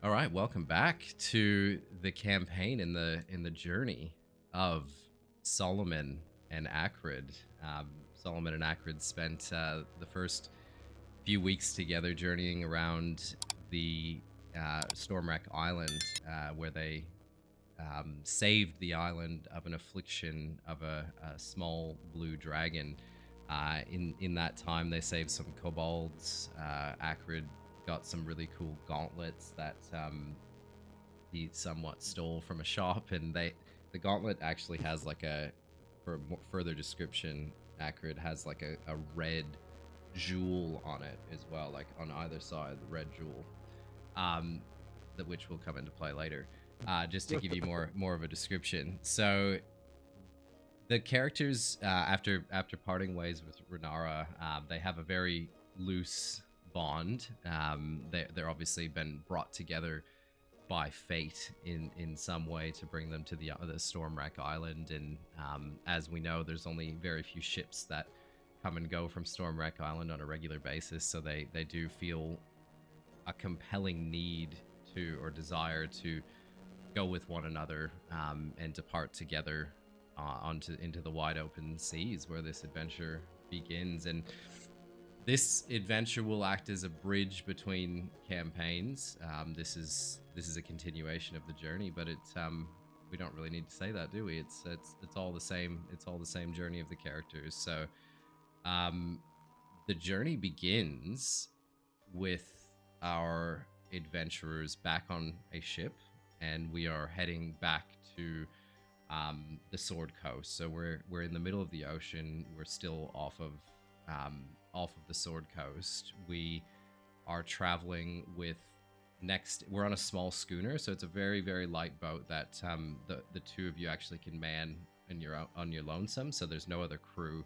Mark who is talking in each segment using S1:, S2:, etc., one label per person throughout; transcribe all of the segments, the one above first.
S1: All right, welcome back to the campaign in the journey of Solomon and Akrid. Solomon and Akrid spent the first few weeks together journeying around the Stormwreck Island, where they saved the island of an affliction of a small blue dragon. In that time, they saved some kobolds. Akrid got some really cool gauntlets that he somewhat stole from a shop, and the gauntlet actually has like for further description, Akrid has like a red jewel on it as well, like on either side, the red jewel, that which will come into play later. Just to give you more of a description. So the characters, after parting ways with Renara, they have a very loose bond. They're obviously been brought together by fate in some way to bring them to the Stormwreck Island, and as we know, there's only very few ships that come and go from Stormwreck Island on a regular basis, so they do feel a compelling need to, or desire to, go with one another and depart together into the wide open seas where this adventure begins. And this adventure will act as a bridge between campaigns. This is a continuation of the journey, but it's we don't really need to say that, do we? It's all the same. It's all the same journey of the characters. So the journey begins with our adventurers back on a ship, and we are heading back to the Sword Coast. So we're in the middle of the ocean. We're still off of the Sword Coast. We are traveling with we're on a small schooner, so it's a very, very light boat that the two of you actually can man on your lonesome. So there's no other crew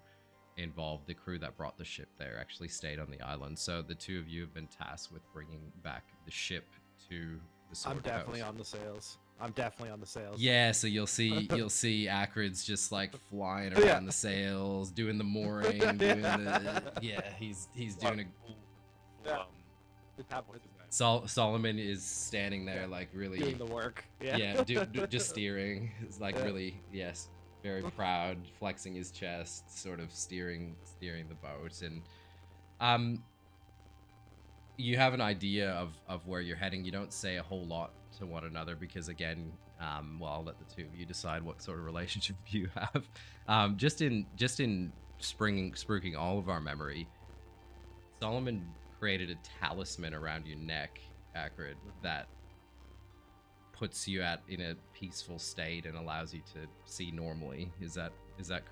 S1: involved. The crew that brought the ship there actually stayed on the island. So the two of you have been tasked with bringing back the ship to the Sword
S2: I'm definitely
S1: Coast.
S2: on the sails. I'm definitely on the sails.
S1: Yeah, so you'll see Akrid's just like flying around the sails, doing the mooring, doing the he's doing Solomon is standing there like really
S2: doing the work.
S1: Just steering. It's like really, yes, very proud, flexing his chest, sort of steering the boat. And you have an idea of where you're heading. You don't say a whole lot to one another because, again, well, I'll let the two of you decide what sort of relationship you have. Just in spruiking all of our memory, Solomon created a talisman around your neck, Akrid, that puts you in a peaceful state and allows you to see normally. Is that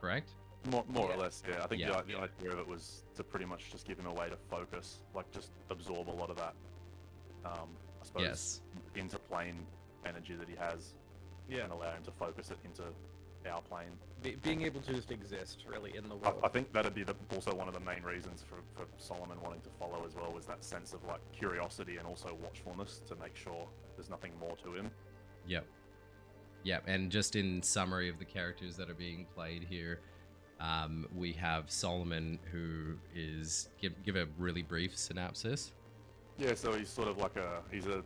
S1: correct?
S3: More or less, yeah. I think the idea of it was to pretty much just give him a way to focus, like just absorb a lot of that, I suppose, interplane energy that he has, and allow him to focus it into our plane.
S2: Being able to just exist, really, in the world.
S3: I think that'd be also one of the main reasons for Solomon wanting to follow as well, was that sense of like curiosity and also watchfulness to make sure there's nothing more to him.
S1: Yep. And just in summary of the characters that are being played here, we have Solomon, who is give a really brief synopsis.
S3: Yeah, so he's sort of like he's a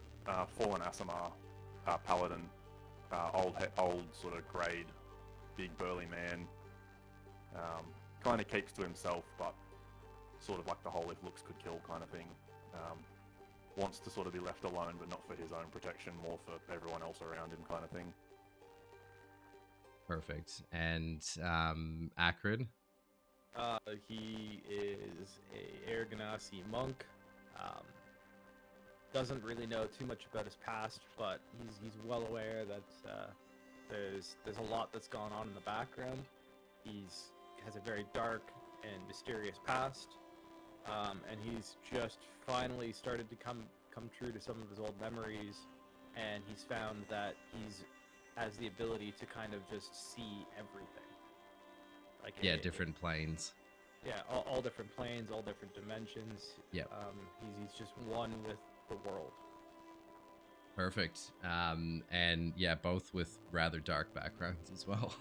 S3: fallen Aasimar paladin, old sort of grayed, big burly man. Kind of keeps to himself, but sort of like the whole if looks could kill kind of thing. Wants to sort of be left alone, but not for his own protection, more for everyone else around him kind of thing.
S1: Perfect. And Akrid?
S2: He is a Aragonasi monk. Doesn't really know too much about his past, but he's well aware that there's a lot that's gone on in the background. Has a very dark and mysterious past, and he's just finally started to come true to some of his old memories, and he's found that has the ability to kind of just see everything. Like
S1: different planes.
S2: Yeah, all different planes, all different dimensions.
S1: Yeah.
S2: He's just one with the world.
S1: Perfect. And yeah, both with rather dark backgrounds as well.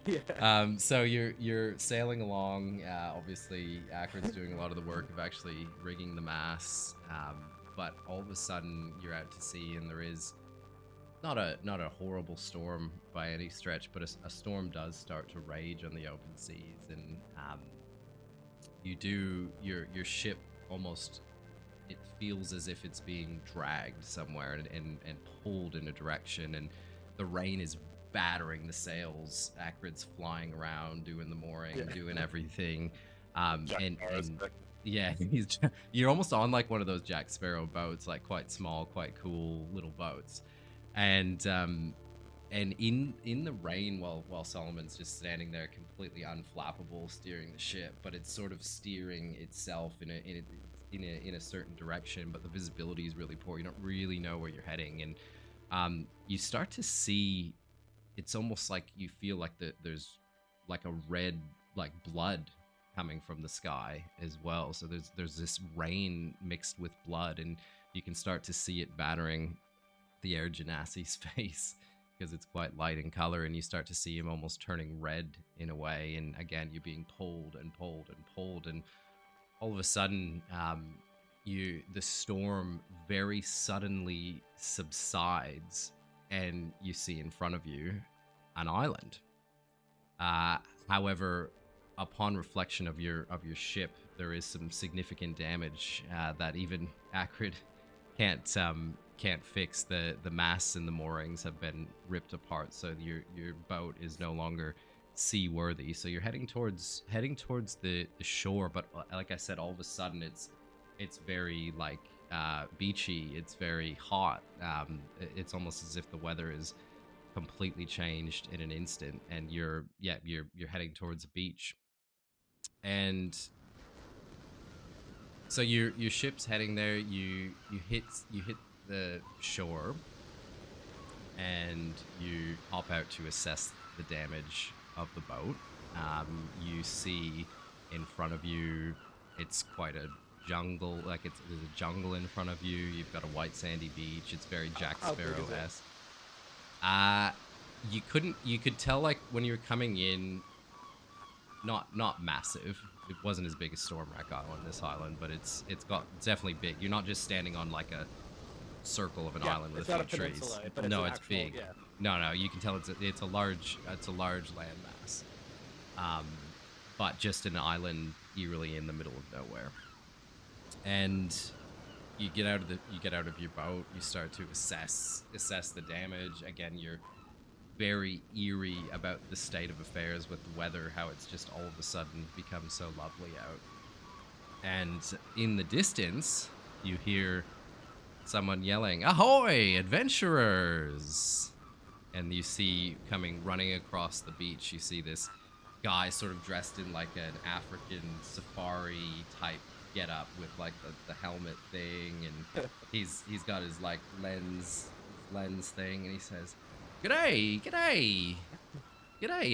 S2: Yeah.
S1: So you're sailing along. Obviously, Akrid's doing a lot of the work of actually rigging the masts. but all of a sudden you're out to sea, and there is not a horrible storm by any stretch, but a storm does start to rage on the open seas, and your ship almost, it feels as if it's being dragged somewhere and pulled in a direction, and the rain is battering the sails. Akrid's flying around, doing the mooring, doing everything. And yeah, you're almost on like one of those Jack Sparrow boats, like quite small, quite cool little boats. And in the rain, while Solomon's just standing there completely unflappable, steering the ship, but it's sort of steering itself in a certain direction, but the visibility is really poor. You don't really know where you're heading, and you start to see. It's almost like you feel like there's like a red, like blood coming from the sky as well. So there's this rain mixed with blood, and you can start to see it battering the Air Genassi's face because it's quite light in color, and you start to see him almost turning red in a way. And again, you're being pulled and pulled and pulled, and all of a sudden, the storm very suddenly subsides, and you see in front of you an island. However, upon reflection of your ship, there is some significant damage that even Akrid can't fix. The masts and the moorings have been ripped apart, so your boat is no longer seaworthy. So you're heading towards the shore, but like I said, all of a sudden it's very like beachy. It's very hot. It's almost as if the weather is completely changed in an instant, and you're heading towards a beach. And so your ship's heading there. You hit the shore, and you hop out to assess the damage of the boat. You see in front of you, it's quite a jungle. Like there's a jungle in front of you. You've got a white sandy beach. It's very Jack Sparrow-esque. You could tell, like, when you were coming in, not massive. It wasn't as big as Stormwreck Island, this island, but it's definitely big. You're not just standing on like a circle of an island with a few trees. No, it's big. Yeah. No, you can tell it's a large landmass. But just an island eerily in the middle of nowhere. And you get out of your boat, you start to assess the damage. Again, you're very eerie about the state of affairs with the weather, how it's just all of a sudden become so lovely out. And in the distance, you hear someone yelling, "Ahoy, adventurers!" And you see, coming running across the beach, you see this guy sort of dressed in like an African safari type get up with like the helmet thing, and he's got his like lens thing, and he says, G'day,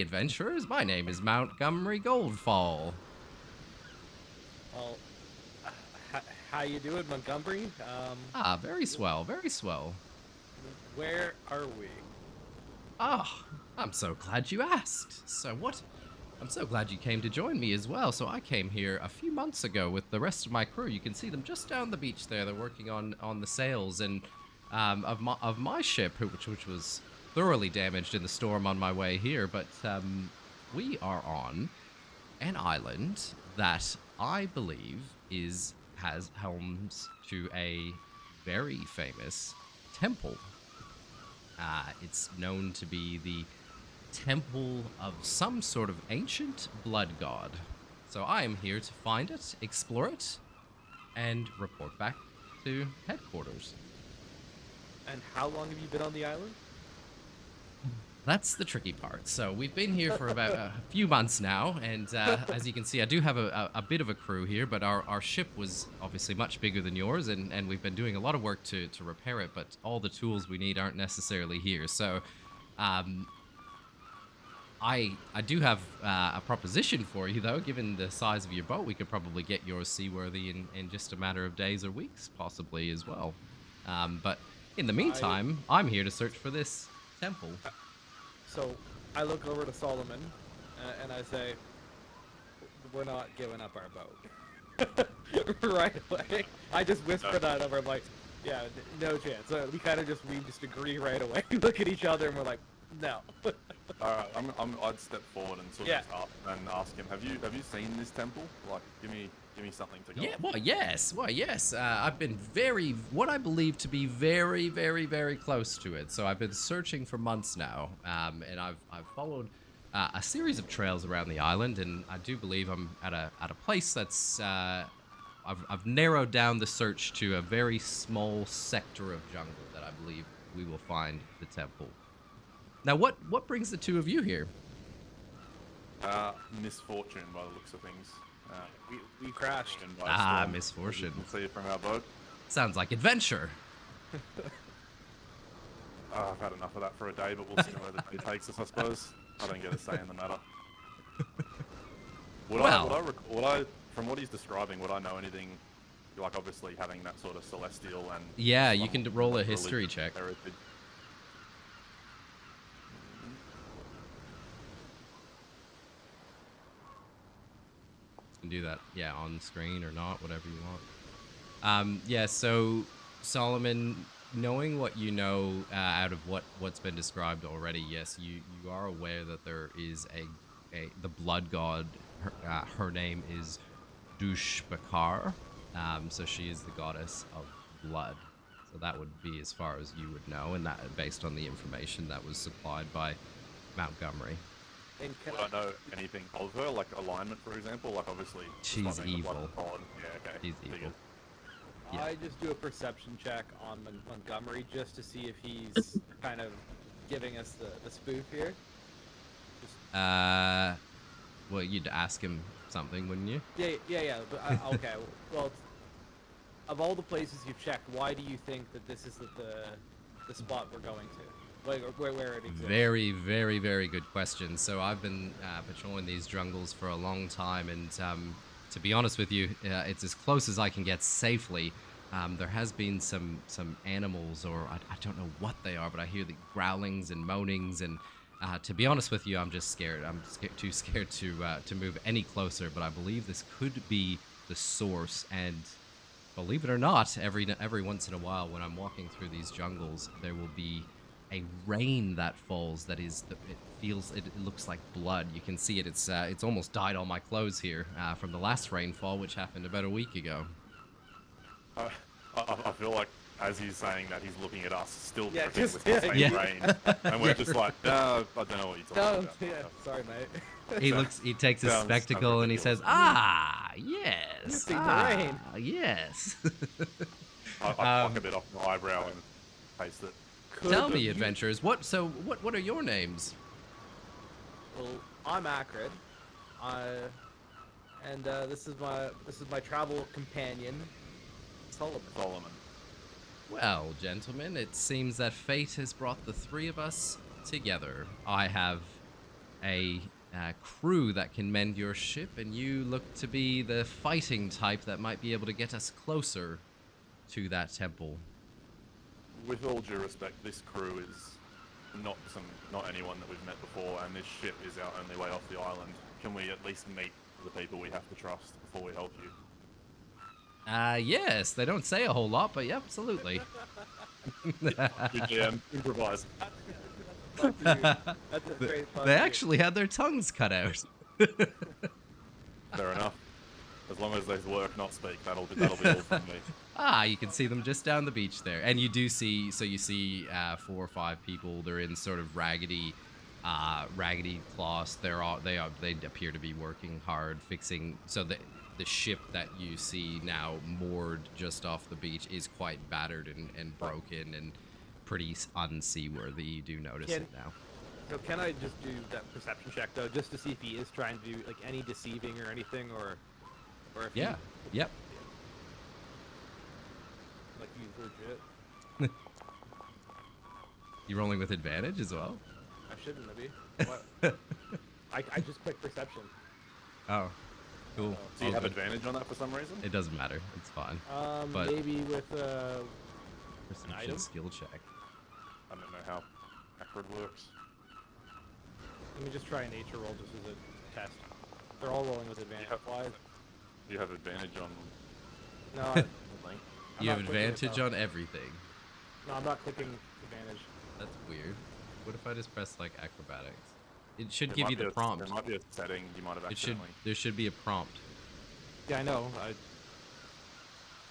S1: adventurers. My name is Montgomery Goldfall."
S2: Well, how you doing, Montgomery?
S1: Very swell, very swell.
S2: Where are we?
S1: I'm so glad you asked. I'm so glad you came to join me as well. So I came here a few months ago with the rest of my crew. You can see them just down the beach there. They're working on the sails and of my ship, which was thoroughly damaged in the storm on my way here. But we are on an island that I believe has homes to a very famous temple. It's known to be the temple of some sort of ancient blood god. So I am here to find it, explore it, and report back to headquarters.
S2: And how long have you been on the island?
S1: That's the tricky part. So we've been here for about a few months now, and as you can see, I do have a bit of a crew here, but our ship was obviously much bigger than yours, and we've been doing a lot of work to repair it, but all the tools we need aren't necessarily here. So I do have a proposition for you, though. Given the size of your boat, we could probably get yours seaworthy in just a matter of days or weeks, possibly, as well. But in the meantime, I'm here to search for this temple.
S2: So I look over to Solomon and I say, "We're not giving up our boat." right away. I just whisper that over. I'm like, yeah, no chance. We just agree right away. We look at each other and we're like, no.
S3: Alright, I'd step forward and sort of
S2: Yeah.
S3: just ask him, have you seen this temple? Like, give me something to go
S1: Yeah,
S3: off.
S1: well, yes. I've been what I believe to be very, very, very close to it. So I've been searching for months now, and I've followed a series of trails around the island, and I do believe I'm at a place that's I've narrowed down the search to a very small sector of jungle that I believe we will find the temple. Now, what brings the two of you here?
S3: Misfortune by the looks of things.
S2: We crashed.
S3: By a
S1: Ah,
S3: storm,
S1: misfortune.
S3: as you can see from our boat.
S1: Sounds like adventure.
S3: I've had enough of that for a day, but we'll see where the day takes us, I suppose. I don't get a say in the matter. From what he's describing, would I know anything, like obviously having that sort of celestial and...
S1: Yeah, you can roll a history check.
S3: Heritage.
S1: You can do that, yeah, on screen or not, whatever you want. Yeah, so Solomon, knowing what you know out of what's been described already, yes, you are aware that there is the blood god. Her name is Dush Bakar, so she is the goddess of blood. So that would be as far as you would know, and that based on the information that was supplied by Montgomery.
S2: And
S3: Would I know anything of her, like alignment, for example? Like obviously,
S1: She's
S3: not being the blood
S1: evil.
S3: god. Yeah, okay.
S1: She's evil.
S3: Figured.
S1: Yeah.
S2: I just do a perception check on Montgomery just to see if he's kind of giving us the spoof here.
S1: Well, you'd ask him something, wouldn't you?
S2: Yeah. But okay. Well, of all the places you've checked, why do you think that this is the spot we're going to? Like, where it exists?
S1: Very, very, very good question. So I've been patrolling these jungles for a long time, and to be honest with you, it's as close as I can get safely. There has been some animals, or I don't know what they are, but I hear the growlings and moanings, and to be honest with you, I'm just scared. I'm too scared to move any closer. But I believe this could be the source, and believe it or not, every once in a while when I'm walking through these jungles, there will be a rain that falls that is it looks like blood. You can see it. It's almost dyed all my clothes here from the last rainfall, which happened about a week ago.
S3: I feel like as he's saying that, he's looking at us, still
S2: Yeah,
S3: dripping
S2: just-
S3: with the same
S1: yeah.
S3: rain, and we're just like, no, I don't know what you're talking about.
S2: Yeah, sorry, mate.
S1: He takes his
S3: Sounds
S1: spectacle and he says,
S3: ridiculous.
S1: "Ah, yes,
S2: Dripping the rain."
S1: yes."
S3: I pluck a bit off my eyebrow and paste it.
S1: Tell me, adventurers, what are your names?
S2: Well, I'm Akrid. And this is my travel companion, Solomon.
S1: Well, gentlemen, it seems that fate has brought the three of us together. I have a crew that can mend your ship, and you look to be the fighting type that might be able to get us closer to that temple.
S3: With all due respect, this crew is not anyone that we've met before, and this ship is our only way off the island. Can we at least meet the people we have to trust before we help you?
S1: Yes, they don't say a whole lot, but yeah, absolutely.
S3: Good GM, improvise.
S2: That's a great fun
S1: They
S2: game.
S1: actually had their tongues cut out.
S3: Fair enough. As long as they work, not speak, that'll be all from me.
S1: You can see them just down the beach there, and you do see. So you see 4 or 5 people. They're in sort of raggedy cloths. They appear to be working hard, fixing. So the ship that you see now moored just off the beach is quite battered and broken and pretty unseaworthy. You do notice it now.
S2: So can I just do that perception check though, just to see if he is trying to do like any deceiving or anything, or if
S1: Yeah.
S2: he,
S1: Yep.
S2: like he's legit.
S1: You rolling with advantage as well?
S2: I shouldn't be. What? I just clicked perception.
S1: Oh, cool.
S3: Do you
S1: All
S3: have
S1: good.
S3: advantage on that for some reason?
S1: It doesn't matter. It's fine. But-
S2: Maybe with
S1: Perception
S2: item?
S1: skill check.
S3: I don't know how Akrid works.
S2: let me just try a nature roll just as a test. They're all rolling with advantage.
S3: Yeah.
S2: Why?
S3: You have advantage on.
S2: No,
S3: Link.
S1: You have
S2: not clicking it,
S1: advantage
S2: though.
S1: on everything.
S2: No, I'm not clicking advantage.
S1: That's weird. What if I just press like acrobatics? It should
S3: There
S1: give
S3: might
S1: you
S3: be
S1: the prompt.
S3: There might be a setting you might have
S1: It should.
S3: accidentally.
S1: There should be a prompt.
S2: Yeah, I know.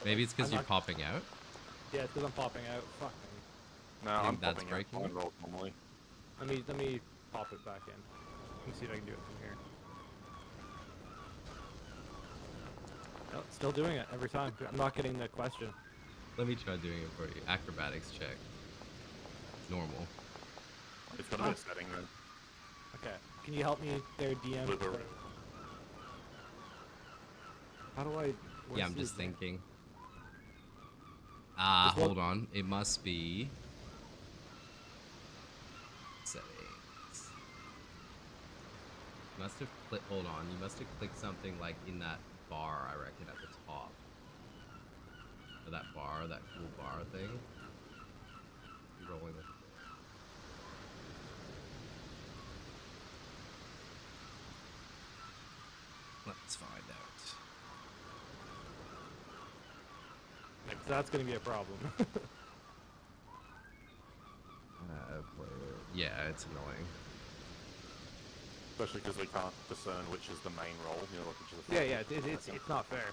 S1: Maybe it's because
S2: I'm
S1: you're
S2: not-
S1: popping out.
S2: Yeah, it's because I'm popping out. Fuck me.
S3: No,
S1: think
S3: I'm
S1: that's
S3: popping out.
S1: breaking.
S3: Mine rolls normally.
S2: Let me pop it back in. Let me see if I can do it from here. No, it's still doing it every time. I'm not getting the question.
S1: Let me try doing it for you. Acrobatics check. Normal.
S3: It's got to be a setting then.
S2: Okay. Can you help me there, DM?
S3: Liver.
S2: How do I...
S1: Yeah, I'm just thinking. Ah, hold on. It must be settings. You must have clicked. Hold on. You must have clicked something like in that bar, I reckon, at the top. Or that bar, that cool bar thing. You're rolling with. Let's find out.
S2: That's going to be a problem.
S1: Player. Yeah, it's annoying.
S3: Especially because we can't discern which is the main role. You know, like which is the
S2: yeah,
S3: front one.
S2: it's not fair.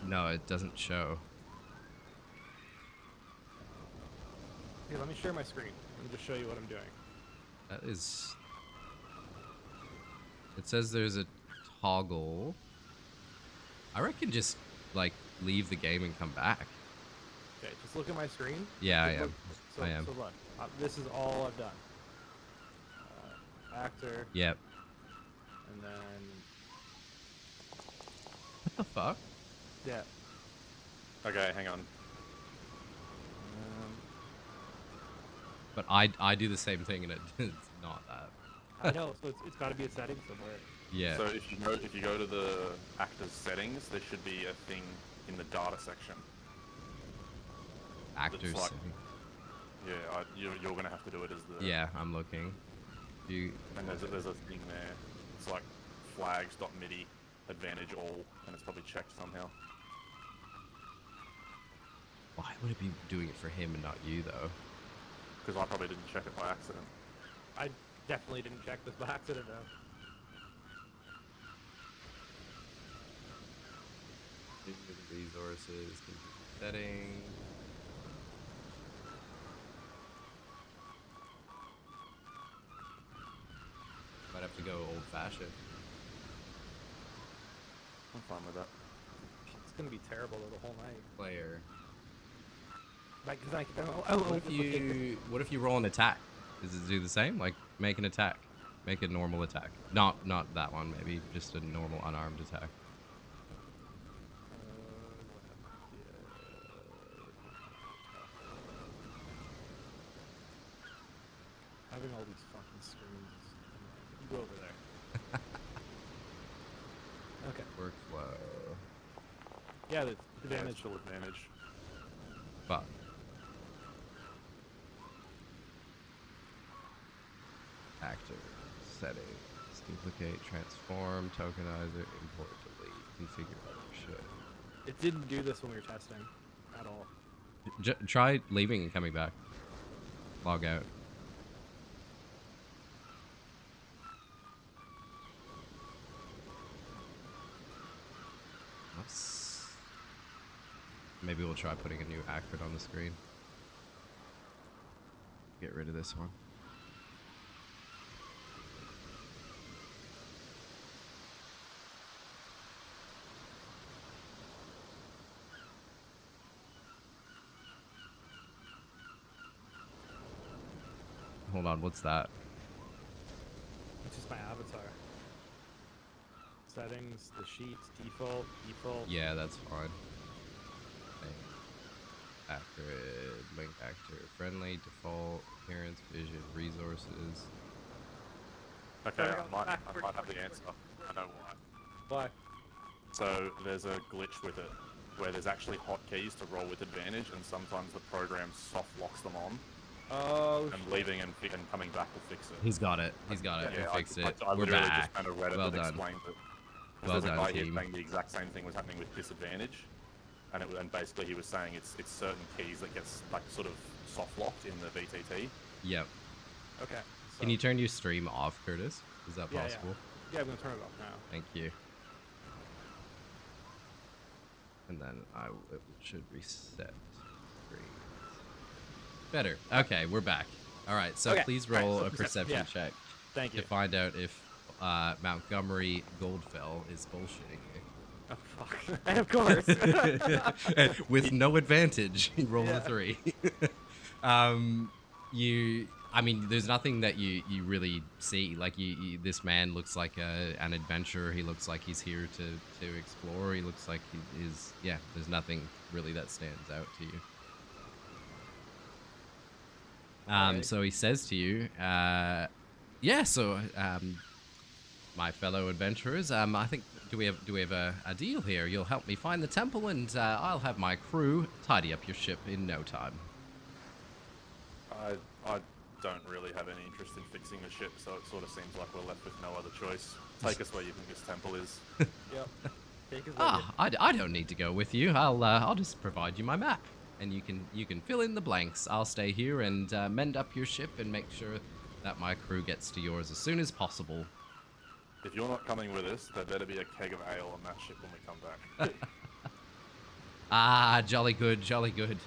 S1: No, it doesn't show.
S2: Here, let me share my screen. Let me just show you what I'm doing.
S1: That is. It says there's a toggle. I reckon just like leave the game and come back.
S2: Okay, just look at my screen.
S1: Yeah, I
S2: Look-
S1: am.
S2: So,
S1: I am.
S2: So look, this is all I've done. Actor,
S1: Yep.
S2: and then
S1: What the fuck?
S2: yeah.
S3: Okay, hang on.
S1: But I do the same thing and it's not that.
S2: I know, so it's got to be a setting somewhere.
S1: Yeah.
S3: So if you go to the actor's settings, there should be a thing in the data section.
S1: Actors.
S3: like-
S1: setting.
S3: Yeah, you're gonna have to do it as the.
S1: Yeah, I'm looking. You.
S3: And there's a thing there. It's like flags.midi advantage all, and it's probably checked somehow.
S1: Why would it be doing it for him and not you though?
S3: Because I probably didn't check it by accident.
S2: I definitely didn't check this by accident though.
S1: Resources, settings. Might have to go old-fashioned.
S3: I'm fine with that.
S2: It's gonna be terrible though, the whole night.
S1: Player.
S2: Like, 'cause
S1: What if you roll an attack? Does it do the same? Like make an attack, make a normal attack. Not that one. Maybe just a normal unarmed attack.
S2: Having all these fucking screens. You go over there. Okay.
S1: Workflow.
S2: Yeah, the
S3: Yeah,
S2: advantage.
S3: it's still advantage.
S1: Fuck. Actor. Settings. Duplicate. Transform. Tokenizer. Import. Delete. Configure. Should.
S2: It didn't do this when we were testing at all.
S1: Try leaving and coming back. Log out. Maybe we'll try putting a new Akrid on the screen. Get rid of this one. Hold on, what's that?
S2: It's just my avatar. Settings, the sheets, default.
S1: Yeah, that's fine. Akrid, link actor, friendly, default, appearance, vision, resources.
S3: Okay,
S2: Sorry,
S3: I might have the answer. I know why.
S2: Why?
S3: So there's a glitch with it, where there's actually hotkeys to roll with advantage, and sometimes the program soft locks them on,
S2: Oh,
S3: and leaving and coming back to fix it.
S1: He's got it. He's got it.
S3: Yeah,
S1: We fixed it.
S3: I
S1: We're
S3: literally
S1: back.
S3: just kind of read it
S1: Well
S3: that
S1: done.
S3: explains it.
S1: Well
S3: There's a
S1: done,
S3: guy here
S1: team.
S3: saying the exact same thing was happening with disadvantage, and basically he was saying it's certain keys that gets like sort of soft locked in the VTT.
S1: Yep.
S2: Okay. So,
S1: Can you turn your stream off, Curtis? Is that
S2: Yeah, yeah.
S1: possible?
S2: Yeah, I'm gonna turn it off now.
S1: Thank you. And then it should reset screen. Better. Okay, we're back. All right, so
S2: Okay,
S1: please
S2: all right,
S1: roll
S2: so
S1: a perception
S2: yeah.
S1: check
S2: Thank
S1: to
S2: you.
S1: find out if Montgomery Goldfell is bullshitting
S2: Oh fuck. Of course.
S1: you. With no advantage, roll
S2: Yeah.
S1: a 3. I mean, there's nothing that you really see. Like, this man looks like an adventurer. He looks like he's here to explore. He looks like he is, yeah, there's nothing really that stands out to you.
S2: Alright.
S1: So he says to you, yeah, so, my fellow adventurers, I think, do we have a deal here? You'll help me find the temple, and I'll have my crew tidy up your ship in no time.
S3: I don't really have any interest in fixing the ship, so it sort of seems like we're left with no other choice. Take us where you think this temple is.
S2: Yep. Take us
S1: I don't need to go with you. I'll just provide you my map, and you can fill in the blanks. I'll stay here and mend up your ship and make sure that my crew gets to yours as soon as possible.
S3: If you're not coming with us, there better be a keg of ale on that ship when we come back.
S1: Ah, jolly good, jolly good.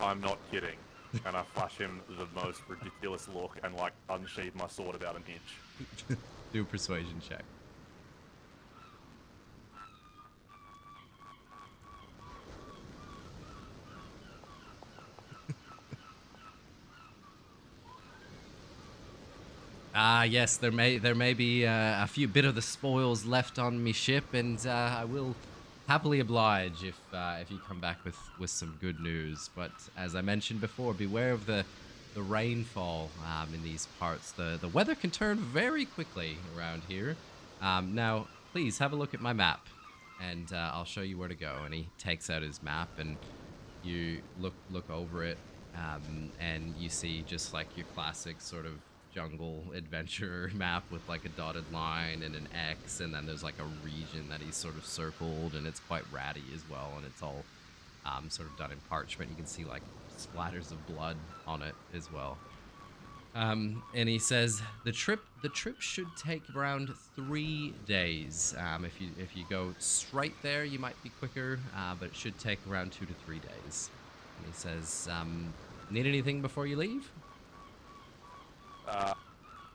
S3: I'm not kidding. And I flash him the most ridiculous look and like unsheathe my sword about an inch.
S1: Do a persuasion check. Ah, yes, there may be a few bit of the spoils left on me ship, and I will happily oblige if you come back with some good news. But as I mentioned before, beware of the rainfall in these parts. The weather can turn very quickly around here. Now, please have a look at my map, and I'll show you where to go. And he takes out his map, and you look over it, and you see just like your classic sort of jungle adventure map with like a dotted line and an X, and then there's like a region that he's sort of circled, and it's quite ratty as well, and it's all sort of done in parchment. You can see like splatters of blood on it as well. And he says the trip should take around 3 days. If you go straight there, you might be quicker, but it should take around 2 to 3 days. And he says, need anything before you leave?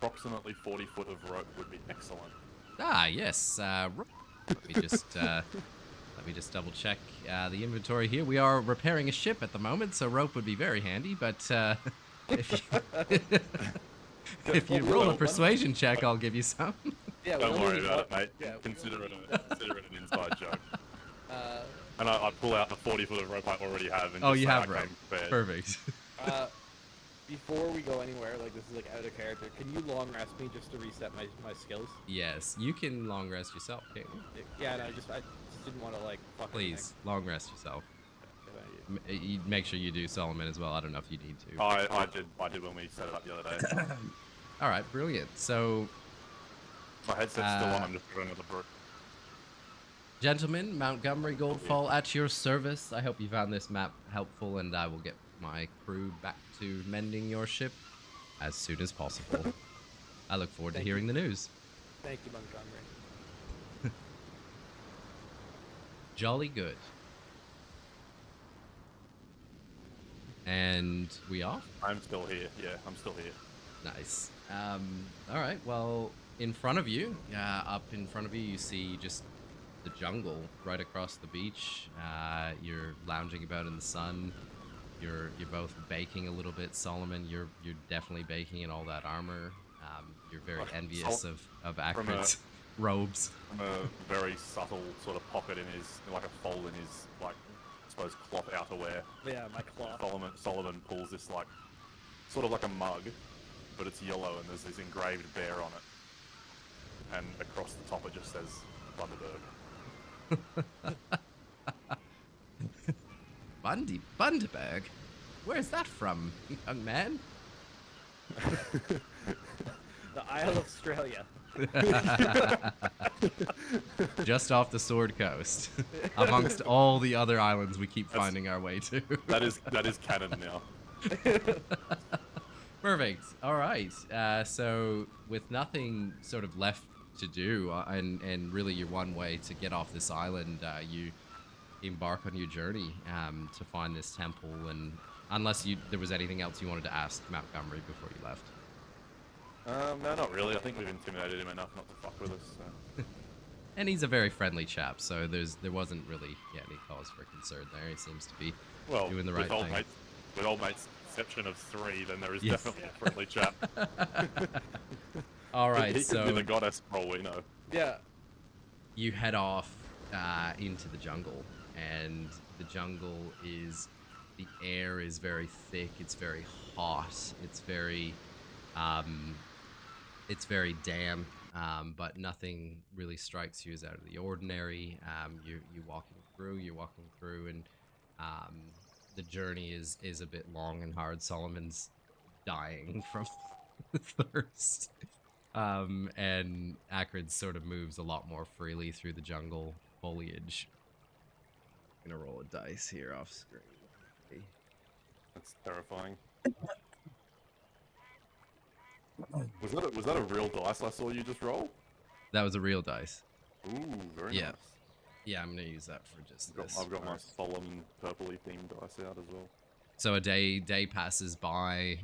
S3: Approximately 40 foot of rope would be excellent.
S1: Ah, yes. Let me just double check the inventory here. We are repairing a ship at the moment, so rope would be very handy. But if you roll a persuasion check, I'll give you some.
S2: Yeah,
S3: Don't
S2: we
S3: worry
S2: only
S3: about
S2: need
S3: it, mate.
S2: Yeah,
S3: Consider it an inside joke.
S2: Uh,
S3: And I pull out the 40 foot of rope I already have. And
S1: Oh,
S3: just
S1: you
S3: say
S1: have
S3: I
S1: rope.
S3: came prepared.
S1: Perfect.
S2: before we go anywhere, like this is like out of character, can you long rest me just to reset my skills?
S1: Yes, you can long rest yourself, can't you?
S2: Yeah, and I just didn't want to like fuck
S1: Please, long rest yourself.
S2: anything.
S1: You make sure you do Solomon as well. I don't know if you need to.
S3: I did when we set it up the other day.
S1: All right, brilliant. So,
S3: My headset's still on. I'm just running another brook.
S1: gentlemen, Montgomery Goldfall at your service. I hope you found this map helpful, and I will get my crew back to mending your ship as soon as possible. I look forward to
S2: Thank
S1: hearing the news.
S2: Thank you, Montgomery.
S1: Jolly good. And we off?
S3: I'm still here. Yeah, I'm still here.
S1: Nice. All right. Well, in front of you, up in front of you, you see just the jungle right across the beach. You're lounging about in the sun. You're both baking a little bit. Solomon, you're definitely baking in all that armor. You're very envious of Akrid's robes.
S3: From a very subtle sort of pocket in his, like a fold in his, like, I suppose cloth outerwear.
S2: Yeah, my cloth.
S3: Solomon pulls this like, sort of like a mug, but it's yellow and there's this engraved bear on it. And across the top it just says Bundaberg.
S1: Bundaberg? Where's that from, young man?
S2: The Isle of Australia.
S1: Just off the Sword Coast, amongst all the other islands we keep finding our way to.
S3: That is canon now.
S1: Perfect. All right. So with nothing sort of left to do, and really your one way to get off this island, you embark on your journey to find this temple. And unless there was anything else you wanted to ask Montgomery before you left.
S3: No, not really. I think we've intimidated him enough not to fuck with us. So.
S1: And he's a very friendly chap, so there wasn't really any cause for concern there. He seems to be doing the right thing.
S3: With old mate's exception of 3, then there is definitely a friendly chap.
S1: All right,
S3: he
S1: so
S3: could be the goddess for all we know.
S2: Yeah.
S1: you head off into the jungle, and the jungle the air is very thick. It's very hot. It's very damp. But nothing really strikes you as out of the ordinary. You're walking through, and the journey is a bit long and hard. Solomon's dying from thirst. And Akrid sort of moves a lot more freely through the jungle foliage. I'm gonna roll a dice here off screen. Okay.
S3: That's terrifying. Was that a real dice I saw you just roll?
S1: That was a real dice.
S3: Ooh, very nice.
S1: Yeah, I'm gonna use that for just this.
S3: I've got my solemn purpley themed dice out as well.
S1: So a day passes by,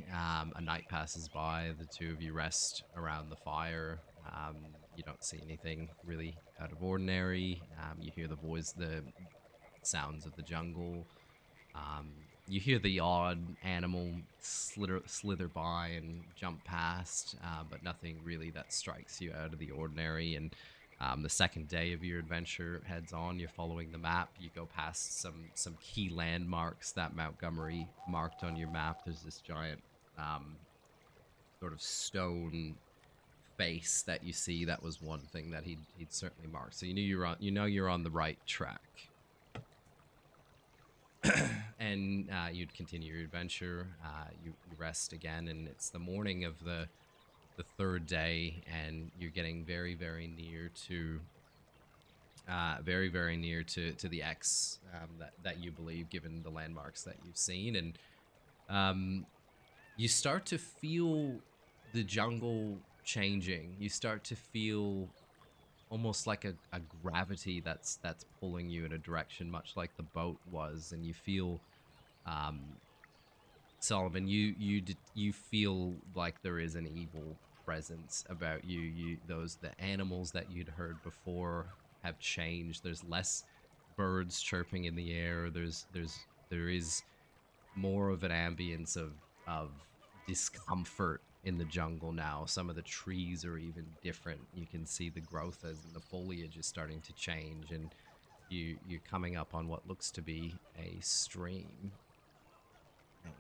S1: a night passes by. The two of you rest around the fire. You don't see anything really out of ordinary. You hear the sounds of the jungle. You hear the odd animal slither by and jump past, but nothing really that strikes you out of the ordinary. And the second day of your adventure heads on. You're following the map. You go past some key landmarks that Montgomery marked on your map. There's this giant sort of stone face that you see. That was one thing that he'd certainly marked. So you know you're on the right track. And you'd continue your adventure. You rest again, and it's the morning of the third day, and you're getting very, very near to the X that you believe, given the landmarks that you've seen. And you start to feel the jungle changing. You start to feel almost like a gravity that's pulling you in a direction, much like the boat was. And you feel Solomon, you feel like there is an evil presence about you. The animals that you'd heard before have changed. There's less birds chirping in the air. There is more of an ambience of discomfort in the jungle now. Some of the trees are even different. You can see the growth as the foliage is starting to change, and you're coming up on what looks to be a stream. And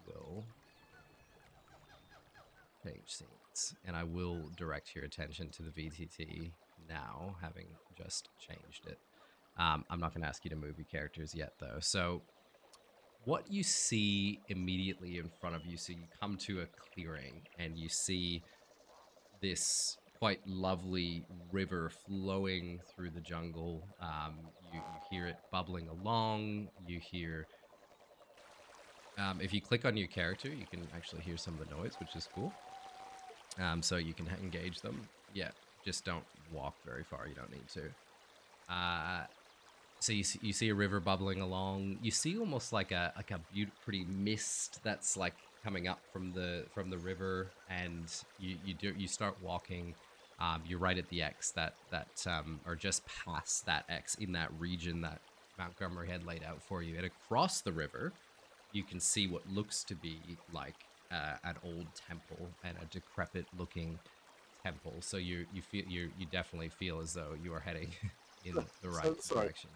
S1: will change scenes, and I will direct your attention to the VTT now, having just changed it. I'm not going to ask you to move your characters yet, though. So what you see immediately in front of you, so you come to a clearing, and you see this quite lovely river flowing through the jungle. You hear it bubbling along. You hear... if you click on your character, you can actually hear some of the noise, which is cool. So you can engage them. Yeah, just don't walk very far. You don't need to. So you see a river bubbling along. You see almost like a pretty mist that's like coming up from the river, and you start walking. You're right at the X that or just past that X in that region that Montgomery had laid out for you. And across the river, you can see what looks to be like an old temple, and a decrepit-looking temple. So you definitely feel as though you are heading in the right direction.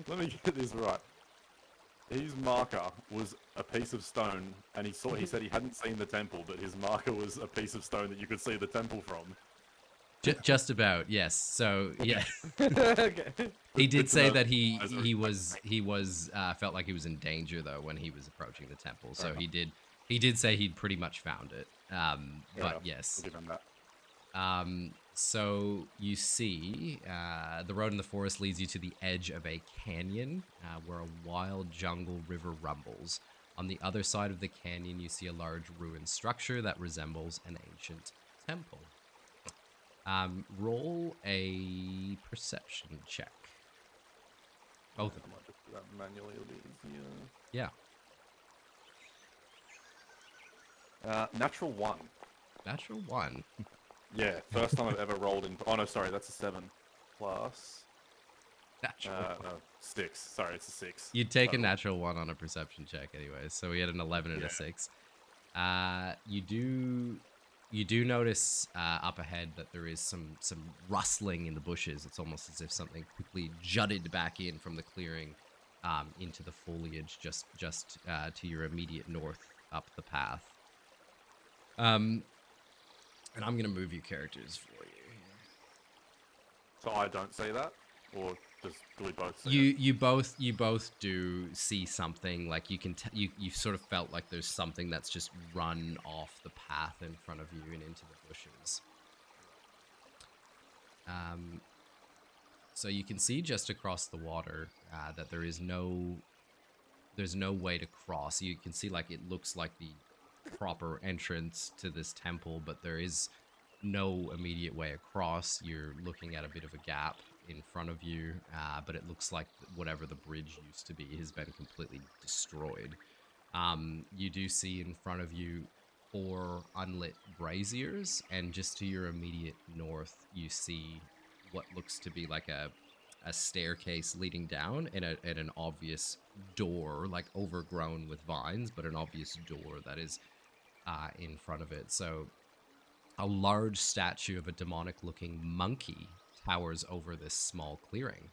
S3: Let me get this right. His marker was a piece of stone, and he said he hadn't seen the temple, but his marker was a piece of stone that you could see the temple from.
S1: Just about, yes. So yeah.
S2: Okay.
S1: He did say that he felt like he was in danger though when he was approaching the temple. So he did say he'd pretty much found it. But yes.
S3: I'll give him that.
S1: So you see, the road in the forest leads you to the edge of a canyon where a wild jungle river rumbles. On the other side of the canyon, you see a large ruined structure that resembles an ancient temple. Roll a perception check. Both of
S3: I
S1: them.
S3: might just do that manually, it'll be easier.
S1: Yeah.
S3: Natural 1.
S1: Natural 1.
S3: Yeah, first time I've ever rolled in. Oh no, sorry, that's a 7 plus.
S1: Natural.
S3: No, 6. Sorry, it's a 6.
S1: You'd take a
S3: total.
S1: natural 1 on a perception check anyway. So we had an 11 and a 6. You do notice up ahead that there is some rustling in the bushes. It's almost as if something quickly jutted back in from the clearing into the foliage just to your immediate north up the path. And I'm gonna move your characters for you.
S3: So I don't say that, or do we both say
S1: You both do see something. Like you can you sort of felt like there's something that's just run off the path in front of you and into the bushes. So you can see just across the water that there's no way to cross. You can see like it looks like the proper entrance to this temple, but there is no immediate way across. You're looking at a bit of a gap in front of you, but it looks like whatever the bridge used to be has been completely destroyed. You do see in front of you 4 unlit braziers, and just to your immediate north, you see what looks to be like a staircase leading down and an obvious door, like overgrown with vines, but an obvious door that is in front of it. So a large statue of a demonic-looking monkey towers over this small clearing.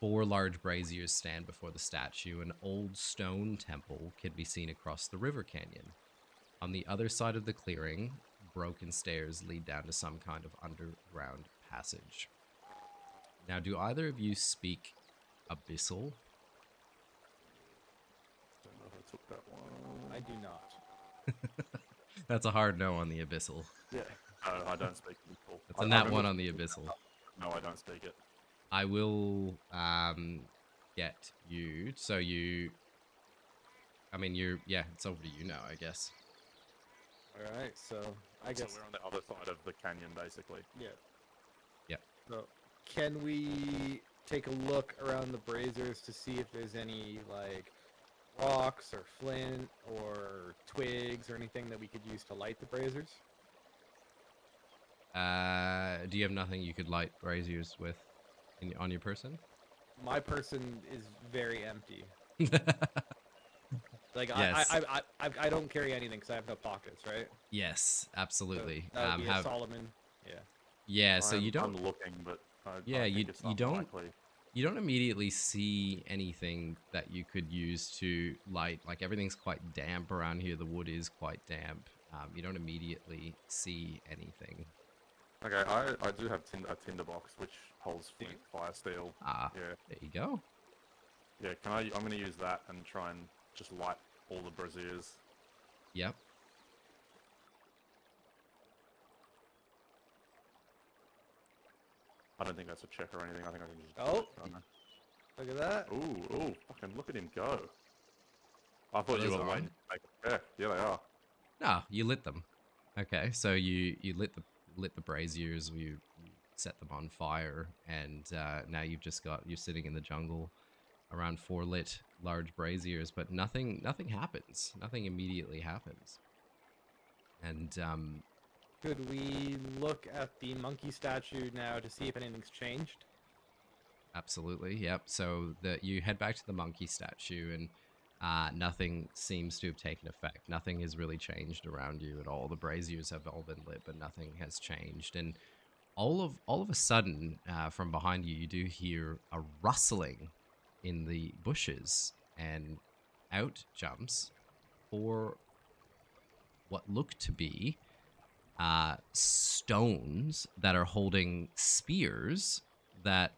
S1: 4 large braziers stand before the statue. An old stone temple can be seen across the river canyon. On the other side of the clearing, broken stairs lead down to some kind of underground passage. Now, do either of you speak Abyssal?
S3: Don't know if I took that one.
S2: I do not.
S1: That's a hard no on the Abyssal.
S3: Yeah. No, I don't speak Abyssal.
S1: That's a nat 1 on the Abyssal.
S3: No, I don't speak it.
S1: I will get you. So you... I mean, yeah, it's over to you now, I guess.
S2: All right, so I guess
S3: So we're on the other side of the canyon, basically.
S2: yeah.
S1: Yep.
S2: So can we take a look around the braziers to see if there's any like rocks or flint or twigs or anything that we could use to light the braziers?
S1: Do you have nothing you could light braziers with on your person?
S2: My person is very empty. Like
S1: Yes.
S2: I don't carry anything because I have no pockets, right?
S1: Yes,
S2: So
S1: absolutely.
S2: that would be a Solomon. Yeah.
S1: Yeah, so you don't...
S3: I'm looking, but
S1: Yeah,
S3: I
S1: you-
S3: think it's
S1: you don't-
S3: unlikely.
S1: You don't immediately see anything that you could use to light. Like, everything's quite damp around here. The wood is quite damp. You don't immediately see anything.
S3: Okay, I do have a tinderbox which holds flint, fire, steel.
S1: Ah,
S3: Yeah,
S1: there you go.
S3: yeah. I'm gonna use that and try and just light all the braziers.
S1: Yep.
S3: I don't think that's a check or anything. I think I can just.
S2: Oh.
S3: I don't know.
S2: Look at that.
S3: Ooh, fucking look at him go. I thought
S1: Those
S3: you were
S1: are
S3: waiting to make a check. Yeah, they are.
S1: No, you lit them. Okay, so you lit the braziers. You set them on fire, and now you're sitting in the jungle around 4 lit large braziers, but nothing happens. Nothing immediately happens. And
S2: Could we look at the monkey statue now to see if anything's changed?
S1: absolutely, yep. So you head back to the monkey statue, and nothing seems to have taken effect. Nothing has really changed around you at all. The braziers have all been lit, but nothing has changed. And all of a sudden, from behind you, you do hear a rustling in the bushes, and out jumps 4 what look to be stones that are holding spears that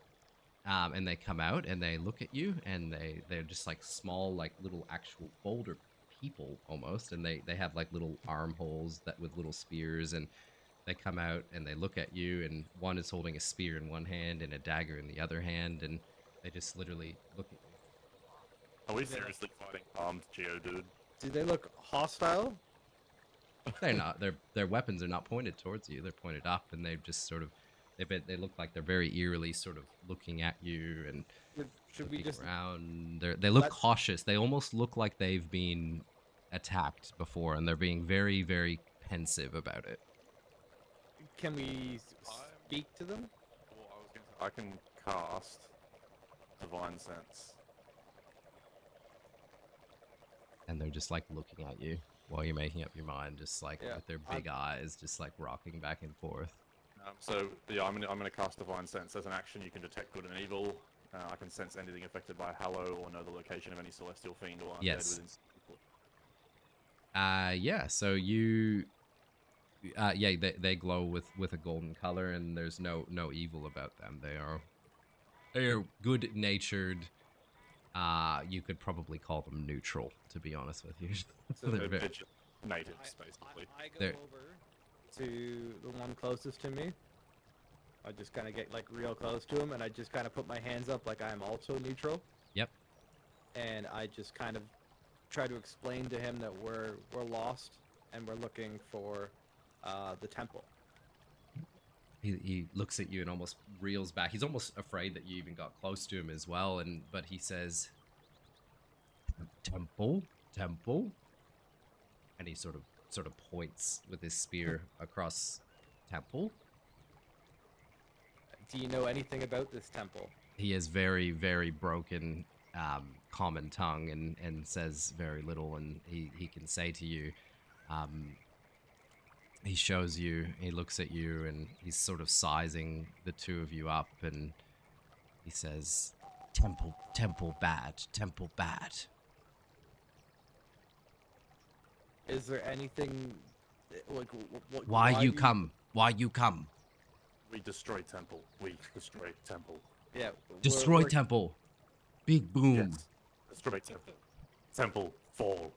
S1: and they come out and they look at you, and they're just like small, like little actual boulder people almost, and they have like little armholes that with little spears, and They come out and they look at you, and one is holding a spear in one hand and a dagger in the other hand, and they just literally look at you.
S3: Are we seriously fighting armed Geodude?
S2: Do they look hostile?
S1: They're not. Their weapons are not pointed towards you. They're pointed up, and they've just sort of they look like they're very eerily sort of looking at you and
S2: Should we
S1: looking
S2: just
S1: around. They look
S2: let-
S1: cautious. They almost look like they've been attacked before, and they're being very, very pensive about it.
S2: can we speak to them?
S3: Well, I was going to say, I can cast Divine Sense.
S1: And they're just like looking at you while you're making up your mind, just like
S2: Yeah,
S1: with their big eyes, just like rocking back and forth.
S3: So yeah, I'm gonna cast Divine Sense as an action. You can detect good and evil. I can sense anything affected by Hallow or know the location of any celestial fiend or undead
S1: Yes.
S3: within 60 foot.
S1: Yeah. So you, yeah, they glow with a golden color, and there's no evil about them. They are good natured. You could probably call them neutral, to be honest with you.
S2: So
S1: They're
S3: They're
S1: very-
S3: just natives, basically.
S2: I go
S1: They're-
S2: over to the one closest to me. I just kind of get like real close to him, and I just kind of put my hands up like I'm also neutral.
S1: Yep.
S2: And I just kind of try to explain to him that we're lost and we're looking for the temple.
S1: He looks at you and almost reels back. He's almost afraid that you even got close to him as well. But he says, "Temple, temple," and he sort of points with his spear across temple.
S2: Do you know anything about this temple?
S1: He is very, very broken common tongue and says very little, and he can say to you, he shows you, he looks at you, and he's sort of sizing the two of you up, and he says, temple bad, temple bad.
S2: Is there anything like
S1: Why you come? Why you come?
S3: We destroy temple. We destroy temple.
S2: Yeah,
S1: Destroy
S2: we're-
S1: temple. Big boom.
S3: Yes. Destroy temple. Temple fall.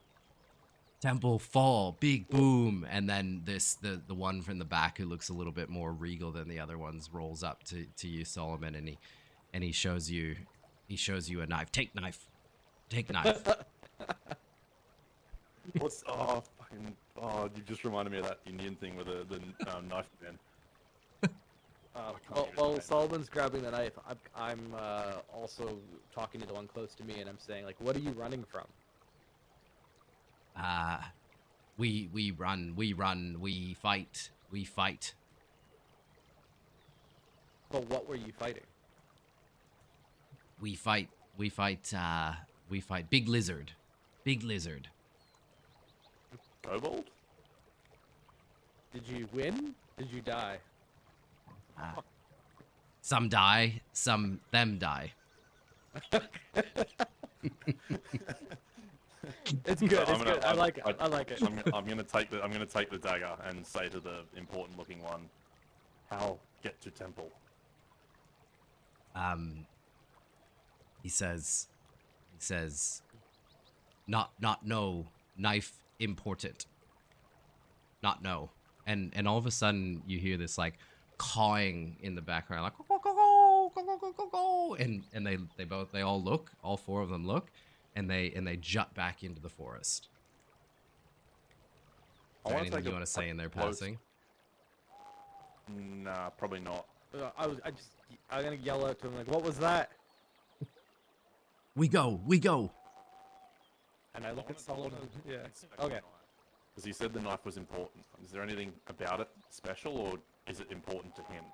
S1: Temple fall, big boom, and then the one from the back who looks a little bit more regal than the other ones rolls up to you, Solomon, and he shows you a knife. Take knife.
S3: What's you just reminded me of that Indian thing with the knife man.
S2: While Solomon's grabbing the knife, I'm also talking to the one close to me, and I'm saying like, "What are you running from?"
S1: We run, we fight.
S2: But what were you fighting?
S1: We fight big lizard.
S3: Kobold?
S2: Did you win? Did you die?
S1: Some die, some them die.
S2: It's good. It's good. I like it. I like it.
S3: I'm gonna take the dagger and say to the important looking one, "How get to temple?"
S1: He says, not no, knife important. Not no. And all of a sudden you hear this like cawing in the background, like go, and they all look, all four of them look, and they jut back into the forest. Is there anything you want to say in their passing?
S3: Nah, probably not.
S2: I'm gonna yell out to him like, "What was that?"
S1: We go.
S2: And I look at Solomon. Yeah. Okay.
S3: Because he said the knife was important. Is there anything about it special, or is it important to him?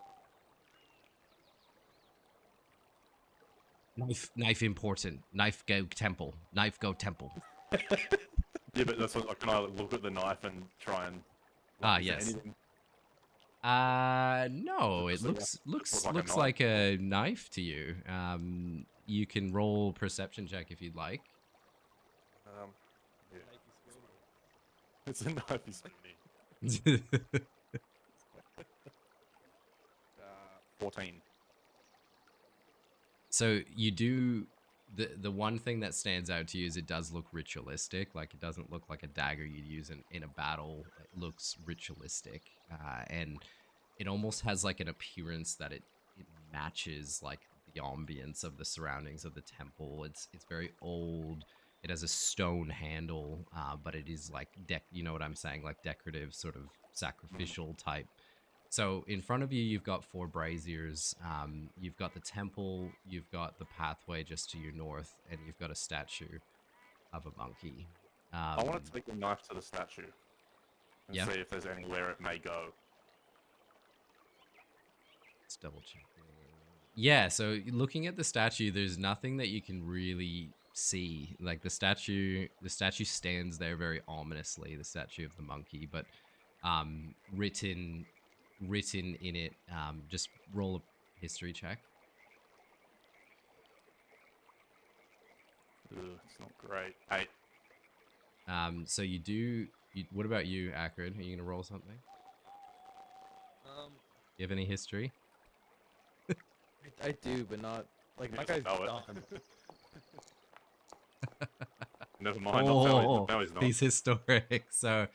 S1: Knife important. Knife go temple.
S3: Yeah, but that's what. Can I look at the knife and try and? is there
S1: Yes.
S3: anything-
S1: No, it
S3: Looks
S1: looks
S3: like a knife.
S1: like a knife to you. You can roll perception check if you'd like.
S3: Yeah. It's a knife. He's spoony. 14.
S1: So you do the one thing that stands out to you is it does look ritualistic. Like, it doesn't look like a dagger you'd use in a battle. It looks ritualistic, and it almost has like an appearance that it matches like the ambience of the surroundings of the temple. It's very old. It has a stone handle, but it is like you know what I'm saying, like decorative, sort of sacrificial type. So in front of you, you've got 4 braziers. You've got the temple. You've got the pathway just to your north, and you've got a statue of a monkey.
S3: I want to take the knife to the statue and
S1: Yeah.
S3: see if there's anywhere it may go.
S1: Let's double check. Yeah, so looking at the statue, there's nothing that you can really see. Like the statue stands there very ominously, the statue of the monkey, but written in it, just roll a history check.
S3: Ugh, it's not great. 8.
S1: So what about you, Akrid? Are you gonna roll something? You have any history?
S2: I do, but not like
S3: He
S2: my
S3: doesn't
S2: guy's
S3: know it.
S2: done.
S3: Never mind.
S1: Oh,
S3: No, he's not.
S1: he's historic. So,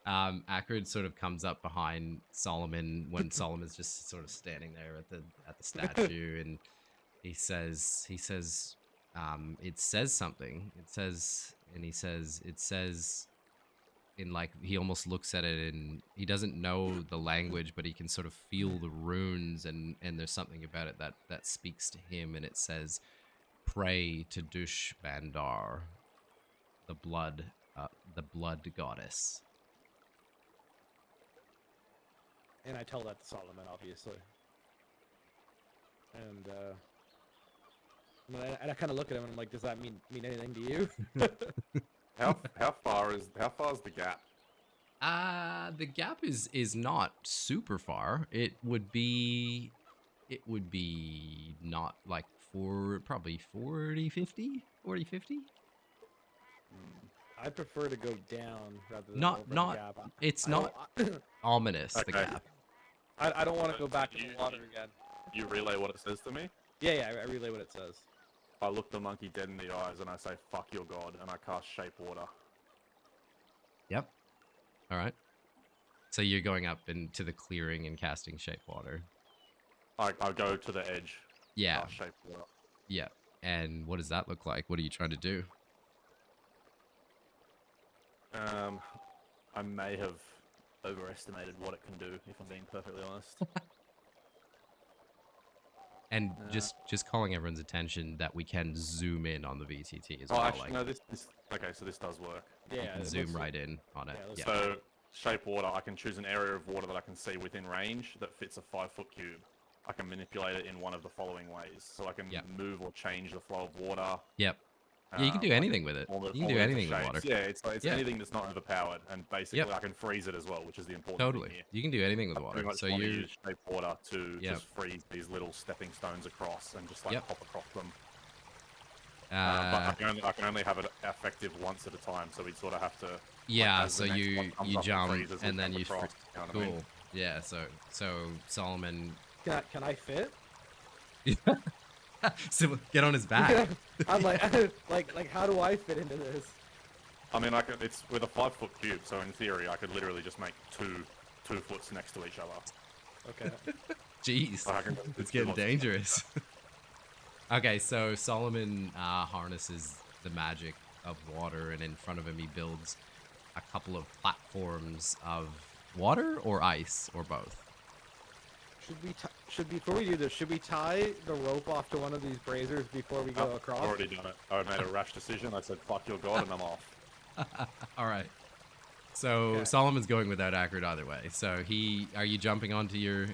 S1: Akrid sort of comes up behind Solomon when Solomon's just sort of standing there at the statue, and he says, it says something. It says, in like, he almost looks at it and he doesn't know the language, but he can sort of feel the runes, and there's something about it that speaks to him, and it says, "Pray to Dush Bandar, the blood goddess."
S2: And I tell that to Solomon, obviously. And I kind of look at him and I'm like, does that mean anything to you?
S3: How far is the gap?
S1: The gap is not super far. It would be not like probably 40, 50.
S2: I prefer to go down rather than
S1: Not-
S2: over the
S1: not-
S2: gap.
S1: It's
S2: I
S1: not
S2: don't-
S1: ominous, the
S3: Okay.
S1: gap.
S2: I don't want to go back to
S3: You-
S2: the water again.
S3: You relay what it says to me?
S2: Yeah, I relay what it says.
S3: I look the monkey dead in the eyes and I say, "Fuck your god," and I cast Shape Water.
S1: Yep. All right. So you're going up into the clearing and casting shape water.
S3: I go to the edge.
S1: Yeah.
S3: Cast Shape Water.
S1: Yeah. And what does that look like? What are you trying to do?
S3: I may have overestimated what it can do, if I'm being perfectly honest.
S1: And just calling everyone's attention that we can zoom in on the VTT as
S3: Oh,
S1: well.
S3: actually,
S1: Like,
S3: no, this okay, so this does work.
S2: Yeah,
S1: you can
S2: it
S1: zoom
S2: looks-
S1: right in on it.
S2: yeah, it looks
S1: Yeah.
S3: So, Shape Water, I can choose an area of water that I can see within range that fits a 5-foot cube. I can manipulate it in one of the following ways. So I can
S1: Yep.
S3: move or change the flow of water.
S1: Yep. Yeah, you can do
S3: I
S1: anything with it.
S3: form
S1: You
S3: it-
S1: can
S3: form
S1: do
S3: it into
S1: anything with
S3: shapes.
S1: water.
S3: Yeah, it's
S1: Yeah.
S3: anything that's not overpowered, and basically
S1: Yep.
S3: I can freeze it as well, which is the important
S1: Totally.
S3: thing here.
S1: You can do anything with
S3: I
S1: water.
S3: pretty much
S1: So
S3: want to
S1: you
S3: use Shape Water to
S1: Yep.
S3: just freeze these little stepping stones across and just like
S1: Yep.
S3: hop across them. But
S1: uh,
S3: I can only have it effective once at a time, so we sort of have to.
S1: yeah,
S3: as the
S1: so
S3: next
S1: you
S3: one comes
S1: you
S3: up and
S1: jump
S3: freezes, we
S1: and then
S3: jump
S1: you
S3: across, you know what I mean?
S1: cool. Yeah, so Solomon
S2: Can I fit?
S1: so get on his back.
S2: I'm like, like, how do I fit into this?
S3: I mean, it's with a 5-foot cube, so in theory, I could literally just make two 2-foots next to each other.
S2: Okay.
S1: Jeez,
S3: I can-
S1: it's getting dangerous. Okay, so Solomon harnesses the magic of water, and in front of him he builds a couple of platforms of water or ice or both.
S2: Before we do this, should we tie the rope off to one of these braziers before we go
S3: I've
S2: across?
S3: already done it. I made a rash decision. I said, "Fuck your god," and I'm off.
S1: All right. So
S2: Okay.
S1: Solomon's going without Akrid either way. So are you jumping onto your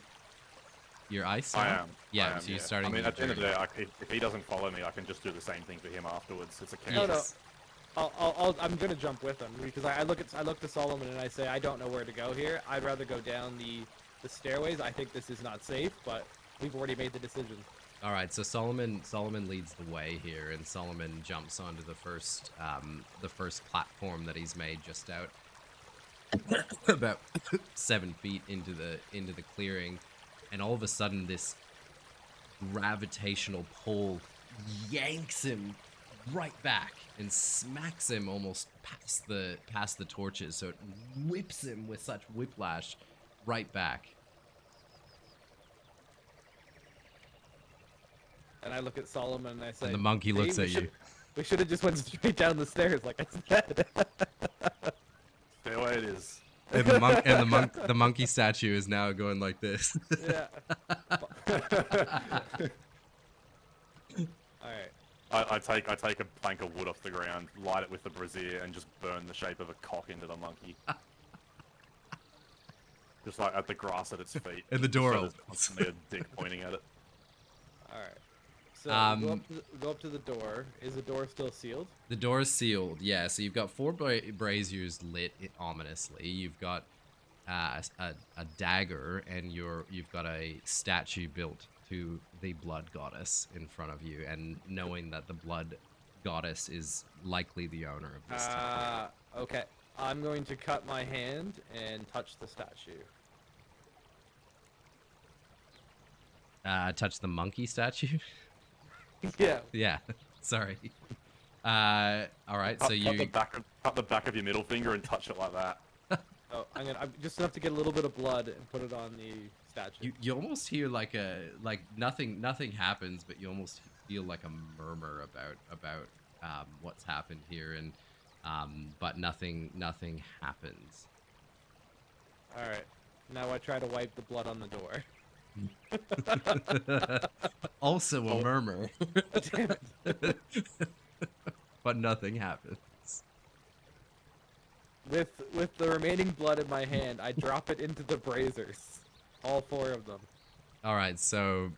S1: ice?
S3: I
S1: now?
S3: am.
S1: Yeah.
S3: I am,
S1: So you're starting.
S3: I mean,
S1: your
S3: at the end of the
S1: journey.
S3: day, if he doesn't follow me, I can just do the same thing for him afterwards. It's a chaos.
S2: No, no.
S1: Yes.
S2: I'm gonna jump with him because I look to Solomon and I say I don't know where to go here. I'd rather go down the stairways. I think this is not safe, but we've already made the decision.
S1: All right, so Solomon leads the way here, and Solomon jumps onto the first platform that he's made just out about 7 feet into the clearing, and all of a sudden this gravitational pull yanks him right back and smacks him almost past the torches. So it whips him with such whiplash right back.
S2: And I look at Solomon and I say,
S1: And the monkey
S2: "See,
S1: looks
S2: we
S1: at
S2: should-
S1: you.
S2: We should have just went straight down the stairs like I said."
S3: Stay away it is.
S1: And the monkey statue is now going like this.
S2: Yeah. Alright.
S3: I take a plank of wood off the ground, light it with the brazier, and just burn the shape of a cock into the monkey. Just like at the grass at its feet.
S1: And the door
S3: so there's
S1: opens.
S3: constantly a dick pointing at it.
S2: Alright. So go up to the door. Is the door still sealed?
S1: The door is sealed, yeah. So you've got 4 braziers lit ominously. You've got a dagger, and you've got a statue built to the blood goddess in front of you, and knowing that the blood goddess is likely the owner of this temple.
S2: Okay. I'm going to cut my hand and touch the statue.
S1: Touch the monkey statue.
S2: Yeah.
S1: Yeah. Sorry. All right. So
S3: cut the back of your middle finger and touch it like that.
S2: Oh, I'm just enough to get a little bit of blood and put it on the statue.
S1: you almost hear like nothing happens, but you almost feel like a murmur about what's happened here, and but nothing happens.
S2: All right. Now I try to wipe the blood on the door.
S1: Also a murmur.
S2: Damn it.
S1: But nothing happens.
S2: With the remaining blood in my hand, I drop it into the braziers. All 4 of them.
S1: All right, so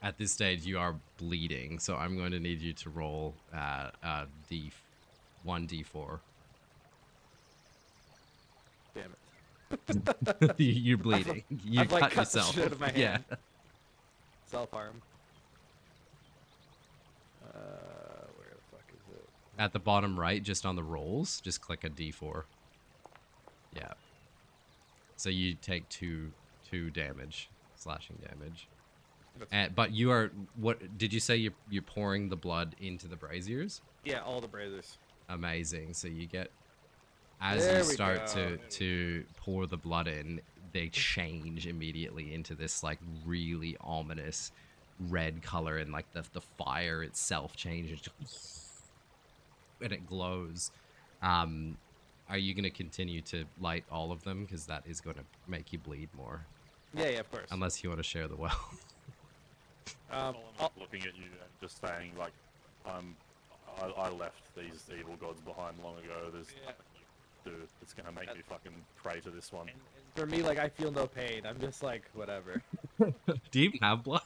S1: at this stage you are bleeding, so I'm going to need you to roll 1d4.
S2: Damn it.
S1: You're bleeding. You
S2: I've, like,
S1: cut
S2: cut the
S1: yourself.
S2: shit out of my
S1: Yeah.
S2: hand. Self-harm. Where the fuck is it?
S1: At the bottom right, just on the rolls, just click a d4. Yeah. So you take two damage, slashing damage. But you are, what did you say? You're pouring the blood into the braziers?
S2: Yeah, all the braziers.
S1: Amazing. So you get, as
S2: There
S1: you
S2: we
S1: start
S2: go.
S1: to pour the blood in, they change immediately into this like really ominous red color, and like the fire itself changes and it glows. Are you going to continue to light all of them, because that is going to make you bleed more,
S2: Yeah, of course.
S1: unless you want to share the well?
S3: Solomon's looking at you and just saying, like, I left these evil gods behind long ago. There's nothing you can do. It's gonna make me fucking pray to this one.
S2: And for me, like, I feel no pain. I'm just like, whatever.
S1: Do you even have blood?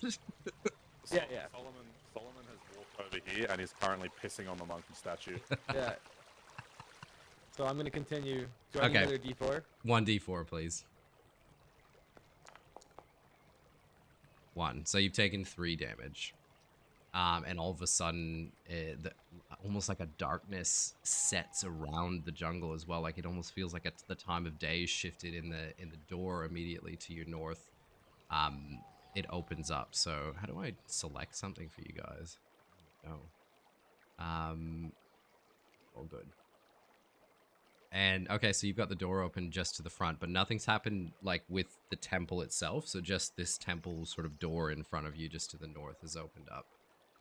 S2: Yeah.
S3: Solomon has walked over here and is currently pissing on the monkey statue.
S2: Yeah. So I'm gonna continue. Do I need
S1: Okay.
S2: another D4?
S1: 1d4, please. 1. So you've taken 3 damage. And all of a sudden, almost like a darkness sets around the jungle as well. Like it almost feels like the time of day shifted in the door immediately to your north. It opens up. So how do I select something for you guys? No. All good. And okay, so you've got the door open just to the front, but nothing's happened like with the temple itself. So just this temple sort of door in front of you, just to the north, has opened up.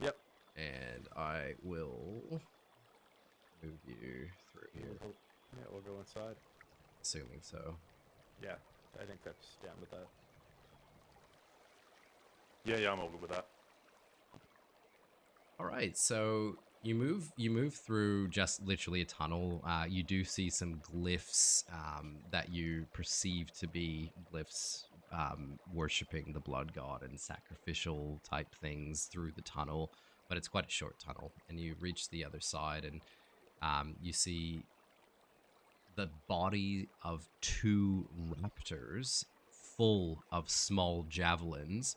S2: Yep.
S1: And I will move you through here,
S2: Yeah, we'll go inside.
S1: assuming so.
S2: Yeah, I think that's down with that.
S3: Yeah, I'm all good with that.
S1: All right, so you move through just literally a tunnel. You do see some glyphs that you perceive to be glyphs worshipping the blood god and sacrificial type things through the tunnel, but it's quite a short tunnel. And you reach the other side, and you see the body of 2 raptors full of small javelins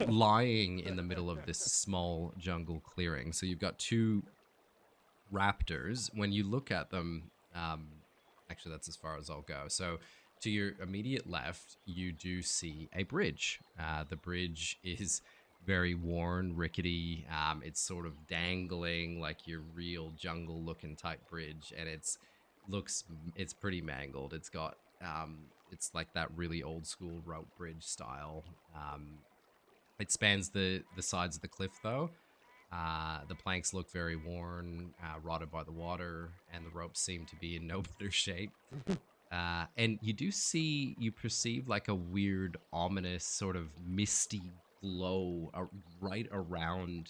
S1: lying in the middle of this small jungle clearing. So you've got 2 raptors. When you look at them, actually that's as far as I'll go. So to your immediate left, you do see a bridge. The bridge is very worn, rickety. It's sort of dangling like your real jungle-looking type bridge, and it's pretty mangled. It's got it's like that really old school rope bridge style. It spans the sides of the cliff though. The planks look very worn, rotted by the water, and the ropes seem to be in no better shape. And you perceive like a weird, ominous, sort of misty glow right around,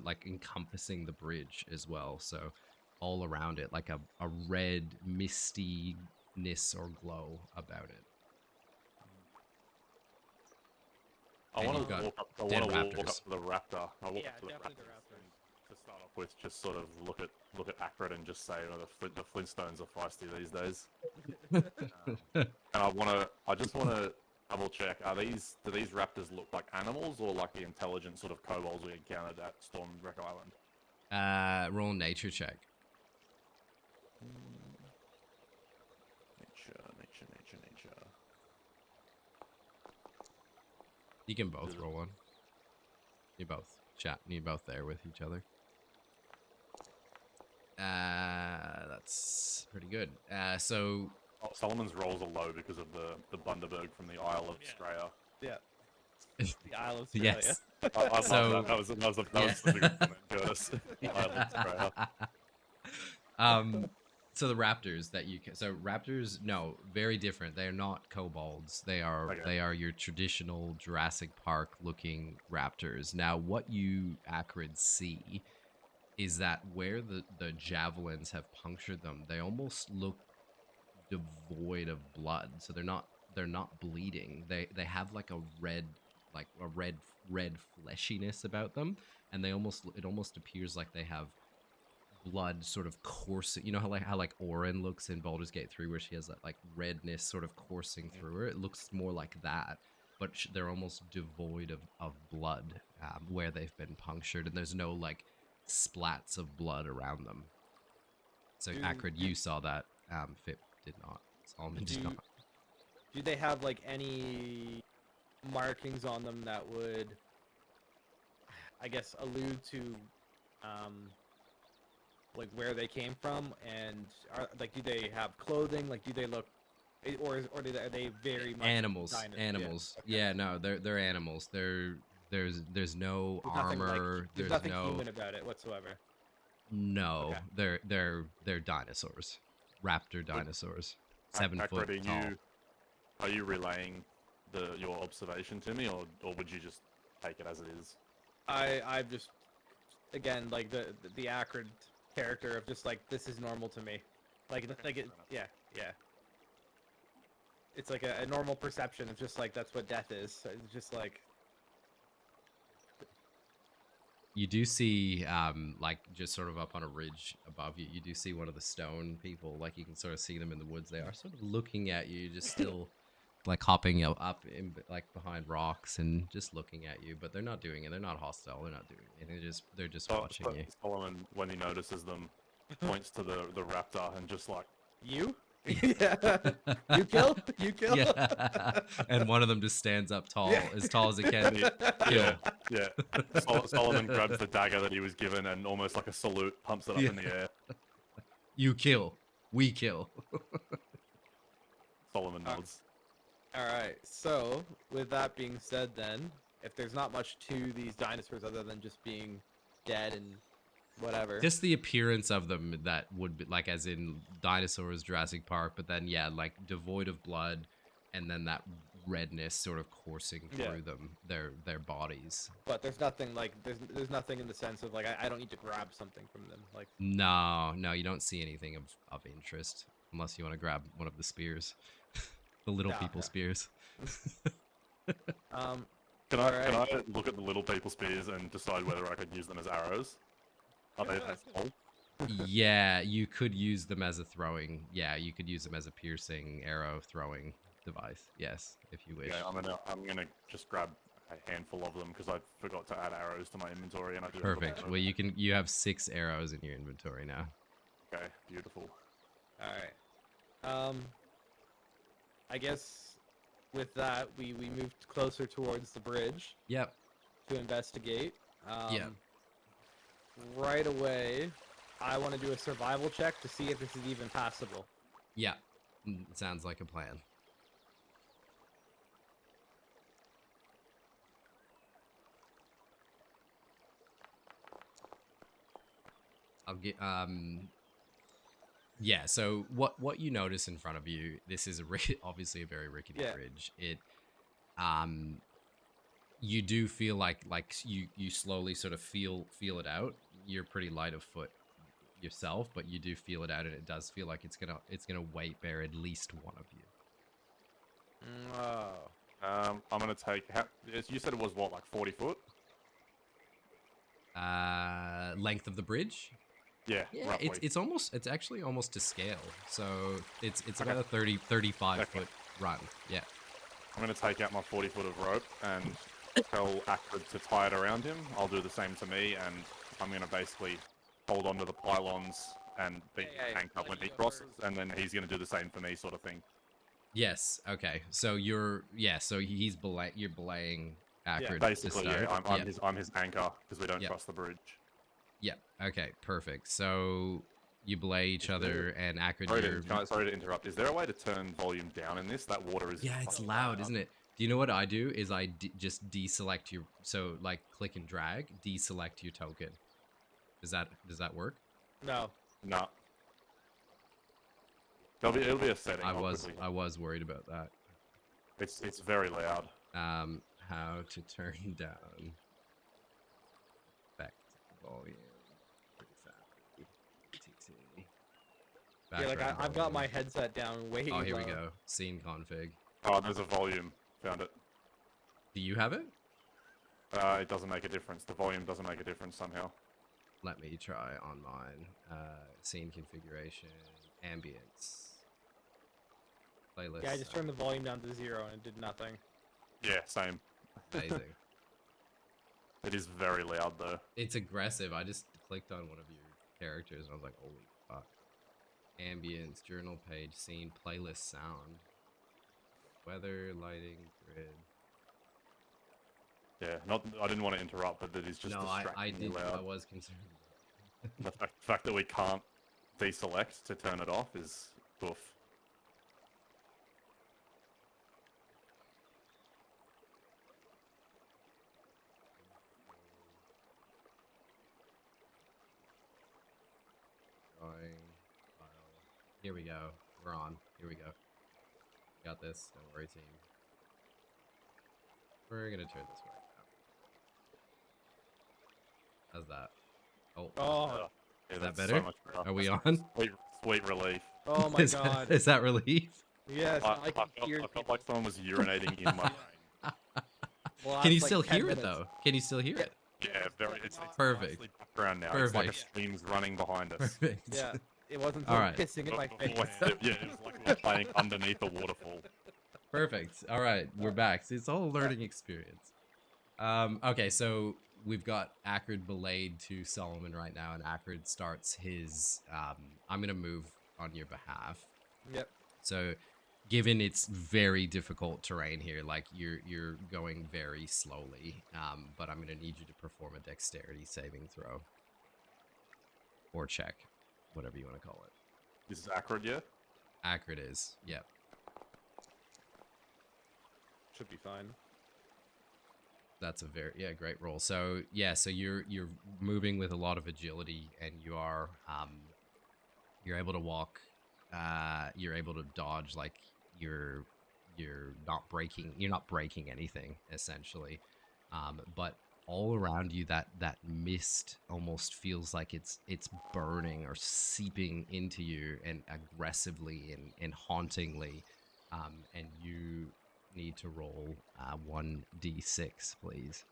S1: like encompassing the bridge as well. So all around it, like a red mistiness or glow about it.
S3: I
S1: And
S3: want
S1: you've
S3: to
S1: got
S3: walk up. I
S1: dead
S3: want to walk up
S1: raptors.
S3: to the raptor. I walk
S2: Yeah,
S3: up to the
S2: definitely
S3: raptor.
S2: the raptors.
S3: To start off with, just sort of look at Akrid and just say, the Flintstones are feisty these days. And I just want to double check. Do these raptors look like animals or like the intelligent sort of kobolds we encountered at Stormwreck Island?
S1: Roll nature check.
S3: Nature.
S1: You can both roll one. You're both there with each other. That's pretty good. So
S3: Solomon's rolls are low because of the Bundaberg from the Isle of Straya.
S2: Yeah. The Isle of Australia.
S1: yes.
S3: I
S1: So-
S3: love that. That was
S1: Yeah.
S3: such a good comment, Curtis. The Isle of Straya.
S1: So the raptors raptors, no, very different. They are not kobolds. They are
S3: Okay.
S1: your traditional Jurassic Park looking raptors. Now, what you Akrid see is that where the javelins have punctured them, they almost look devoid of blood. So they're not bleeding. They have like a red fleshiness about them, and it almost appears like they have blood sort of coursing. You know how Orin looks in Baldur's Gate 3, where she has that like redness sort of coursing through her. It looks more like that, but they're almost devoid of blood where they've been punctured, and there's no like splats of blood around them. So Akrid, you saw that. Fip did not. Solomon did not.
S2: Do they have like any markings on them that would, I guess, allude to like where they came from, and do they have clothing? Like, do they look, are they very much
S1: Animals.
S2: dinosaurs?
S1: Animals.
S2: Yeah, okay.
S1: Yeah, no, they're animals. There's no
S2: There's nothing,
S1: armor.
S2: there's nothing human about it whatsoever.
S1: No,
S2: Okay.
S1: they're dinosaurs, raptor dinosaurs, 7
S3: Akrid,
S1: foot tall.
S3: are you relaying your observation to me, or would you just take it as it is?
S2: I've just, again, like the Akrid character of just like, this is normal to me, yeah. It's like a normal perception of just like, that's what death is. It's just like,
S1: You do see, like just sort of up on a ridge above you, you do see one of the stone people. Like you can sort of see them in the woods. They are sort of looking at you, just still like hopping up in like behind rocks and just looking at you. But they're not doing it. They're not hostile. They're not doing anything. They're just watching you.
S3: Solomon, when he notices them, points to the raptor and just like,
S2: you? Yeah. You kill?
S1: Yeah. And one of them just stands up tall, as tall as it can. Kill.
S3: yeah. Solomon grabs the dagger that he was given and almost like a salute, pumps it up in the air.
S1: You kill. We kill.
S3: Solomon nods.
S2: Alright, so with that being said then, if there's not much to these dinosaurs other than just being dead and whatever.
S1: Just the appearance of them, that would be like, as in dinosaurs, Jurassic Park, but then yeah, like devoid of blood, and then that redness sort of coursing through them, their bodies.
S2: But there's nothing like, there's nothing in the sense of like, I don't need to grab something from them. Like,
S1: No, you don't see anything of interest unless you want to grab one of the spears, the little people spears.
S3: Can I look at the little people spears and decide whether I could use them as arrows? Are they that small?
S1: Yeah, you could use them as a throwing. Yeah, you could use them as a piercing arrow throwing device. Yes, if you wish.
S3: Yeah, I'm gonna just grab a handful of them because I forgot to add arrows to my inventory, and I do.
S1: Perfect. Well, you have 6 arrows in your inventory now.
S3: Okay, beautiful.
S2: alright. I guess with that, we moved closer towards the bridge
S1: Yep.
S2: to investigate.
S1: Yeah.
S2: Right away, I want to do a survival check to see if this is even passable.
S1: Yeah. Sounds like a plan. I'll get yeah, so what you notice in front of you, this is obviously a very rickety bridge. It you do feel like you slowly sort of feel it out. You're pretty light of foot yourself, but you do feel it out, and it does feel like it's gonna weight bear at least one of you.
S2: Oh.
S3: I'm gonna take. You said it was what, like 40 foot?
S1: Length of the bridge?
S3: Yeah,
S1: Yeah,
S3: roughly.
S1: it's actually almost to scale. So it's
S3: Okay.
S1: about a 35
S3: Okay.
S1: foot run. Yeah.
S3: I'm gonna take out my 40 foot of rope and tell Akrid to tie it around him. I'll do the same to me, and I'm gonna basically hold onto the pylons and be
S2: Hey,
S3: handcuffed when he crosses, and then he's gonna do the same for me, sort of thing.
S1: Yes. Okay. So you're so you're belaying Akrid.
S3: Basically,
S1: to
S3: yeah.
S1: start.
S3: I'm his anchor because we don't
S1: Yeah.
S3: cross the bridge.
S1: Yeah. Okay. Perfect. So you belay each other, and Akrid.
S3: Sorry to interrupt. Is there a way to turn volume down in this? That water is.
S1: Yeah, it's
S3: fucking
S1: loud, isn't it? Do you know what I do? Is I just deselect your like click and drag, deselect your token. Does that work?
S2: No.
S3: No. It'll be a setting.
S1: I
S3: obviously.
S1: was worried about that.
S3: It's very loud.
S1: How to turn down effect volume.
S2: Yeah, like I've got my headset down way
S1: Oh, here we
S2: low.
S1: go. Scene config.
S3: Oh, there's a volume. Found it.
S1: Do you have it?
S3: It doesn't make a difference. The volume doesn't make a difference somehow.
S1: Let me try on mine. Scene configuration, ambience, playlist.
S2: Yeah, I just turned the volume down to 0 and it did nothing.
S3: Yeah, same.
S1: Amazing.
S3: It is very loud though.
S1: It's aggressive. I just clicked on one of your characters and I was like, holy fuck. Ambience, journal page, scene, playlist, sound, weather, lighting, grid.
S3: Yeah, I didn't want to interrupt, but it is just distractingly loud.
S1: I was concerned.
S3: The fact that we can't deselect to turn it off is oof.
S1: Here we go. We're on. Here we go. Got this. Don't worry, team. We're gonna turn this way now. How's that? Oh.
S2: Oh,
S3: Yeah,
S1: Is that
S3: that's
S1: better?
S3: So much better.
S1: Are we on?
S3: Sweet relief.
S2: oh my god.
S1: Is that relief?
S2: Yes, I can hear
S3: I felt like someone was urinating in my brain.
S1: Can you still hear it though? Can you still hear it?
S3: Yeah, it's
S1: Perfect.
S3: nicely background now. It's like a
S1: Perfect.
S3: stream's running behind us.
S1: Perfect.
S2: Yeah, it wasn't
S1: All
S2: so
S1: right.
S2: pissing in my face.
S3: Yeah, it was like we were playing underneath a waterfall.
S1: Perfect. All right, we're back. See, it's all a learning experience. Okay, so we've got Akrid belayed to Solomon right now, and Akrid starts his. I'm gonna move on your behalf.
S2: Yep.
S1: So, given it's very difficult terrain here, like you're going very slowly, but I'm gonna need you to perform a dexterity saving throw or check, whatever you want to call it.
S3: This is Akrid, yeah?
S1: Akrid is, yep.
S2: Should be fine.
S1: That's a great roll. So yeah, so you're moving with a lot of agility, and you are you're able to walk, you're able to dodge, like you're not breaking anything essentially, but all around you that mist almost feels like it's burning or seeping into you, and aggressively and hauntingly, and you need to roll 1d6, please.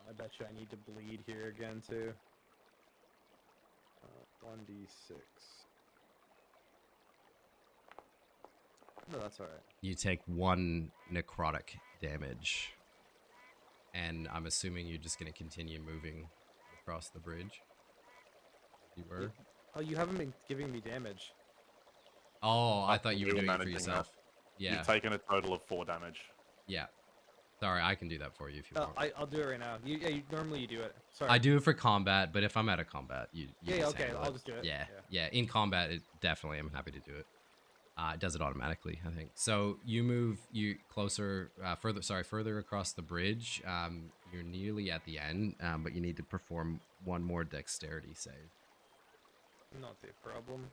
S2: I bet you I need to bleed here again too. 1d6. No, that's alright.
S1: You take 1 necrotic damage, and I'm assuming you're just going to continue moving across the bridge. You were?
S2: Oh, you haven't been giving me damage.
S1: Oh, I thought you were
S3: we were
S1: doing it for
S3: managing
S1: yourself. Yeah.
S3: You've taken a total of 4 damage.
S1: Yeah. Sorry, I can do that for you if you want.
S2: I'll do it right now. Normally you do it. Sorry.
S1: I do it for combat, but if I'm out of combat, you
S2: Yeah,
S1: just
S2: okay,
S1: handle
S2: I'll
S1: it.
S2: just do it.
S1: Yeah. In combat, it definitely I'm happy to do it. It does it automatically, I think. So you move further across the bridge. You're nearly at the end, but you need to perform one more dexterity save.
S2: Not a problem.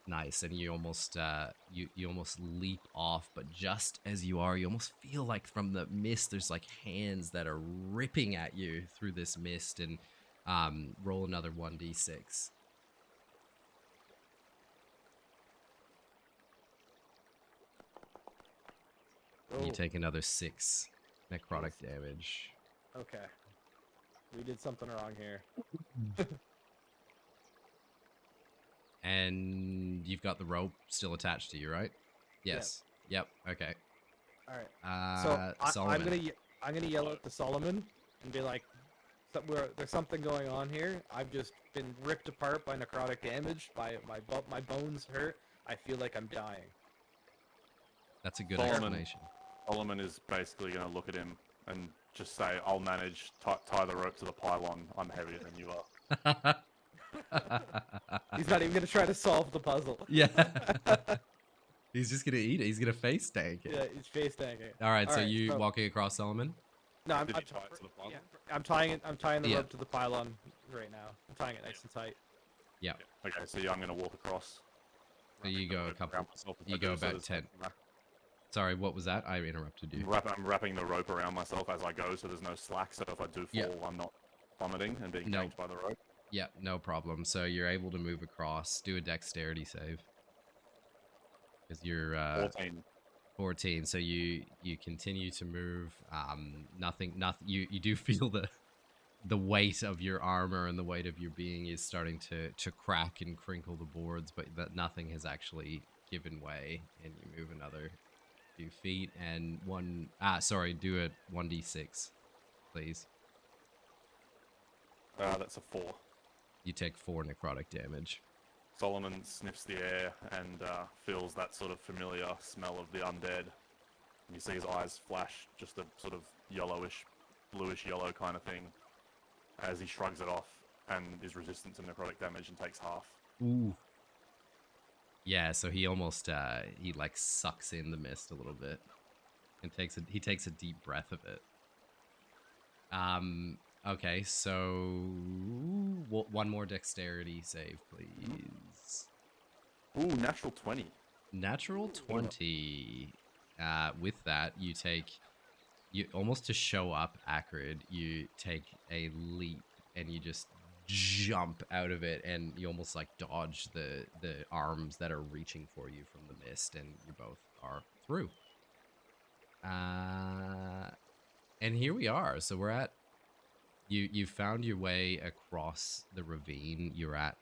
S1: Nice, and you almost you almost leap off, but just as you are, you almost feel like from the mist, there's like hands that are ripping at you through this mist, and roll another 1d6.
S2: Oh,
S1: You take another 6 necrotic damage.
S2: okay. We did something wrong here.
S1: And you've got the rope still attached to you, right? Yes. Yep. Okay.
S2: All right. So
S1: Solomon.
S2: I'm gonna yell at the Solomon and be like, "There's something going on here. I've just been ripped apart by necrotic damage. My bones hurt. I feel like I'm dying."
S1: That's a good
S3: Solomon.
S1: explanation.
S3: Solomon is basically going to look at him and just say, "I'll manage. Tie the rope to the pylon. I'm heavier than you are."
S2: He's not even gonna try to solve the puzzle.
S1: Yeah. He's just gonna eat it. He's gonna face tank it.
S2: Yeah, he's face tanking.
S1: All right. So you walking across Solomon?
S2: No, I'm
S3: Did you tie it to the pylon?
S2: yeah, I'm tying it. I'm tying the
S1: Yeah.
S2: rope to the pylon right now. I'm tying it nice and tight.
S1: Yeah.
S3: Okay, so yeah, I'm going to walk across.
S1: So you go a
S3: Wrap
S1: couple.
S3: myself as I
S1: You
S3: do,
S1: go
S3: so
S1: about
S3: there's
S1: 10.
S3: no-
S1: Sorry, what was that? I interrupted you.
S3: I'm wrapping the rope around myself as I go, so there's no slack. So if I do fall,
S1: Yeah.
S3: I'm not plummeting and being
S1: No.
S3: yanked by the rope.
S1: Yeah, no problem. So you're able to move across. Do a dexterity save. Because you're
S3: 14.
S1: 14. So you continue to move. Nothing. You do feel the weight of your armor and the weight of your being is starting to crack and crinkle the boards, but that nothing has actually given way. And you move another 2 feet and do a 1d6, please.
S3: That's a 4.
S1: You take 4 necrotic damage.
S3: Solomon sniffs the air and feels that sort of familiar smell of the undead. And you see his eyes flash just a sort of yellowish, bluish yellow kind of thing as he shrugs it off and is resistant to necrotic damage and takes half.
S1: Ooh. Yeah, so he almost he like sucks in the mist a little bit and he takes a deep breath of it. Okay, so one more dexterity save, please.
S3: Ooh, natural 20.
S1: Natural 20. With that, you almost to show up, Akrid, you take a leap and you just jump out of it and you almost like dodge the arms that are reaching for you from the mist, and you both are through. And here we are. So we're at you found your way across the ravine. You're at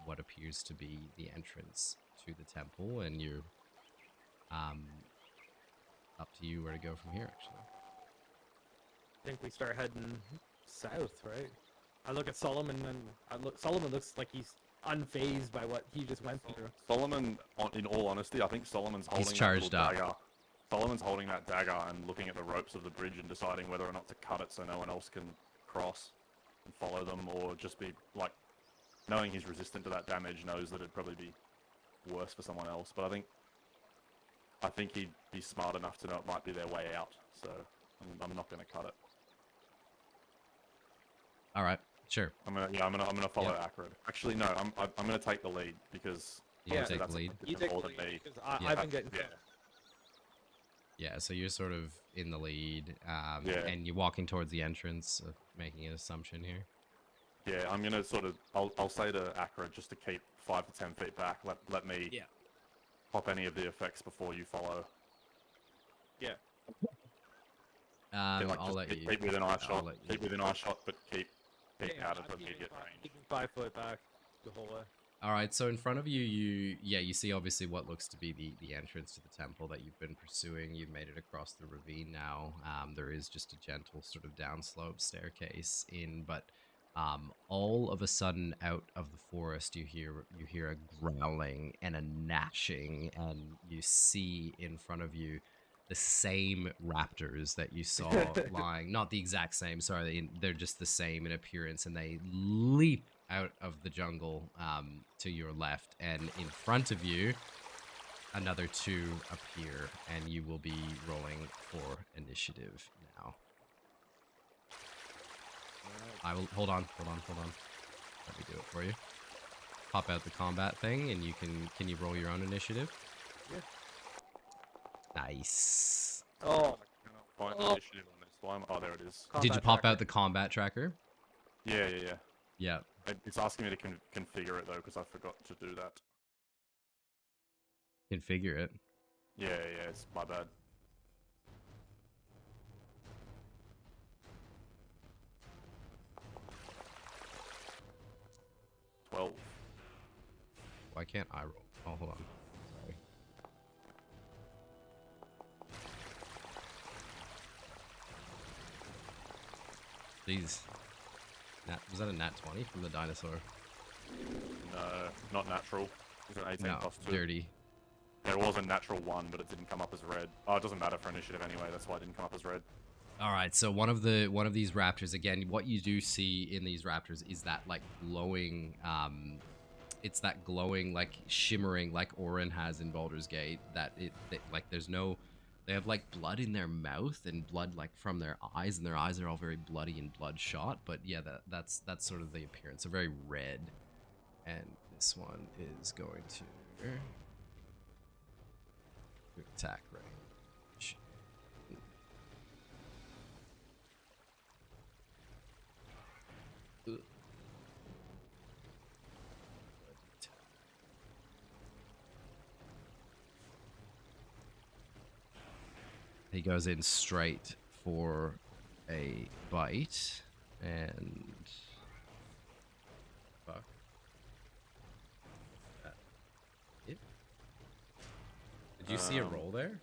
S1: what appears to be the entrance to the temple, and you're up to you where to go from here, actually.
S2: I think we start heading south, right? I look at Solomon and Solomon looks like he's unfazed by what he just went through.
S3: Solomon, in all honesty, I think Solomon's holding
S1: charged
S3: that little
S1: up.
S3: dagger. Solomon's holding that dagger and looking at the ropes of the bridge and deciding whether or not to cut it so no one else can cross and follow them, or just be like, knowing he's resistant to that damage, knows that it'd probably be worse for someone else. But I think he'd be smart enough to know it might be their way out. So I'm not going to cut it.
S1: All right, sure.
S3: I'm gonna follow Akrid. Actually, no, I'm gonna take the lead because
S1: You
S2: Yeah,
S1: take the
S3: that's
S1: lead.
S2: You take the
S3: more than me.
S2: lead, 'cause
S1: Yeah.
S2: I've been getting
S3: Yeah.
S1: Yeah, so you're sort of in the lead,
S3: Yeah.
S1: and you're walking towards the entrance, making an assumption here.
S3: Yeah, I'm gonna sort of. I'll say to Akrid just to keep 5 to 10 feet back. Let me pop any of the effects before you follow.
S2: Yeah.
S3: Yeah, like,
S1: I'll
S3: just
S1: let you.
S3: keep within eye shot.
S1: let you
S3: Keep within eye shot, but keep
S2: Yeah,
S3: out of
S2: I'm
S3: immediate
S2: keeping
S3: range.
S2: keeping 5 foot back the whole way.
S1: All right, so in front of you, you see obviously what looks to be the entrance to the temple that you've been pursuing. You've made it across the ravine now. There is just a gentle sort of downslope staircase in, but All of a sudden, out of the forest, you hear a growling and a gnashing, and you see in front of you the same raptors that you saw lying. Not the exact same. Sorry, they're just the same in appearance, and they leap out of the jungle to your left, and in front of you, another two appear, and you will be rolling for initiative now. I will hold on. Let me do it for you. Pop out the combat thing, and you can you roll your own initiative?
S2: Yeah.
S1: Nice.
S2: Oh,
S3: Find
S2: Oh.
S3: initiative on this one. Oh, there it is.
S1: Did you
S2: combat
S1: pop
S2: tracker.
S1: out the combat tracker?
S3: Yeah.
S1: Yeah.
S3: It's asking me to configure it though, because I forgot to do that.
S1: Configure it.
S3: Yeah, it's my bad.
S1: Why can't I roll? Oh, hold on. Sorry. Jeez. Was that a nat 20 from the dinosaur?
S3: No, not natural. It was an 18
S1: No,
S3: plus 2.
S1: dirty.
S3: There was a natural 1, but it didn't come up as red. Oh, it doesn't matter for initiative anyway. That's why it didn't come up as red.
S1: All right, so one of these raptors, again, what you do see in these raptors is that like glowing, it's that glowing, like shimmering, like Orin has in Baldur's Gate. Like there's no, they have like blood in their mouth and blood like from their eyes, and their eyes are all very bloody and bloodshot. But yeah, that's sort of the appearance. They're very red, and this one is going to attack range. He goes in straight for a bite, and fuck. It? Did you see a roll there?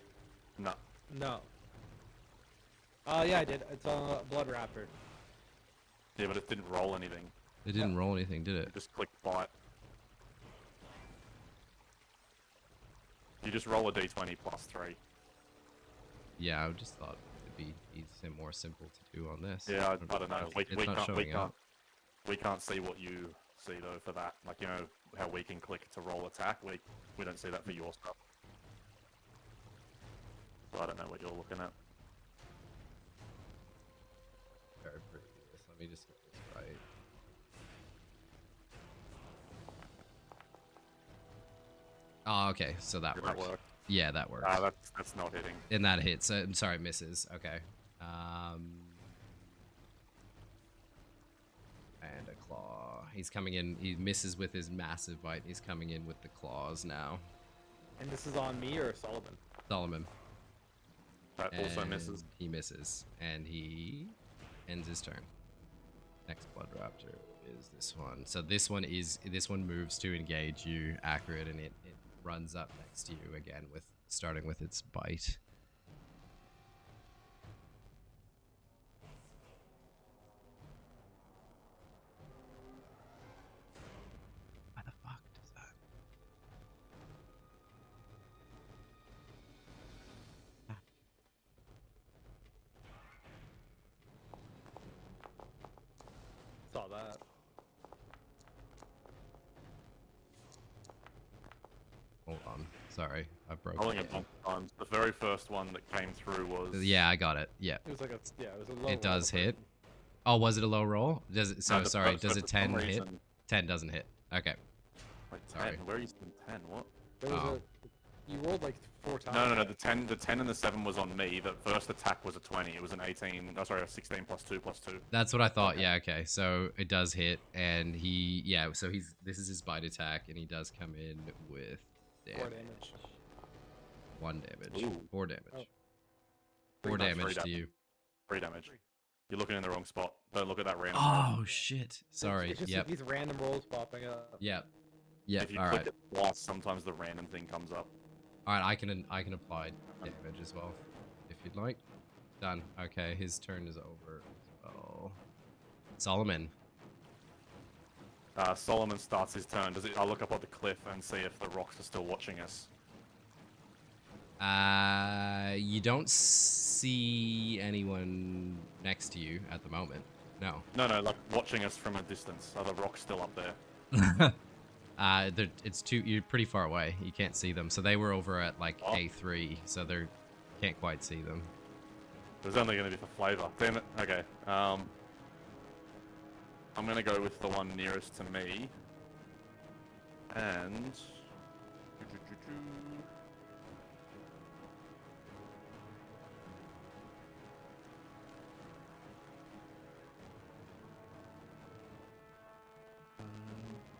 S3: No.
S2: No. Oh yeah, I did. It's a blood raptor.
S3: Yeah, but it didn't roll anything.
S1: It didn't roll anything, did it?
S3: It just clicked bite. You just roll a d20 plus 3.
S1: Yeah, I just thought it'd be more simple to do on this.
S3: Yeah, I don't know.
S1: It's not showing up.
S3: We can't see what you see though for that. Like, you know how we can click to roll attack. We don't see that for your stuff. So I don't know what you're looking at.
S1: Very pretty. Let me just get this right. Oh, okay. So that
S3: Did
S1: works.
S3: that work?
S1: Yeah, that works.
S3: That's not hitting.
S1: And that hits. I'm sorry, misses. Okay. And a claw. He's coming in. He misses with his massive bite. He's coming in with the claws now.
S2: And this is on me or Solomon?
S1: Solomon.
S3: That also
S1: And
S3: misses.
S1: He misses. And he ends his turn. Next Blood Raptor is this one. So this one moves to engage you, Akrid, and it runs up next to you again starting with its bite. Why the fuck does that?
S2: Saw that.
S1: Hold on. Sorry, I broke
S3: Rolling
S1: it.
S3: it multiple times. The very first one that came through was.
S1: Yeah, I got it. Yeah.
S2: It was like it was a low
S1: It does
S2: roll,
S1: hit.
S2: but-
S1: Oh, was it a low roll? Does it?
S3: No,
S1: So
S3: the
S1: sorry.
S3: first
S1: Does
S3: one
S1: a
S3: for some
S1: 10 hit?
S3: reason-
S1: 10 doesn't hit. Okay.
S3: Wait, 10?
S1: Sorry.
S3: Where are you seeing 10? What?
S2: There was
S1: Oh.
S2: you rolled like 4 times.
S3: No. The 10 and the 7 was on me. The first attack was a 20. It was an 18. Oh, sorry, a 16 plus 2 plus 2.
S1: That's what I thought. Yeah. Okay. So it does hit, and So this is his bite attack, and he does come in with
S2: 4 damage.
S1: 1 damage.
S3: Ooh.
S1: 4 damage.
S2: Oh.
S1: 4
S3: No,
S1: damage
S3: 3
S1: to
S3: damage.
S1: you.
S3: 3 damage. You're looking in the wrong spot. Don't look at that random.
S1: Oh shit. Sorry.
S2: It's just
S1: Yep.
S2: these random rolls popping up.
S1: Yep. Yep.
S3: If you
S1: All
S3: click
S1: right.
S3: it twice, sometimes the random thing comes up.
S1: All right. I can apply damage as well, if you'd like. Done. Okay. His turn is over as well. Solomon.
S3: Solomon starts his turn. I look up at the cliff and see if the rocks are still watching us.
S1: You don't see anyone next to you at the moment. No.
S3: No, like watching us from a distance. Are the rocks still up there?
S1: You're pretty far away. You can't see them. So they were over at like
S3: Oh.
S1: A3, so they can't quite see them.
S3: It was only going to be for flavor. Damn it. Okay. I'm going to go with the one nearest to me. And...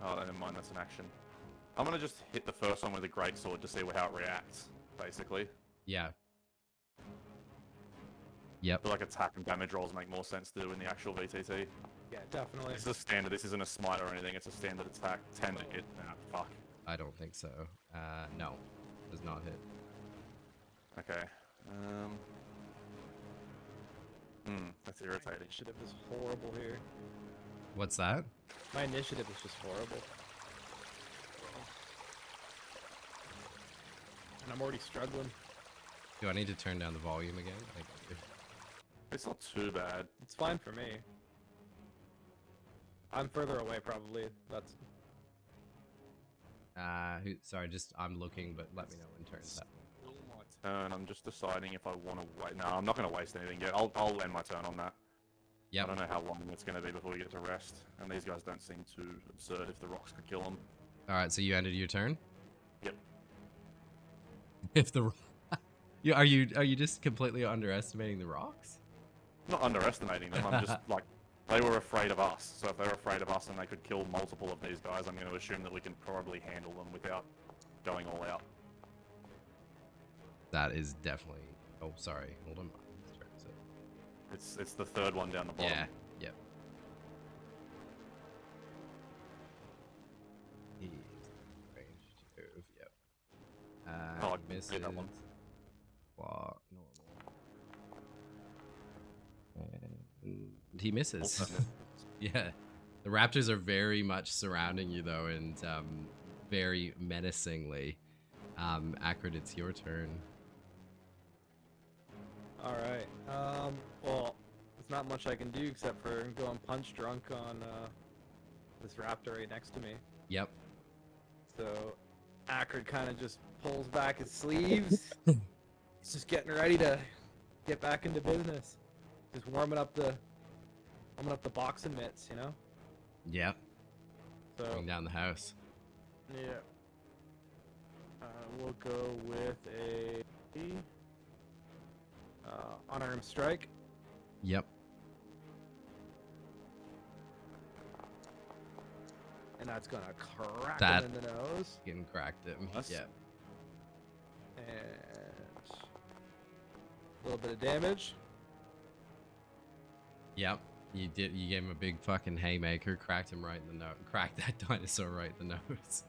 S3: Oh, never mind, that's an action. I'm gonna just hit the first one with a greatsword to see how it reacts, basically.
S1: Yeah.
S3: I
S1: Yep.
S3: feel like attack and damage rolls make more sense to do in the actual VTT.
S2: Yeah, definitely.
S3: This is a standard, this isn't a smite or anything, it's a standard attack. 10 to hit. Ah, fuck.
S1: I don't think so. No. Does not hit.
S3: Okay. That's
S2: My
S3: irritating.
S2: initiative is horrible here.
S1: What's that?
S2: My initiative is just horrible. And I'm already struggling.
S1: Do I need to turn down the volume again? I do.
S3: It's not too bad.
S2: It's fine for me. I'm further away, probably. That's...
S1: Sorry, I'm looking, but let me know when turns up.
S3: My turn, I'm just deciding if I want to wait. No, I'm not going to waste anything yet. I'll end my turn on that.
S1: Yep.
S3: I don't know how long it's going to be before we get to rest. And these guys don't seem too absurd if the rocks could kill them.
S1: Alright, so you ended your turn?
S3: Yep.
S1: If the... Yeah, are you just completely underestimating the rocks?
S3: I'm not underestimating them, I'm just like, they were afraid of us. So if they're afraid of us and they could kill multiple of these guys, I'm going to assume that we can probably handle them without going all out.
S1: That is definitely... Oh, sorry. Hold on.
S3: It's the third one down the bottom.
S1: Yeah. Yep. He's range to move. Yep.
S3: Oh,
S1: Misses.
S3: yeah, that one.
S1: Walk normal. And he misses.
S3: Also-
S1: Yeah. The raptors are very much surrounding you though, and very menacingly. Akrid, it's your turn.
S2: Alright. Well, there's not much I can do except for going punch drunk on this raptor right next to me.
S1: Yep.
S2: So, Akrid kind of just pulls back his sleeves. He's just getting ready to get back into business. Just warming up the boxing mitts, you know?
S1: Yep.
S2: So,
S1: Bring down the house.
S2: yeah. We'll go with a unarmed strike.
S1: Yep.
S2: And that's gonna crack
S1: That-
S2: him in the nose.
S1: Getting cracked him.
S3: Nice.
S1: Yep.
S2: And a little bit of damage.
S1: Yep. You gave him a big fucking haymaker, cracked him right in the nose. Cracked that dinosaur right in the nose.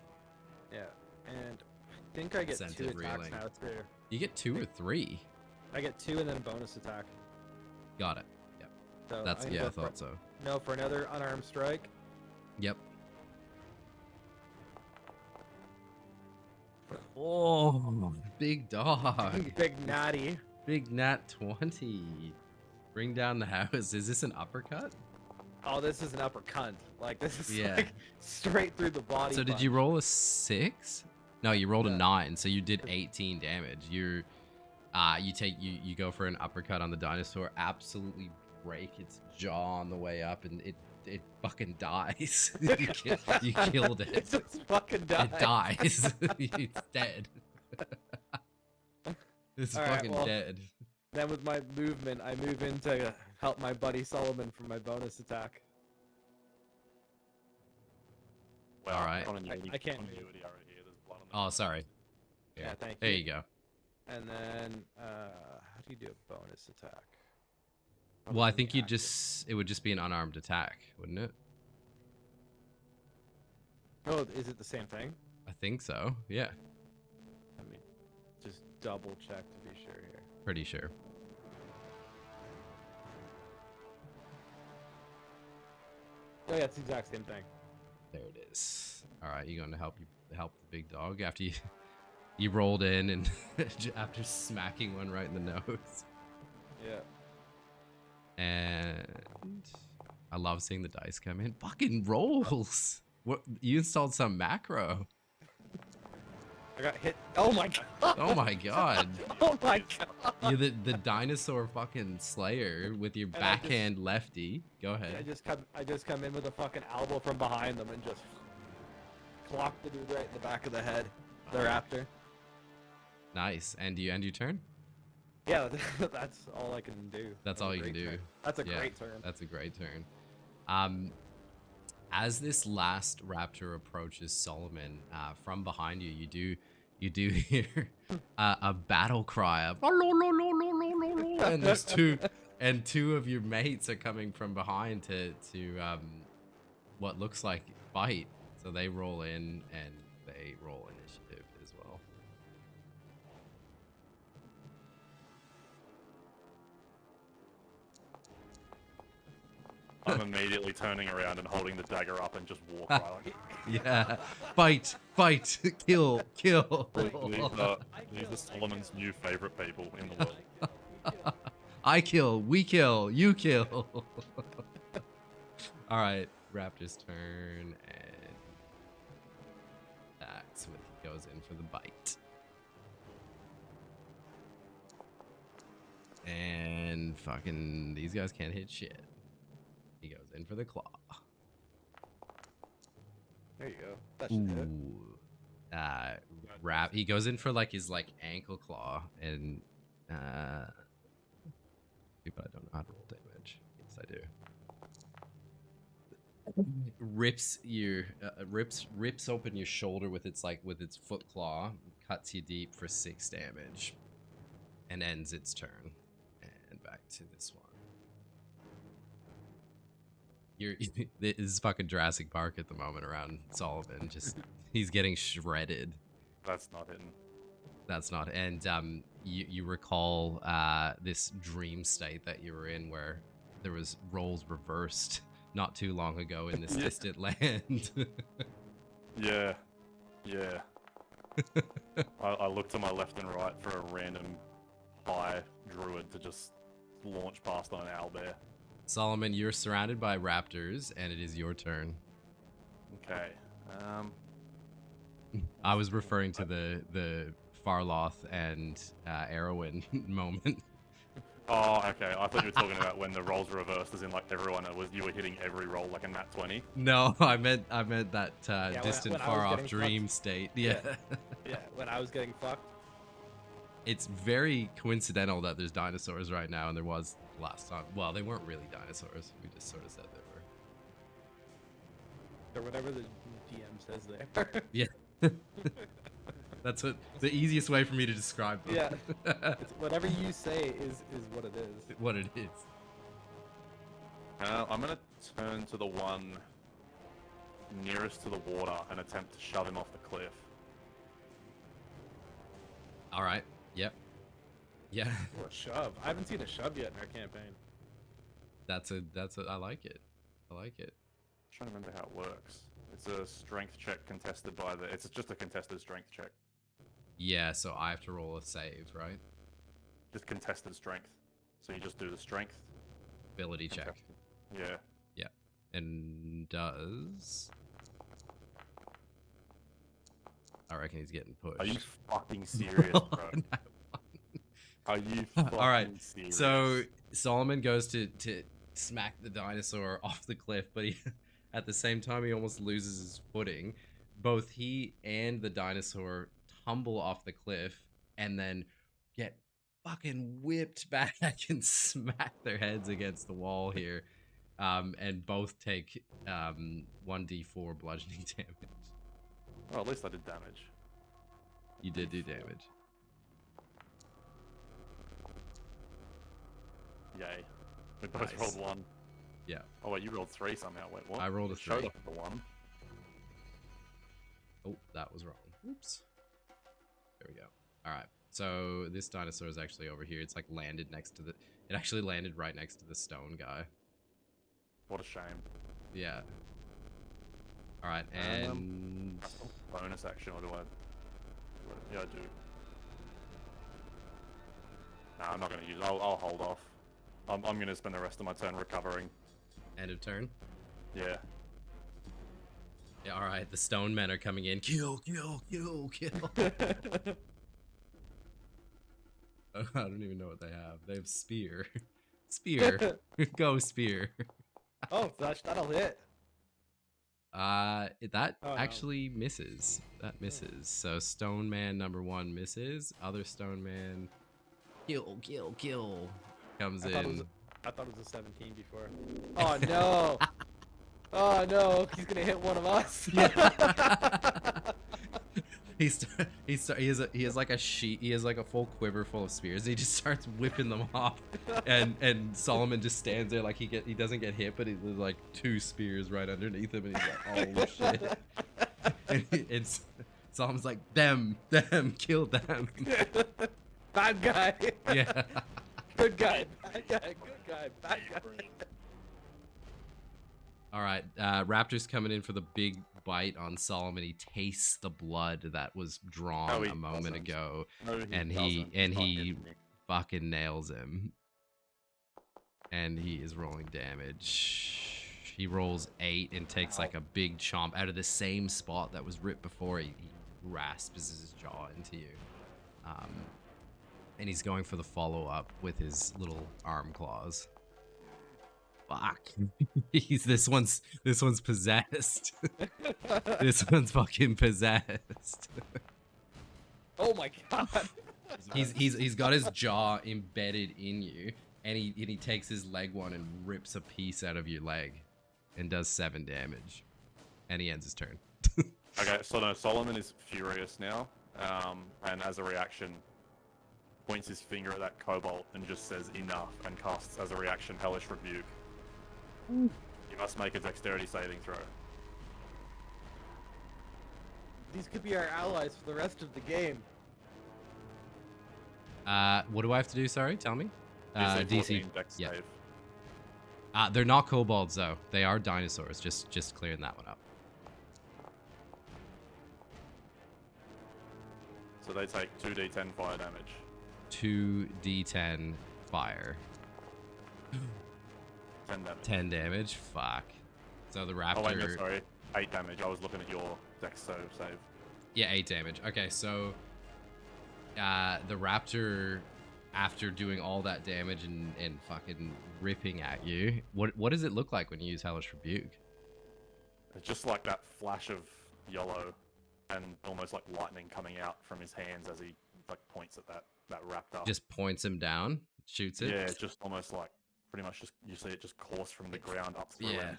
S2: Yeah. And I think I get
S1: Sent
S2: two
S1: it
S2: attacks
S1: reeling.
S2: now too.
S1: You get 2 or 3.
S2: I get 2 and then a bonus attack.
S1: Got it. Yep.
S2: So
S1: That's
S2: I'm gonna
S1: yeah, I
S2: go for-
S1: thought so.
S2: No, for another unarmed strike.
S1: Yep. Oh, big dog.
S2: Big natty.
S1: Big nat 20. Bring down the house. Is this an uppercut?
S2: Oh, this is an uppercut. Like this is
S1: Yeah.
S2: like straight through the body.
S1: So did
S2: punch.
S1: you roll a 6? No, you rolled a
S2: Yeah.
S1: 9, so you did 18 damage. You go for an uppercut on the dinosaur, absolutely break its jaw on the way up, and it fucking dies. you killed it.
S2: It just fucking dies.
S1: It dies. It's dead. It's
S2: All right,
S1: fucking
S2: well,
S1: dead.
S2: Then with my movement, I move in to help my buddy Solomon for my bonus attack.
S3: Well,
S1: Alright.
S3: continuity-
S2: I can't-
S3: continuity already here, there's blood on the-
S1: Oh, sorry.
S2: Yeah, thank
S1: There
S2: you.
S1: you go.
S2: And then, how do you do a bonus attack?
S1: Well, I
S2: Other than
S1: think
S2: the action.
S1: it would just be an unarmed attack, wouldn't it?
S2: Oh, is it the same thing?
S1: I think so. Yeah,
S2: Let me just double check to be sure here.
S1: pretty sure.
S2: Oh yeah, it's the exact same thing.
S1: There it is. All right, you going to help the big dog after you rolled in and after smacking one right in the nose.
S2: Yeah.
S1: And I love seeing the dice come in. Fucking rolls. What, you installed some macro?
S2: I got hit. Oh my god.
S1: Oh my god.
S2: Oh my god.
S1: You're the dinosaur fucking slayer with your
S2: And
S1: backhand lefty. Go
S2: I
S1: ahead.
S2: just come in with a fucking elbow from behind them and just clock the dude right in the back of the head. The raptor.
S1: Nice. And do you end your turn?
S2: Yeah, that's all I can do.
S1: That's all you can do.
S2: Turn. That's a
S1: Yeah,
S2: great turn.
S1: That's a great turn. As this last raptor approaches Solomon, from behind you, you do hear a battle cry of and there's two of your mates are coming from behind to what looks like fight. So they roll in and they roll initiative as well.
S3: I'm immediately turning around and holding the dagger up and just walk right. Like,
S1: Yeah, fight, kill.
S3: these are Solomon's new favorite people in the world.
S1: I kill, we kill, you kill. All right, Raptor's turn, and that's when he goes in for the bite. And fucking these guys can't hit shit. He goes in for the claw.
S2: There you go. That should hit.
S1: Ooh. He goes in for like his ankle claw and but I don't know how to roll damage. Yes, I do. Rips open your shoulder with its foot claw, cuts you deep for 6 damage, and ends its turn. And back to this one. This is fucking Jurassic Park at the moment around Solomon. Just he's getting shredded.
S3: That's not hidden.
S1: That's not. And you recall this dream state that you were in, where there was roles reversed not too long ago in this distant land.
S3: Yeah. I look to my left and right for a random high druid to just launch past on an owlbear.
S1: Solomon, you're surrounded by raptors, and it is your turn.
S3: Okay.
S1: I was referring to the Farloth and Erwin moment.
S3: Oh, okay. I thought you were talking about when the rolls were reversed, as in you were hitting every roll like a nat 20.
S1: No, I meant that distant,
S2: when I was
S1: far off
S2: getting
S1: dream
S2: fucked.
S1: state. Yeah.
S2: Yeah, when I was getting fucked.
S1: It's very coincidental that there's dinosaurs right now, and there was last time. Well, they weren't really dinosaurs. We just sort of said they were.
S2: Or whatever the DM says there.
S1: Yeah. That's the easiest way for me to describe them.
S2: Yeah. It's whatever you say is what it is.
S1: What it is.
S3: I'm gonna turn to the one nearest to the water and attempt to shove him off the cliff.
S1: All right. Yep. Yeah.
S2: Or a shove. I haven't seen a shove yet in our campaign.
S1: I like it. I like it.
S3: I'm trying to remember how it works. It's a strength check contested by it's just a contested strength check.
S1: Yeah, so I have to roll a save, right?
S3: Just contested strength. So you just do the strength.
S1: Ability check.
S3: Contested. Yeah.
S1: Yeah. And does... I reckon he's getting pushed.
S3: Are you fucking serious, bro?
S1: No.
S3: Are you fucking
S1: All right.
S3: serious?
S1: So Solomon goes to smack the dinosaur off the cliff, but he, at the same time, he almost loses his footing. Both he and the dinosaur tumble off the cliff and then get fucking whipped back and smack their heads against the wall here. And both take 1d4 bludgeoning damage.
S3: Well, at least I did damage.
S1: You did do damage.
S3: Yay. We both
S1: Nice.
S3: rolled 1.
S1: Yeah.
S3: Oh wait, you rolled 3 somehow. Wait, what?
S1: I rolled a
S3: It showed
S1: 3.
S3: up at the 1.
S1: Oh, that was wrong. Oops. There we go. All right. So this dinosaur is actually over here. It's like landed next to the... It actually landed right next to the stone guy.
S3: What a shame.
S1: Yeah. All right, and
S3: Bonus action, or do I? Yeah, I do. Nah, I'm not gonna use it. I'll hold off. I'm gonna spend the rest of my turn recovering.
S1: end of turn.
S3: Yeah.
S1: Yeah, all right. The stone men are coming in. Kill, kill, kill, kill. I don't even know what they have. They have spear. Spear. Go spear.
S2: Oh, that'll hit.
S1: That
S2: Oh, no.
S1: actually misses. That misses. So stone man number 1 misses. Other stone man, kill, kill, kill, comes in.
S2: I thought it was a 17 before. Oh no! Oh no! He's gonna hit one of us.
S1: He has like a sheet. He has like a full quiver full of spears. He just starts whipping them off, and Solomon just stands there like he doesn't get hit, but there's like 2 spears right underneath him, and he's like, oh shit. And Solomon's like, them, kill them.
S2: Bad guy.
S1: Yeah.
S2: Good guy. Bad guy. Good guy. Bad guy.
S1: All right, Raptor's coming in for the big bite on Solomon. He tastes the blood that was drawn a moment ago, and he fucking nails him. And he is rolling damage. He rolls 8 and takes like a big chomp out of the same spot that was ripped before. He rasps his jaw into you, and he's going for the follow-up with his little arm claws. Fuck. This one's possessed. This one's fucking possessed.
S2: Oh my god.
S1: He's got his jaw embedded in you, and he takes his leg one and rips a piece out of your leg, and does 7 damage, and he ends his turn.
S3: Okay, so no, Solomon is furious now, and as a reaction, points his finger at that kobold and just says enough, and casts as a reaction Hellish Rebuke. You must make a dexterity saving throw.
S2: These could be our allies for the rest of the game.
S1: What do I have to do? Sorry, tell me.
S3: DC 14 dex
S1: yeah.
S3: save.
S1: They're not kobolds though. They are dinosaurs. Just clearing that one up.
S3: So they take 2d10 fire damage.
S1: 2d10 fire.
S3: 10 damage.
S1: 10 damage. Fuck. So the raptor.
S3: Oh wait, no, sorry. 8 damage. I was looking at your dex save.
S1: Yeah, 8 damage. Okay, so the raptor, after doing all that damage and fucking ripping at you, what does it look like when you use Hellish Rebuke?
S3: It's just like that flash of yellow and almost like lightning coming out from his hands as he like points at that raptor.
S1: Just points him down, shoots it.
S3: Yeah, it's just almost like pretty much just you see it just course from the ground up through him.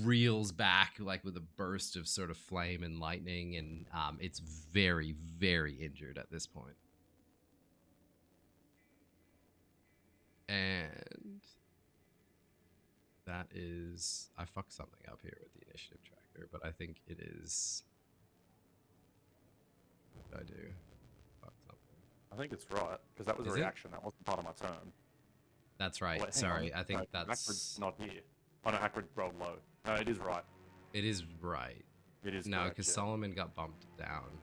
S1: Reels back like with a burst of sort of flame and lightning, and it's very, very injured at this point. And that is, I fucked something up here with the initiative tracker, but I think it is. What did I do? Fuck something.
S3: I think it's right because that was a reaction. That wasn't part of my turn.
S1: That's right.
S3: Wait,
S1: sorry,
S3: on.
S1: I think
S3: no,
S1: that's.
S3: Akrid's not here. Oh no, Akrid rolled low. No, it is right.
S1: It is right.
S3: It is.
S1: No, because Solomon got bumped down.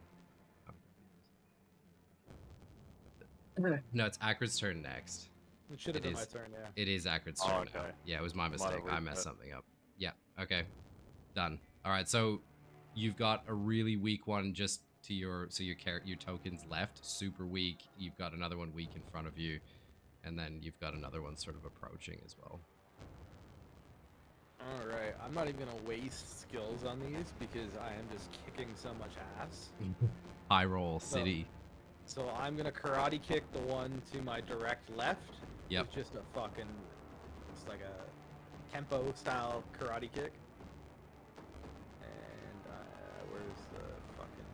S1: No, it's Akrid's turn next.
S2: It should have been my turn, yeah.
S1: It is Akrid's turn now.
S3: Okay.
S1: Yeah, it was my mistake. I messed something up. Yeah, okay. Done. All right, so you've got a really weak one just to your tokens left, super weak. You've got another one weak in front of you, and then you've got another one sort of approaching as well.
S2: All right, I'm not even gonna waste skills on these because I am just kicking so much ass.
S1: High roll city.
S2: So I'm gonna karate kick the one to my direct left.
S1: Yep.
S2: It's just a fucking, it's like a Kempo style karate kick. And where's the fucking?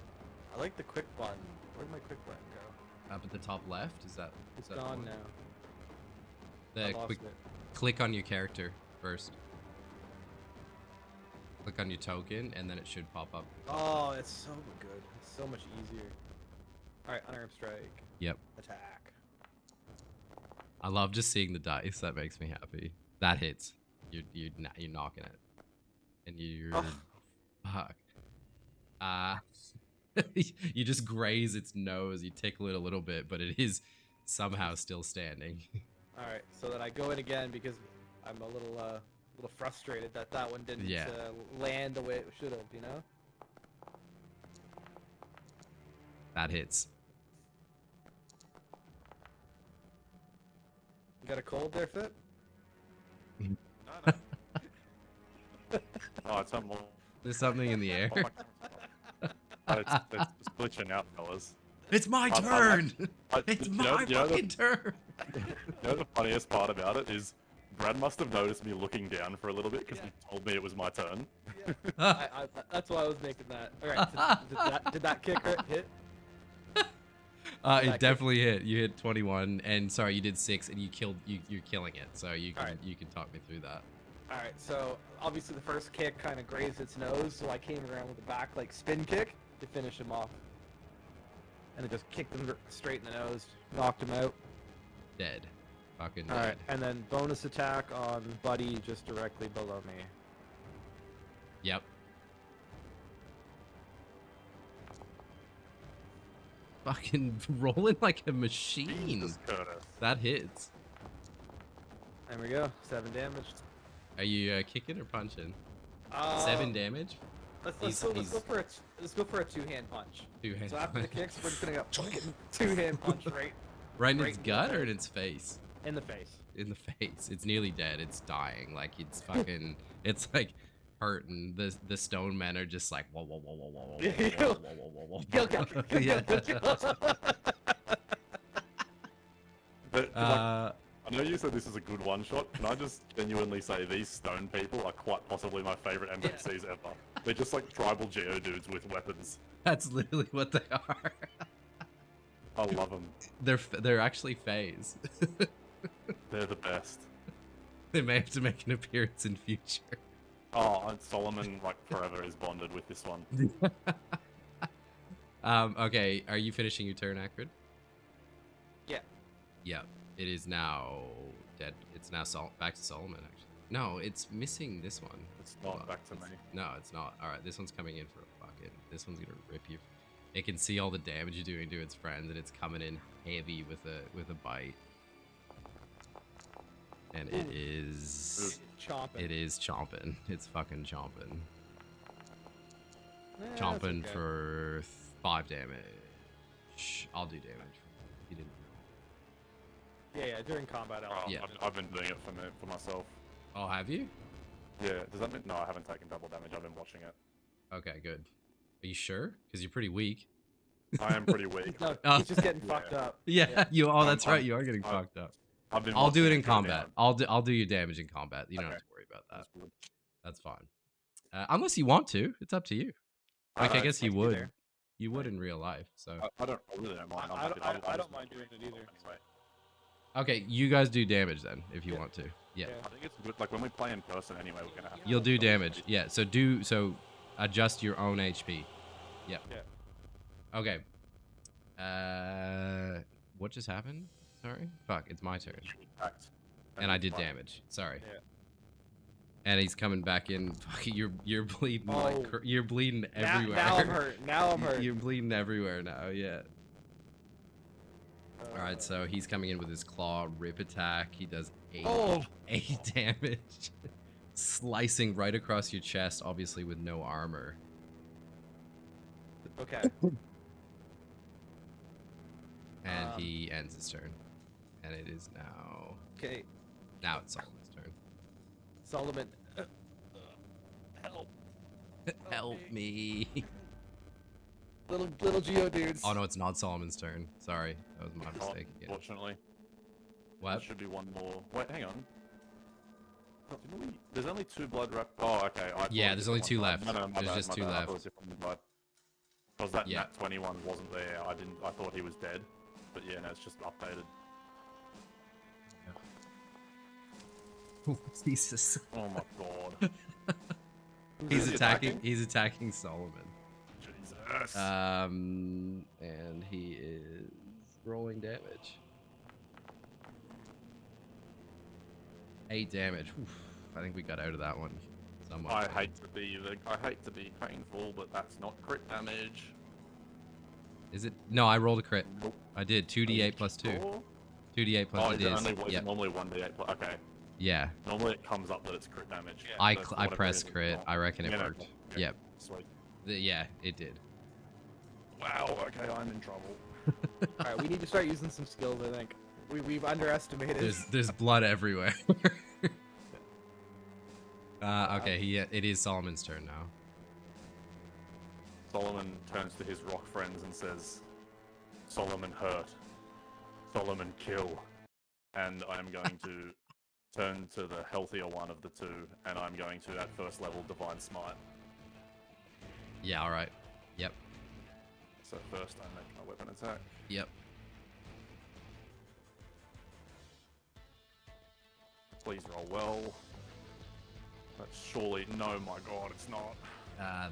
S2: I like the quick button. Where'd my quick button go?
S1: Up at the top left. Is that?
S2: It's
S1: is that
S2: gone
S1: the
S2: now.
S1: The quick click on your character first. Click on your token, and then it should pop up.
S2: Oh, it's so good. It's so much easier. All right, unarmed strike.
S1: Yep.
S2: Attack.
S1: I love just seeing the dice. That makes me happy. That hits. You're knocking it, and you're Fuck. You just graze its nose, you tickle it a little bit, but it is somehow still standing.
S2: All right, so then I go in again because I'm a little frustrated that that one didn't
S1: Yeah.
S2: land the way it should have. You know.
S1: That hits.
S2: You got a cold there, Fit?
S3: No, no. Oh, it's something.
S1: There's something in the air.
S3: Oh it's glitching out, fellas.
S1: It's my
S3: I-
S1: turn! It's
S3: you
S1: my
S3: know the-
S1: fucking turn!
S3: You know the funniest part about it is Brad must have noticed me looking down for a little bit because he told me it was my turn.
S2: That's why I was making that. All right, did that kick hit?
S1: It definitely hit. You hit 21, and sorry, you did 6, and you're killing it. So you can
S2: Alright.
S1: you can talk me through that.
S2: All right, so obviously the first kick kind of grazed its nose, so I came around with a back like spin kick to finish him off, and it just kicked him straight in the nose, knocked him out.
S1: Dead. Fucking
S2: All
S1: dead.
S2: right, and then bonus attack on Buddy just directly below me.
S1: Yep. Fucking rolling like a machine.
S3: Jesus, Curtis.
S1: That hits.
S2: There we go, 7 damage.
S1: Are you kicking or punching?
S2: Uh,
S1: 7 damage?
S2: Let's
S1: He's-
S2: go
S1: he's-
S2: for a 2-hand punch.
S1: Two-hand
S2: So after the
S1: punch.
S2: kicks, we're just gonna go fucking 2-hand punch right
S1: Right in
S2: right
S1: its
S2: in the
S1: gut or
S2: face.
S1: in its face?
S2: in the face.
S1: In the face. It's nearly dead. It's dying. Like it's fucking. It's like hurting. The stone men are just like whoa whoa whoa whoa whoa whoa whoa whoa whoa whoa.
S2: Kill, kill, kill, kill,
S1: Yeah.
S2: kill, kill.
S3: But, like, I know you said this is a good one shot. Can I just genuinely say these stone people are quite possibly my favorite NPCs ever? They're just like tribal geodudes with weapons.
S1: That's literally what they are.
S3: I love them.
S1: They're actually phase.
S3: They're the best.
S1: They may have to make an appearance in future.
S3: Oh, and Solomon like forever is bonded with this one.
S1: Okay, are you finishing your turn, Akrid?
S2: Yeah.
S1: Yeah, it is now dead. It's now back to Solomon, actually. No, it's missing this one.
S3: It's not back to me.
S1: No, it's not. All right, this one's coming in for a fucking. This one's gonna rip you. It can see all the damage you're doing to its friends, and it's coming in heavy with a bite. And it is.
S2: Chomping.
S1: It is chomping. It's fucking chomping.
S2: Eh, that's
S1: Chomping
S2: okay.
S1: for 5 damage. I'll do damage. He didn't.
S2: Yeah, during combat, I'll.
S3: Oh,
S1: Yeah.
S3: I've been doing it for myself.
S1: Oh, have you?
S3: Yeah. Does that mean no? I haven't taken double damage. I've been watching it.
S1: Okay, good. Are you sure? Because you're pretty weak.
S3: I am pretty weak.
S2: No,
S1: Oh.
S2: he's just getting
S3: Yeah.
S2: fucked up.
S1: Yeah,
S2: Yeah.
S1: you. Oh, that's
S3: I'm-
S1: right. You are getting
S3: I'm-
S1: fucked up.
S3: I've been.
S1: I'll do
S3: watching
S1: it in
S3: go
S1: combat.
S3: down.
S1: I'll do your damage in combat. You don't have
S3: Okay.
S1: to worry about that.
S3: That's good.
S1: That's fine. Unless you want to, it's up to you. Like I guess you
S2: it's
S1: would.
S2: there.
S1: You would in real life. So
S3: I really don't mind. I'm happy-
S2: I
S3: just
S2: don't mind doing it either.
S3: Anyway.
S1: okay, you guys do damage then if you
S2: Yeah.
S1: want to. Yeah,
S2: Yeah.
S3: I think it's good. Like when we play in person, anyway, we're gonna have. to
S1: you'll do
S3: double
S1: damage. Yeah. So adjust your own HP. Yep.
S2: Yeah.
S1: Okay. What just happened? Sorry. Fuck. It's my turn.
S3: You attacked.
S1: And I did
S3: Fine.
S1: damage. Sorry.
S2: Yeah.
S1: And he's coming back in. Fuck, you're bleeding.
S2: Oh.
S1: Like, you're bleeding
S2: Now,
S1: everywhere.
S2: now I'm hurt. Now I'm hurt.
S1: You're bleeding everywhere now. Yeah. All
S2: Uh,
S1: right. So he's coming in with his claw rip attack. He does 8
S2: Oh.
S1: 8 damage, slicing right across your chest. Obviously with no armor.
S2: Okay.
S1: And he ends his turn. And it is now.
S2: Okay.
S1: Now it's Solomon's turn.
S2: Solomon. Help.
S1: Help me.
S2: Little Geodudes.
S1: Oh no, it's not Solomon's turn. Sorry, that was my
S3: Oh,
S1: mistake. Again.
S3: Unfortunately,
S1: What?
S3: there should be one more. Wait, hang on. Didn't we? There's only 2 blood wrap. Oh, okay. I thought
S1: Yeah,
S3: it
S1: there's
S3: was
S1: only
S3: one
S1: 2
S3: blood.
S1: left.
S3: No, no, my
S1: There's
S3: bad,
S1: just
S3: my
S1: 2
S3: bad. I
S1: left.
S3: thought it was different blood. Because that
S1: Yeah.
S3: nat 21 wasn't there. I thought he was dead. But yeah, no, it's just updated.
S1: Jesus.
S3: Oh my god.
S1: He's
S3: he
S1: attacking.
S3: attacking?
S1: He's attacking Solomon.
S3: Jesus.
S1: And he is rolling damage. 8 damage. Oof, I think we got out of that one. somewhat.
S3: I
S1: clean.
S3: hate to be painful, but that's not crit damage.
S1: Is it? No, I rolled a crit.
S3: Nope.
S1: I did 2d8 plus 2.
S3: Sure?
S1: 2d8 plus
S3: Oh,
S1: it
S3: is it
S1: is.
S3: only,
S1: Yep.
S3: normally 1d8 plus? Okay.
S1: Yeah.
S3: Normally it comes up that it's crit damage. Yeah,
S1: I
S3: so for
S1: I
S3: whatever
S1: pressed
S3: reason,
S1: crit.
S3: it's
S1: I reckon it
S3: not.
S1: worked.
S3: Yeah,
S1: Yep.
S3: Sweet.
S1: Yeah, it did.
S3: Wow, okay, I'm in trouble.
S2: Alright, we need to start using some skills, I think. We've underestimated.
S1: There's blood everywhere. Okay, it is Solomon's turn now.
S3: Solomon turns to his rock friends and says, Solomon hurt. Solomon kill. And I'm going to turn to the healthier one of the two, and I'm going to, at first level, Divine Smite.
S1: Yeah, alright. Yep.
S3: So first I make my weapon attack.
S1: Yep.
S3: Please roll well. That's surely, no, my god, it's not.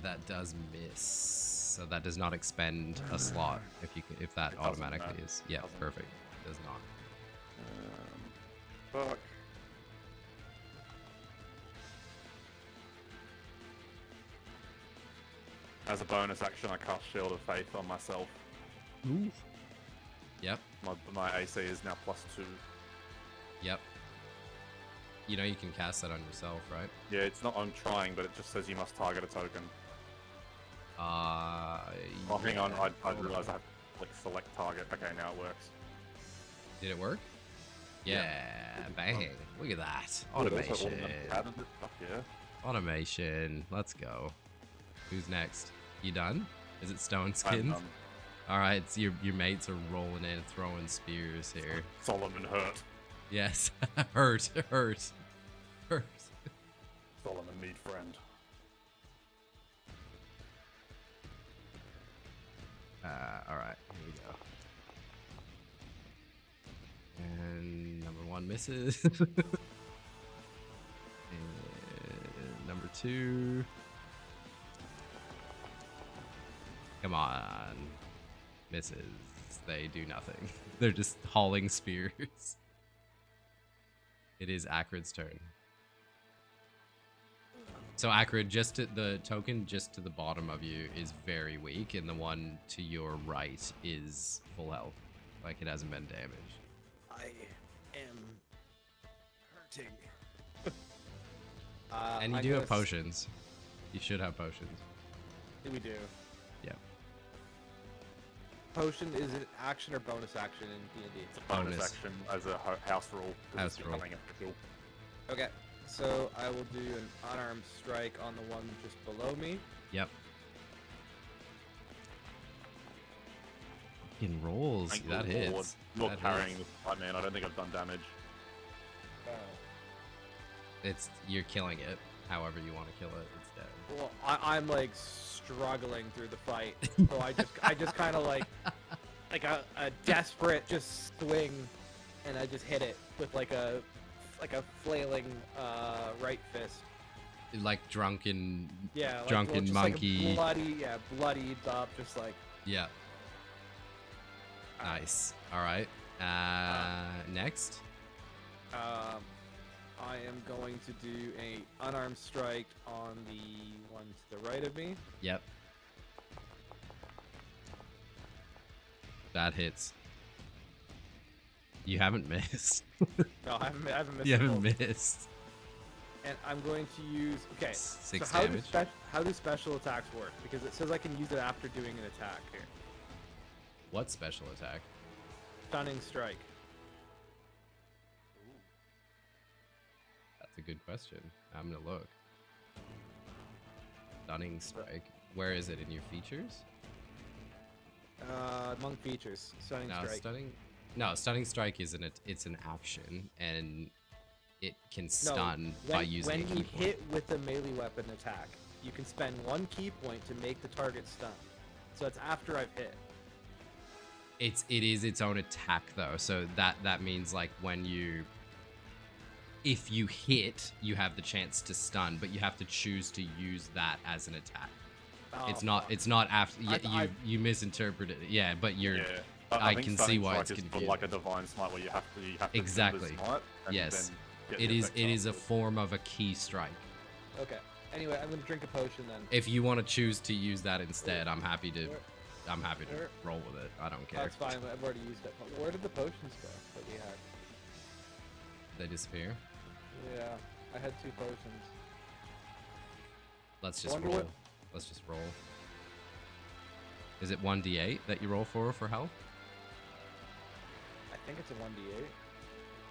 S1: That does miss. So that does not expend a slot if that
S3: It doesn't,
S1: automatically
S3: no.
S1: is. Yeah,
S3: Doesn't.
S1: perfect. Does not.
S3: Fuck. As a bonus action, I cast Shield of Faith on myself.
S1: Ooh. Yep.
S3: My AC is now +2.
S1: Yep. You know you can cast that on yourself, right?
S3: Yeah, it's not, I'm trying, but it just says you must target a token. Oh, hang on, I realized I have to click select target. Okay, now it works.
S1: Did it work?
S3: Yeah.
S1: Yeah, bang. Look at that.
S3: Oh, it also
S1: Automation.
S3: automatically added it. Fuck yeah.
S1: Automation. Let's go. Who's next? You done? Is it
S3: I'm
S1: Stone-skinned?
S3: done.
S1: Alright, so your mates are rolling in, throwing spears here.
S3: Solomon hurt.
S1: Yes. Hurt. Hurt. Hurt.
S3: Solomon need friend.
S1: Alright, here we go. And number 1 misses. And number 2. Come on. Misses. They do nothing. They're just hauling spears. It is Akrid's turn. So Akrid, the token just to the bottom of you is very weak, and the one to your right is full health. Like it hasn't been damaged.
S2: I am hurting.
S1: And you
S2: I'm
S1: do
S2: gonna
S1: have potions. You should have potions.
S2: We do.
S1: Yep.
S2: Potion is it action or bonus action in D&D?
S3: It's a bonus
S1: Bonus.
S3: action as a house rule. 'cause
S1: House
S3: it's
S1: rule.
S3: becoming official.
S2: Okay, so I will do an unarmed strike on the one just below me.
S1: Yep. Fucking rolls.
S3: Thank
S1: That
S3: the Lord.
S1: hits.
S3: You're
S1: That
S3: carrying
S1: hits.
S3: this fight, man. I don't think I've done damage.
S1: You're killing it. However you want to kill it. It's dead.
S2: Well, I'm like struggling through the fight, so I just kind of like a desperate just swing, and I just hit it with like a flailing right fist.
S1: Like drunken.
S2: Yeah, like,
S1: Drunken
S2: just
S1: monkey.
S2: Like bloodied up, just like.
S1: Yeah. Nice. All right. Next.
S2: I am going to do a unarmed strike on the one to the right of me.
S1: Yep. That hits. You haven't missed.
S2: No, I haven't missed.
S1: You
S2: a
S1: haven't
S2: roll.
S1: missed.
S2: And I'm going to use. Okay.
S1: 6
S2: so
S1: damage.
S2: how do special attacks work? Because it says I can use it after doing an attack here.
S1: What special attack?
S2: Stunning strike.
S1: That's a good question. I'm gonna look. Stunning strike. Where is it in your features?
S2: Among features, stunning
S1: No,
S2: strike.
S1: stunning strike isn't it? It's an action, and it can stun by using a
S2: when
S1: key
S2: you
S1: point.
S2: hit with a melee weapon attack, you can spend 1 key point to make the target stun. So it's after I've hit.
S1: It is its own attack though, so that means like if you hit, you have the chance to stun, but you have to choose to use that as an attack.
S2: Oh,
S1: It's not after. You misinterpreted it. Yeah, but you're.
S3: Yeah.
S1: I
S3: think
S1: can see
S3: Stunning
S1: why
S3: Strike
S1: it's
S3: is
S1: confusing.
S3: like a divine smite where you have to
S1: Exactly.
S3: do the smite and
S1: Yes.
S3: then get
S1: It
S3: the
S1: is.
S3: effects
S1: It is a
S3: afterwards.
S1: form of a key strike.
S2: Okay. Anyway, I'm gonna drink a potion then.
S1: If you want to choose to use that instead, I'm happy to
S2: Where-
S1: roll with it. I don't care.
S2: That's fine. I've already used it. But where did the potions go that we had?
S1: They disappear.
S2: Yeah, I had 2 potions.
S1: Let's just
S2: Wonder
S1: roll.
S2: what-
S1: Let's just roll. Is it 1d8 that you roll for health?
S2: I think it's a 1d8.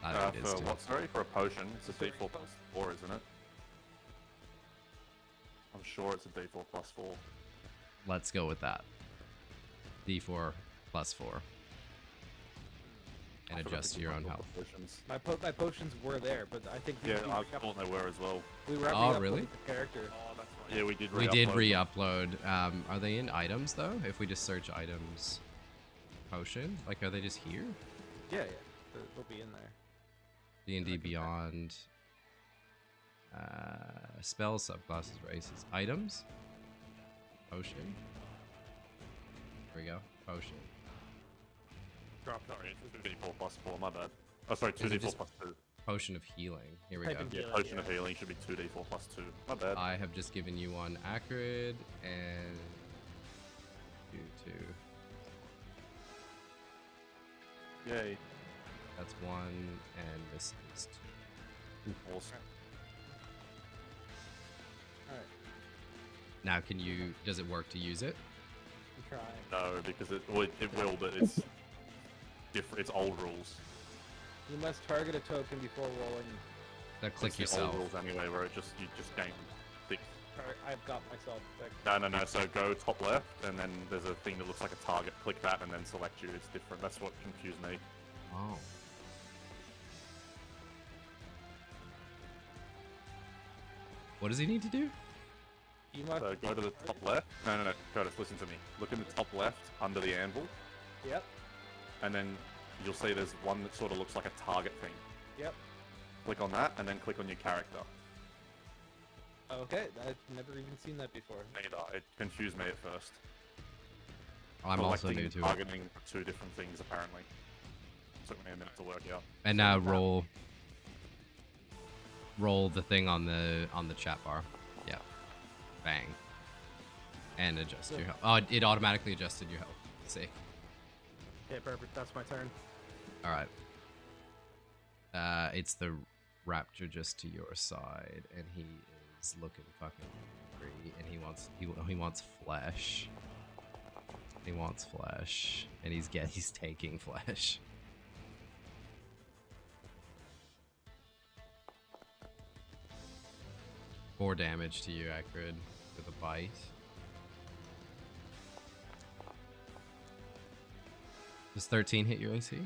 S1: I think it is
S3: For
S1: too.
S3: what? Sorry, for a potion, it's a D4 plus 4, isn't it? I'm sure it's a D4 plus 4.
S1: Let's go with that. D4 plus 4. And
S3: I forgot
S1: adjust
S3: to
S1: to your
S3: keep
S1: own
S3: my
S1: health.
S3: potions.
S2: My potions were there, but I think
S3: Yeah, I
S2: we
S3: thought they were as well.
S2: were
S1: Oh, really?
S2: the character.
S3: Oh, that's right. Yeah, we did.
S1: We did
S3: re-upload them.
S1: re-upload. Are they in items though? If we just search items, potion, like are they just here?
S2: Yeah, they'll be in there.
S1: D&D Beyond. Spells, subclasses, races, items. Potion. Here we go. Potion.
S3: Sorry, it's 2d4 plus 4. My bad. Oh, sorry,
S1: Is it
S3: 2d4
S1: just-
S3: plus 2.
S1: Potion of healing. Here we
S2: Type
S1: go.
S2: in
S3: Yeah,
S2: Healing,
S3: potion of
S2: yeah.
S3: healing should be 2d4 plus 2. My bad.
S1: I have just given you one Akrid and 2.
S3: Yay.
S1: That's 1, and this is 2.
S3: Awesome.
S2: Alright,
S1: Now, does it work to use it?
S2: I'm trying.
S3: No, because it will, but it's different. It's old rules.
S2: You must target a token before rolling.
S1: Then click
S3: It's the
S1: yourself.
S3: old rules anyway, where you just gain thick.
S2: Alright, I've got myself picked.
S3: No. So go top left, and then there's a thing that looks like a target. Click that, and then select you. It's different. That's what confused me.
S1: Oh. What does he need to do?
S2: You must.
S3: So go to the top left. No. Curtis, listen to me. Look in the top left under the anvil,
S2: Yep.
S3: and then you'll see there's one that sort of looks like a target thing.
S2: Yep.
S3: Click on that, and then click on your character.
S2: Okay, I've never even seen that before.
S3: Neither. It confused me at first.
S1: I'm also
S3: Selecting
S1: new
S3: and
S1: to it.
S3: targeting are 2 different things, apparently. Took me a minute to work out.
S1: And now roll the thing on the chat bar. Yeah. Bang. And adjust your health. Oh, it automatically adjusted your health. Sick.
S2: Okay, perfect. That's my turn.
S1: All right. It's the raptor just to your side, and he is looking fucking angry, and he wants flesh. He wants flesh, and he's taking flesh. Four damage to you, Akrid, with a bite. Does 13 hit your AC?
S2: I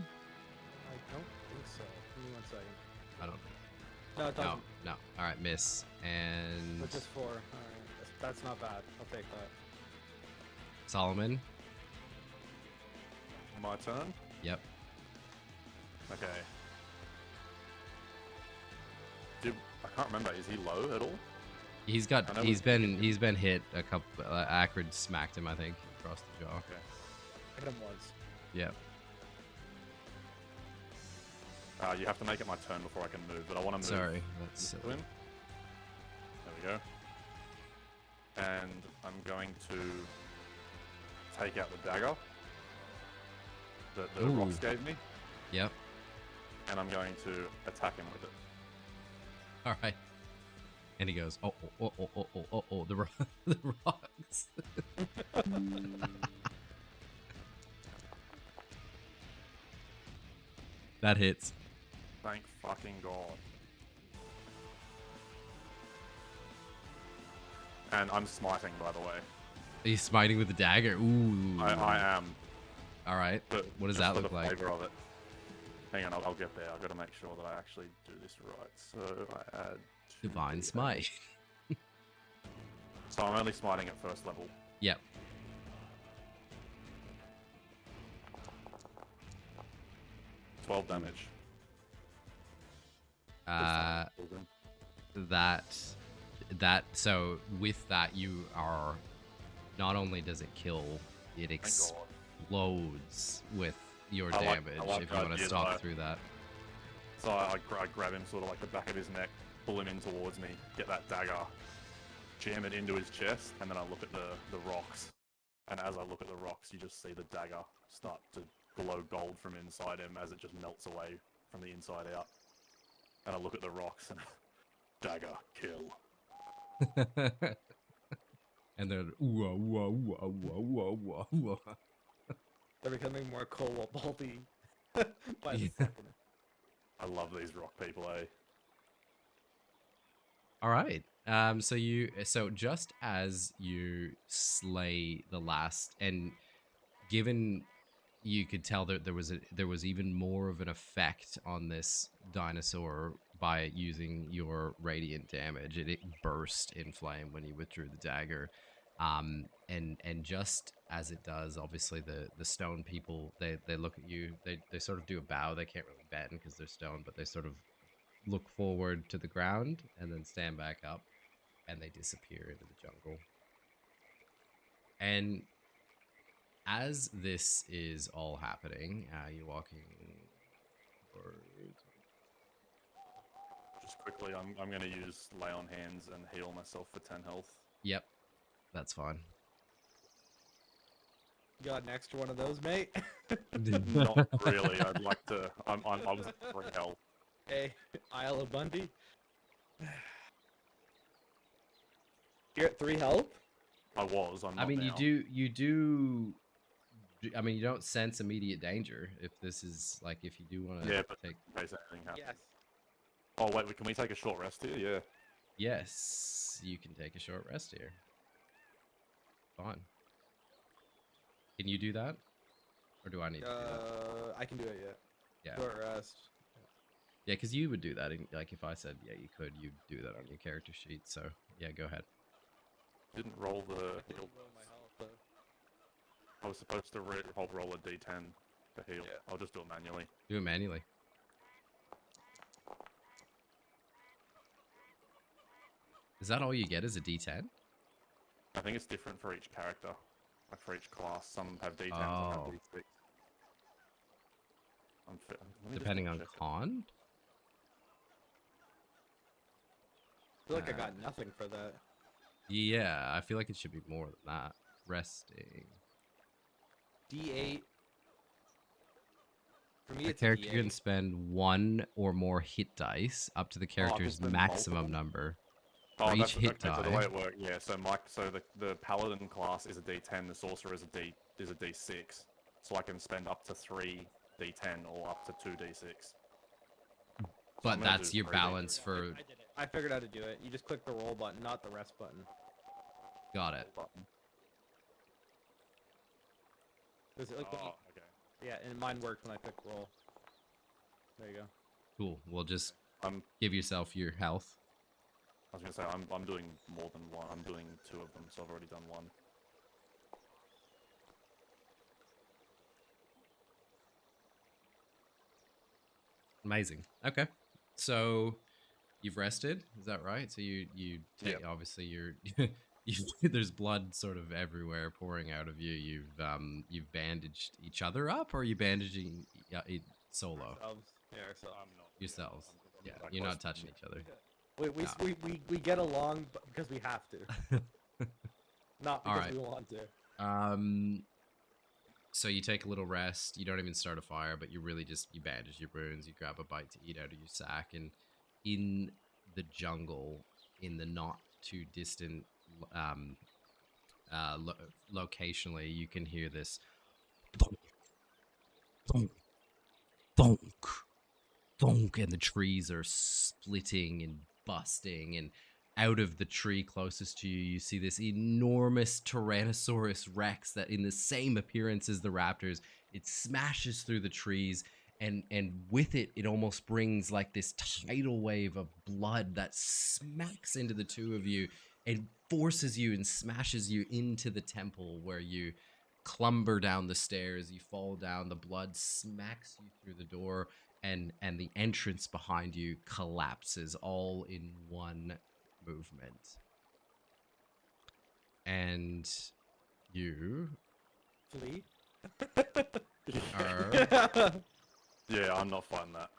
S2: don't think so. Give me 1 second.
S1: I don't.
S2: No, it
S1: No,
S2: doesn't.
S1: no. All right, miss. And
S2: But just 4. Alright, that's not bad. I'll take that.
S1: Solomon.
S3: My turn.
S1: Yep.
S3: Okay. I can't remember. Is he low at all?
S1: He's
S3: I know
S1: he's been hit a couple. Akrid smacked him, I think, across the jaw.
S3: Okay.
S2: I hit him once.
S1: Yep.
S3: You have to make it my turn before I can move, but I want to move.
S1: Sorry, that's
S3: to
S1: silly.
S3: him. There we go. And I'm going to take out the dagger that the
S1: Ooh.
S3: rocks gave me,
S1: Yep.
S3: and I'm going to attack him with it.
S1: All right. And he goes, oh, the the rocks. That hits.
S3: Thank fucking God. And I'm smiting, by the way.
S1: He's smiting with the dagger. Ooh.
S3: I am.
S1: All right.
S3: But
S1: What does
S3: just
S1: that
S3: for
S1: look
S3: the
S1: like?
S3: flavor of it. Hang on, I'll get there. I've got to make sure that I actually do this right. So I add
S1: Divine
S3: 2d8.
S1: smite.
S3: So I'm only smiting at first level.
S1: Yep.
S3: $12 damage.
S1: So with that, you are, not only does it kill, it
S3: Thank God.
S1: explodes with your
S3: I like-
S1: damage,
S3: I like
S1: if you want to
S3: ideas
S1: stalk
S3: like-
S1: through that.
S3: So I grab him sort of like the back of his neck, pull him in towards me, get that dagger, jam it into his chest, and then I look at the rocks. And as I look at the rocks, you just see the dagger start to glow gold from inside him as it just melts away from the inside out. And I look at the rocks and dagger kill.
S1: And they're ooh wah wah wah wah wah wah.
S2: They're becoming more koboldy by the second.
S3: I love these rock people, eh?
S1: All right. So just as you slay the last, and given you could tell that there was even more of an effect on this dinosaur by using your radiant damage. It burst in flame when you withdrew the dagger. And just as it does, obviously the stone people, they look at you, they sort of do a bow. They can't really bend because they're stone, but they sort of look forward to the ground and then stand back up, and they disappear into the jungle. And as this is all happening, you're walking
S3: Just quickly, I'm going to use lay on hands and heal myself for 10 health.
S1: Yep, that's fine.
S2: You got an extra one of those, mate?
S3: Not really. I'd like to. I was at 3 health.
S2: Hey, Isle of Bundy. You're at 3 health?
S3: I was. I'm not
S1: I mean,
S3: now.
S1: you do. I mean, you don't sense immediate danger if this is like if you do want to
S3: Yeah, but
S1: take.
S3: in case anything happens.
S2: Yes.
S3: Oh wait, can we take a short rest here? Yeah.
S1: Yes, you can take a short rest here. Fine. Can you do that, or do I need to do that?
S2: I can do it,
S1: Yeah.
S2: Short rest.
S1: Yeah, because you would do that. Like if I said, yeah, you could, you'd do that on your character sheet. So yeah, go ahead.
S3: Didn't roll the.
S2: I didn't roll my health, though.
S3: I was supposed to roll a d10 to heal.
S2: Yeah.
S3: I'll just do it manually.
S1: Do it manually. Is that all you get? Is a D10?
S3: I think it's different for each character. Like for each class, some have d10s, some
S1: Oh.
S3: have d6. Let me just
S1: Depending on
S3: double check it.
S1: con.
S2: I feel like I got nothing for that.
S1: Yeah, I feel like it should be more than that. Resting.
S2: D8. For me,
S1: A
S2: it's
S1: character
S2: a
S1: can
S2: D8.
S1: spend 1 or more hit dice up to the character's
S3: spend
S1: maximum
S3: multiple?
S1: number.
S3: Oh,
S1: For
S3: that's
S1: each hit
S3: okay, so the
S1: die.
S3: way it works, yeah. So the paladin class is a d10, the sorcerer is a d6. So I can spend up to 3 d10 or up to 2 d6. So
S1: But
S3: I'm gonna
S1: that's
S3: do
S1: your
S3: 3D.
S1: balance
S2: I
S1: for.
S2: did it. I figured out how to do it. You just click the roll button, not the rest button.
S1: Got it.
S3: Button.
S2: Is it like when you-
S3: Oh, okay.
S2: yeah, and mine worked when I clicked roll. There you go.
S1: Cool. Well, just
S3: I'm
S1: give yourself your health.
S3: I was gonna say I'm doing more than 1. I'm doing 2 of them, so I've already done 1.
S1: Amazing. Okay. So you've rested, is that right? So you take
S3: Yep.
S1: obviously you're there's blood sort of everywhere pouring out of you. You've bandaged each other up, or are you bandaging it solo
S2: Ourselves. Yeah, ourselves.
S3: I'm not
S1: yourselves?
S3: I'm
S1: Yeah,
S3: that
S1: you're
S3: close
S1: not
S3: to
S1: touching
S3: them.
S1: each other.
S2: We get along because we have to, not because
S1: Alright.
S2: we want to.
S1: So you take a little rest. You don't even start a fire, but you really just you bandage your wounds. You grab a bite to eat out of your sack, and in the jungle, in the not too distant, locationally, you can hear this thunk, thunk, thunk, thunk, and the trees are splitting and busting, and out of the tree closest to you, you see this enormous Tyrannosaurus Rex that, in the same appearance as the raptors, it smashes through the trees, and with it, it almost brings like this tidal wave of blood that smacks into the two of you and forces you and smashes you into the temple, where you clumber down the stairs. You fall down. The blood smacks you through the door, and the entrance behind you collapses all in one movement. And you
S2: Flee.
S1: are
S3: Yeah, I'm not fighting that.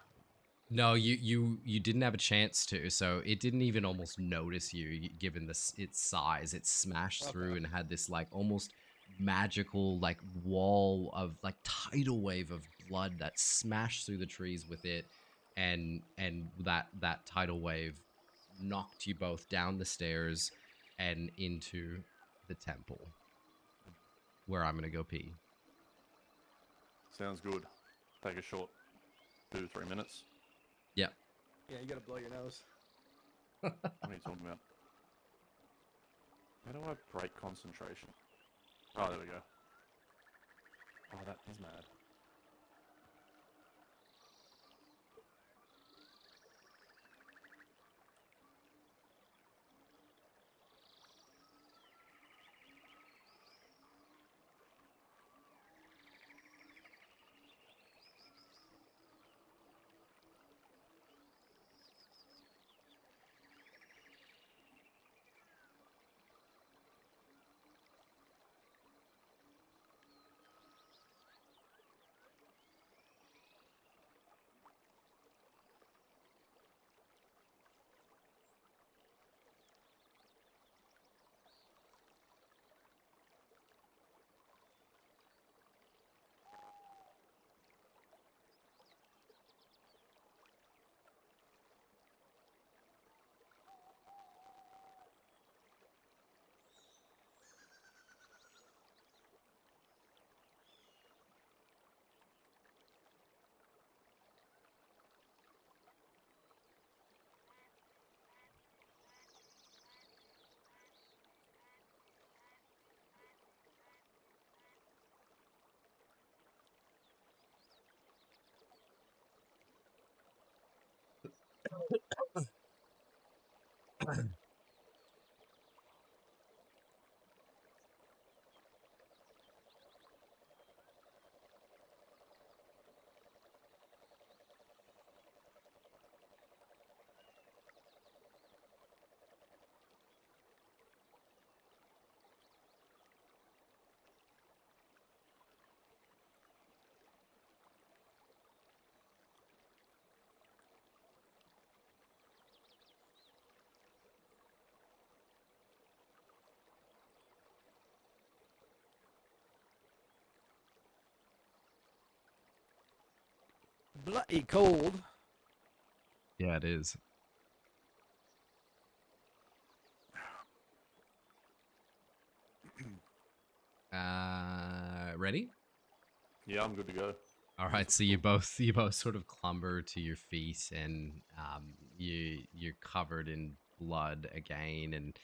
S1: No, you didn't have a chance to, so it didn't even almost notice you, given this its size. It smashed through
S2: Okay.
S1: and had this like almost magical like wall of like tidal wave of blood that smashed through the trees with it, and that tidal wave knocked you both down the stairs and into the temple, where I'm gonna go pee.
S3: Sounds good. Take a short 2 to 3 minutes.
S1: Yep.
S2: Yeah, you gotta blow your nose.
S3: What are you talking about? How do I break concentration? Oh, there we go. Oh, that is mad.
S2: Bloody cold.
S1: Yeah, it is. Ready?
S3: Yeah, I'm good to go.
S1: All right, so you both sort of clamber to your feet, and you're covered in blood again, and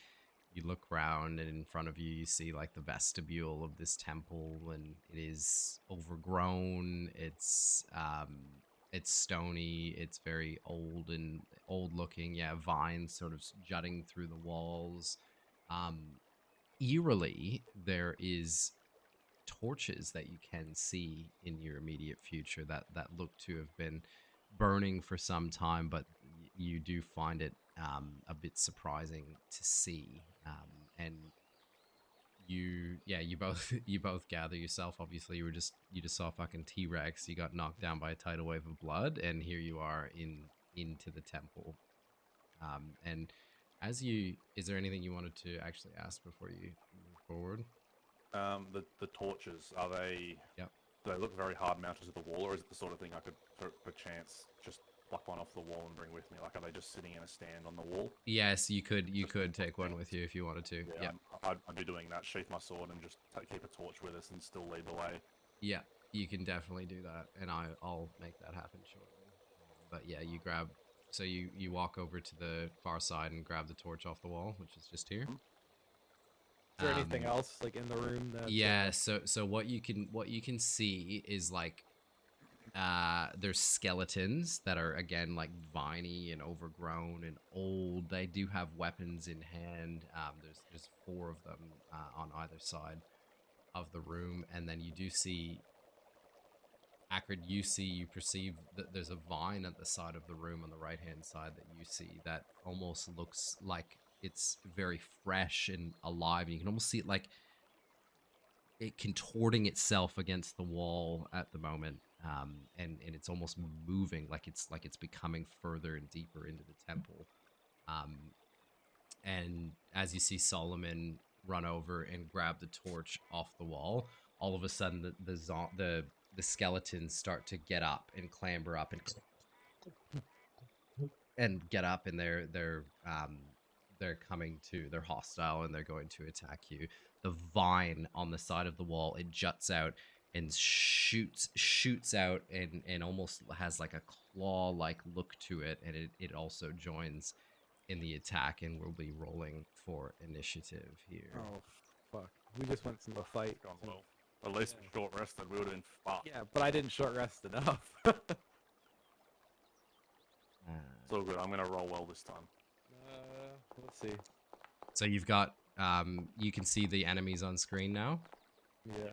S1: you look around, and in front of you you see like the vestibule of this temple, and it is overgrown. It's stony. It's very old and old looking. Yeah, vines sort of jutting through the walls. Um, Eerily, there is torches that you can see in your immediate future that look to have been burning for some time, but you do find it a bit surprising to see. And you both you both gather yourself. Obviously, you just saw fucking T-Rex. You got knocked down by a tidal wave of blood, and here you are into the temple. And as you, is there anything you wanted to actually ask before you move forward?
S3: The torches, are they?
S1: Yep.
S3: Do they look very hard mounted to the wall, or is it the sort of thing I could, perchance, just pluck one off the wall and bring with me? Like, are they just sitting in a stand on the wall?
S1: Yes, you
S3: Just
S1: could take one
S3: chance.
S1: with you if you wanted to.
S3: Yeah,
S1: Yeah.
S3: I'd be doing that. Sheath my sword and just keep a torch with us and still lead the way.
S1: Yeah, you can definitely do that, and I'll make that happen shortly. But yeah, you grab, so you walk over to the far side and grab the torch off the wall, which is just here.
S3: Mhm.
S2: Is there anything
S1: Um,
S2: else like in the room that?
S1: Yeah, so what you can see is like there's skeletons that are again like viney and overgrown and old. They do have weapons in hand. There's four of them on either side of the room, and then you do see Akrid, you perceive that there's a vine at the side of the room on the right hand side that you see that almost looks like it's very fresh and alive. And you can almost see it like it contorting itself against the wall at the moment. and it's almost moving like it's becoming further and deeper into the temple. And as you see Solomon run over and grab the torch off the wall, all of a sudden the skeletons start to get up and clamber up and get up, and they're coming to, they're hostile and they're going to attack you. The vine on the side of the wall, it juts out and shoots out and almost has like a claw like look to it, and it also joins in the attack, and we'll be rolling for initiative here.
S2: Oh, fuck. We just went through a fight.
S3: Gone well. At least short rested, we would have been fucked.
S2: Yeah, but I didn't short rest enough.
S3: It's all good. I'm gonna roll well this time.
S2: Let's see.
S1: So you've got you can see the enemies on screen now.
S2: Yeah,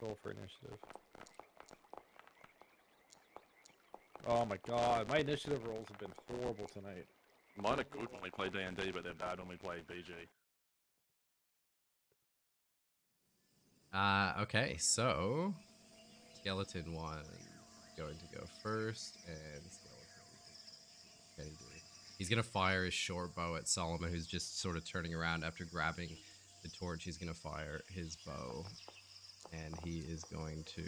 S2: roll for initiative. Oh my god, my initiative rolls have been horrible tonight.
S3: Mine are good when we play D&D, but they're bad when we play BG.
S1: Okay, so skeleton one going to go first, and skeleton he's gonna fire his short bow at Solomon, who's just sort of turning around after grabbing the torch. He's gonna fire his bow, and he is going to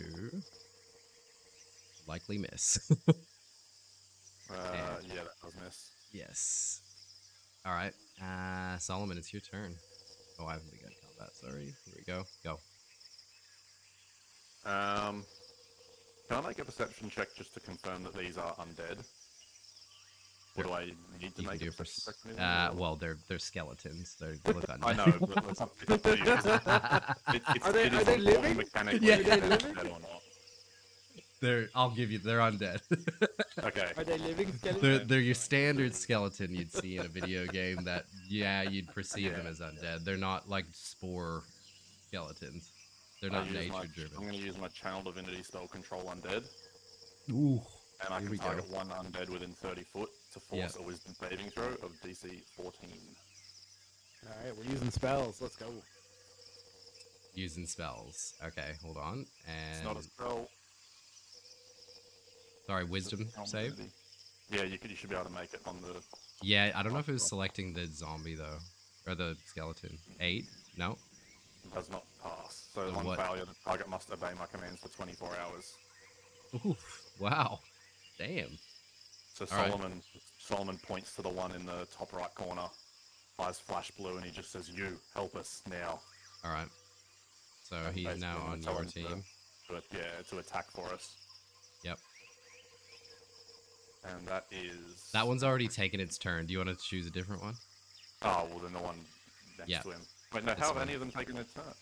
S1: likely miss.
S3: Yeah, that does miss.
S1: Yes. All right, Solomon, it's your turn. Oh, I haven't begun combat. Sorry. Here we go. Go.
S3: Can I make a perception check just to confirm that these are undead? Or do I need to
S1: You
S3: make
S1: can
S3: a
S1: do for
S3: perception check for anything?
S1: well, they're skeletons. They look undead.
S3: I know, but it's up to you.
S2: Are they living?
S3: Mechanically,
S1: Yeah.
S3: if they're dead or not.
S1: I'll give you. They're undead.
S3: Okay.
S2: Are they living skeletons?
S1: They're your standard skeleton you'd see in a video game. That you'd perceive them as undead. They're not like spore skeletons. They're not nature
S3: I'm
S1: driven.
S3: going to use my Channel Divinity spell Control Undead,
S1: Ooh.
S3: and I
S1: Here
S3: can
S1: we go.
S3: target one undead within 30 foot to force
S1: Yeah.
S3: a Wisdom saving throw of DC 14.
S2: Alright, we're using spells. Let's go.
S1: Using spells. Okay, hold on.
S3: It's
S1: And
S3: not a spell.
S1: sorry,
S3: it's a
S1: wisdom
S3: Channel
S1: save.
S3: Divinity. Yeah, you should be able to make it on the.
S1: Yeah, I don't know if it was selecting the zombie though, or the skeleton. 8? No.
S3: Does not pass. So
S1: So
S3: on
S1: what-
S3: failure, the target must obey my commands for 24 hours.
S1: Oof. Wow. Damn.
S3: So
S1: All right.
S3: Solomon points to the one in the top right corner, eyes flash blue, and he just says, "You help us now."
S1: All right. So
S3: And
S1: he's
S3: basically
S1: now
S3: I'm gonna
S1: on
S3: tell
S1: your
S3: him
S1: team.
S3: to attack for us.
S1: Yep.
S3: And that is.
S1: That one's already taken its turn. Do you want to choose a different one?
S3: Oh well, then the one next
S1: Yeah.
S3: to him. Wait, no.
S1: This
S3: How have
S1: one.
S3: any of them taken their turn?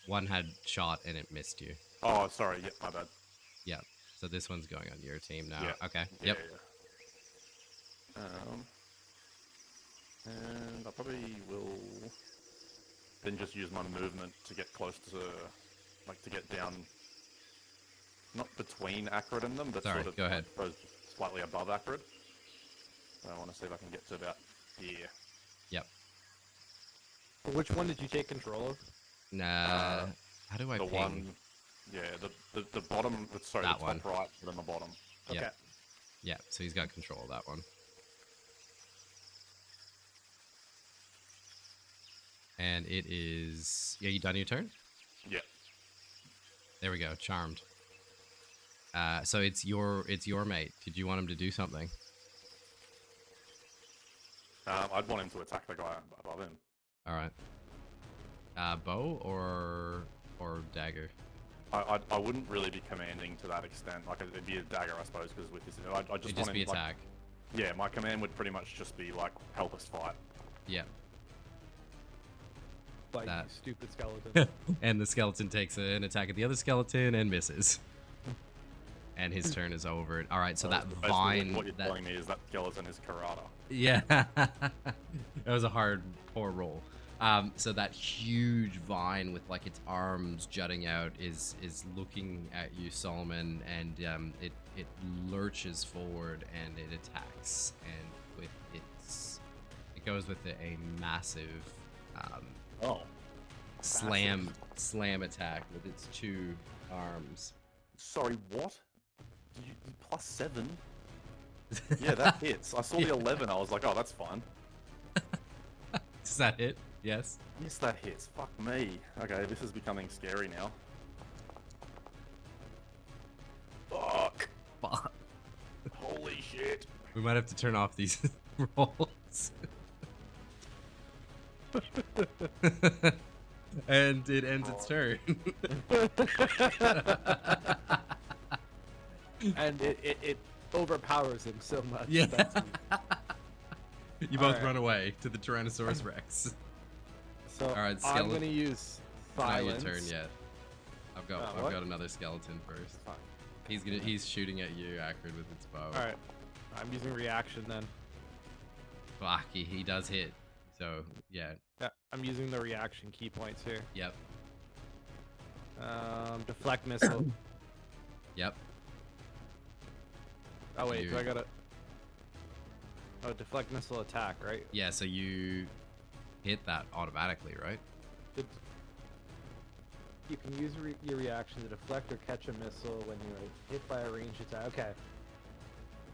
S1: One had shot and it missed you.
S3: Oh, sorry. Yep, my bad.
S1: Yep. So this one's going on your team now.
S3: Yeah.
S1: Okay.
S3: Yeah,
S1: Yep.
S3: yeah. And I probably will then just use my movement to get close to, like, to get down, not between Akrid and them, but
S1: Sorry,
S3: sort of
S1: go ahead.
S3: goes slightly above Akrid. So I want to see if I can get to about here.
S1: Yep.
S2: Which one did you take control of?
S1: Nah. How do I
S3: The
S1: ping?
S3: one, yeah, the bottom, sorry,
S1: That
S3: the
S1: one.
S3: top right, but on the bottom.
S1: Yeah.
S2: Okay.
S1: Yeah. So he's got control of that one. And it is. Yeah, you done your turn?
S3: Yeah.
S1: There we go. Charmed. So it's your mate. Did you want him to do something?
S3: I'd want him to attack the guy above him.
S1: All right. Bow or dagger?
S3: I wouldn't really be commanding to that extent. Like, it'd be a dagger, I suppose, because with this, I just
S1: It'd
S3: want
S1: just
S3: him,
S1: be
S3: like,
S1: attack.
S3: yeah, my command would pretty much just be like, help us fight.
S1: Yeah.
S2: Like,
S1: That.
S2: you stupid skeleton.
S1: And the skeleton takes an attack at the other skeleton and misses. And his turn is over. All right, so that
S3: Basically,
S1: vine.
S3: What you're
S1: that,
S3: telling me is that skeleton is Karada.
S1: yeah, that was a poor roll. So that huge vine with like its arms jutting out is looking at you, Solomon, and it lurches forward and it attacks, and with it goes with a massive
S3: Oh.
S1: slam attack with its two arms.
S3: Sorry, what? +7? Yeah, that hits. I saw the 11. I was like, oh, that's fine.
S1: Does that hit? Yes.
S3: Yes, that hits. Fuck me. Okay, this is becoming scary now. Fuck.
S1: Fuck.
S3: Holy shit.
S1: We might have to turn off these rolls. And it ends its turn.
S2: And it overpowers him so much.
S1: Yeah.
S2: That's-
S1: You both
S2: Alright.
S1: run away to the Tyrannosaurus Rex.
S2: So
S1: Alright,
S2: I'm
S1: skeleton.
S2: gonna use
S1: Not your
S2: silence.
S1: turn yet. I've
S2: what?
S1: got another skeleton first.
S2: Fine.
S1: He's shooting at you, Akrid, with its bow.
S2: All right. I'm using reaction then.
S1: Fuck, he does hit. So yeah,
S2: Yeah, I'm using the reaction key points here.
S1: yep,
S2: Deflect missile.
S1: yep.
S2: Oh wait,
S1: You-
S2: do I gotta? Oh, deflect missile attack, right?
S1: Yeah, so you hit that automatically, right?
S2: Did- You can use your reaction to deflect or catch a missile when you are hit by a ranged attack. Okay.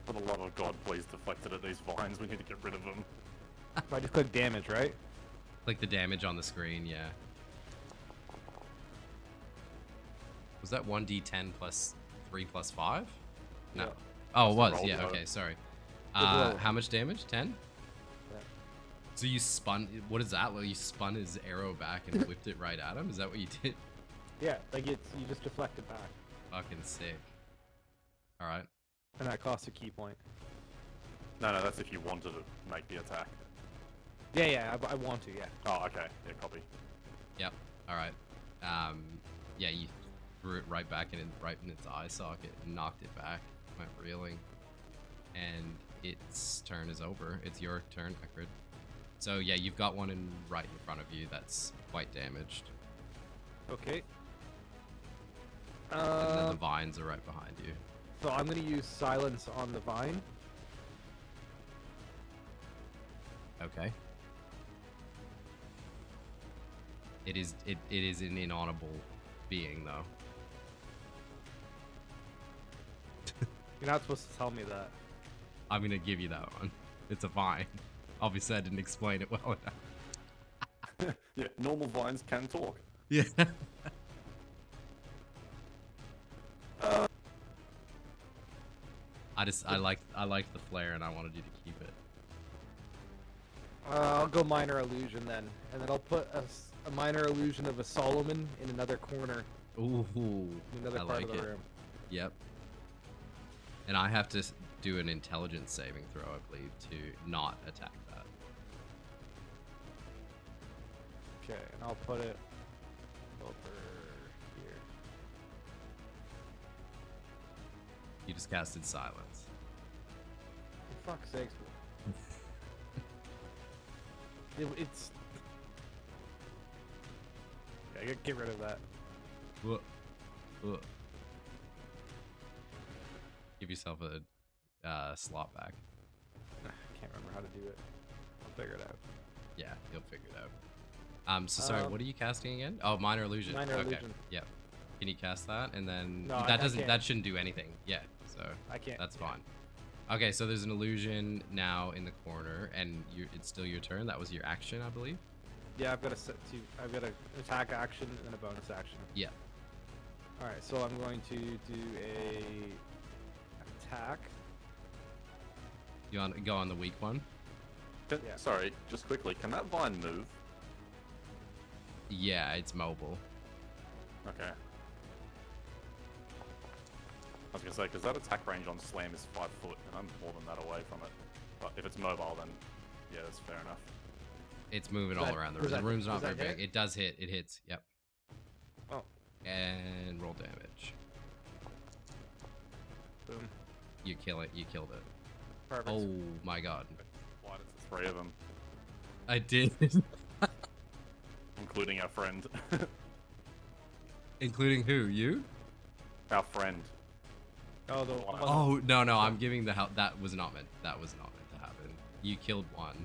S3: For the love of God, please deflect it at these vines. We need to get rid of them.
S2: If I just click damage, right?
S1: Click the damage on the screen, yeah. Was that 1d10 plus 3 plus 5? No.
S2: Yeah.
S1: Oh, it
S3: Just
S1: was.
S3: roll
S1: Yeah,
S3: low.
S1: okay, sorry.
S2: roll.
S1: How much damage? 10?
S2: Yeah.
S1: So you spun, what is that? Well, you spun his arrow back and whipped it right at him? Is that what you did?
S2: Yeah, like you just deflect it back,
S1: Fucking sick. Alright.
S2: and that costs a key point.
S3: No, that's if you wanted to make the attack.
S2: Yeah, I want to. Yeah.
S3: Oh, okay. Yeah, copy.
S1: Yep. Alright. Yeah, you threw it right back right in its eye socket and knocked it back. Went reeling. And its turn is over. It's your turn, Akrid. So yeah, you've got one right in front of you that's quite damaged.
S2: Okay.
S1: And then the vines are right behind you.
S2: So I'm gonna use silence on the vine.
S1: Okay. It is an inaudible being though.
S2: You're not supposed to tell me that.
S1: I'm gonna give you that one. It's a vine. Obviously I didn't explain it well enough.
S3: Yeah, normal vines can talk.
S1: Yeah. I liked the flare and I wanted you to keep it.
S2: I'll go minor illusion then, and then I'll put a minor illusion of a Solomon in another corner,
S1: Ooh,
S2: in another
S1: I
S2: part
S1: like
S2: of the
S1: it.
S2: room.
S1: Yep. And I have to do an intelligence saving throw, I believe, to not attack that.
S2: Okay, and I'll put it over here.
S1: You just casted silence.
S2: For fuck's sakes. It's. Yeah, get rid of that.
S1: Whoa. Whoa. Give yourself a slot back.
S2: I can't remember how to do it. I'll figure it out.
S1: Yeah, you'll figure it out. So sorry, what are you casting again? Oh, minor illusion.
S2: Minor
S1: okay.
S2: illusion.
S1: Yep. Can you cast that? And then
S2: No, I
S1: that doesn't.
S2: can't.
S1: That shouldn't do anything. Yeah. So
S2: I can't.
S1: that's
S2: yeah.
S1: fine. Okay, so there's an illusion now in the corner, and it's still your turn. That was your action, I believe.
S2: Yeah, I've got I've got an attack action and a bonus action.
S1: Yeah.
S2: All right, so I'm going to do a attack.
S1: You want to go on the weak one?
S3: Can-
S2: Yeah.
S3: Sorry, just quickly, can that vine move?
S1: Yeah, it's mobile.
S3: Okay. I was gonna say, because that attack range on Slam is 5 foot, and I'm more than that away from it. But if it's mobile, then yeah, that's fair enough.
S1: It's moving
S2: Does
S1: all
S2: that-
S1: around the
S2: does
S1: room. The
S2: that-
S1: room's not
S2: does
S1: very
S2: that
S1: big.
S2: hit?
S1: It does hit. It hits. Yep.
S2: Oh,
S1: And roll damage.
S2: boom.
S1: You kill it. You killed it.
S2: Perfect.
S1: Oh my god.
S3: Why does the 3 of them,
S1: I did.
S3: including our friend?
S1: Including who? You?
S3: Our friend.
S2: Oh, the
S3: Wow.
S2: one-
S1: Oh no, I'm giving the help. That was not meant. That was not meant to happen. You killed one.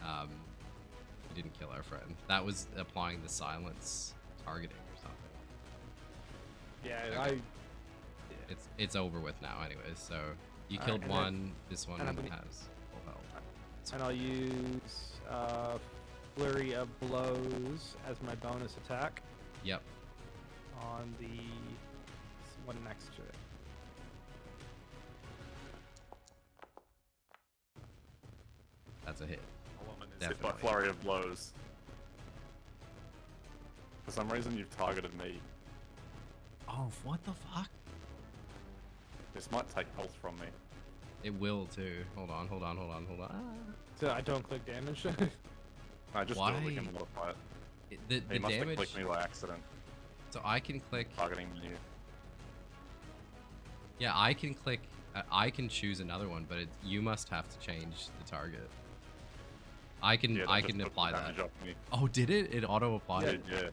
S1: You didn't kill our friend. That was applying the silence targeting or something.
S2: Yeah,
S1: Okay. It's over with now, anyways. So you
S2: All
S1: killed
S2: right, and then-
S1: one. This one
S2: and
S1: has
S2: I'm
S1: full
S2: gonna-
S1: health.
S2: And I'll use Flurry of Blows as my bonus attack
S1: Yep.
S2: on the one next to it.
S1: That's a hit.
S3: A woman is hit by
S1: Definitely.
S3: flurry of blows. For some reason, you've targeted me.
S1: Oh, what the fuck?
S3: This might take health from me.
S1: It will too. Hold on. Ah.
S2: So I don't click damage.
S3: I just
S1: Why?
S3: do it. We can modify it.
S1: The
S3: He must have
S1: damage.
S3: clicked me by accident,
S1: So I can click.
S3: targeting you.
S1: Yeah, I can click. I can choose another one, but you must have to change the target. I can.
S3: Yeah, that
S1: I
S3: just
S1: can
S3: took
S1: apply that.
S3: damage off me.
S1: Oh, did it? It auto applied.
S3: Yeah, yeah.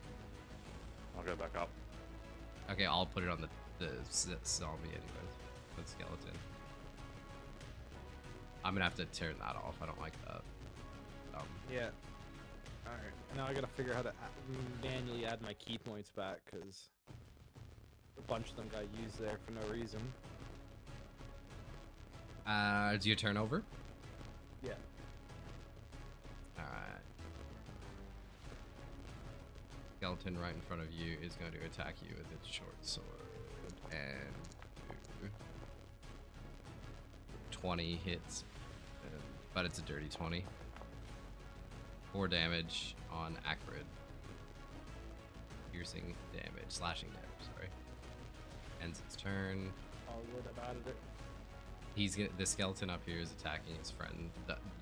S3: I'll go back up.
S1: Okay, I'll put it on the zombie anyways. The skeleton. I'm gonna have to turn that off. I don't like that.
S2: Yeah. Alright. Now I gotta figure out how to manually add my key points back, because a bunch of them got used there for no reason.
S1: Do you turn over?
S2: Yeah.
S1: Alright. Skeleton right in front of you is going to attack you with its short sword. And 20 hits. But it's a dirty 20. 4 damage on Akrid. Piercing damage. Slashing damage, sorry. Ends its turn.
S2: Oh, would have added it.
S1: He's gonna, the skeleton up here is attacking his friend,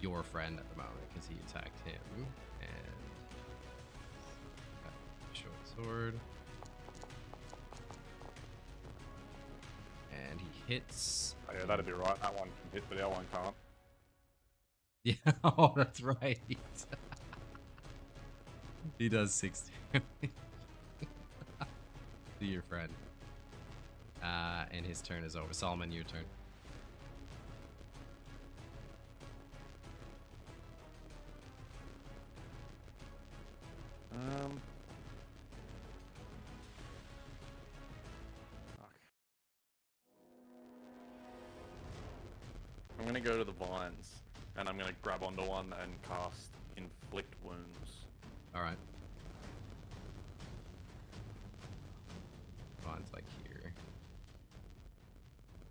S1: your friend at the moment, because he attacked him. And got a short sword. And he hits.
S3: Oh, yeah, that'd be right. That one can hit, but the other one can't.
S1: Yeah, oh, that's right. He does 6 damage to your friend. And his turn is over. Solomon, your turn.
S3: Fuck. I'm gonna go to the vines, and I'm gonna grab onto one and cast Inflict Wounds.
S1: Alright. Mine's like here.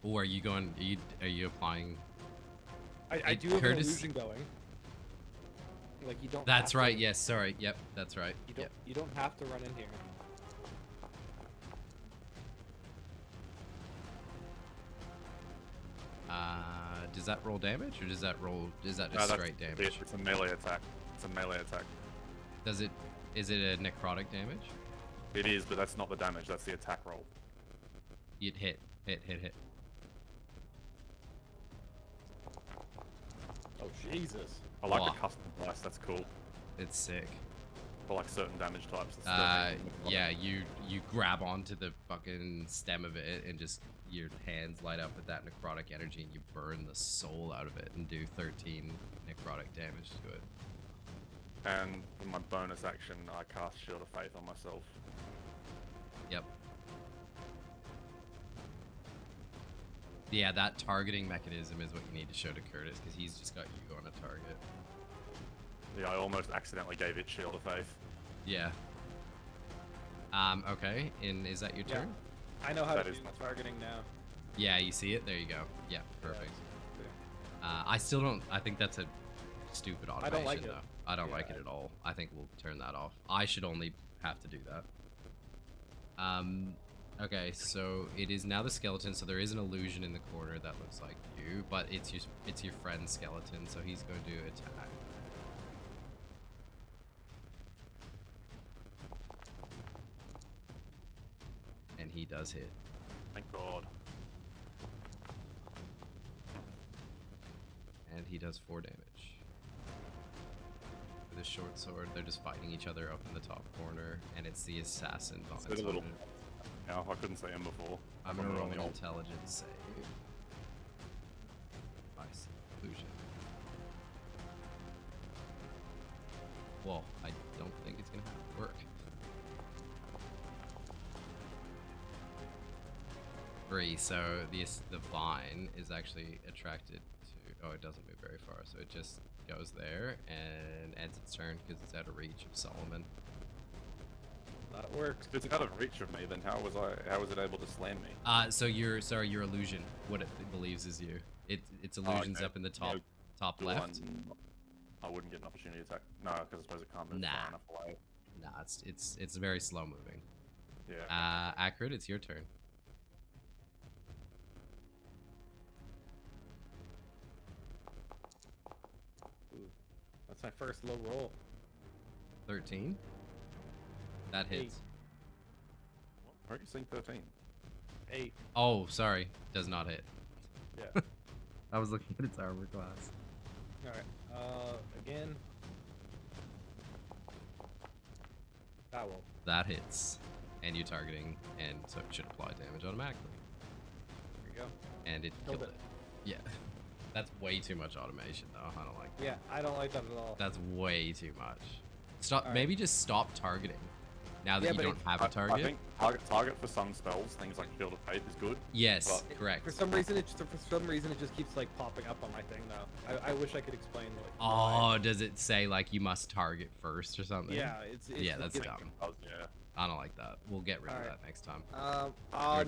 S1: Oh, are you going? Are you applying?
S2: I
S1: It-
S2: do have an
S1: Curtis-
S2: illusion going. Like you don't.
S1: That's
S2: have
S1: right.
S2: To,
S1: Yes. Sorry. Yep. That's right.
S2: You don't.
S1: Yep.
S2: You don't have to run in here.
S1: Does that roll damage, or does that roll? Is that
S3: No,
S1: just
S3: that's
S1: straight
S3: it.
S1: damage?
S3: It's a melee attack. It's a melee attack.
S1: Does it? Is it a necrotic damage?
S3: It is, but that's not the damage. That's the attack roll.
S1: It hit. Hit.
S2: Oh Jesus!
S3: I like
S1: Wow.
S3: the custom dice. That's cool
S1: It's sick.
S3: for like certain damage types. It's definitely necrotic.
S1: Yeah. You grab onto the fucking stem of it, and just your hands light up with that necrotic energy, and you burn the soul out of it, and do 13 necrotic damage to it.
S3: And for my bonus action, I cast Shield of Faith on myself.
S1: Yep. Yeah, that targeting mechanism is what you need to show to Curtis, because he's just got you on a target.
S3: Yeah, I almost accidentally gave it Shield of Faith.
S1: Yeah. Okay, and is that your
S2: Yeah.
S1: turn?
S2: I know how
S3: That
S2: to
S3: is
S2: do
S3: my
S2: the targeting now.
S1: Yeah, you see it? There you go. Yeah, perfect.
S2: Yeah.
S1: I still don't, I think that's a stupid automation,
S2: don't like it.
S1: though. I don't
S2: Yeah,
S1: like it at all. I think we'll turn that off. I should only have to do that. Okay, so it is now the skeleton, so there is an illusion in the corner that looks like you, but it's your friend's skeleton, so he's going to attack. And he does hit.
S3: Thank God.
S1: And he does 4 damage. With a short sword, they're just fighting each other up in the top corner, and it's the assassin on
S3: It's
S1: its
S3: a little.
S1: own.
S3: No, I couldn't see him before.
S1: I'm
S3: gonna
S1: gonna roll
S3: roll
S1: an
S3: the
S1: intelligence save. I see illusion. Well, I don't think it's gonna work. 3. So the vine is actually attracted to. Oh, it doesn't move very far, so it just goes there and ends its turn because it's out of reach of Solomon.
S2: That works.
S3: If it's out of reach of me, then how was it able to slam me?
S1: So your illusion, what it believes is you. Its illusion's
S3: okay.
S1: up in the
S3: Yeah,
S1: top
S3: do
S1: left.
S3: I wouldn't get an opportunity attack. No, because I suppose it can't move
S1: Nah.
S3: far enough away.
S1: Nah, it's very slow moving.
S3: Yeah.
S1: Akrid, it's your turn.
S2: Ooh, that's my first low roll.
S1: 13. That hits.
S3: Where are you seeing 13?
S2: 8.
S1: Oh, sorry, does not hit.
S2: Yeah.
S1: I was looking at its armor class.
S2: All right. Again. That will.
S1: That hits, and you're targeting, and so it should apply damage automatically.
S2: There you go.
S1: And it
S2: Killed
S1: killed it. Yeah. That's way too much automation, though. I don't like that.
S2: Yeah, I don't like that at all.
S1: That's way too much. Stop.
S2: Alright.
S1: Maybe just stop targeting. Now that
S2: Yeah,
S1: you
S2: but
S1: don't have a
S3: I
S1: target.
S3: think target for some spells, things like Shield of Faith, is good.
S1: Yes,
S3: But-
S1: correct.
S2: For some reason, it just keeps like popping up on my thing though. I wish I could explain like.
S1: Oh, does it say like you must target first or something?
S2: Yeah, it's
S1: Yeah, that's
S2: it's-
S1: dumb.
S3: Yeah.
S1: I don't like that. We'll get rid of
S2: Alright.
S1: that next time.
S2: I'm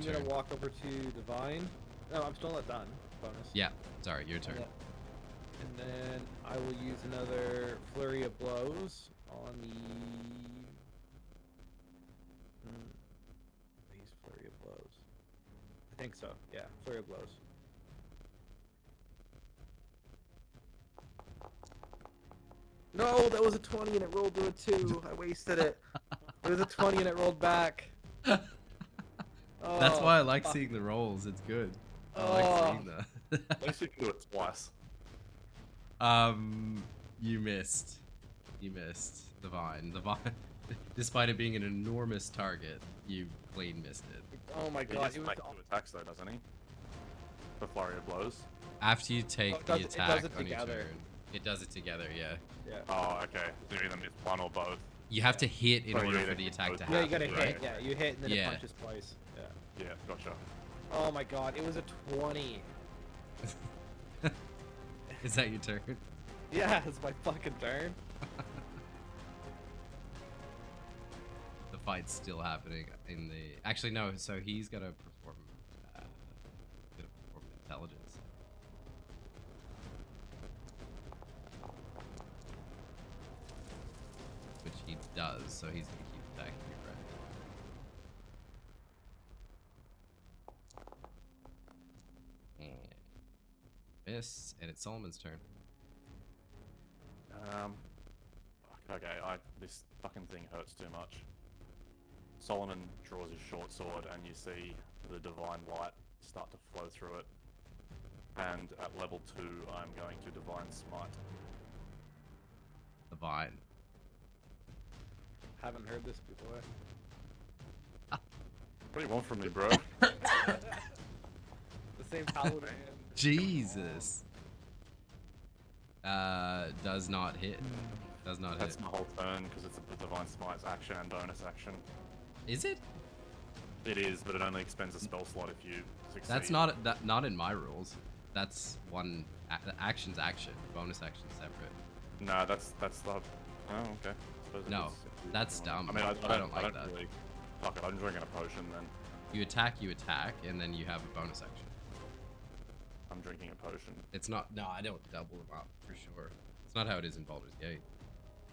S1: Your
S2: gonna
S1: turn.
S2: walk over to Divine. No, I'm still not done. Bonus.
S1: Yeah. Sorry, your turn.
S2: And then I will use another flurry of blows on the. These flurry of blows. I think so. Yeah, flurry of blows. No, that was a 20 and it rolled to a 2. I wasted it. It was a 20 and it rolled back.
S1: That's
S2: Oh,
S1: why I like
S2: fuck.
S1: seeing the rolls. It's good. I
S2: Oh.
S1: like seeing that.
S3: At least you can do it twice.
S1: You missed. You missed the vine. The vine, despite it being an enormous target, you clean missed it.
S2: Oh my
S3: He
S2: god,
S3: gets
S2: it
S3: to
S2: was.
S3: make 2 attacks though, doesn't he? For flurry of blows.
S1: After you take
S2: it
S1: the
S2: does it
S1: attack on your
S2: together.
S1: turn, it does it together. Yeah.
S2: Yeah.
S3: Oh, okay. So either it's one or both.
S1: You have to hit in
S3: Right,
S1: order
S3: yeah,
S1: for the attack to
S3: yeah,
S2: Yeah,
S1: happen.
S2: you gotta
S1: right?
S2: hit. Yeah, you hit and then
S1: Yeah.
S2: it punches twice. Yeah.
S3: Yeah, gotcha.
S2: Oh my god, it was a 20.
S1: Is that your turn?
S2: Yeah, it's my fucking turn.
S1: The fight's still happening in the. Actually, no. So he's gonna perform. Intelligence. Which he does. So he's gonna keep attacking you, right? And miss, and it's Solomon's turn.
S3: Fuck, okay, this fucking thing hurts too much. Solomon draws his short sword and you see the divine light start to flow through it. And at level 2, I'm going to divine smite.
S1: The vine.
S2: Haven't heard this before.
S3: What do you want from me, bro?
S2: The same paladin.
S1: Jesus. Does not hit. Does not
S3: That's
S1: hit.
S3: my whole turn because it's a divine smite's action and bonus action.
S1: Is it?
S3: It is, but it only expends a spell slot if you succeed.
S1: That's not in my rules. That's one action's action. Bonus action's separate.
S3: No, that's the. Oh, okay. Suppose it
S1: No,
S3: is, if you
S1: that's
S3: want.
S1: dumb.
S3: I mean,
S1: I don't like that.
S3: Really, fuck it, I'm drinking a potion then.
S1: You attack, and then you have a bonus action.
S3: I'm drinking a potion.
S1: It's not. No, I don't double them up for sure. It's not how it is in Baldur's Gate.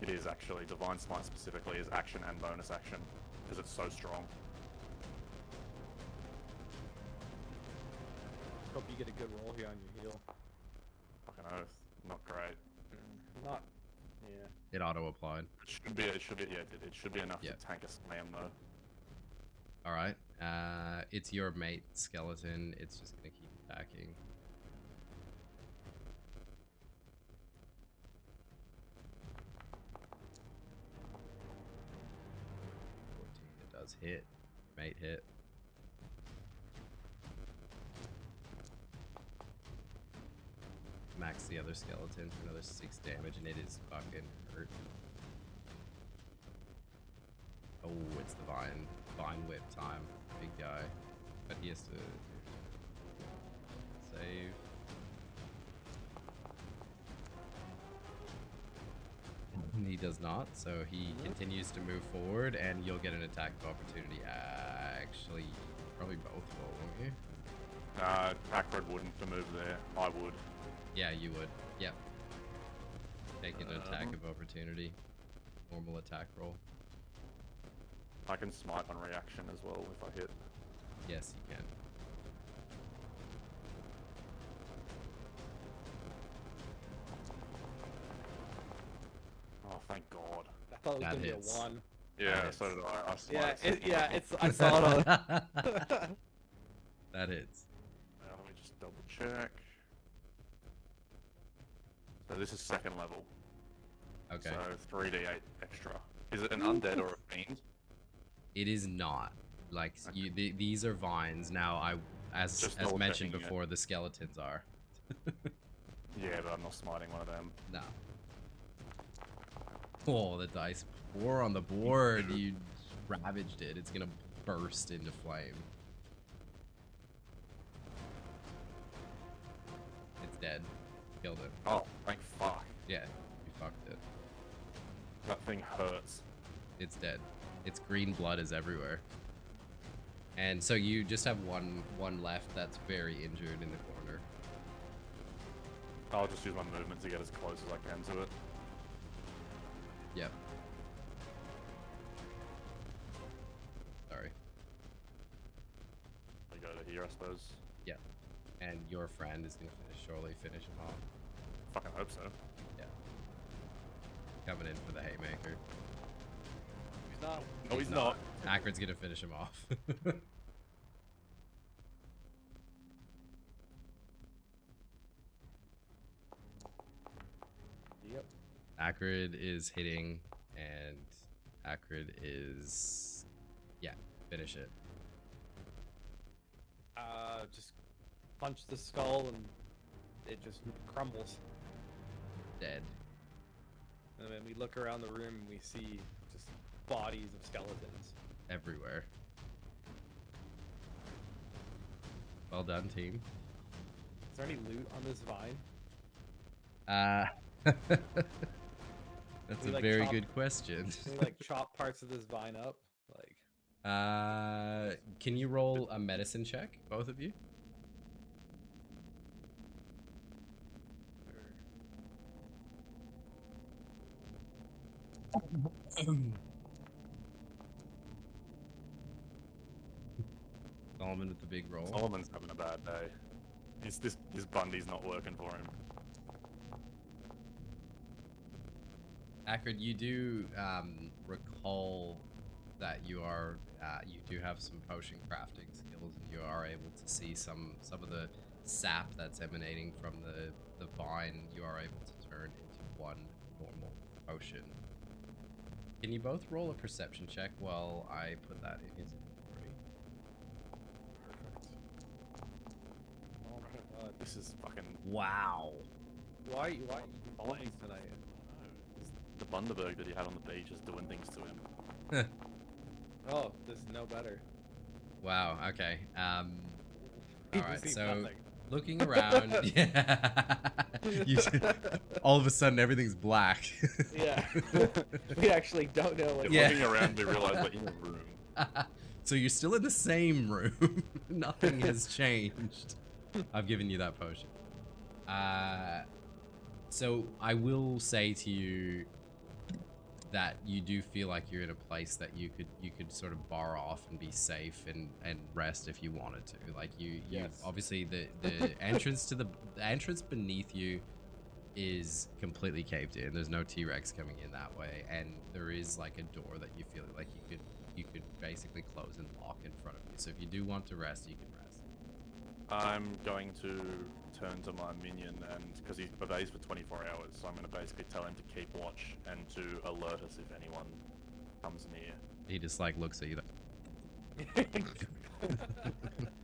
S3: It is actually. Divine Smite specifically is action and bonus action because it's so strong.
S2: Hope you get a good roll here on your heal.
S3: Fucking oath. Not great.
S2: Not. Yeah.
S1: It auto applied.
S3: It should be enough
S1: Yeah.
S3: to tank a slam though.
S1: All right. It's your mate skeleton. It's just gonna keep attacking. It does hit. Mate hit. Max the other skeleton for another 6 damage, and it is fucking hurt. Oh, it's the vine whip time. Big guy. But he has to do save. He does not, so he continues to move forward, and you'll get an attack of opportunity. Actually, probably both will, won't you?
S3: Akrid wouldn't to move there. I would.
S1: Yeah, you would. Yep. Take an attack of opportunity. Normal attack roll.
S3: I can smite on reaction as well if I hit.
S1: Yes, you can.
S3: Oh, thank God.
S2: I thought it was
S1: That
S2: gonna
S1: hits.
S2: be a 1.
S3: Yeah,
S1: hits.
S3: so did I. I
S2: Yeah,
S3: smited.
S2: it's. I saw it on.
S1: That hits.
S3: Let me just double check. So this is second level.
S1: Okay.
S3: So 3d8 extra. Is it an undead or a fiend?
S1: It is not. Like you, these are vines. Now, as
S3: Just
S1: mentioned
S3: double-checking it.
S1: before, the skeletons are.
S3: Yeah, but I'm not smiting one of them.
S1: No. Oh, the dice. 4 on the board. You ravaged it. It's gonna burst into flame. It's dead. Killed it.
S3: Oh, thank fuck.
S1: Yeah, you fucked it.
S3: That thing hurts.
S1: It's dead. Its green blood is everywhere. And so you just have one left that's very injured in the corner.
S3: I'll just use my movement to get as close as I can to it.
S1: Yep. Sorry.
S3: I go to here, I suppose.
S1: Yeah. And your friend is gonna surely finish him off.
S3: Fucking hope so.
S1: Yeah. Coming in for the haymaker.
S2: He's not.
S3: No, he's not.
S1: Akrid's gonna finish him off.
S2: Yep.
S1: Akrid is hitting, and Akrid is, yeah, finish it.
S2: Just punch the skull and it just crumbles.
S1: Dead.
S2: And then we look around the room and we see just bodies of skeletons.
S1: Everywhere. Well done, team.
S2: Is there any loot on this vine?
S1: That's
S2: We,
S1: a
S2: like,
S1: very
S2: chop-
S1: good question.
S2: Can we like chop parts of this vine up? Like,
S1: Can you roll a medicine check, both of you? Solomon with the big roll.
S3: Solomon's having a bad day. This Bundy's not working for him.
S1: Akrid, you do recall that you do have some potion crafting skills, and you are able to see some of the sap that's emanating from the vine. You are able to turn into one normal potion. Can you both roll a perception check while I put that in his inventory?
S2: oh my god.
S3: This is fucking...
S1: Wow.
S2: Why are you lying tonight?
S3: The Bundaberg that he had on the beach is doing things to him.
S2: Oh, this is no better.
S1: Wow. Okay. All
S2: You
S1: right.
S2: see
S1: So
S2: nothing.
S1: looking around, yeah. All of a sudden, everything's black.
S2: Yeah. We actually don't know what.
S1: Yeah.
S3: Looking around, we realize we're in a room.
S1: So you're still in the same room. Nothing has changed. I've given you that potion. So I will say to you that you do feel like you're in a place that you could sort of bar off and be safe and rest if you wanted to. Like you
S2: Yes.
S1: obviously the entrance to the entrance beneath you is completely caved in. There's no T-Rex coming in that way, and there is like a door that you feel like you could basically close and lock in front of you. So if you do want to rest, you can rest.
S3: I'm going to turn to my minion, and because he obeys for 24 hours, so I'm going to basically tell him to keep watch and to alert us if anyone comes near.
S1: He just like looks at you.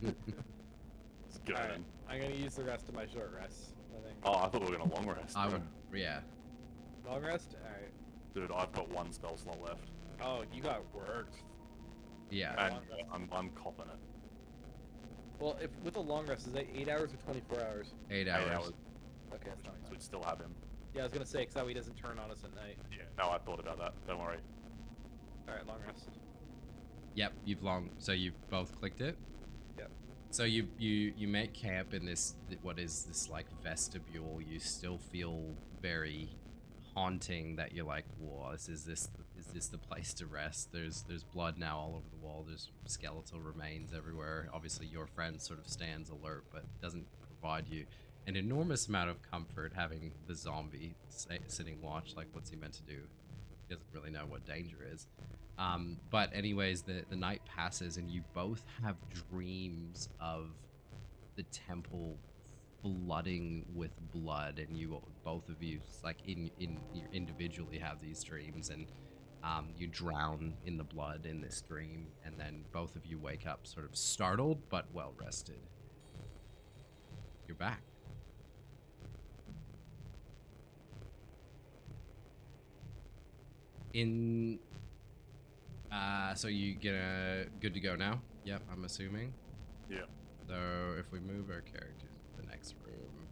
S3: It's good.
S2: Alright, I'm gonna use the rest of my short rest. I think.
S3: Oh, I thought we were going to long rest.
S1: I
S3: bro.
S1: would, yeah.
S2: Long rest. All right.
S3: Dude, I've got one spell slot left.
S2: Oh, you got worked.
S1: Yeah.
S3: And I'm copping it.
S2: Well, if with a long rest, is that 8 hours or 24 hours?
S1: 8
S3: 8
S1: hours.
S3: hours,
S2: Okay, that's
S3: which
S2: not
S3: means
S2: bad.
S3: we'd still have him.
S2: Yeah, I was gonna say, because that way he doesn't turn on us at night.
S3: Yeah, no, I thought about that. Don't worry.
S2: Alright, long rest.
S1: Yep, so you've both clicked it?
S2: Yep.
S1: So you make camp in this, what is this, like, vestibule. You still feel very haunting that you're like, whoa, is this the place to rest? There's blood now all over the wall. There's skeletal remains everywhere. Obviously your friend sort of stands alert, but doesn't provide you an enormous amount of comfort having the zombie sitting watch. Like, what's he meant to do? He doesn't really know what danger is. But anyways, the night passes and you both have dreams of the temple flooding with blood, and you both of you, like, you individually have these dreams, and you drown in the blood in this dream, and then both of you wake up sort of startled but well rested. You're back. So you get good to go now? Yep, I'm assuming.
S3: Yeah.
S1: So if we move our characters to the next room,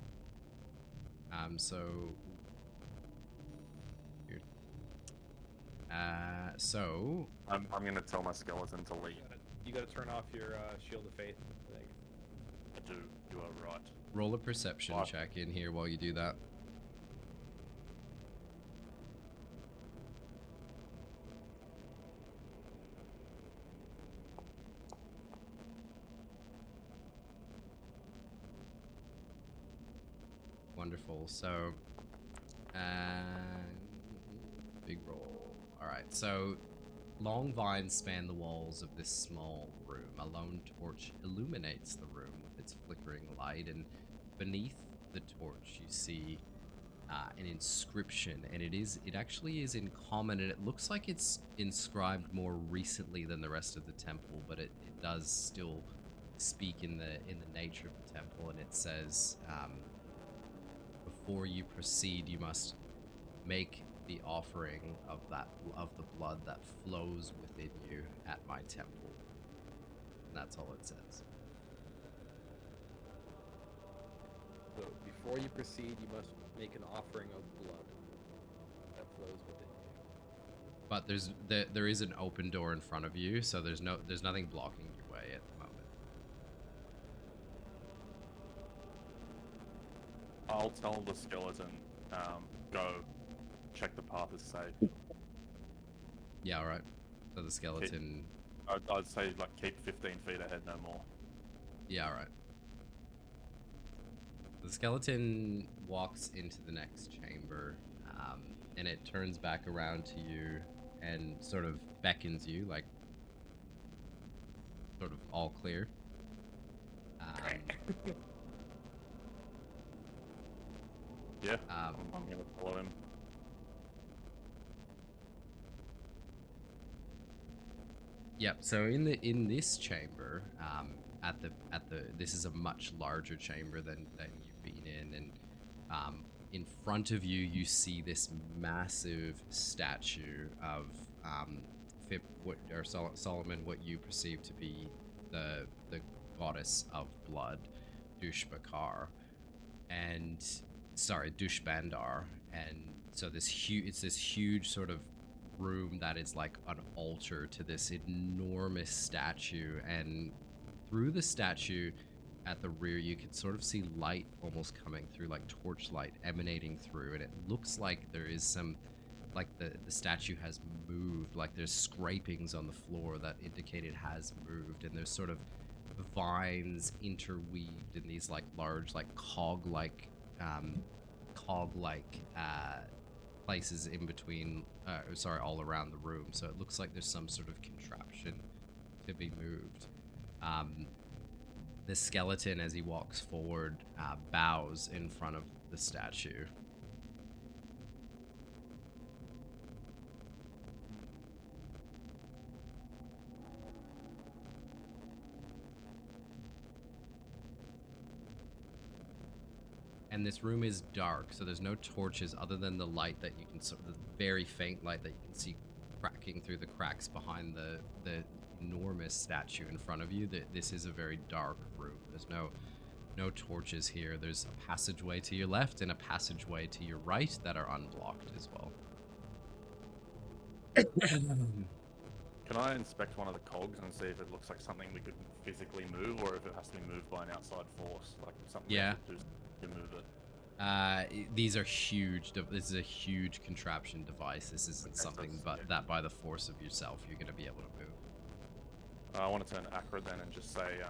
S1: so
S3: I'm gonna tell my skeleton to leave.
S2: You gotta turn off your Shield of Faith, I think.
S3: I do. You are right.
S1: roll a perception
S3: What?
S1: check in here while you do that. Wonderful. So, big roll. All right. So, long vines span the walls of this small room. A lone torch illuminates the room with its flickering light, and beneath the torch, you see an inscription, and it actually is in common, and it looks like it's inscribed more recently than the rest of the temple, but it does still speak in the nature of the temple, and it says, before you proceed, you must make the offering of the blood that flows within you at my temple. And that's all it says.
S2: So before you proceed, you must make an offering of blood that flows within you.
S1: But there is an open door in front of you, so there's nothing blocking your way at the moment.
S3: I'll tell the skeleton, go check the path is safe.
S1: Yeah, all right. So the skeleton.
S3: I'd say, like, keep 15 feet ahead, no more.
S1: Yeah, all right. The skeleton walks into the next chamber, and it turns back around to you and sort of beckons you, like, sort of all clear.
S3: Yeah, I'm gonna follow him.
S1: Yep. So in this chamber, this is a much larger chamber than you've been in, and in front of you, you see this massive statue of Solomon, what you perceive to be the goddess of blood, Dushbandar, and so it's this huge sort of room that is like an altar to this enormous statue, and through the statue at the rear you can sort of see light almost coming through, like torchlight emanating through, and it looks like there is some, like the statue has moved, like there's scrapings on the floor that indicate it has moved, and there's sort of vines interweaved in these like large like cog-like places in between, all around the room. So it looks like there's some sort of contraption to be moved. The skeleton, as he walks forward, bows in front of the statue. And this room is dark, so there's no torches other than the light that you can, the very faint light that you can see cracking through the cracks behind the enormous statue in front of you. This is a very dark room. There's no torches here. There's a passageway to your left and a passageway to your right that are unblocked as well.
S3: Can I inspect one of the cogs and see if it looks like something we could physically move, or if it has to be moved by an outside force, like something we have to do to move it?
S1: These are huge. This is a huge contraption device. This isn't something that by the force of yourself you're going to be able to move.
S3: I want to turn to Akrid then and just say,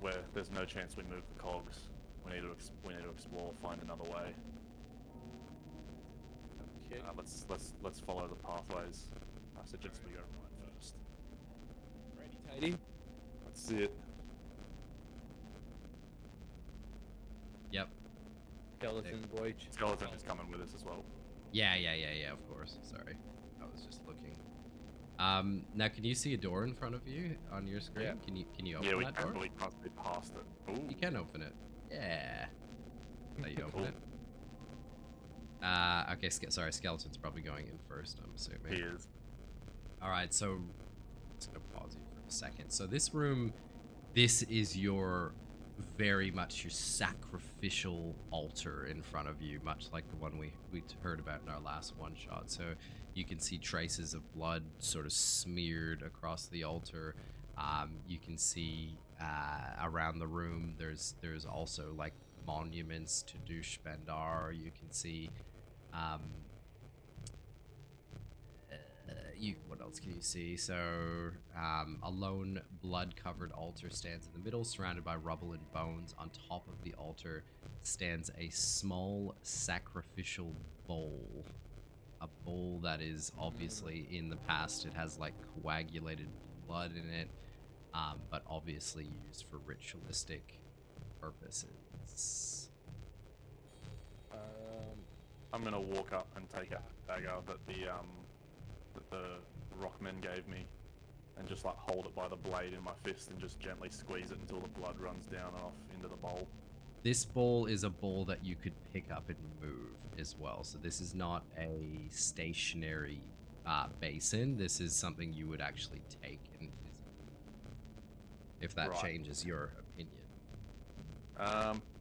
S3: where there's no chance we move the cogs, we need to explore, find another way.
S2: Okay.
S3: Let's follow the pathways. I suggest we go right first.
S2: Righty tighty.
S3: Let's see it.
S1: Yep.
S2: Skeleton boy.
S3: Skeleton is coming with us as well.
S1: Yeah, of course. Sorry. I was just looking. Now can you see a door in front of you on your screen?
S2: Yeah.
S1: Can you open
S3: Yeah, we
S1: that
S3: can't
S1: door?
S3: really possibly past it. Ooh.
S1: You can open it. Yeah. There you open
S3: Cool.
S1: it. Okay, sorry, Skeleton's probably going in first, I'm assuming.
S3: He is.
S1: Alright, so I'm just gonna pause you for a second. So this room, this is your very much your sacrificial altar in front of you, much like the one we heard about in our last one shot. So you can see traces of blood sort of smeared across the altar. You can see around the room there's also like monuments to Dushbandar. You can see what else can you see? So a lone blood-covered altar stands in the middle, surrounded by rubble and bones. On top of the altar stands a small sacrificial bowl. A bowl that is obviously in the past. It has like coagulated blood in it, but obviously used for ritualistic purposes.
S3: I'm gonna walk up and take a dagger that the rockman gave me, and just like hold it by the blade in my fist and just gently squeeze it until the blood runs down and off into the bowl.
S1: This bowl is a bowl that you could pick up and move as well. So this is not a stationary basin. This is something you would actually take and if that
S3: Right.
S1: changes your opinion.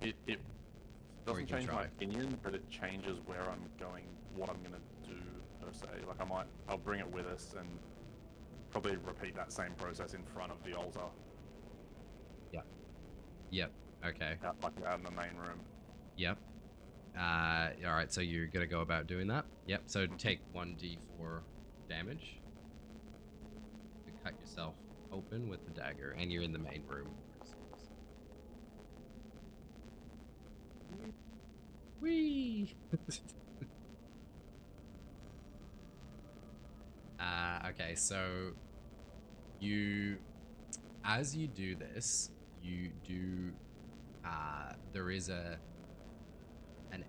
S3: It
S1: Or you
S3: doesn't
S1: can
S3: change my
S1: try.
S3: opinion, but it changes where I'm going, what I'm gonna do per se. Like I'll bring it with us and probably repeat that same process in front of the altar,
S1: Yep. Okay.
S3: out in the main room.
S1: Yep. All right. So you're gonna go about doing that. Yep. So take 1d4 damage to cut yourself open with the dagger, and you're in the main room. Whee! Okay, so as you do this, you do, there is an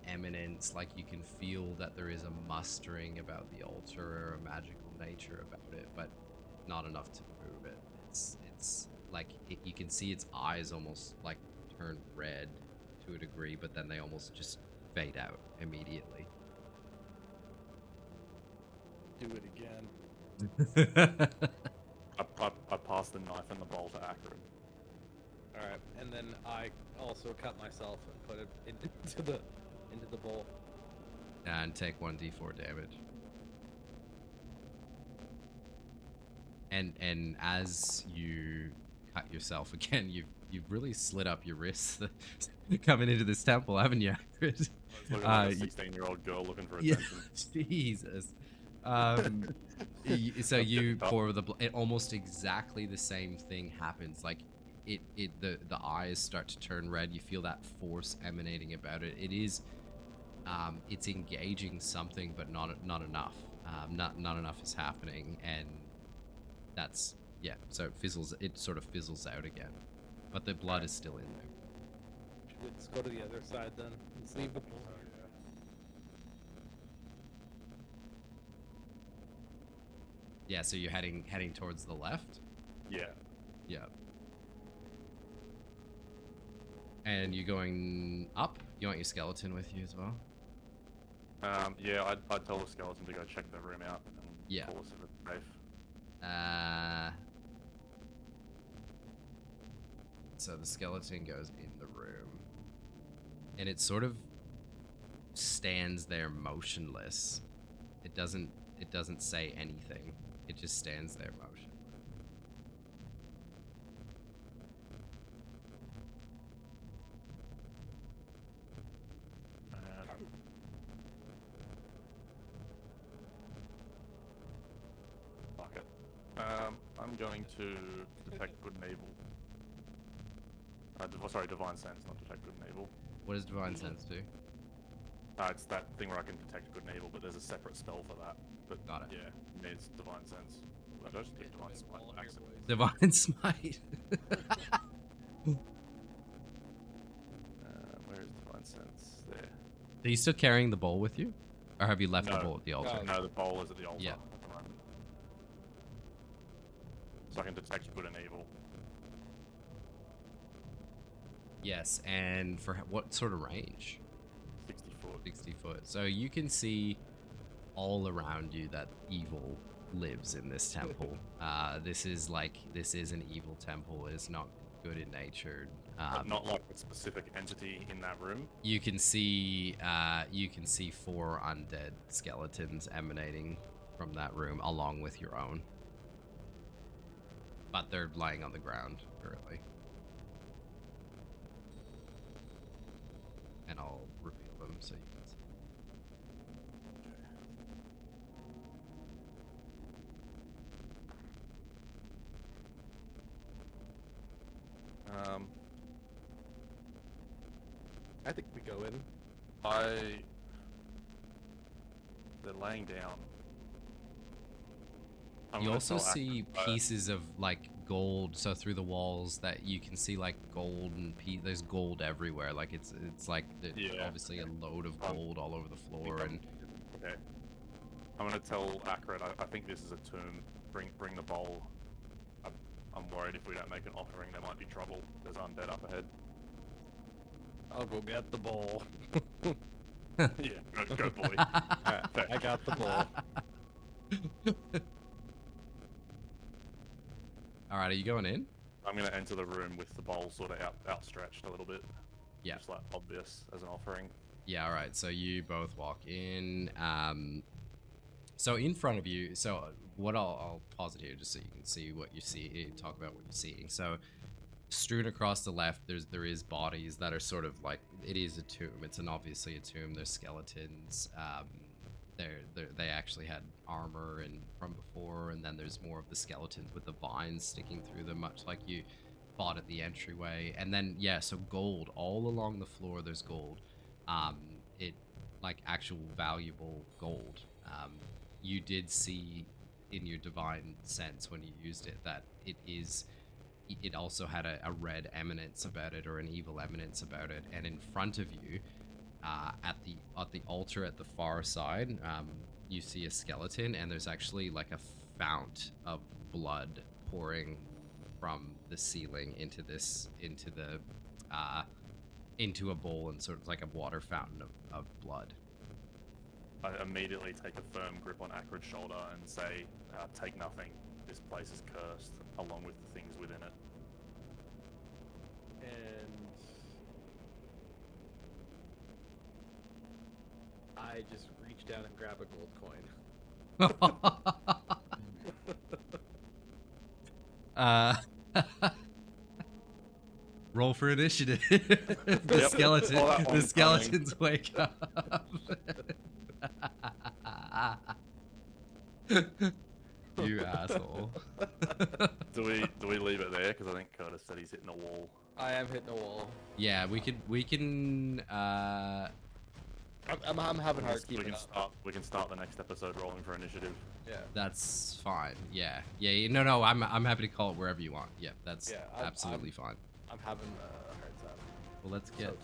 S1: eminence, like you can feel that there is a mustering about the altar or a magical nature about it, but not enough to move it. It's like, you can see its eyes almost like turn red to a degree, but then they almost just fade out immediately.
S2: Do it again.
S3: I pass the knife and the bowl to Akrid.
S2: Alright, and then I also cut myself and put it into the bowl.
S1: And take 1d4 damage. And as you cut yourself again, you've really slit up your wrists coming into this temple, haven't you, Akrid?
S3: Looking like a 16-year-old girl looking for
S1: Yeah,
S3: attention.
S1: Jesus. So you pour the almost exactly the same thing happens. Like the eyes start to turn red. You feel that force emanating about it. It is, it's engaging something, but not enough. Not enough is happening, and that's So it sort of fizzles out again, but the blood is still in there.
S2: Let's go to the other side then. Let's leave the bowl.
S1: Yeah, so you're heading towards the left.
S3: Yeah.
S1: Yeah. And you're going up? You want your skeleton with you as well?
S3: Yeah, I'd tell the skeleton to go check the room out and
S1: Yeah.
S3: call us if it's safe.
S1: so the skeleton goes in the room, and it sort of stands there motionless. It doesn't say anything. It just stands there motionless.
S3: Fuck it. I'm going to detect good and evil. Sorry, divine sense, not detect good and evil.
S1: What does divine sense do?
S3: It's that thing where I can detect good and evil, but there's a separate spell for that. But
S1: Got it.
S3: Yeah, it needs divine sense. I don't think divine smite by accident.
S1: Divine smite.
S3: Where is divine sense? There.
S1: Are you still carrying the bowl with you, or have you left the
S3: No.
S1: bowl at the altar?
S3: No, the bowl is at the altar
S1: Yeah.
S3: at the moment. So I can detect good and evil.
S1: Yes, and for what sort of range?
S3: 60 foot.
S1: 60 foot. So you can see all around you that evil lives in this temple. This is an evil temple. It's not good in nature.
S3: But not like a specific entity in that room.
S1: You can see 4 undead skeletons emanating from that room, along with your own. But they're lying on the ground currently. And I'll reveal them so you can see.
S2: I think we go in.
S3: They're laying down.
S1: You also see pieces of like gold, so through the walls that you can see like gold and there's gold everywhere. Like it's like obviously a load of gold all over the floor. And
S3: okay, I'm gonna tell Akrid. I think this is a tomb. Bring the bowl. I'm worried if we don't make an offering, there might be trouble. There's undead up ahead.
S2: I'll go get the bowl.
S3: Yeah, go boy.
S2: Alright, I got the bowl.
S1: all right, are you going in?
S3: I'm gonna enter the room with the bowl sort of outstretched a little bit.
S1: Yeah.
S3: Just like obvious as an offering.
S1: Yeah, all right. So you both walk in. So in front of you, so what I'll pause it here just so you can see what you see, talk about what you're seeing. So strewn across the left, there is bodies that are sort of like, it is a tomb. It's obviously a tomb. There's skeletons. They actually had armor and from before, and then there's more of the skeletons with the vines sticking through them, much like you fought at the entryway. And then yeah, so gold all along the floor. There's gold. It like actual valuable gold. You did see in your divine sense when you used it that it also had a red eminence about it, or an evil eminence about it. And in front of you, at the altar at the far side, you see a skeleton, and there's actually like a fount of blood pouring from the ceiling into a bowl, and sort of like a water fountain of blood.
S3: I immediately take a firm grip on Akrid's shoulder and say, take nothing. This place is cursed, along with the things within it.
S2: And I just reach down and grab a gold coin.
S1: Roll for initiative.
S3: Yep. All that one's
S1: Skeletons wake up. You asshole.
S3: Do we leave it there? Because I think Curtis said he's hitting a wall.
S2: I am hitting a wall.
S1: Yeah, we can.
S2: I'm having hard keeping up.
S3: We can start the next episode rolling for initiative.
S2: Yeah.
S1: That's fine. Yeah. No. I'm happy to call it wherever you want. Yeah, that's absolutely fine.
S2: I'm having a hard time.
S1: Well, let's get.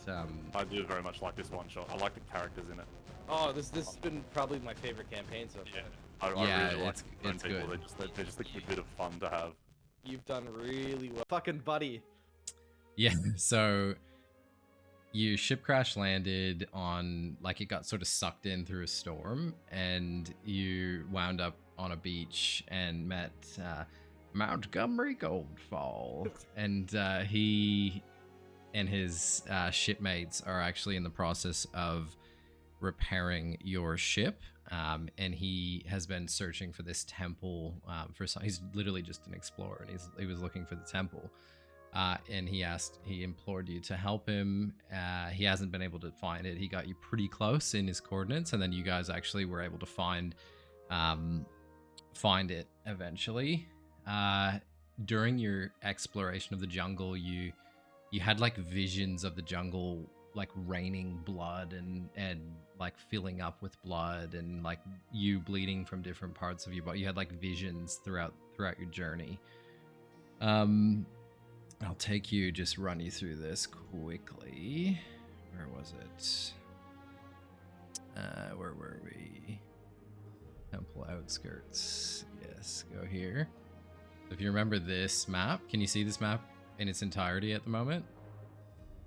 S3: I do very much like this one shot. I like the characters in it.
S2: Oh, this has been probably my favorite campaign so far.
S3: Yeah. I really like
S1: it's
S3: people.
S1: good.
S3: They're just a good bit of fun to have.
S2: You've done really well. Fucking buddy.
S1: Yeah. So. You ship crash landed on, like, it got sort of sucked in through a storm, and you wound up on a beach and met Montgomery Goldfall. And he and his shipmates are actually in the process of repairing your ship. And he has been searching for this temple for some. He's literally just an explorer, and he was looking for the temple. And he implored you to help him. He hasn't been able to find it. He got you pretty close in his coordinates, and then you guys actually were able to find it eventually. During your exploration of the jungle, you had like visions of the jungle like raining blood and like filling up with blood, and like you bleeding from different parts of your body. You had like visions throughout your journey. I'll just run you through this quickly. Where was it? Where were we? Temple outskirts. Yes, go here. If you remember this map, can you see this map in its entirety at the moment?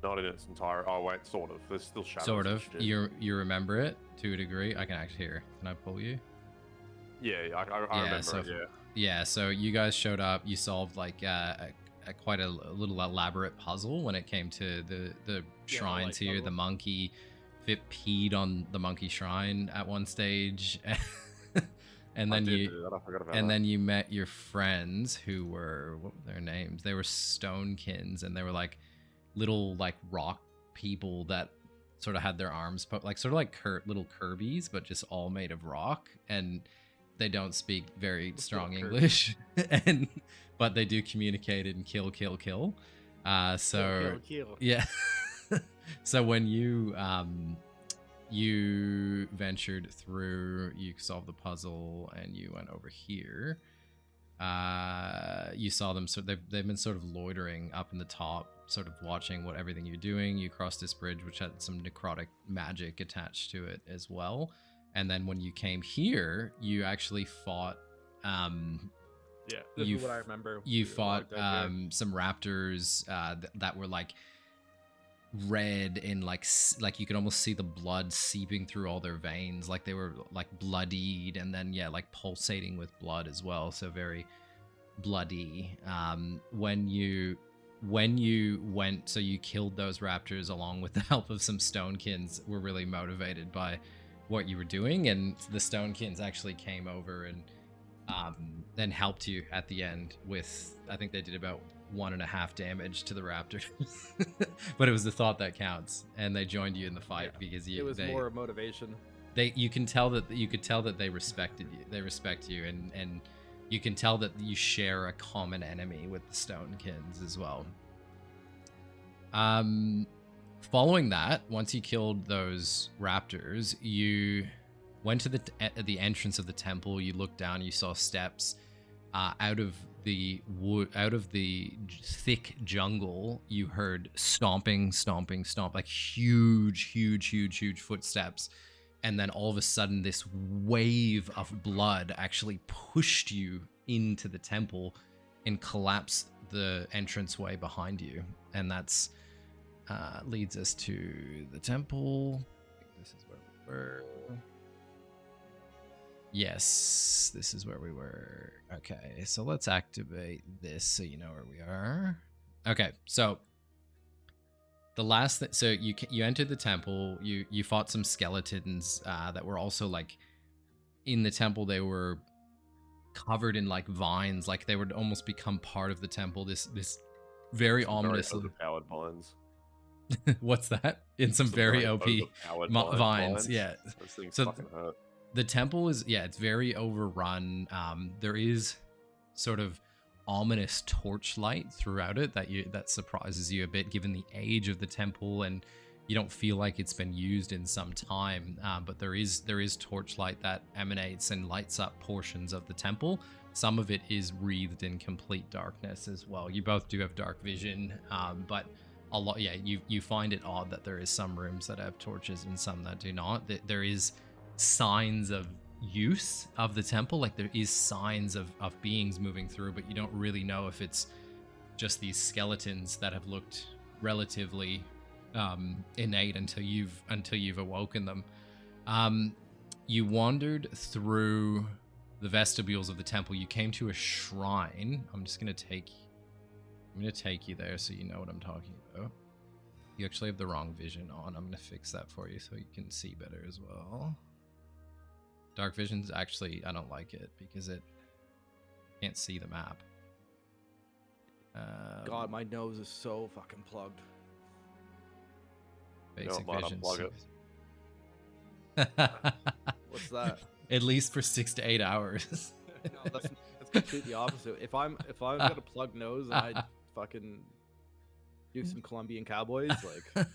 S3: Not in its entire. Oh wait, sort of. There's still shadows.
S1: Sort of. You remember it to a degree. I can actually hear. Can I pull you?
S3: Yeah, I remember it. Yeah.
S1: Yeah. So you guys showed up. You solved like quite a little elaborate puzzle when it came to the shrines here. Puzzle. The monkey peed on the monkey shrine at one stage. And then you met your friends who were, what were their names? They were Stonekins, and they were like little like rock people that sort of had their arms like sort of like little Kirby's, but just all made of rock, and they don't speak very strong English, but they do communicate and kill. Kill. Yeah. So when you ventured through, you solved the puzzle, and you went over here. You saw them, so they've been sort of loitering up in the top, sort of watching everything you're doing. You crossed this bridge, which had some necrotic magic attached to it as well. And then when you came here, you actually fought.
S2: Yeah, this is what I remember.
S1: You fought some raptors that were like red, and like you could almost see the blood seeping through all their veins, like they were like bloodied, and then like pulsating with blood as well, so very bloody. When you went, so you killed those raptors along with the help of some Stonekins. Were really motivated by what you were doing, and the Stonekins actually came over and then helped you at the end with, I think they did about 1.5 damage to the raptors. But it was the thought that counts, and they joined you in the fight because
S2: it was more motivation.
S1: You could tell that they respected you. They respect you, and you can tell that you share a common enemy with the Stonekins as well. Following that, once you killed those raptors, you went to the entrance of the temple. You looked down, you saw steps out of the thick jungle. You heard stomping, like huge footsteps. And then all of a sudden, this wave of blood actually pushed you into the temple and collapsed the entranceway behind you. And that's leads us to the temple. I think this is where we were. Yes, this is where we were. Okay, so let's activate this so you know where we are. Okay, so the last thing, so you entered the temple. You fought some skeletons that were also like in the temple. They were covered in like vines, like they would almost become part of the temple. This very ominous.
S3: Very overpowered vines.
S1: What's that? In some very OP vines. Yeah.
S3: Those things
S1: So
S3: fucking hurt.
S1: the temple is, it's very overrun. There is sort of ominous torchlight throughout it that surprises you a bit, given the age of the temple, and you don't feel like it's been used in some time. But there is torchlight that emanates and lights up portions of the temple. Some of it is wreathed in complete darkness as well. You both do have dark vision, but a lot, you find it odd that there is some rooms that have torches and some that do not. There is signs of use of the temple, like there is signs of beings moving through, but you don't really know if it's just these skeletons that have looked relatively innate until you've awoken them. You wandered through the vestibules of the temple, you came to a shrine. I'm gonna take you there so you know what I'm talking about. You actually have the wrong vision on. I'm gonna fix that for you so you can see better as well. Dark vision's actually, I don't like it because it can't see the map.
S2: God, my nose is so fucking plugged.
S1: Basic
S3: might
S1: vision.
S3: unplug
S2: What's that?
S1: At least for 6 to 8 hours.
S2: No, that's completely opposite. If I'm got a plugged nose and I fucking do some Colombian cowboys, like.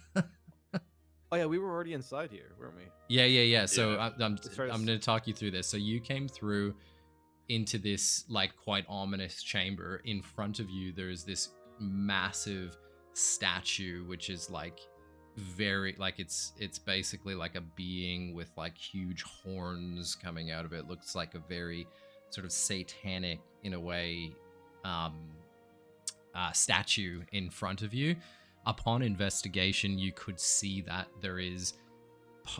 S2: Oh yeah, we were already inside here, weren't we?
S1: Yeah. So
S3: Yeah.
S1: I'm going to talk you through this. So you came through into this like quite ominous chamber. In front of you, there's this massive statue, which is like very like it's basically like a being with like huge horns coming out of it. Looks like a very sort of satanic in a way statue in front of you. Upon investigation, you could see that there is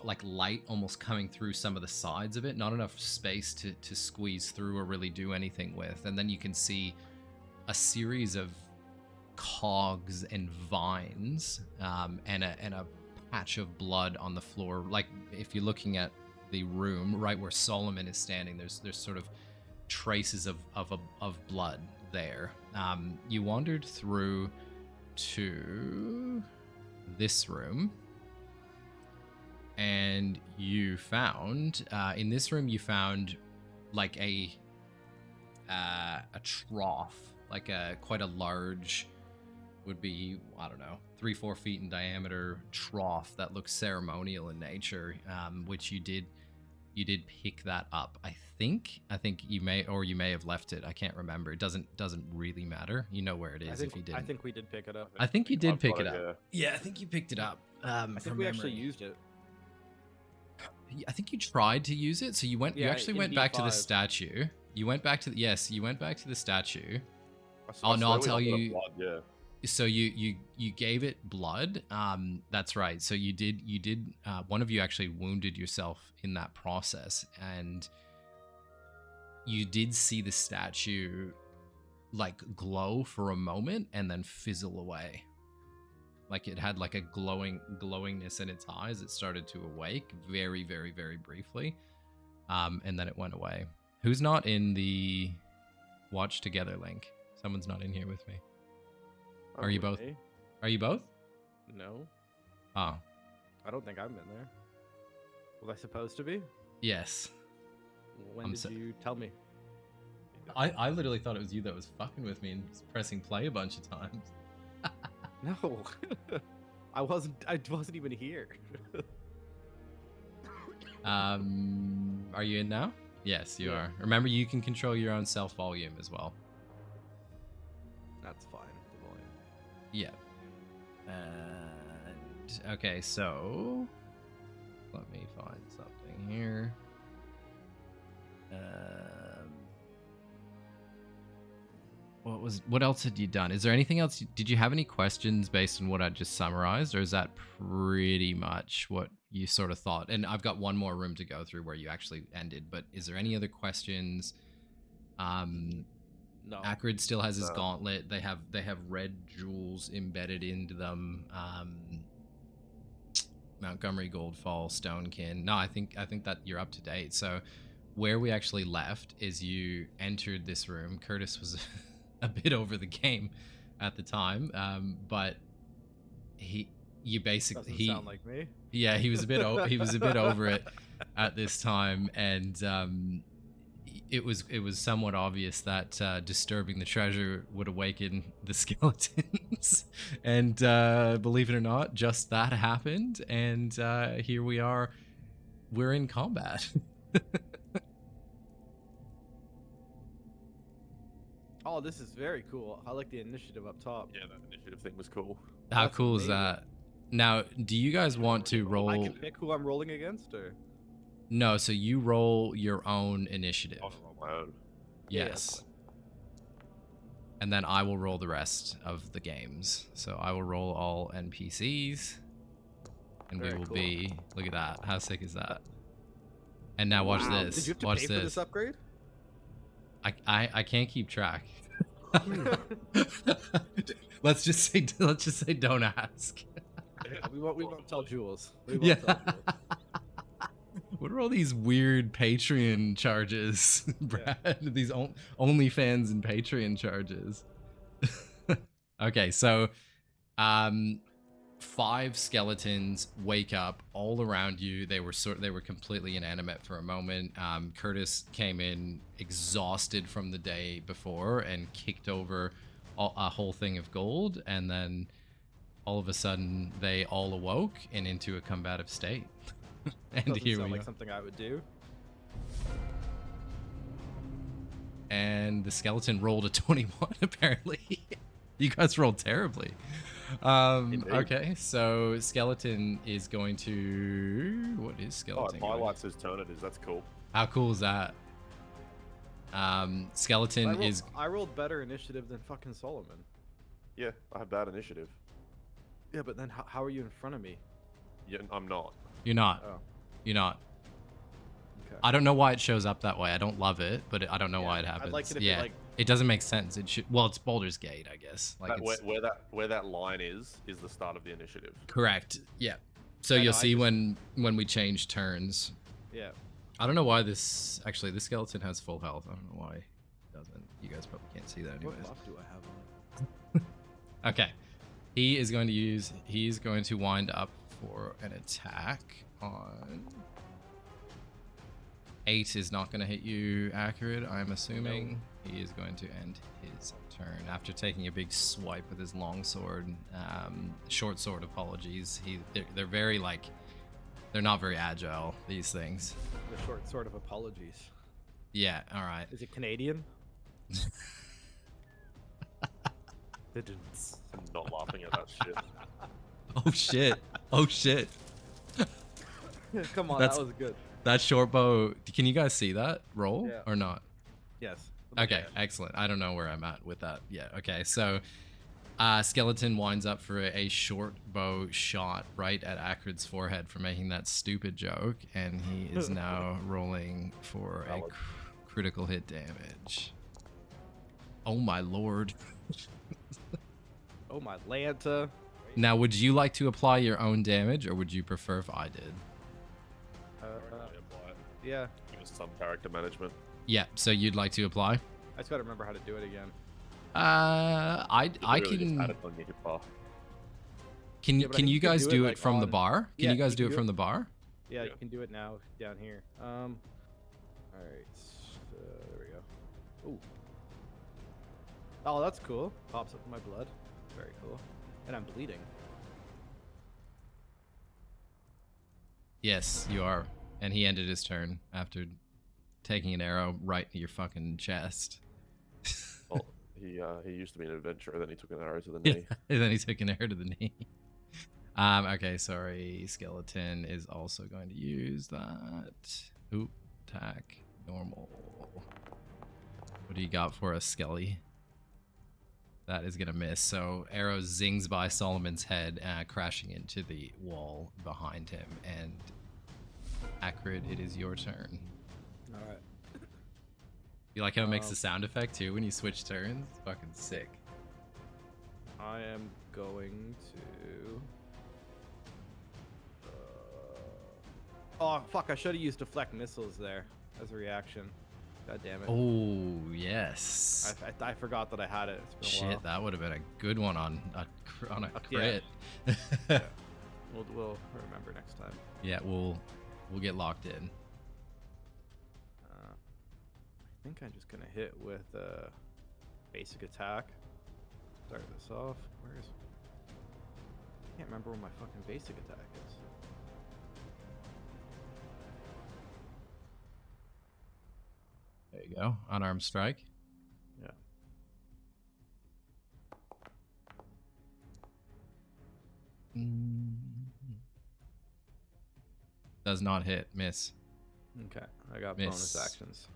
S1: like light almost coming through some of the sides of it, not enough space to squeeze through or really do anything with. And then you can see a series of cogs and vines and a patch of blood on the floor. Like if you're looking at the room right where Solomon is standing, there's sort of traces of blood there. You wandered through to this room, and you found in this room you found like a trough, like quite a large, would be, I don't know, 3-4 feet in diameter trough that looks ceremonial in nature, which you did pick that up. I think you may have left it. I can't remember. It doesn't really matter. You know where it is if you didn't.
S2: I think we did pick it up.
S1: I think you did
S3: I've
S1: pick
S3: got
S1: it up.
S3: yeah.
S1: Yeah, I think you picked it up.
S2: I think we actually used it.
S1: I think you tried to use it. So you went. You
S2: Yeah,
S1: actually
S2: in
S1: went back to the
S2: B5.
S1: statue. You went back to you went back to the statue.
S3: I
S1: Oh, no, I'll
S3: swear
S1: tell
S3: we got
S1: you-
S3: blood, yeah.
S1: So you gave it blood. That's right. So you did. One of you actually wounded yourself in that process, and you did see the statue like glow for a moment and then fizzle away. Like it had like a glowingness in its eyes. It started to awake very, very, very briefly, and then it went away. Who's not in the watch together link? Someone's not in here with me. Are you both?
S2: Me?
S1: Are you both?
S2: No,
S1: Oh,
S2: I don't think I've been there. Was I supposed to be?
S1: yes.
S2: When
S1: I'm
S2: did
S1: so-
S2: you tell me?
S1: I literally thought it was you that was fucking with me and pressing play a bunch of times.
S2: No, I wasn't. I wasn't even here.
S1: Are you in now? Yes, you
S2: Yeah.
S1: are. Remember, you can control your own self volume as well.
S2: That's fine. The volume.
S1: Yeah. And okay, so let me find something here. What else had you done? Is there anything else? Did you have any questions based on what I just summarized, or is that pretty much what you sort of thought? And I've got one more room to go through where you actually ended, but is there any other questions?
S2: No.
S1: Akrid still has his
S3: No.
S1: gauntlet. They have red jewels embedded into them. Montgomery Goldfall, Stonekin. No, I think that you're up to date. So where we actually left is you entered this room. Curtis was a bit over the game at the time, but you basically
S2: Doesn't sound like me.
S1: yeah, he was a bit over it at this time, and it was somewhat obvious that disturbing the treasure would awaken the skeletons, and believe it or not, just that happened, and here we are. We're in combat.
S2: Oh, this is very cool. I like the initiative up top.
S3: Yeah, that initiative thing was cool.
S1: How
S2: That's
S1: cool is
S2: amazing.
S1: that? Now, do you guys want to
S2: I
S1: roll?
S2: can pick who I'm rolling against, or
S1: No, so you roll your own initiative.
S3: I'll roll my own.
S2: Yeah,
S1: Yes. And then I will roll the rest of the games. So I will roll all NPCs. And we
S2: Very
S1: will
S2: cool.
S1: be... Look at that. How sick is that? And now watch
S3: Wow.
S1: this.
S2: Did you have to
S1: watch
S2: pay
S1: this.
S2: for this upgrade?
S1: I can't keep track. let's just say don't ask.
S2: We won't tell Jules. We won't
S1: Yeah.
S2: tell Jules.
S1: What are all these weird Patreon charges, Brad? These OnlyFans and Patreon charges. Okay, so 5 skeletons wake up all around you. They were completely inanimate for a moment. Curtis came in exhausted from the day before and kicked over a whole thing of gold, and then all of a sudden they all awoke and into a combative state. And
S2: Doesn't
S1: here
S2: sound
S1: we
S2: like
S1: are.
S2: something I would do.
S1: And the skeleton rolled a 21 apparently. You guys rolled terribly. Okay, so skeleton is going to... What is
S3: Oh,
S1: skeleton
S3: it
S1: going to...
S3: highlights his turn it is. That's cool.
S1: How cool is that? Skeleton is...
S2: I rolled better initiative than fucking Solomon.
S3: Yeah, I have bad initiative.
S2: Yeah, but then how are you in front of me?
S3: Yeah, I'm not.
S1: You're not.
S2: Oh,
S1: You're not.
S2: okay.
S1: I don't know why it shows up that way. I don't love it, but I don't know why it happens.
S2: I'd like it if
S1: yeah,
S2: it, like...
S1: it doesn't make sense. It should... Well, it's Baldur's Gate, I guess. Like
S3: That,
S1: it's...
S3: where that line is the start of the initiative.
S1: Correct. Yeah. So
S2: I know,
S1: you'll
S2: I
S1: see
S2: just-
S1: when we change turns.
S2: Yeah.
S1: I don't know why this... Actually, this skeleton has full health. I don't know why it doesn't. You guys probably can't see that anyways.
S2: What buff do I have on?
S1: Okay. He's going to wind up for an attack on... 8 is not going to hit you, Akrid, I'm assuming. No. He is going to end his turn after taking a big swipe with his long sword. Short sword, apologies. They're very, like... They're not very agile, these things.
S2: The short sort of apologies.
S1: Yeah, alright.
S2: Is it Canadian? Pigeons.
S3: I'm not laughing at that shit.
S1: Oh shit. Oh shit.
S2: Come on,
S1: That's-
S2: that was good.
S1: That short bow, can you guys see that roll
S2: Yeah.
S1: or not?
S2: Yes.
S1: Okay, excellent. I don't know where I'm at with that yet. Okay, so skeleton winds up for a short bow shot right at Akrid's forehead for making that stupid joke, and he is now rolling for a
S3: Valid.
S1: critical hit damage. Oh my lord.
S2: Oh my Lanta.
S1: Now, would you like to apply your own damage, or would you prefer if I did?
S2: Yeah.
S3: Give us some character management.
S1: Yeah, so you'd like to apply?
S2: I just gotta remember how to do it again.
S1: I
S3: Really just
S1: can.
S3: add it on your hit bar.
S1: Can
S2: Yeah, but I
S1: can
S2: think
S1: you
S2: you can
S1: guys
S2: do it,
S1: do it
S2: like,
S1: from the
S2: on-
S1: bar? Can
S2: Yeah,
S1: you guys
S2: you
S1: do
S2: can
S1: it
S2: do
S1: from
S2: it-
S1: the bar?
S2: Yeah,
S3: Yeah.
S2: you can do it now down here. All right. There we go. Ooh. Oh, that's cool. Pops up in my blood. Very cool. And I'm bleeding.
S1: Yes, you are. And he ended his turn after taking an arrow right in your fucking chest.
S3: Well, he used to be an adventurer, then he took an arrow to the
S1: Yeah,
S3: knee.
S1: and then he took an arrow to the knee. Okay, sorry. Skeleton is also going to use that. Oop, attack, normal. What do you got for us, Skelly? That is gonna miss. So arrow zings by Solomon's head, crashing into the wall behind him. And Akrid, it is your turn.
S2: All right.
S1: You like how it makes the sound effect too when you switch turns? It's fucking sick.
S2: I am going to. Oh fuck! I should have used deflect missiles there as a reaction. God damn it!
S1: Oh yes.
S2: I forgot that I had it. It's been a
S1: Shit, that would have been a good one on a
S2: Yeah.
S1: crit.
S2: while. We'll remember next time.
S1: Yeah, we'll get locked in.
S2: I think I'm just gonna hit with a basic attack. Start this off. Where's? I can't remember where my fucking basic attack is.
S1: There you go. Unarmed strike.
S2: Yeah.
S1: Does not hit. Miss.
S2: Okay, I got
S1: Miss.
S2: bonus actions.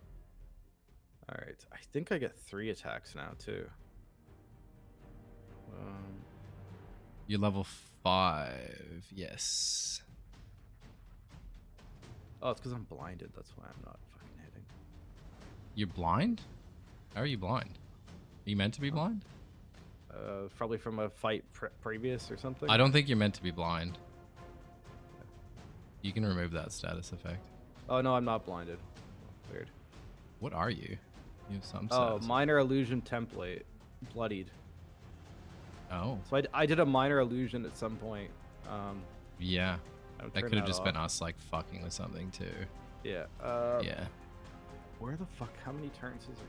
S2: All right, I think I get 3 attacks now too.
S1: You're level 5. Yes.
S2: Oh, it's because I'm blinded. That's why I'm not fucking hitting.
S1: You're blind? How are you blind? Are you meant to be blind?
S2: Probably from a fight previous or something.
S1: I don't think you're meant to be blind. You can remove that status effect.
S2: Oh no, I'm not blinded. Weird.
S1: What are you? You have some
S2: Oh,
S1: status.
S2: minor illusion template. Bloodied.
S1: Oh.
S2: So I did a minor illusion at some point.
S1: Yeah.
S2: I would
S1: That
S2: turn
S1: could have just been
S2: off.
S1: us like fucking with something too.
S2: Yeah.
S1: Yeah.
S2: Where the fuck? How many turns is it?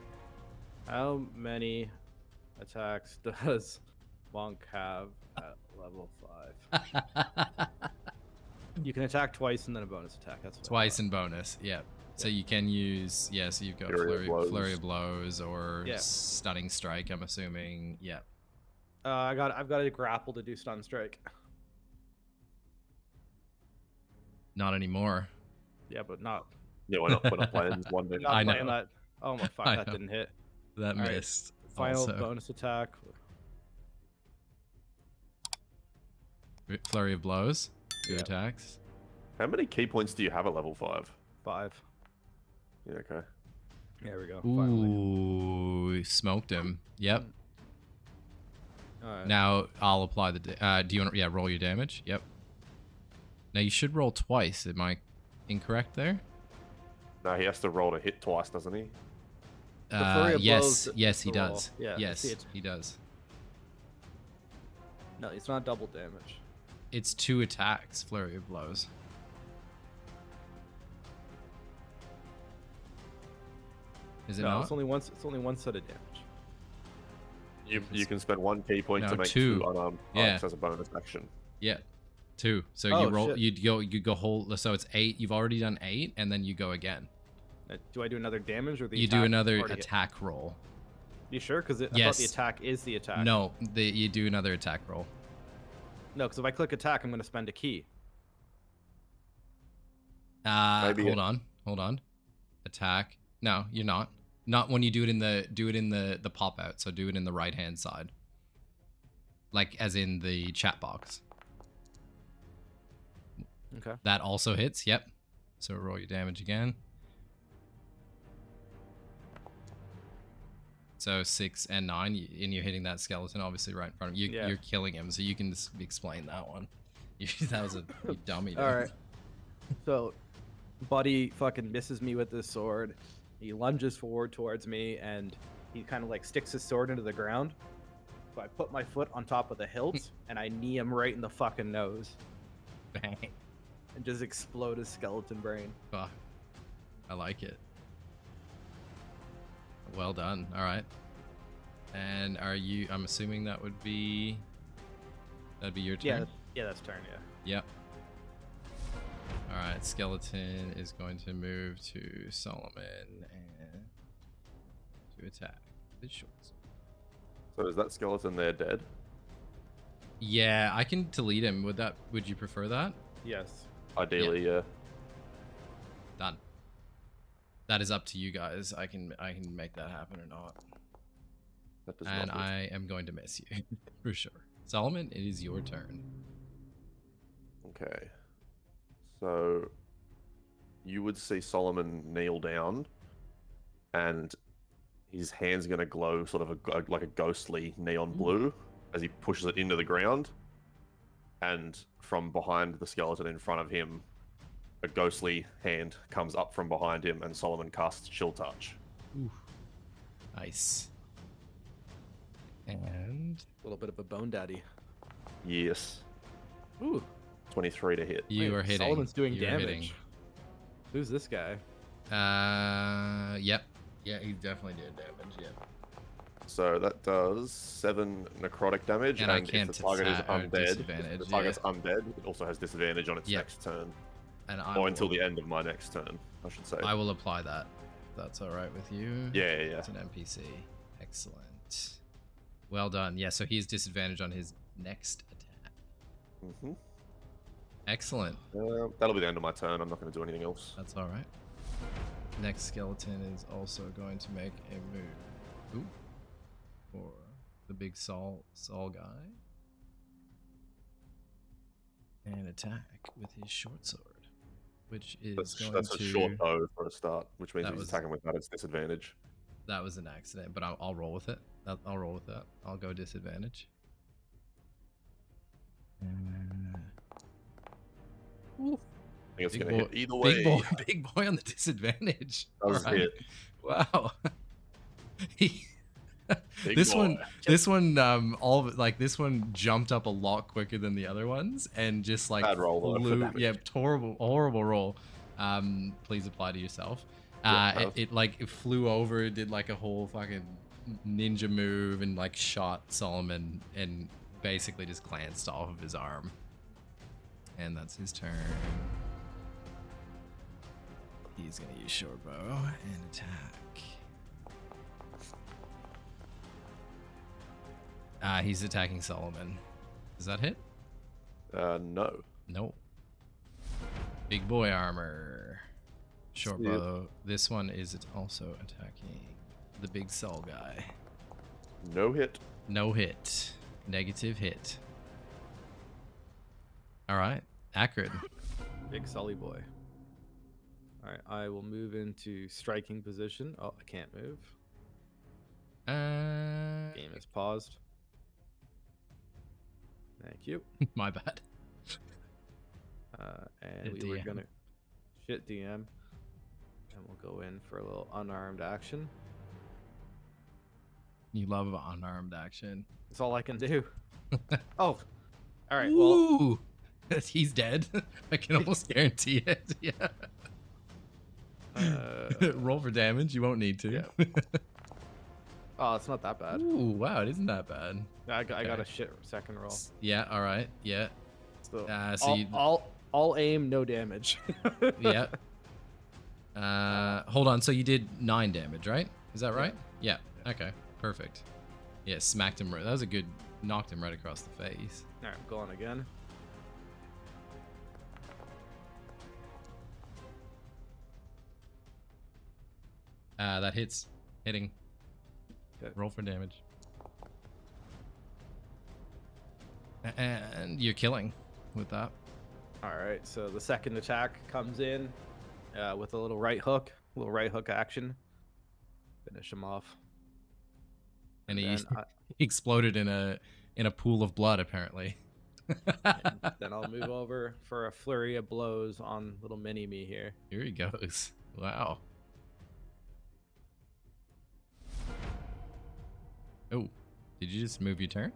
S2: How many attacks does Monk have at level 5? You can attack twice and then a bonus attack. That's what I
S1: Twice
S2: thought.
S1: in bonus. Yep. So you can use, yeah, so you've got flurry of blows or
S2: Yeah.
S1: stunning strike, I'm assuming. Yep.
S2: I've got a grapple to do stun strike.
S1: Not anymore.
S2: Yeah, but not.
S3: Yeah, we're not playing one day.
S2: Not
S1: I
S2: playing
S1: know.
S2: that. Oh my fuck,
S1: I
S2: that
S1: know.
S2: didn't hit.
S1: That
S2: All right.
S1: missed.
S2: Final
S1: also.
S2: bonus attack.
S1: Flurry of blows. Two
S2: Yeah.
S1: attacks.
S3: How many key points do you have at level 5?
S2: 5.
S3: Yeah, okay.
S2: There we go. Finally.
S1: Ooh, smoked him. Yep.
S2: Alright.
S1: Now I'll apply the. Do you want to? Yeah, roll your damage. Yep. Now you should roll twice. Am I incorrect there?
S3: No, he has to roll to hit twice, doesn't he?
S2: flurry of
S1: Yes.
S2: blows
S1: Yes, he
S2: to roll.
S1: does.
S2: Yeah, I
S1: Yes,
S2: see it.
S1: he does.
S2: No, it's not double damage.
S1: It's 2 attacks. Flurry of blows. Is it
S2: No,
S1: not?
S2: it's only once. It's only one set of damage.
S3: You can spend 1 key point
S1: No,
S3: to make
S1: 2.
S3: 2 unarmed
S1: Yeah.
S3: attacks as a bonus action.
S1: Yeah. 2. So
S2: Oh,
S1: you roll.
S2: shit.
S1: You go whole. So it's 8. You've already done 8, and then you go again.
S2: Do I do another damage or the
S1: You
S2: attack
S1: do another
S2: already hit?
S1: attack roll.
S2: You sure? Because I thought
S1: Yes.
S2: the attack is the attack.
S1: No, you do another attack roll.
S2: No, because if I click attack, I'm going to spend a key.
S3: Maybe
S1: Hold on. Attack. No, you're not. Not when you do it in the pop out. So do it in the right hand side. Like as in the chat box.
S2: Okay.
S1: That also hits. Yep. So roll your damage again. So 6 and 9, and you're hitting that skeleton obviously right in front of you.
S2: Yeah.
S1: You're killing him, so you can just explain that one. That was a you dummy.
S2: All right. So, Buddy fucking misses me with this sword. He lunges forward towards me, and he kind of like sticks his sword into the ground. So I put my foot on top of the hilt, and I knee him right in the fucking nose,
S1: Bang.
S2: and just explode his skeleton brain.
S1: Fuck. I like it. Well done. All right. And are you? I'm assuming that'd be your turn.
S2: Yeah, that's turn. Yeah.
S1: Yep. All right. Skeleton is going to move to Solomon and to attack his short sword.
S3: So is that skeleton there dead?
S1: Yeah, I can delete him. Would you prefer that?
S2: Yes.
S3: Ideally, yeah.
S1: Done. That is up to you guys. I can make that happen or not.
S3: That does
S1: And
S3: not
S1: I am going to miss you for sure. Solomon, it is your turn.
S3: Okay. So you would see Solomon kneel down, and his hand's going to glow sort of like a ghostly neon blue as he pushes it into the ground. And from behind the skeleton in front of him, a ghostly hand comes up from behind him, and Solomon casts Chill Touch.
S1: Ooh. Nice. And
S2: A little bit of a bone daddy.
S3: Yes.
S2: Ooh.
S3: 23 to hit.
S1: you
S2: Wait,
S1: are hitting.
S2: Solomon's doing
S1: You are
S2: damage.
S1: hitting.
S2: Who's this guy?
S1: Yep. Yeah, he definitely did damage. Yep.
S3: So that does 7 necrotic damage,
S1: And I
S3: if
S1: can't
S3: the target is
S1: attack- or
S3: undead,
S1: disadvantage,
S3: if the target's undead, it also has disadvantage on its
S1: Yep.
S3: next turn.
S1: And I
S3: Or
S1: will,
S3: until the end of my next turn, I should say.
S1: I will apply that. That's all right with you.
S3: Yeah.
S1: It's an NPC. Excellent. Well done. Yeah, so he's disadvantage on his next attack.
S3: Mm-hmm.
S1: Excellent.
S3: That'll be the end of my turn. I'm not going to do anything else.
S1: That's all right. Next skeleton is also going to make a move. Ooh. For the big Saul guy. And attack with his short sword. Which is
S3: That's
S1: going
S3: a
S1: to...
S3: short bow for a start, which means
S1: That
S3: he's
S1: was-
S3: attacking without its disadvantage.
S1: That was an accident, but I'll roll with it. I'll roll with that. I'll go disadvantage.
S4: I think it's
S1: Big
S4: gonna
S1: boy,
S4: hit either way.
S1: big boy on the disadvantage.
S4: That was a
S1: Alright.
S4: hit.
S1: Wow. He-
S4: Big
S1: this
S4: boy.
S1: all of it, like this one jumped up a lot quicker than the other ones and just like
S4: Bad roll, though, for
S1: flew.
S4: damage.
S1: Yeah, horrible roll. Please apply to yourself.
S4: Yeah,
S1: It flew over, did like a whole fucking ninja move and like shot Solomon and basically just glanced off of his arm. And that's his turn. He's gonna use short bow and attack. He's attacking Solomon. Does that hit?
S4: No.
S1: Nope. Big boy armor. Short
S4: Yep.
S1: bow. This one is also attacking the big Sol guy.
S4: No hit.
S1: No hit. Negative hit. All right. Akrid.
S2: Big Sully boy. All right, I will move into striking position. Oh, I can't move. Game is paused. Thank you.
S1: My bad.
S2: And
S1: Shit
S2: we were
S1: DM.
S2: gonna shit DM, and we'll go in for a little unarmed action.
S1: You love unarmed action.
S2: That's all I can do. Oh, all right. Well,
S1: Ooh, he's dead. I can almost guarantee it. Yeah. Roll for damage. You won't need to.
S2: Yeah. Oh, it's not that bad.
S1: Ooh, wow, it isn't that bad.
S2: I got
S1: Okay.
S2: a shit second roll.
S1: Yeah. All right. Yeah.
S2: So,
S1: So
S2: all,
S1: you.
S2: all aim, no damage.
S1: Yeah. Hold on. So you did 9 damage, right? Is that right? Yeah. Okay. Perfect. Yeah. Smacked him. Right. That was a good. Knocked him right across the face.
S2: All right, I'm going again.
S1: That hits. Hitting.
S2: Okay.
S1: Roll for damage. And you're killing with that.
S2: All right, so the second attack comes in with a little right hook action. Finish him off.
S1: And he
S2: Then,
S1: exploded in a pool of blood, apparently.
S2: then I'll move over for a flurry of blows on little mini me here.
S1: Here he goes. Wow. Oh, did you just move your turn?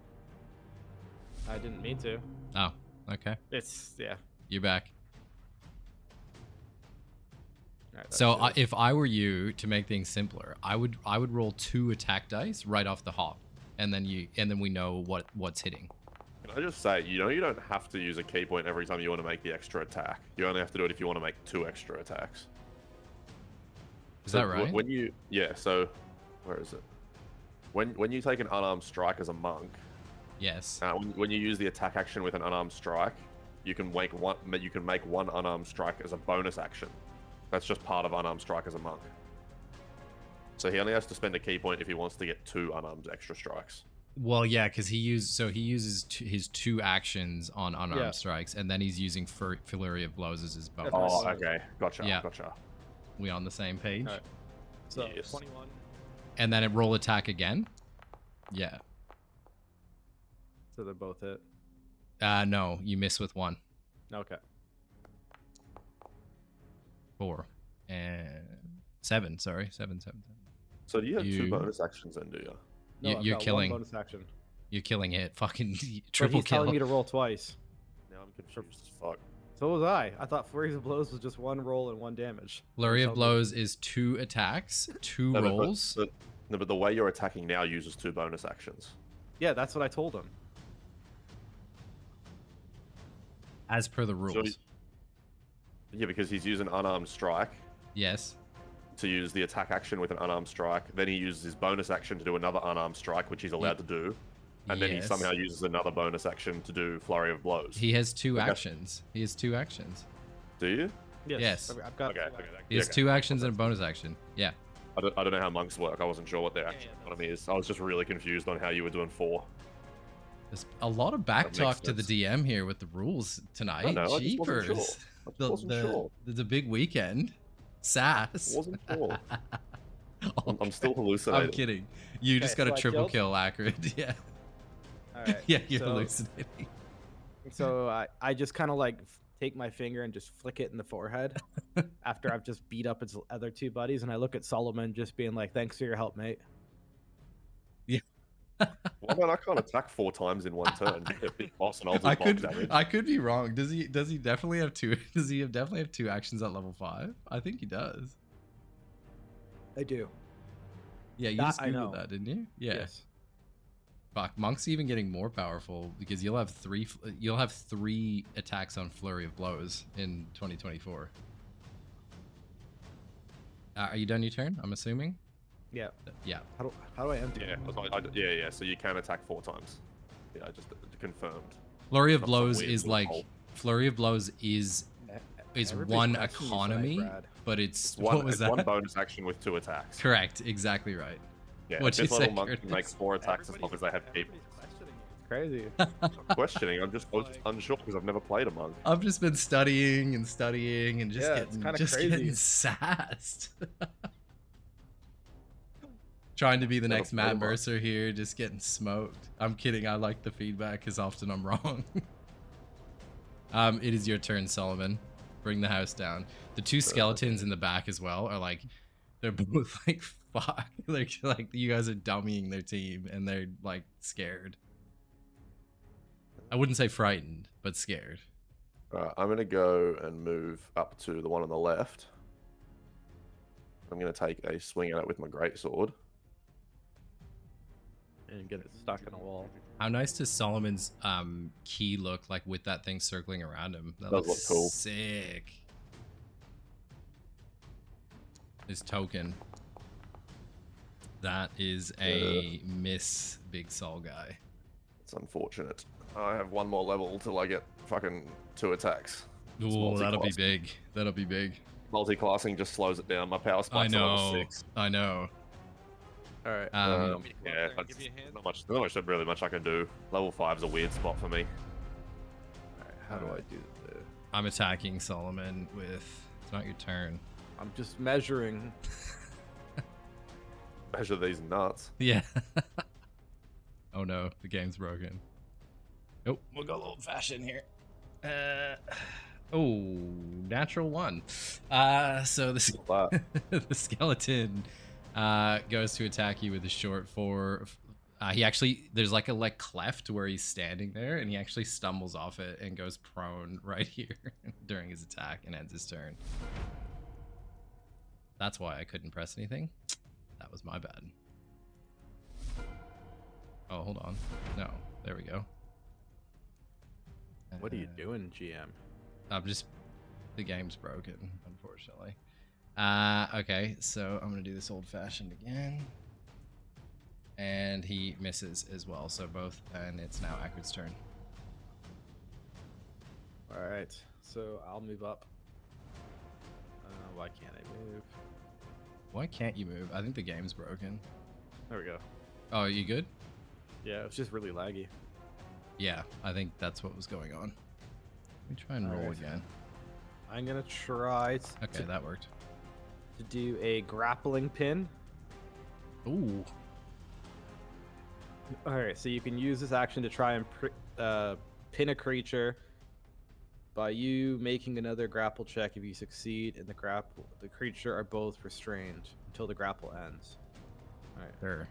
S2: I didn't mean to.
S1: Oh, okay.
S2: It's yeah.
S1: You're back.
S2: All right, that's
S1: So
S2: it.
S1: if I were you, to make things simpler, I would roll 2 attack dice right off the hop, and then we know what's hitting.
S4: Can I just say, you don't have to use a key point every time you want to make the extra attack. You only have to do it if you want to make 2 extra attacks.
S1: Is
S4: So
S1: that right?
S4: When you so where is it? When you take an unarmed strike as a monk,
S1: Yes.
S4: when you use the attack action with an unarmed strike, you can make one unarmed strike as a bonus action. That's just part of unarmed strike as a monk. So he only has to spend a key point if he wants to get 2 unarmed extra strikes.
S1: Well, yeah, because he uses his 2 actions on unarmed
S2: Yeah.
S1: strikes, and then he's using flurry of blows as his bonus.
S2: That's
S4: Oh,
S2: right.
S4: okay, gotcha,
S1: Yeah.
S4: gotcha.
S1: We on the same page?
S2: All right. So
S4: Yes.
S2: 21.
S1: And then it roll attack again. Yeah.
S2: So they're both hit.
S1: No, you miss with 1.
S2: Okay.
S1: 4 and 7. Sorry, 7.
S4: So do you have 2
S1: You-
S4: bonus actions then, do you?
S2: No, I've
S1: You're
S2: got one
S1: killing.
S2: bonus action.
S1: You're killing it. Fucking
S2: But
S1: triple
S2: he's telling
S1: kill.
S2: me to roll twice.
S4: Now I'm confused as fuck.
S2: So was I. I thought flurries of blows was just 1 roll and 1 damage.
S1: Flurry
S2: You're
S1: of
S2: telling me-
S1: blows is 2 attacks, 2
S4: No, but-
S1: rolls.
S4: but the way you're attacking now uses 2 bonus actions.
S2: Yeah, that's what I told him.
S1: As per the rules.
S4: Yeah, because he's using unarmed strike
S1: Yes.
S4: to use the attack action with an unarmed strike. Then he uses his bonus action to do another unarmed strike, which he's allowed to do. And then he
S1: Yes.
S4: somehow uses another bonus action to do flurry of blows.
S1: He has 2
S4: Okay.
S1: actions. He has 2 actions.
S4: Do you?
S1: Yes.
S2: I've got
S4: Okay.
S1: He has
S4: okay.
S1: 2 actions and a bonus action. Yeah.
S4: I don't know how monks work. I wasn't sure what their
S2: Yeah,
S4: action
S2: yeah,
S4: economy is. I was just really confused on how you were doing 4.
S1: There's a lot of back
S4: That
S1: talk
S4: makes
S1: to the
S4: sense.
S1: DM here with the rules tonight.
S4: I know, I just wasn't sure.
S1: Jeepers.
S4: I just wasn't sure.
S1: The big weekend. Sass.
S4: Wasn't sure. I'm still
S1: I'm
S4: hallucinating.
S1: kidding. You just
S2: Okay,
S1: got a
S2: so I
S1: triple
S2: killed?
S1: kill, Akrid. Yeah.
S2: All right.
S1: Yeah, you're
S2: so,
S1: hallucinating.
S2: So I just kind of like take my finger and just flick it in the forehead after I've just beat up its other two buddies, and I look at Solomon just being like, "Thanks for your help, mate."
S1: Yeah.
S4: Well, man, I can't attack 4 times in one turn. Give me a big boss and I'll do bulk damage.
S1: I could be wrong. Does he definitely have two definitely have 2 actions at level 5? I think he does.
S2: I do.
S1: Yeah, you
S2: That
S1: just
S2: I
S1: googled
S2: know.
S1: that, didn't you? Yeah.
S2: Yes.
S1: Fuck, Monk's even getting more powerful because you'll have 3 attacks on Flurry of Blows in 2024. Are you done your turn? I'm assuming.
S2: Yeah.
S1: Yeah.
S2: How do I empty?
S4: Yeah, yeah. So you can attack 4 times. Yeah, I just confirmed.
S1: Flurry of
S4: Not some
S1: Blows
S4: weird
S1: is
S4: loophole.
S1: like Flurry of Blows is
S2: Everybody's
S1: one
S2: questioning me tonight,
S1: economy,
S2: Brad.
S1: but it's
S4: One,
S1: what was
S4: it's
S1: that?
S4: one bonus action with 2 attacks.
S1: Correct. Exactly right.
S4: Yeah,
S1: What'd you
S4: fifth level
S1: say,
S4: monk can make
S1: Curtis?
S4: 4 attacks as long as they have keep.
S2: Everybody's questioning me. It's crazy.
S4: I'm questioning. I was just unsure because I've never played a monk.
S1: I've just been studying and studying and just
S2: Yeah, it's
S1: getting
S2: kinda
S1: just
S2: crazy.
S1: getting sassed. Trying to be the
S4: Never
S1: next
S4: played a
S1: Matt
S4: monk.
S1: Mercer here, just getting smoked. I'm kidding. I like the feedback because often I'm wrong. It is your turn, Solomon. Bring the house down. The 2 skeletons in the back as well are like, they're both like, fuck. Like you guys are dummying their team and they're like scared. I wouldn't say frightened, but scared.
S4: Alright, I'm gonna go and move up to the one on the left. I'm gonna take a swing at it with my greatsword.
S2: And get it stuck in a wall.
S1: How nice does Solomon's key look like with that thing circling around him? That
S4: Does
S1: looks
S4: look cool.
S1: sick. His token. That is a miss, Big Sol guy.
S4: It's unfortunate. I have 1 more level till I get fucking 2 attacks. It's
S1: Ooh, that'll be
S4: multi-class.
S1: big. That'll be big.
S4: Multi-classing just slows it down. My power
S1: I
S4: spike's at level
S1: know.
S4: 6.
S1: I know.
S2: All right.
S4: Yeah, but not much really much I can do. Level 5's a weird spot for me.
S2: All right. How do I do this?
S1: I'm attacking Solomon with. It's not your turn.
S2: I'm just measuring.
S4: Measure these nuts.
S1: Yeah. Oh no, the game's broken. Nope, we'll go old fashioned here. Oh, natural 1. So this
S4: But
S1: the skeleton goes to attack you with a short 4. He actually, there's like a cleft where he's standing there, and he actually stumbles off it and goes prone right here during his attack and ends his turn. That's why I couldn't press anything. That was my bad. Oh, hold on. No, there we go.
S2: What are you doing, GM?
S1: I'm just, the game's broken, unfortunately. Okay, so I'm gonna do this old-fashioned again. And he misses as well, so both, and it's now Akrid's turn.
S2: All right. So I'll move up. Why can't I move?
S1: Why can't you move? I think the game's broken.
S2: There we go.
S1: Oh, are you good?
S2: Yeah, it's just really laggy.
S1: Yeah, I think that's what was going on. Let me try and roll
S2: Alright.
S1: again.
S2: I'm gonna try
S1: Okay, that worked.
S2: to do a grappling pin.
S1: Ooh.
S2: All right, so you can use this action to try and pin a creature by you making another grapple check. If you succeed in the creature are both restrained until the grapple ends. All right,
S1: Sure.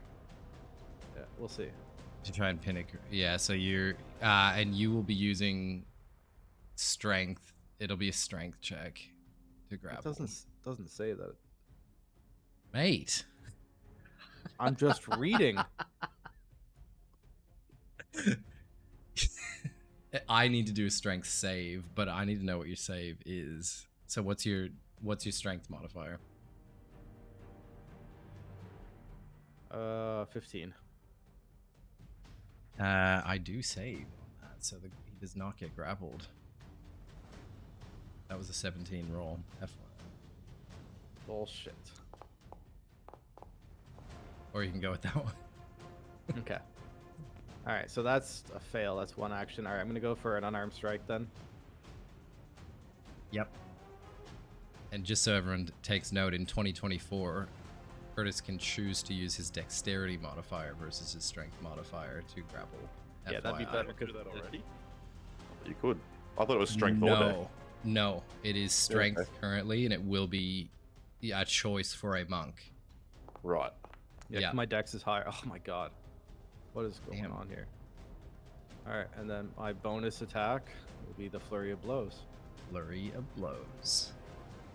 S2: yeah, we'll see.
S1: To try and pin it. Yeah, so you're, and you will be using strength. It'll be a strength check to
S2: It
S1: grapple.
S2: doesn't say that.
S1: Mate.
S2: I'm just reading.
S1: I need to do a strength save, but I need to know what your save is. So what's your strength modifier?
S2: 15.
S1: I do save on that, so he does not get grappled. That was a 17 roll. FYI.
S2: Bullshit.
S1: Or you can go with that one.
S2: Okay. All right, so that's a fail. That's one action. All right, I'm gonna go for an unarmed strike then.
S1: Yep. And just so everyone takes note, in 2024, Curtis can choose to use his dexterity modifier versus his strength modifier to grapple.
S2: Yeah, that'd be
S1: FYI.
S2: better.
S3: Do that already? You could. I thought it was strength or dex.
S1: No, it is strength
S3: okay.
S1: currently, and it will be a choice for a monk.
S3: Right.
S2: Yeah, 'cause
S1: Yeah.
S2: my dex is higher. Oh my god. What is going
S1: Damn.
S2: on here? Alright, and then my bonus attack will be the flurry of blows.
S1: Flurry of blows.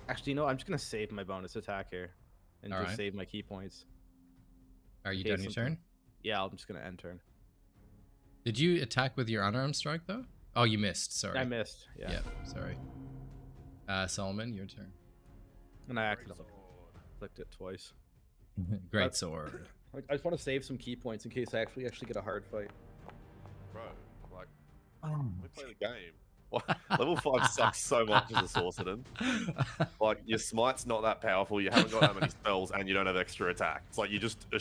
S2: Actually, no, I'm just gonna save my bonus attack here. And
S1: Alright.
S2: just save my key points.
S1: Are you
S2: Okay,
S1: done your
S2: something-
S1: turn?
S2: Yeah, I'm just gonna end turn.
S1: Did you attack with your unarmed strike though? Oh, you missed. Sorry.
S2: I missed. Yeah.
S1: Sorry. Solomon, your turn.
S2: And I accidentally clicked it twice.
S1: Great
S2: That's-
S1: sword.
S2: I just want to save some key points in case I actually get a hard fight.
S3: Bro, like, we play the game. Level 5 sucks so much as a sorcerer. Like, your smite's not that powerful, you haven't got that many spells, and you don't have extra attack. It's like you're just a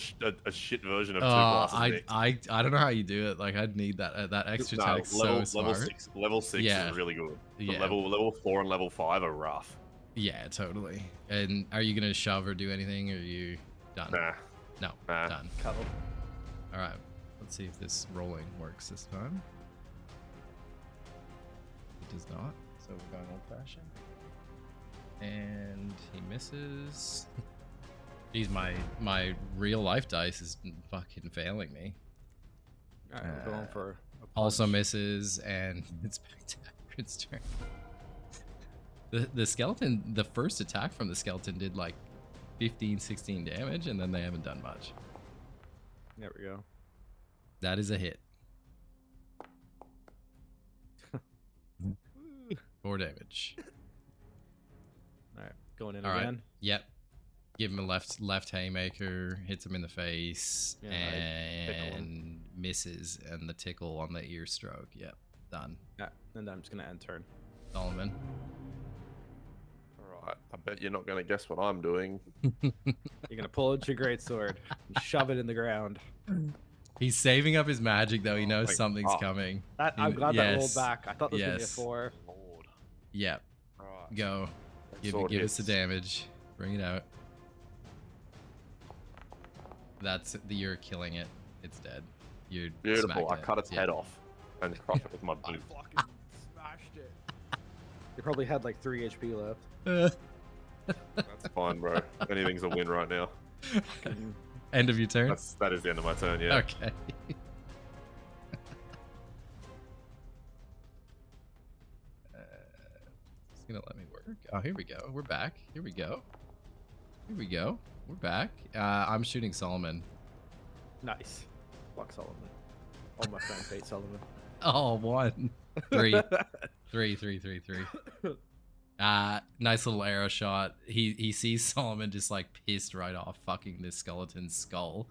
S3: shit version of two classes. Nick.
S1: I don't know how you do it. Like, I'd need that extra
S3: No,
S1: attack so smart.
S3: Level 6
S1: Yeah.
S3: is really good. But
S1: Yeah.
S3: level 4 and level 5 are rough.
S1: Yeah, totally. And are you gonna shove or do anything, or are you done?
S3: Nah.
S1: No,
S3: Nah.
S1: done.
S2: Cuddle.
S1: All right, let's see if this rolling works this time. It does not, so we're going old-fashioned. And he misses. Jeez, my real life dice is fucking failing me.
S2: Alright, we're going for a
S1: Also
S2: punch.
S1: misses, and it's back to Akrid's turn. The skeleton, the first attack from the skeleton did like 15, 16 damage, and then they haven't done much.
S2: There we go.
S1: That is a hit. 4 damage.
S2: Alright, going in
S1: All right.
S2: again.
S1: Yep. Give him a left haymaker, hits him in the face,
S2: Yeah, I pick a
S1: and misses, and the tickle on the ear stroke. Yep, done.
S2: Yeah, and then I'm just gonna end turn.
S1: Solomon.
S3: Alright, I bet you're not going to guess what I'm doing.
S2: You're gonna pull out your greatsword and shove it in the ground.
S1: He's saving up his magic though. He
S3: Oh
S1: knows
S3: my
S1: something's
S3: God.
S1: coming.
S2: That I'm glad that rolled
S1: Yes.
S2: back. I thought this was gonna be a
S1: Yes.
S2: 4.
S3: Lord.
S1: Yep.
S3: Right.
S1: Go. Give
S3: Sword
S1: us the
S3: hits.
S1: damage. Bring it out. That's you're killing it. It's dead. You're
S3: Beautiful.
S1: smacking
S3: I
S1: it.
S3: cut its
S1: Yeah.
S3: head off and crushed it with my boot.
S2: fucking smashed it. You probably had like 3 HP left.
S3: That's fine, bro. Anything's a win right now.
S1: End of your turn.
S3: That is the end of my turn, yeah.
S1: Okay. It's gonna let me work. Oh, here we go. We're back. Here we go. Here we go. We're back. I'm shooting Solomon.
S2: Nice. Fuck Sullivan. All my friends hate Sullivan.
S1: Oh, 1, 3, 3, 3, 3, 3. Nice little arrow shot. He sees Solomon just like pissed right off fucking this skeleton's skull.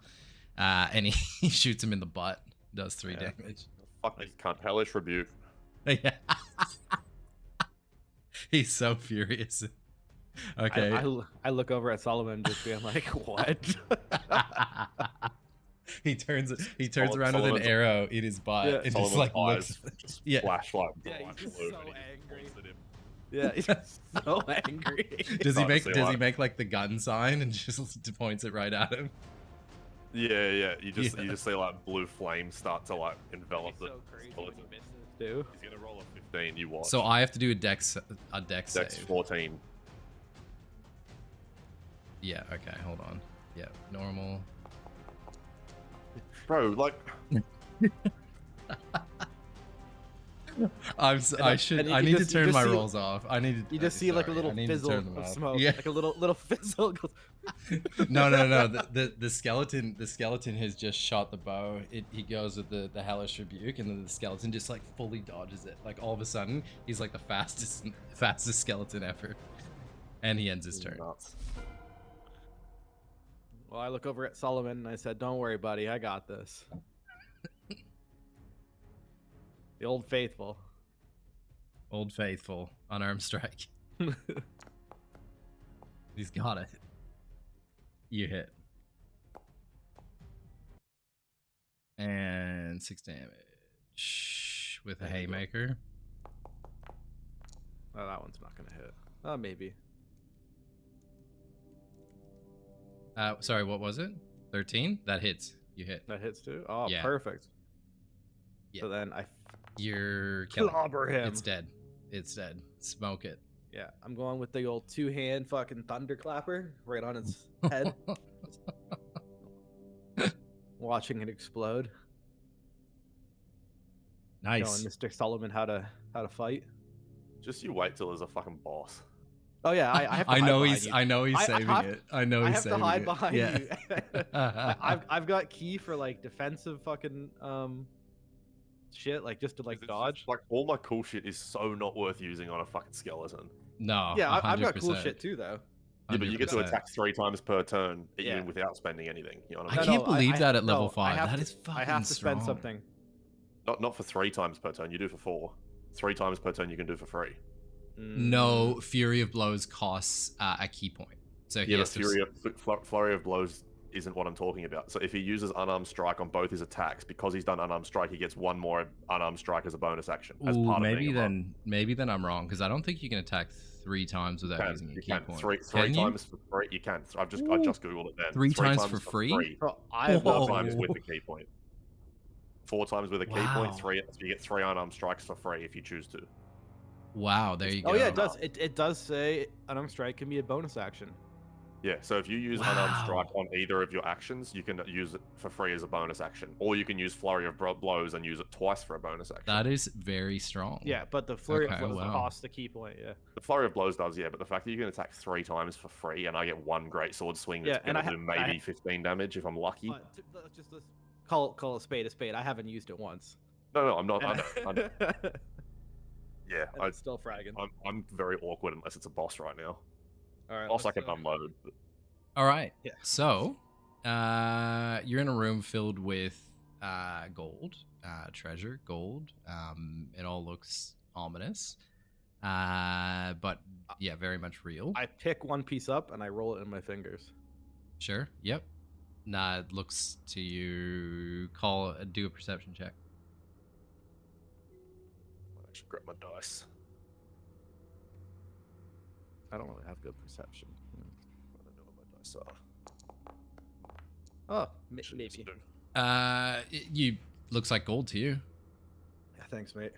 S1: And he shoots him in the butt. Does 3
S3: Yeah.
S1: damage.
S3: Fuck this cunt. Hellish rebuke.
S1: Yeah. He's so furious. Okay.
S2: I look over at Sullivan just being like, what?
S1: he turns around with an
S3: Solomon's-
S1: arrow in his butt
S2: Yeah.
S1: and just
S3: Solomon's
S1: like
S3: eyes
S1: looks.
S3: just
S1: Yeah.
S3: flash like
S2: Yeah, he's
S3: bright
S2: just
S3: blue
S2: so
S3: and he just
S2: angry.
S3: points at him.
S2: Yeah, he's so angry.
S1: Does he
S3: Can't
S1: make
S3: see
S1: does he
S3: light.
S1: make like the gun sign and just points it right at him?
S3: Yeah. You just
S1: Yeah.
S3: see like blue flames start to like envelop
S2: He's
S3: the
S2: so crazy when
S3: skeleton.
S2: he misses too.
S3: He's gonna roll a 15. You watch.
S1: So I have to do a dex
S3: Dex
S1: save.
S3: 14.
S1: Yeah. Okay. Hold on. Yeah. Normal.
S3: Bro, like
S1: I
S2: then-
S1: should.
S2: and you
S1: I
S2: can
S1: need to
S2: just- you
S1: turn
S2: just
S1: my
S2: see-
S1: rolls off. I need to.
S2: You just see like a
S1: sorry,
S2: little
S1: I need to
S2: fizzle
S1: turn them
S2: of
S1: off.
S2: smoke.
S1: Yeah.
S2: Like a little fizzle goes.
S1: No. The skeleton has just shot the bow. He goes with the hellish rebuke, and then the skeleton just like fully dodges it. Like all of a sudden, he's like the fastest skeleton ever, and he ends his turn.
S3: nuts.
S2: Well, I look over at Sullivan and I said, "Don't worry, buddy. I got this." The old faithful.
S1: Old Faithful, unarmed strike. He's got it. You hit. And 6 damage with a
S2: There you go.
S1: haymaker.
S2: Oh, that one's not gonna hit. Maybe.
S1: Sorry, what was it? 13? That hits. You hit.
S2: That hits too. Oh,
S1: Yeah.
S2: perfect.
S1: Yeah.
S2: So then I
S1: You're killing.
S2: clobber him.
S1: It's dead. It's dead. Smoke it.
S2: Yeah, I'm going with the old 2-hand fucking thunderclapper right on its head. Watching it explode.
S1: Nice.
S2: Showing Mr. Solomon how to fight.
S3: Just you wait till there's a fucking boss.
S2: Oh yeah, I have to
S1: I
S2: hide
S1: know
S2: behind
S1: he's.
S2: you.
S1: I know he's
S2: I
S1: saving
S2: have-
S1: it. I know
S2: I
S1: he's
S2: have to
S1: saving
S2: hide
S1: it.
S2: behind
S1: Yeah.
S2: you. I've got key for like defensive fucking shit, like just to like
S3: It's
S2: dodge.
S3: just, like all my cool shit is so not worth using on a fucking skeleton.
S1: No.
S2: Yeah, I've got cool
S1: 100%.
S2: shit too though.
S3: Yeah, but you get to
S1: 100%.
S3: attack 3 times per turn,
S2: Yeah.
S3: even without spending anything. You know what
S1: I
S3: I mean?
S1: can't believe that at level
S2: no,
S1: 5.
S2: I
S1: That
S2: have
S1: is
S2: to,
S1: fucking
S2: I have to spend
S1: strong.
S2: something.
S3: Not for 3 times per turn. You do for 4. 3 times per turn you can do for free.
S1: No, Fury of Blows costs a key point. So he
S3: Yeah, but
S1: has to.
S3: Flurry of Blows isn't what I'm talking about. So if he uses Unarmed Strike on both his attacks, because he's done Unarmed Strike, he gets 1 more Unarmed Strike as a bonus action. As
S1: Ooh,
S3: part of
S1: maybe
S3: being a monk.
S1: maybe then I'm wrong because I don't think you can attack 3 times without using a
S3: You
S1: key
S3: can.
S1: point.
S3: 3
S1: Can you?
S3: times for free. You can. I just googled it then.
S1: 3 times for free?
S2: Bro, I have
S3: 4
S1: Whoa.
S3: times with the key point. 4 times with a key
S1: Wow.
S3: point. 3. So you get 3 unarmed strikes for free if you choose to.
S1: Wow, there you go.
S2: Oh yeah, it does. It does say unarmed strike can be a bonus action.
S3: Yeah. So if you use unarmed strike
S1: Wow.
S3: on either of your actions, you can use it for free as a bonus action, or you can use flurry of blows and use it twice for a bonus action.
S1: That is very strong.
S2: Yeah, but the flurry
S1: Okay,
S2: of blows
S1: wow.
S2: costs the key point. Yeah.
S3: The flurry of blows does, yeah, but the fact that you can attack 3 times for free and I get 1 great sword swing that's
S2: Yeah, and
S3: gonna do maybe 15 damage if I'm lucky.
S2: But let's call a spade a spade. I haven't used it once.
S3: No, I'm not.
S2: And,
S3: Yeah,
S2: and it's still fragging.
S3: I'm very awkward unless it's a boss right now.
S2: All right.
S3: Boss I
S2: let's,
S3: can unload. But
S1: All right.
S2: Yeah.
S1: So, you're in a room filled with gold, treasure, gold. It all looks ominous, but yeah, very much real.
S2: I pick one piece up and I roll it in my fingers.
S1: Sure. Yep. Nah, it looks to you. Do a perception check.
S3: I should grab my dice.
S2: I don't really have good perception.
S3: I don't know what my dice are.
S2: Oh,
S3: Should
S2: maybe.
S3: just do.
S1: You looks like gold to you.
S2: Yeah, thanks, mate.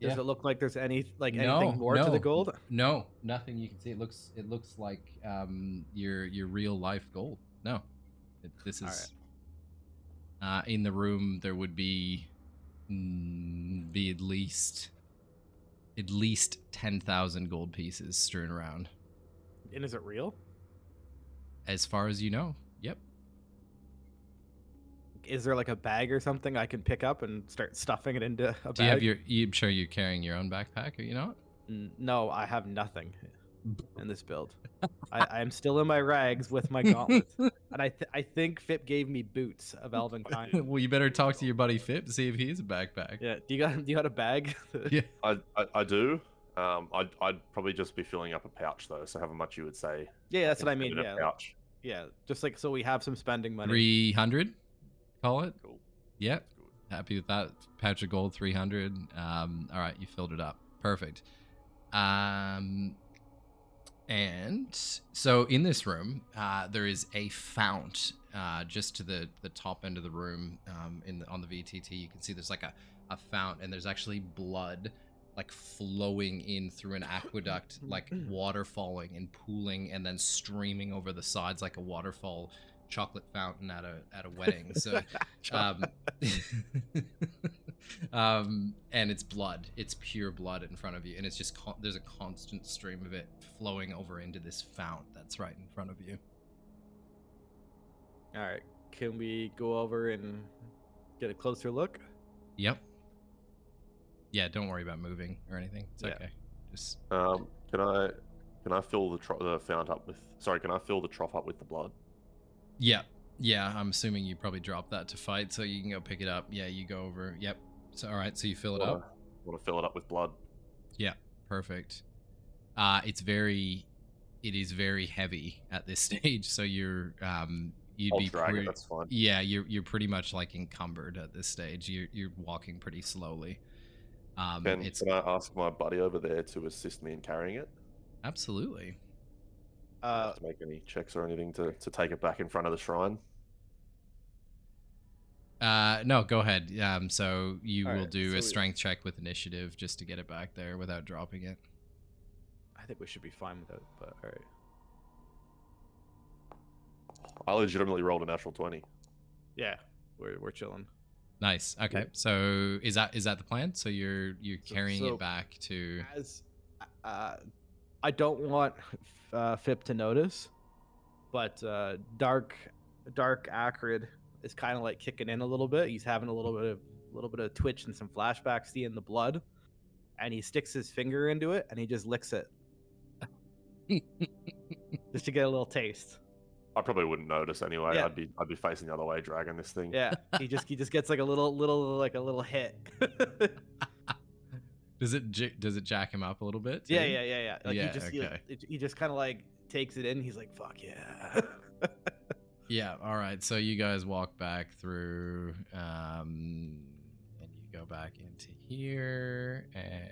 S2: Does
S1: Yeah.
S2: it look like there's anything
S1: No,
S2: more to the
S1: no.
S2: gold?
S1: No, nothing you can see. It looks like your real life gold. No, this
S2: All
S1: is in the room. There would be at least 10,000 gold pieces strewn around.
S2: And is it real?
S1: As far as you know. Yep.
S2: Is there like a bag or something I can pick up and start stuffing it into a bag?
S1: Do you have your? I'm sure you're carrying your own backpack, are you not?
S2: No, I have nothing in this build. I am still in my rags with my gauntlets, and I think Fip gave me boots of elven kind.
S1: Well, you better talk to your buddy Fip to see if he has a backpack.
S2: Yeah, do you got a bag?
S1: Yeah.
S3: I do. I'd probably just be filling up a pouch though. So however much you would say.
S2: Yeah, that's what I
S3: is
S2: mean.
S3: in a
S2: Yeah,
S3: pouch.
S2: yeah, just like so we have some spending money.
S1: 300. Call it.
S3: Cool.
S1: Yep.
S3: Good.
S1: Happy with that. Pouch of gold, 300. All right, you filled it up. Perfect. And so in this room, there is a fount just to the top end of the room. On the VTT, you can see there's like a fount, and there's actually blood like flowing in through an aqueduct, like water falling and pooling, and then streaming over the sides like a waterfall chocolate fountain at a wedding. So and it's blood, it's pure blood in front of you, and it's just there's a constant stream of it flowing over into this fount that's right in front of you.
S2: All right, can we go over and get a closer look?
S1: Yep. Yeah, don't worry about moving or anything. It's
S2: Yeah.
S1: okay. Just
S3: Can I fill the fount up with? Sorry, can I fill the trough up with the blood?
S1: yeah. I'm assuming you probably dropped that to fight, so you can go pick it up. Yeah, you go over. Yep. So all right, so you fill it up.
S3: Want to fill it up with blood?
S1: Yeah, perfect. It is very heavy at this stage, so you're you'd
S3: I'll
S1: be
S3: drag it. That's fine.
S1: yeah, you're pretty much like encumbered at this stage. You're walking pretty slowly.
S3: Can I ask my buddy over there to assist me in carrying it?
S1: Absolutely.
S3: Uh,
S4: have to make any checks or anything to take it back in front of the shrine.
S1: No, go ahead. So you
S2: All
S1: will
S2: right,
S1: do
S2: so
S1: a
S2: we-
S1: strength check with initiative just to get it back there without dropping it.
S2: I think we should be fine with it, but all right.
S4: I legitimately rolled a natural 20.
S2: Yeah, we're chilling.
S1: Nice. Okay.
S4: Yeah.
S1: So is that the plan? So you're carrying
S2: so-
S1: it back to.
S2: As I don't want Fip to notice, but Dark Akrid is kind of like kicking in a little bit. He's having a little bit of twitch and some flashbacks, seeing the blood, and he sticks his finger into it and he just licks it, just to get a little taste.
S4: I probably wouldn't notice anyway.
S2: Yeah.
S4: I'd be facing the other way, dragging this thing.
S2: Yeah, he just gets like a little hit.
S1: Does it jack him up a little bit?
S2: Yeah,
S1: too?
S2: yeah. Like
S1: Yeah,
S2: he just
S1: okay.
S2: he just kind of like takes it in. He's like, "Fuck yeah."
S1: Yeah. All right. So you guys walk back through, and you go back into here, and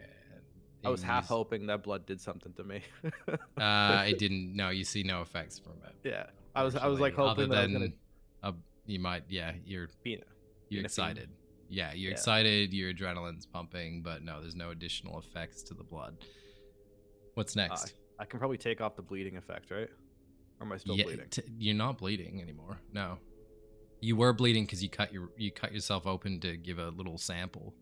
S2: I was half
S1: these-
S2: hoping that blood did something to me.
S1: It didn't. No, you see no effects from it.
S2: Yeah, I was like
S1: Unfortunately,
S2: hoping that I was gonna
S1: you might. Yeah, you're
S2: be
S1: you're
S2: a fiend.
S1: excited. Yeah, you're
S2: Yeah.
S1: excited. Your adrenaline's pumping, but no, there's no additional effects to the blood. What's next?
S2: I can probably take off the bleeding effect, right? Or am I still
S1: Yeah,
S2: bleeding?
S1: you're not bleeding anymore. No, you were bleeding because you cut yourself open to give a little sample.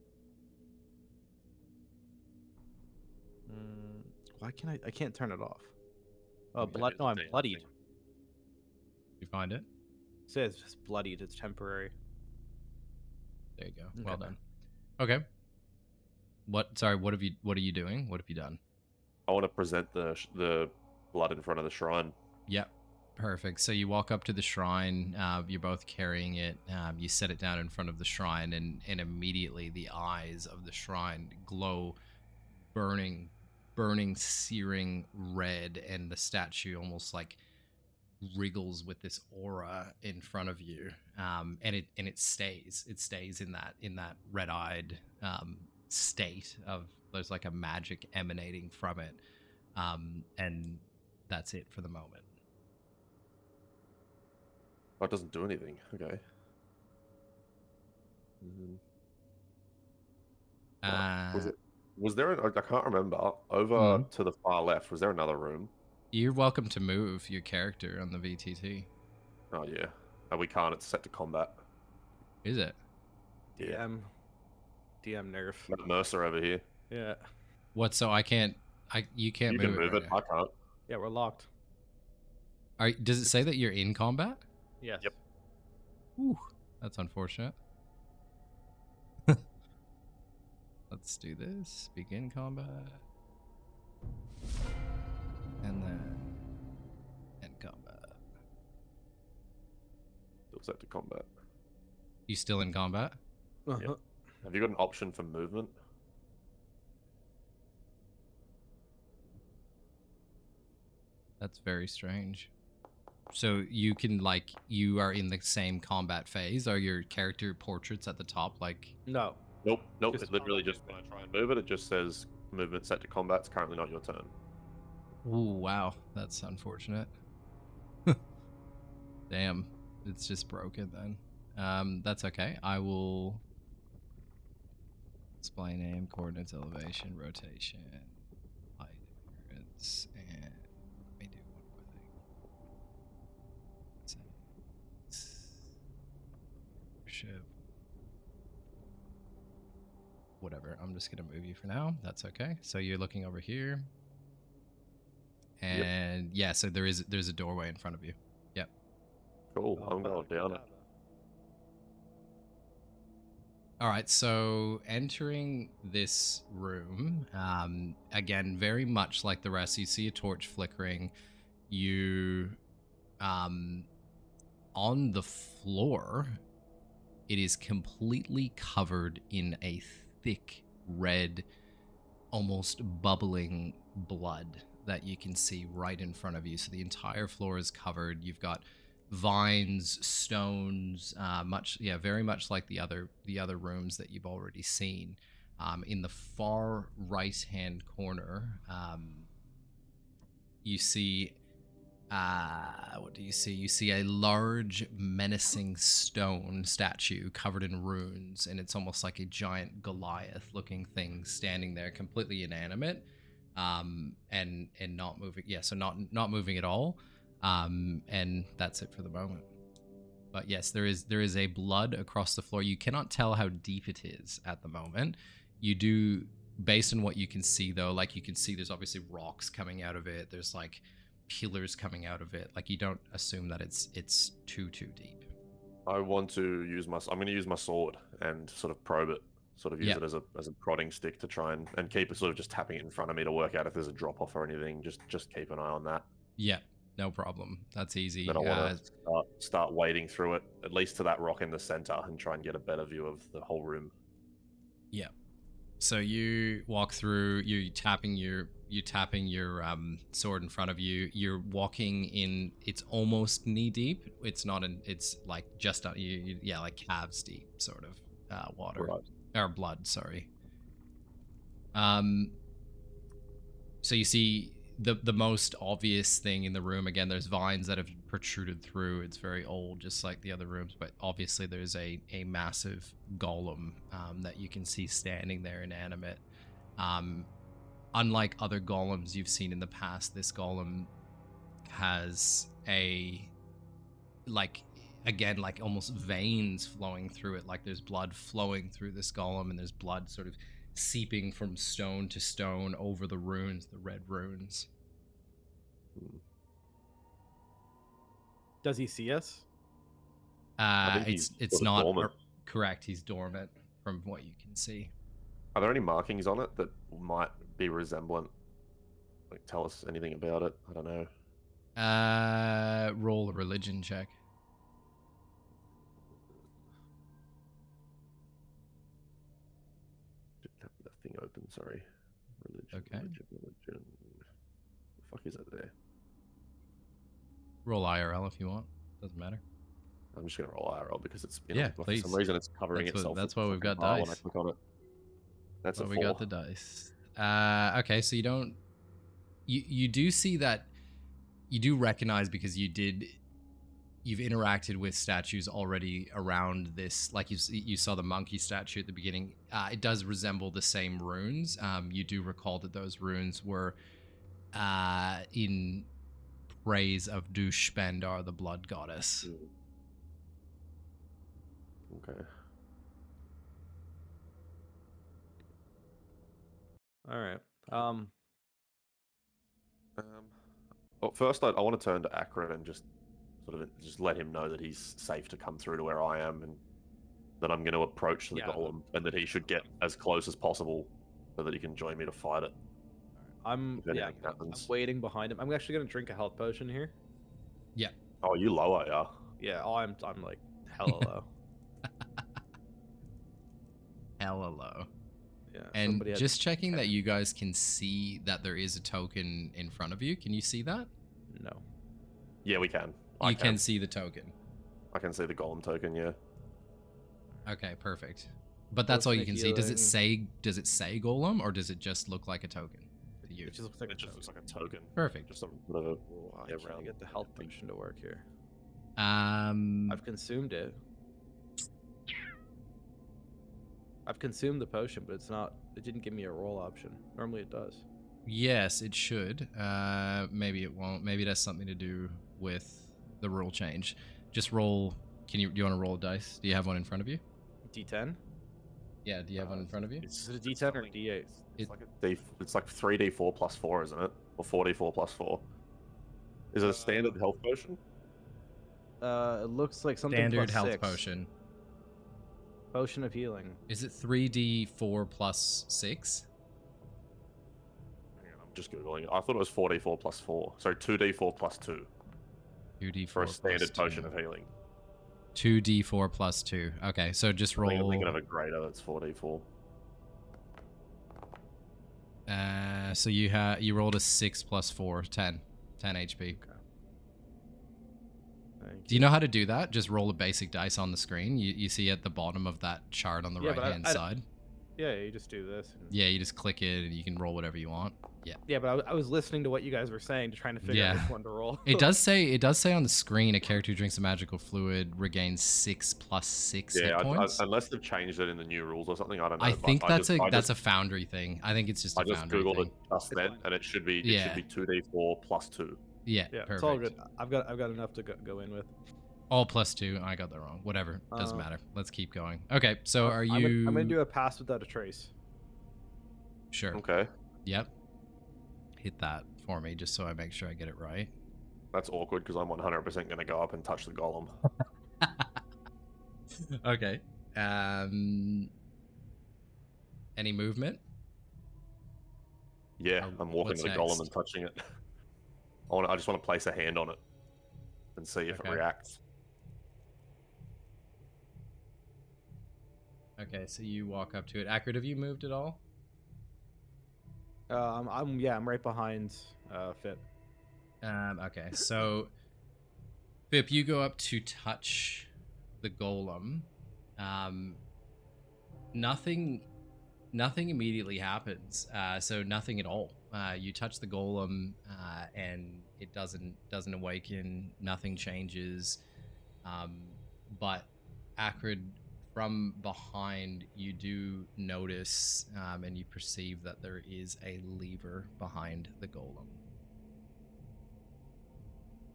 S2: Why can't I can't turn it off. Oh,
S4: Maybe
S2: blood.
S4: it's
S2: No, I'm
S4: the thing.
S2: bloodied.
S1: You find it?
S2: It says just bloodied. It's temporary.
S1: There you go. Well
S2: Okay.
S1: done. Okay. Sorry. What are you doing? What have you done?
S4: I want to present the blood in front of the shrine.
S1: Yep. Perfect. So you walk up to the shrine. You're both carrying it. You set it down in front of the shrine, and immediately the eyes of the shrine glow, burning, searing red, and the statue almost like wriggles with this aura in front of you. And it stays. It stays in that red-eyed state of there's like a magic emanating from it. And that's it for the moment.
S4: Oh, it doesn't do anything. Okay. Was there? I can't remember. Over to the far left, was there another room?
S1: You're welcome to move your character on the VTT.
S4: Oh yeah. We can't. It's set to combat.
S1: Is it?
S4: Yeah.
S2: DM nerf.
S4: Got Mercer over here.
S2: Yeah.
S1: What? So I can't. You can't
S4: You
S1: move
S4: can move
S1: right
S4: it.
S1: now.
S4: I can't.
S2: Yeah, we're locked.
S1: Does it say that you're in combat?
S2: Yes.
S4: Yep.
S1: Ooh, that's unfortunate. Let's do this. Begin combat. And then end combat.
S4: Still set to combat.
S1: You still in combat?
S2: Uh-huh.
S4: Have you got an option for movement?
S1: That's very strange. So you can you are in the same combat phase. Are your character portraits at the top
S2: No.
S4: Nope.
S2: Just
S4: It's literally
S2: combat.
S4: just when I try and move it, it just says movement set to combat. It's currently not your turn.
S1: Ooh, wow. That's unfortunate. Damn. It's just broken then. That's okay. I will display name, coordinates, elevation, rotation, height, appearance, and let me do one more thing. Leadership. Whatever. I'm just gonna move you for now. That's okay. So you're looking over here. And yeah, so there's a doorway in front of you. Yep.
S4: Cool. I'm going down it.
S1: All right, so entering this room, again, very much like the rest, you see a torch flickering. You, on the floor, it is completely covered in a thick red, almost bubbling blood that you can see right in front of you. So the entire floor is covered. You've got vines, stones, very much like the other rooms that you've already seen. In the far right hand corner, you see What do you see? You see a large, menacing stone statue covered in runes, and it's almost like a giant Goliath-looking thing standing there, completely inanimate, and not moving. Yeah, so not moving at all. And that's it for the moment. But yes, there is a blood across the floor. You cannot tell how deep it is at the moment. You do, based on what you can see, though. Like you can see, there's obviously rocks coming out of it. There's like pillars coming out of it. Like you don't assume that it's too deep.
S4: I want to use my. I'm going to use my sword and sort of probe it. Sort of use it as a prodding stick to try and keep it sort of just tapping it in front of me to work out if there's a drop off or anything. Just keep an eye on that.
S1: Yeah, no problem. That's easy.
S4: Then I want to start wading through it, at least to that rock in the center, and try and get a better view of the whole room.
S1: Yeah. So you walk through. You're tapping your sword in front of you. You're walking in. It's almost knee deep. It's not. It's like just like calves deep, sort of water or blood. Sorry. So you see the most obvious thing in the room. Again, there's vines that have protruded through. It's very old, just like the other rooms, but obviously there's a massive golem that you can see standing there inanimate. Unlike other golems you've seen in the past, this golem has like almost veins flowing through it. Like there's blood flowing through this golem, and there's blood sort of seeping from stone to stone over the runes, the red runes.
S2: Does he see us?
S1: It's not correct. He's dormant from what you can see.
S4: Are there any markings on it that might be resemblant? Like tell us anything about it? I don't know.
S1: Roll a religion check.
S4: Didn't have that thing open, sorry. Religion.
S1: Okay.
S4: Religion. The fuck is that there?
S1: Roll IRL if you want. Doesn't matter.
S4: I'm just gonna roll IRL because it's
S1: please.
S4: For some reason it's covering itself.
S1: That's why we've got
S4: when I
S1: dice.
S4: click on it. That's
S1: why
S4: a 4.
S1: we got the dice. Okay, so you do see that, you do recognize, because you've interacted with statues already around this. Like you saw the monkey statue at the beginning. It does resemble the same runes. You do recall that those runes were in praise of Dushbendar, the blood goddess.
S4: Okay.
S2: All right.
S4: Well, first I want to turn to Akrid and just let him know that he's safe to come through to where I am, and that I'm going to approach the golem, and that he should get as close as possible so that he can join me to fight it.
S2: I'm waiting behind him. I'm actually going to drink a health potion here.
S1: Yeah.
S4: Oh, you lower, yeah?
S2: Yeah. Oh, I'm like hella low.
S1: Hella low.
S2: Yeah.
S1: And just checking that you guys can see that there is a token in front of you. Can you see that?
S2: No.
S4: Yeah, we can.
S1: You can see the token.
S4: I can see the golem token, yeah.
S1: Okay, perfect. But that's all you can see. Does it say golem, or does it just look like a token to you?
S2: It just looks like
S4: a token.
S1: Perfect.
S4: Just some sort of
S2: I can't get the health potion to work here.
S1: I've
S2: consumed it. I've consumed the potion, but it didn't give me a roll option. Normally it does.
S1: Yes, it should. Maybe it won't. Maybe it has something to do with the rule change. Just roll. Do you want to roll a dice? Do you have one in front of you?
S2: D10?
S1: Yeah, do you have one in front of you?
S2: Is it a D10 or a D8?
S4: It's like 3d4 plus 4, isn't it? Or 4d4 plus 4. Is it a standard health potion?
S2: It looks like something
S1: standard
S2: plus
S1: health
S2: 6.
S1: potion.
S2: Potion of healing.
S1: Is it 3d4 plus 6?
S4: Hang on, I'm just googling it. I thought it was 4d4 plus 4. So 2d4 plus 2.
S1: 2d4
S4: for a standard
S1: plus
S4: potion of healing.
S1: 2d4 plus 2. Okay, so just roll.
S4: I'm thinking of a greater that's 4d4.
S1: So you rolled a 6 plus 4, 10 HP.
S2: Okay.
S1: Do you know how to do that? Just roll a basic dice on the screen. You see at the bottom of that chart on the right hand side.
S2: Yeah, you just do this. And...
S1: Yeah, you just click it and you can roll whatever you want. Yeah.
S2: Yeah, but I was listening to what you guys were saying to trying to figure out
S1: Yeah.
S2: which one to roll.
S1: It does say on the screen a character who drinks a magical fluid regains 6 + 6 hit points.
S3: Unless they've changed it in the new rules or something, I don't know.
S1: I
S3: but
S1: think that's
S3: just,
S1: a Foundry thing. I think it's just a
S3: I just
S1: Foundry
S3: googled
S1: thing.
S3: it just then, and it should be 2d4 + 2.
S1: Yeah,
S2: Yeah,
S1: perfect.
S2: it's all good. I've got enough to go in with.
S1: All +2. I got that wrong. Whatever. Doesn't matter. Let's keep going. Okay, so are you...
S2: I'm gonna do a pass without a trace.
S1: Sure.
S3: Okay.
S1: Yep. Hit that for me, just so I make sure I get it right.
S3: That's awkward because I'm 100% going to go up and touch the golem.
S1: Okay. Any movement?
S3: Yeah, I'm walking
S1: what's
S3: to the golem
S1: next?
S3: and touching it. I just want to place a hand on it and see if it
S1: Okay.
S3: reacts.
S1: Okay, so you walk up to it. Akrid, have you moved at all?
S2: I'm right behind Fit.
S1: Okay, so Pip, you go up to touch the golem. Nothing immediately happens. So nothing at all. You touch the golem, and it doesn't awaken. Nothing changes. But Akrid, from behind, you do notice and you perceive that there is a lever behind the golem.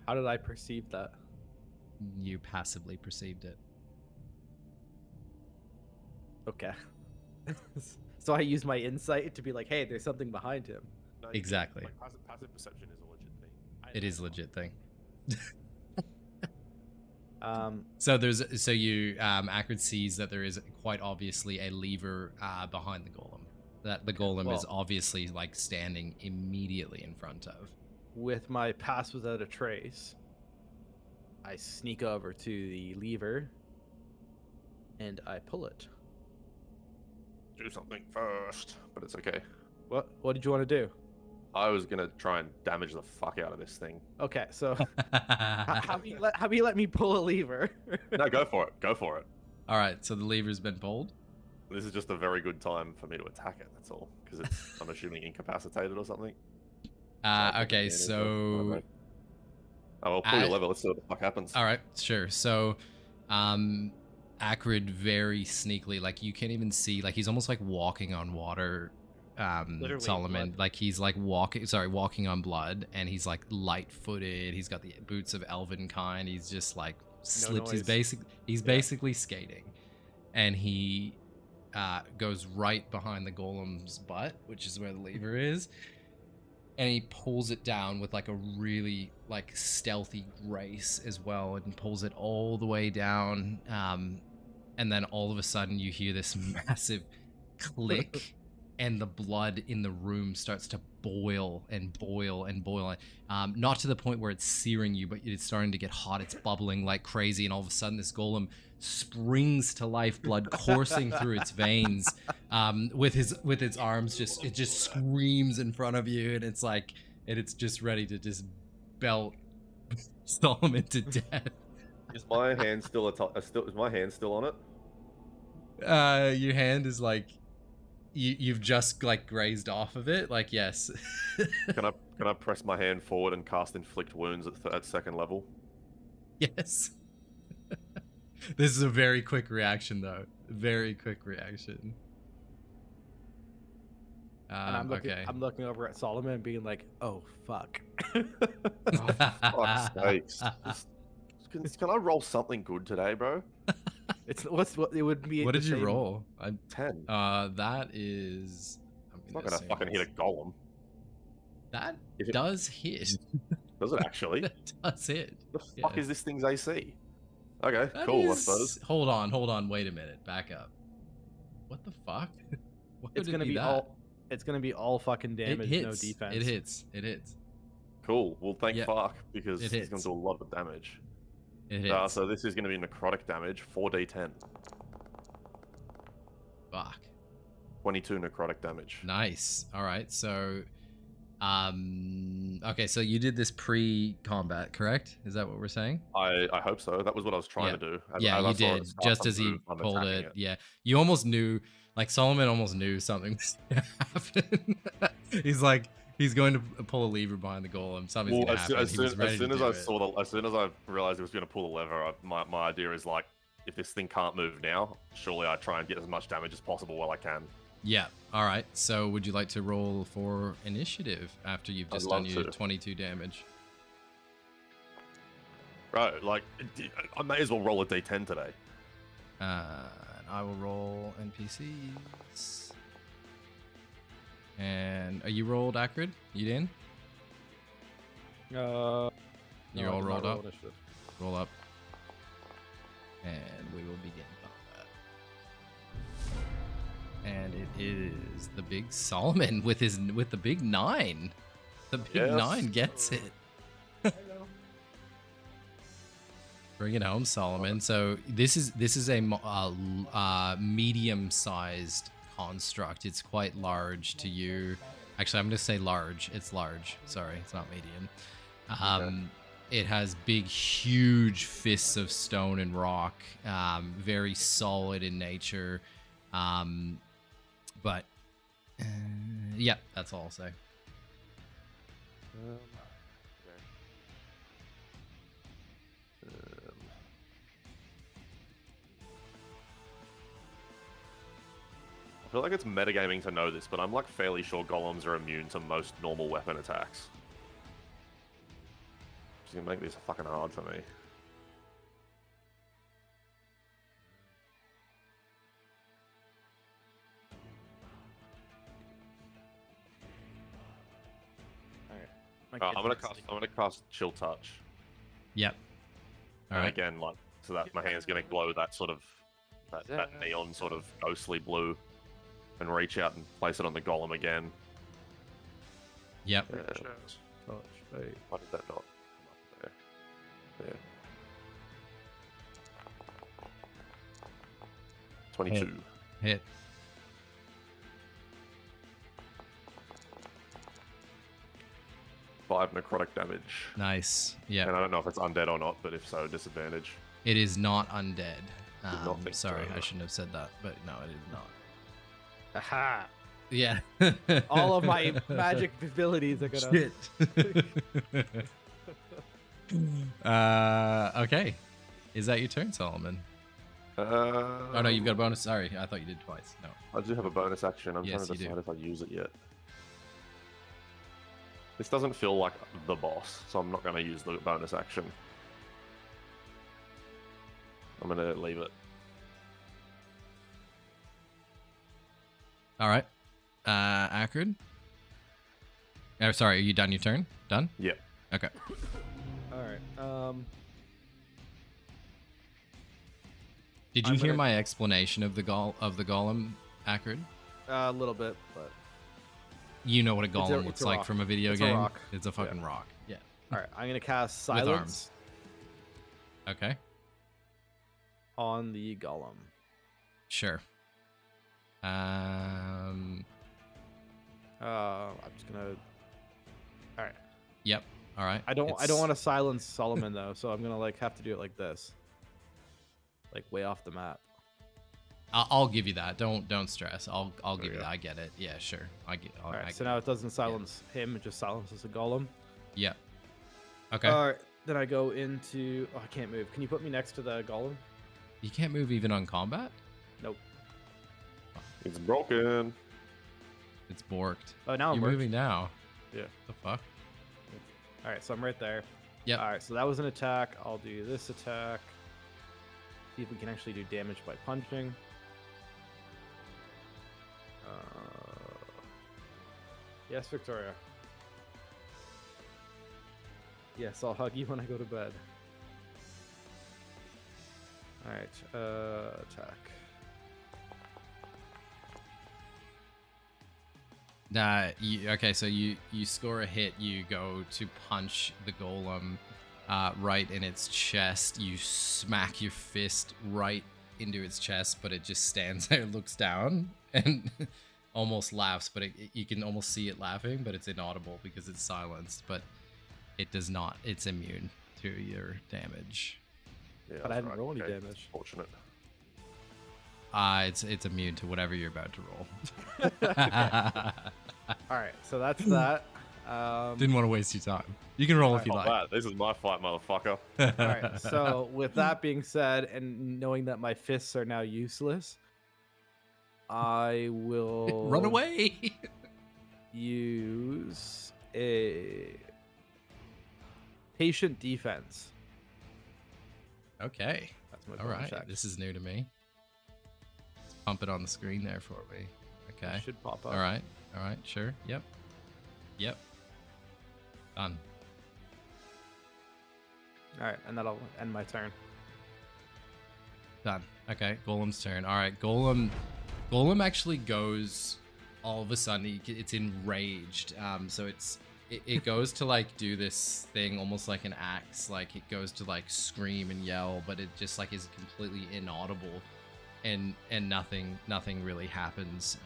S2: How did I perceive that?
S1: You passively perceived it.
S2: Okay. So I use my insight to be like, hey, there's something behind him.
S3: No,
S1: Exactly.
S3: Passive perception is a legit thing.
S1: It is a legit thing. So you Akrid sees that there is quite obviously a lever behind the golem. That the golem is obviously like standing immediately in front of.
S2: With my pass without a trace, I sneak over to the lever and I pull it.
S3: Do something first, but it's okay.
S2: What did you want to do?
S3: I was gonna try and damage the fuck out of this thing.
S2: Okay, so how do you let me pull a lever?
S3: No, go for it. Go for it.
S1: All right, so the lever's been pulled.
S3: This is just a very good time for me to attack it. That's all, because it's I'm assuming incapacitated or something.
S1: Okay, so
S3: Oh, well, pull your lever. Let's see what the fuck happens.
S1: all right, sure. So, Akrid very sneakily, like you can't even see, like he's almost like walking on water.
S2: Literally
S1: Solomon,
S2: blood.
S1: like he's like walking on blood, and he's like light-footed. He's got the boots of elven kind. He's just like slips.
S2: noise.
S1: He's basically skating, and he goes right behind the golem's butt, which is where the lever is, and he pulls it down with like a really like stealthy grace as well, and pulls it all the way down. And then all of a sudden you hear this massive click. And the blood in the room starts to boil and boil and boil. Not to the point where it's searing you, but it's starting to get hot. It's bubbling like crazy. And all of a sudden, this golem springs to life, blood coursing through its veins. With its arms, it just screams in front of you, and it's like, and it's just ready to just belt Solomon to death.
S3: Is my hand still is my hand still on it?
S1: Your hand is like. You've just like grazed off of it, like yes.
S3: Can I press my hand forward and cast inflict wounds at second level?
S1: Yes. This is a very quick reaction, though. Very quick reaction.
S2: And
S1: Okay.
S2: I'm looking over at Solomon and being like, oh fuck.
S3: Oh, fuck's sakes. Can I roll something good today, bro?
S2: It's what it would be.
S1: What
S2: the
S1: did you
S2: same-
S1: roll?
S3: 10.
S1: That is.
S3: It's not gonna fucking hit a golem.
S1: That
S3: If it-
S1: does hit.
S3: Does it actually?
S1: That does hit.
S3: The fuck
S1: Yeah.
S3: is this thing's AC? Okay,
S1: That
S3: cool, I
S1: is-
S3: suppose.
S1: Hold on. Wait a minute. Back up. What the fuck? Why
S2: It's
S1: would it
S2: gonna be
S1: that?
S2: all. It's gonna be all fucking
S1: It
S2: damage,
S1: hits.
S2: no defense.
S1: It hits.
S3: Cool. Well, thank
S1: Yeah.
S3: fuck, because
S1: It
S3: it's gonna
S1: hits.
S3: do a lot of damage.
S1: It hits.
S3: So this is gonna be necrotic damage, 4d10.
S1: Fuck.
S3: 22 necrotic damage.
S1: Nice. All right. So Okay, so you did this pre-combat, correct? Is that what we're saying?
S3: I hope so. That was what I was trying to do.
S1: Yeah,
S3: as
S1: you
S3: I saw it
S1: did.
S3: start
S1: Just
S3: to
S1: as he
S3: move, I'm
S1: pulled
S3: attacking
S1: it. Yeah, you almost knew. Like Solomon almost knew something was gonna happen. He's like, he's going to pull a lever behind the golem. Something's
S3: Well,
S1: gonna happen. He was ready
S3: as soon
S1: to
S3: as
S1: do
S3: I
S1: it.
S3: saw the, as soon as I realized he was going to pull the lever, my idea is like, if this thing can't move now, surely I try and get as much damage as possible while I can.
S1: Yeah. All right. So, would you like to roll for initiative after you've
S3: I'd
S1: just done
S3: love
S1: your
S3: to.
S1: 22 damage?
S3: Right, like I may as well roll a d10 today.
S1: And I will roll NPCs. And are you rolled, Akrid? You in?
S2: You
S1: You're all rolled up? Roll up. And we will begin combat. And it is the big Solomon with the big 9. The big
S3: Yes.
S1: 9 gets it. Bring it home, Solomon. So this is a medium-sized construct. It's quite large to you. Actually, I'm going to say large. It's large. Sorry, it's not medium. It has big, huge fists of stone and rock. Very solid in nature. But yeah, that's all I'll say.
S3: I feel like it's metagaming to know this, but I'm like fairly sure golems are immune to most normal weapon attacks. It's gonna make this fucking hard for me. I'm gonna cast Chill Touch.
S1: Yep. All
S3: And
S1: right.
S3: again, like, so that my hand's gonna glow that sort of that neon sort of ghostly blue, and reach out and place it on the golem again.
S1: Yep.
S3: And why did that not come up there? There. 22.
S1: Hit.
S3: Five necrotic damage.
S1: Nice. Yeah.
S3: And I don't know if it's undead or not, but if so, disadvantage.
S1: It is not undead.
S3: Did not think
S1: Sorry,
S3: so.
S1: I shouldn't have said that, but no, it is not.
S2: Aha!
S1: Yeah.
S2: All of my magic abilities are gonna.
S1: Shit. Okay. Is that your turn, Solomon? Oh no, you've got a bonus. Sorry, I thought you did twice. No.
S3: I do have a bonus action. I'm
S1: Yes,
S3: trying to
S1: you do.
S3: decide if I use it yet. This doesn't feel like the boss, so I'm not going to use the bonus action. I'm going to leave it.
S1: All right. Akrid. Oh, sorry. Are you done your turn? Done?
S3: Yeah.
S1: Okay.
S2: All right.
S1: Did you
S2: I'm
S1: hear
S2: gonna-
S1: my explanation of the golem, Akrid?
S2: A little bit, but
S1: You know what a
S2: a-
S1: golem
S2: it's
S1: looks
S2: a
S1: like
S2: rock.
S1: from a video
S2: It's a
S1: game?
S2: rock.
S1: It's a fucking rock. Yeah.
S2: all right. I'm gonna cast
S1: With
S2: silence
S1: Okay.
S2: on the golem.
S1: Sure.
S2: I'm just gonna. All right.
S1: Yep. All right.
S2: I don't
S1: It's-
S2: want to silence Solomon though, so I'm gonna like have to do it like this, like way off the map.
S1: I'll give you that. Don't stress. I'll give you
S3: Okay.
S1: that. I get it. Yeah, sure. I get.
S2: All right.
S1: I
S2: So now it doesn't silence him; it just silences the golem.
S1: Yeah. Okay.
S2: All right. Then I go into. Oh, I can't move. Can you put me next to the golem?
S1: You can't move even on combat.
S2: Nope.
S3: It's broken.
S1: It's borked.
S2: Oh, now I'm
S1: You're moving now.
S2: Yeah.
S1: The fuck?
S2: All right. So I'm right there.
S1: Yep.
S2: All right. So that was an attack. I'll do this attack. See if we can actually do damage by punching. Yes, Victoria. Yes, I'll hug you when I go to bed. Alright, attack.
S1: Okay, so you score a hit. You go to punch the golem right in its chest. You smack your fist right into its chest, but it just stands there, looks down, and almost laughs, but you can almost see it laughing, but it's inaudible because it's silenced. But it does not. It's immune to your damage.
S3: Yeah,
S2: But I
S3: that's
S2: didn't roll any
S3: okay.
S2: damage.
S3: Fortunate.
S1: It's immune to whatever you're about to roll.
S2: All right, so that's that.
S1: Didn't want to waste your time. You can roll if you
S3: Not
S1: like.
S3: bad. This is my fight, motherfucker.
S2: All right, so with that being said, and knowing that my fists are now useless, I will
S1: Run away.
S2: use a patient defense.
S1: Okay.
S2: That's my
S1: All
S2: bonus
S1: right.
S2: action.
S1: This is new to me. Let's pump it on the screen there for me. Okay.
S2: It should pop up.
S1: All right. All right. Sure. Yep. Yep. Done.
S2: All right, and that'll end my turn.
S1: Done. Okay. Golem's turn. All right. Golem actually goes all of a sudden. It's enraged. So it goes to like do this thing almost like an axe. Like it goes to like scream and yell, but it just like is completely inaudible. And nothing really happens,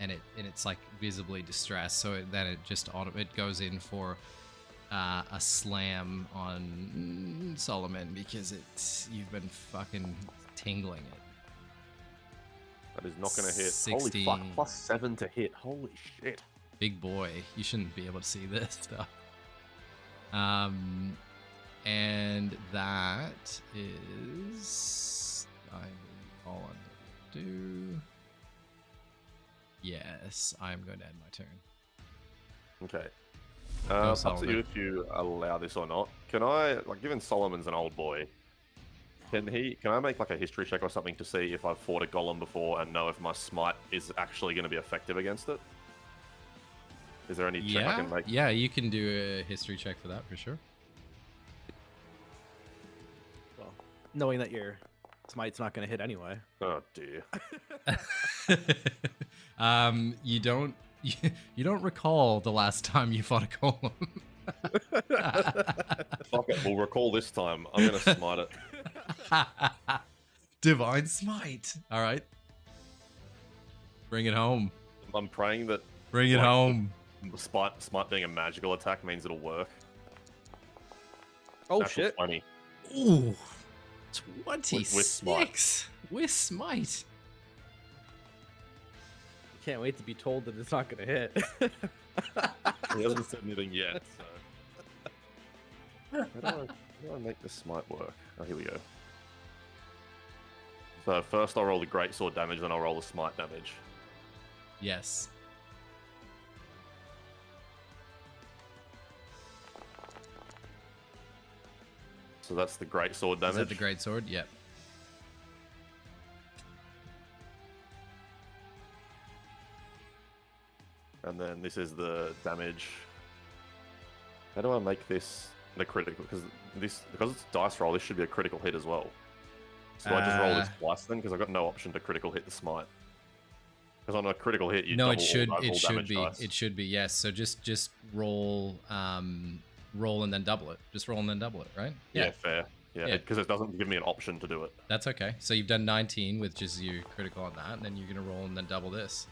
S1: and it's like visibly distressed. So then it goes in for a slam on Solomon because you've been fucking tingling it.
S3: That is not going to hit.
S1: 16.
S3: Holy fuck, +7 to hit. Holy shit.
S1: Big boy, you shouldn't be able to see this stuff. And that is all I'm going to do. Yes, I'm going to end my turn.
S3: Okay.
S1: Go
S3: Up to
S1: Solomon.
S3: you if you allow this or not. Can I, like, given Solomon's an old boy, can I make like a history check or something to see if I've fought a golem before and know if my smite is actually going to be effective against it? Is there any check I can make?
S1: Yeah, you can do a history check for that for sure.
S2: Well, knowing that your smite's not going to hit anyway.
S3: Oh dear.
S1: You don't recall the last time you fought a golem.
S3: Fuck it, we'll recall this time. I'm going to smite it.
S1: Divine smite. All right. Bring it home.
S3: I'm praying that
S1: Bring it
S3: Like-
S1: home.
S3: smite being a magical attack means it'll work.
S2: Oh
S3: Natural
S2: shit!
S3: 20.
S1: Ooh.
S3: With
S1: 26. With smite.
S2: Can't wait to be told that it's not going to hit.
S3: He hasn't said anything yet, so. How do I make the smite work? Oh, here we go. So first I'll roll the greatsword damage, then I'll roll the smite damage.
S1: Yes.
S3: So that's the greatsword damage.
S1: Is that the great sword? Yep.
S3: And then this is the damage. How do I make this the critical? Because it's dice roll, this should be a critical hit as well. So I just roll this twice then, because I've got no option to critical hit the smite. Because on a critical hit, you
S1: No,
S3: double
S1: it should
S3: all damage
S1: be.
S3: dice.
S1: It should be. Yes. So just roll roll and then double it. Just roll and then double it, right?
S3: Yeah, fair. Yeah,
S1: Yeah.
S3: because it doesn't give me an option to do it.
S1: That's okay. So you've done 19 with just your critical on that, and then you're going to roll and then double this.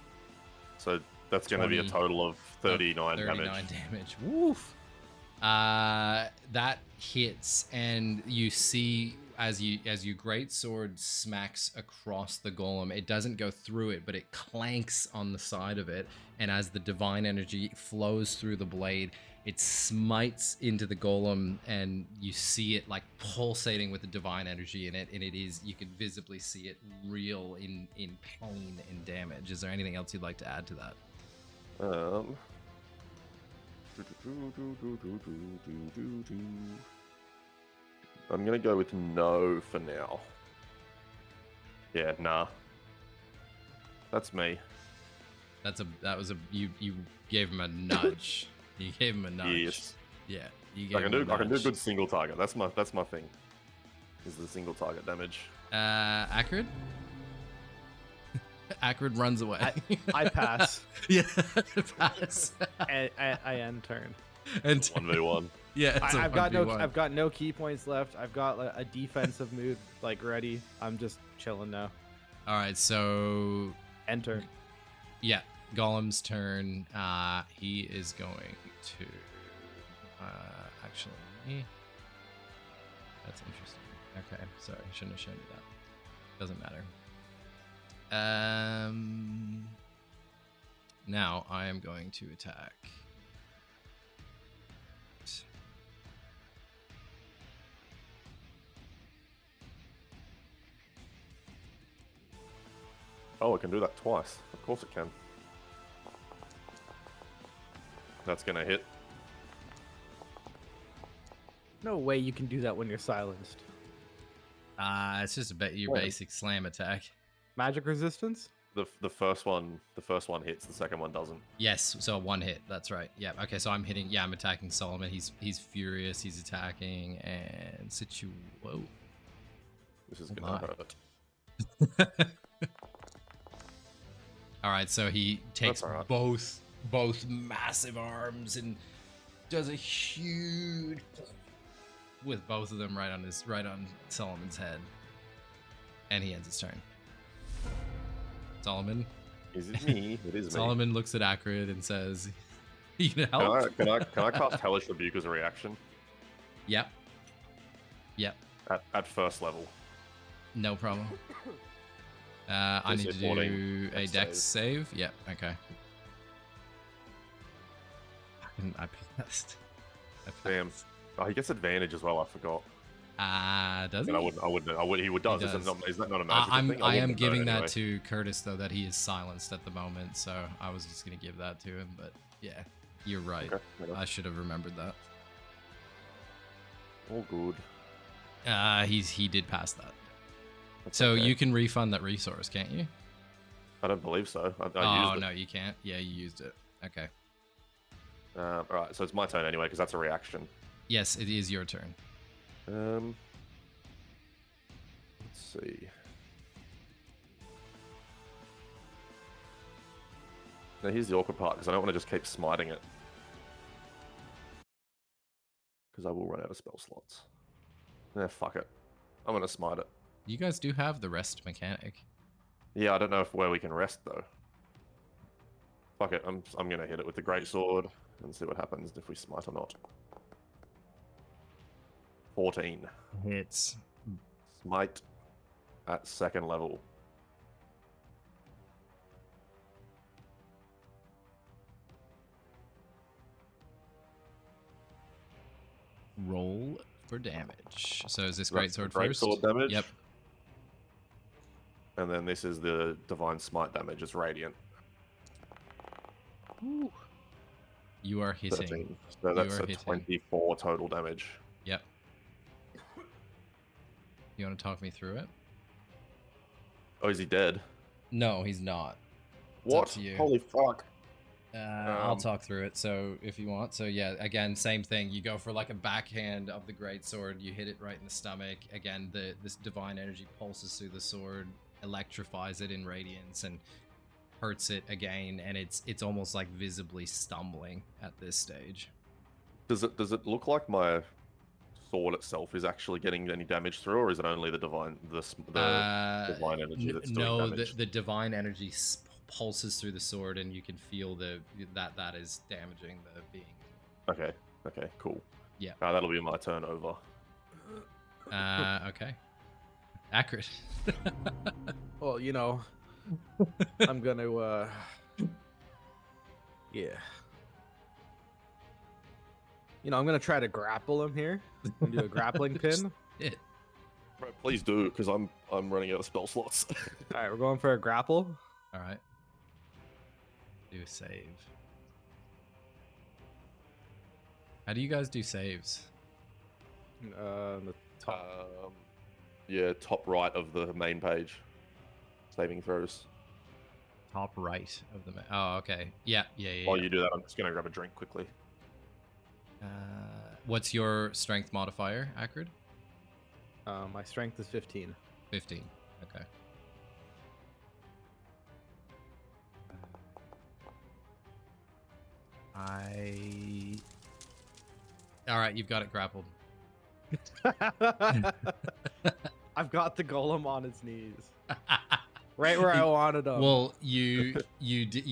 S3: So that's going to be a
S1: 20
S3: total of 39
S1: 39
S3: damage.
S1: damage. Woof. That hits, and you see as your great sword smacks across the golem, it doesn't go through it, but it clanks on the side of it, and as the divine energy flows through the blade, it smites into the golem, and you see it like pulsating with the divine energy in it, and you can visibly see it reel in pain and damage. Is there anything else you'd like to add to that?
S3: I'm gonna go with no for now. Yeah, nah. That's me.
S1: You gave him a nudge. You gave him a nudge.
S3: Yes.
S1: Yeah. You gave
S3: I can
S1: him
S3: do
S1: a nudge.
S3: good single target. That's my thing. Is the single target damage.
S1: Akrid? Akrid runs away.
S2: I pass.
S1: Yeah, pass.
S2: and I end turn.
S1: And
S3: 1v1.
S1: yeah, it's a
S2: I've got
S1: 1v1.
S2: no key points left. I've got like, a defensive move like ready. I'm just chilling now.
S1: All right, so
S2: Enter.
S1: yeah, Golem's turn. He is going to actually. That's interesting. Okay, sorry, shouldn't have shown you that. Doesn't matter. Now I am going to attack.
S4: Oh, it can do that twice. Of course it can. That's gonna hit.
S2: No way you can do that when you're silenced.
S1: It's just your basic slam attack.
S2: Magic resistance?
S4: The first one hits. The second one doesn't.
S1: Yes, so one hit. That's right. Yeah. Okay, so I'm hitting. Yeah, I'm attacking Solomon. He's furious. He's attacking and Whoa.
S4: This is
S1: Oh
S4: gonna
S1: my.
S4: hurt.
S1: All right, so he takes
S4: all right.
S1: both massive arms and does a huge with both of them right on Solomon's head, and he ends his turn. Solomon.
S4: Is it me? It is me.
S1: Solomon looks at Akrid and says, "You can help."
S4: Can I cast Hellish Rebuke as a reaction?
S1: Yep.
S4: At first level.
S1: No problem. I
S4: This
S1: need
S4: is
S1: to do
S4: 14
S1: a
S4: dex
S1: dex save. Yep. Okay. I passed.
S4: Damn. Oh, he gets advantage as well. I forgot.
S1: Does he?
S4: And I wouldn't. He would does.
S1: does.
S4: Is that not a magical thing?
S1: I am
S4: wouldn't have known
S1: giving
S4: anyway.
S1: that to Curtis though, that he is silenced at the moment. So I was just gonna give that to him. But yeah, you're right.
S4: Okay, fair enough.
S1: I should have remembered that.
S4: All good.
S1: He did pass that.
S4: That's
S1: So
S4: okay.
S1: you can refund that resource, can't you?
S4: I don't believe so. I
S1: Oh
S4: used
S1: no, you can't. Yeah, you used it. Okay.
S4: it. All right, so it's my turn anyway because that's a reaction.
S1: Yes, it is your turn.
S4: Let's see. Now here's the awkward part because I don't want to just keep smiting it because I will run out of spell slots. Fuck it. I'm gonna smite it.
S1: You guys do have the rest mechanic.
S4: Yeah, I don't know where we can rest though. Fuck it. I'm gonna hit it with the great sword and see what happens if we smite or not. 14.
S1: Hits.
S4: Smite at second level.
S1: Roll for damage. So is this
S4: So that's
S1: greatsword
S4: the great
S1: first?
S4: sword damage.
S1: Yep.
S4: And then this is the divine smite damage. It's radiant.
S1: You are hitting.
S4: 13. So that's
S1: are
S4: a
S1: hitting.
S4: 24 total damage.
S1: Yep. You want to talk me through it?
S4: Oh, is he dead?
S1: No, he's not. It's
S4: What?
S1: up to you.
S4: Holy fuck.
S1: I'll talk through it. So if you want. So yeah, again, same thing. You go for like a backhand of the greatsword. You hit it right in the stomach. Again, this divine energy pulses through the sword, electrifies it in radiance, and hurts it again. And it's almost like visibly stumbling at this stage.
S4: Does it look like my sword itself is actually getting any damage through, or is it only the divine divine energy that's doing
S1: no,
S4: damage?
S1: the divine energy pulses through the sword, and you can feel that is damaging the being.
S4: Okay, cool.
S1: Yeah.
S4: That'll be my turn over.
S1: Okay. Akrid.
S2: Well, you know, I'm gonna, yeah. You know, I'm gonna try to grapple him here and do a grappling pin.
S1: Yeah.
S4: Bro, please do, because I'm running out of spell slots.
S2: All right, we're going for a grapple.
S1: All right. Do a save. How do you guys do saves?
S2: The top.
S4: Yeah, top right of the main page. Saving throws.
S1: Top right of the. Oh, okay. Yeah.
S4: While you do that, I'm just gonna grab a drink quickly.
S1: What's your strength modifier, Akrid?
S2: My strength is 15.
S1: 15. Okay. All right, you've got it grappled.
S2: I've got the golem on its knees. right where I wanted him.
S1: Well, you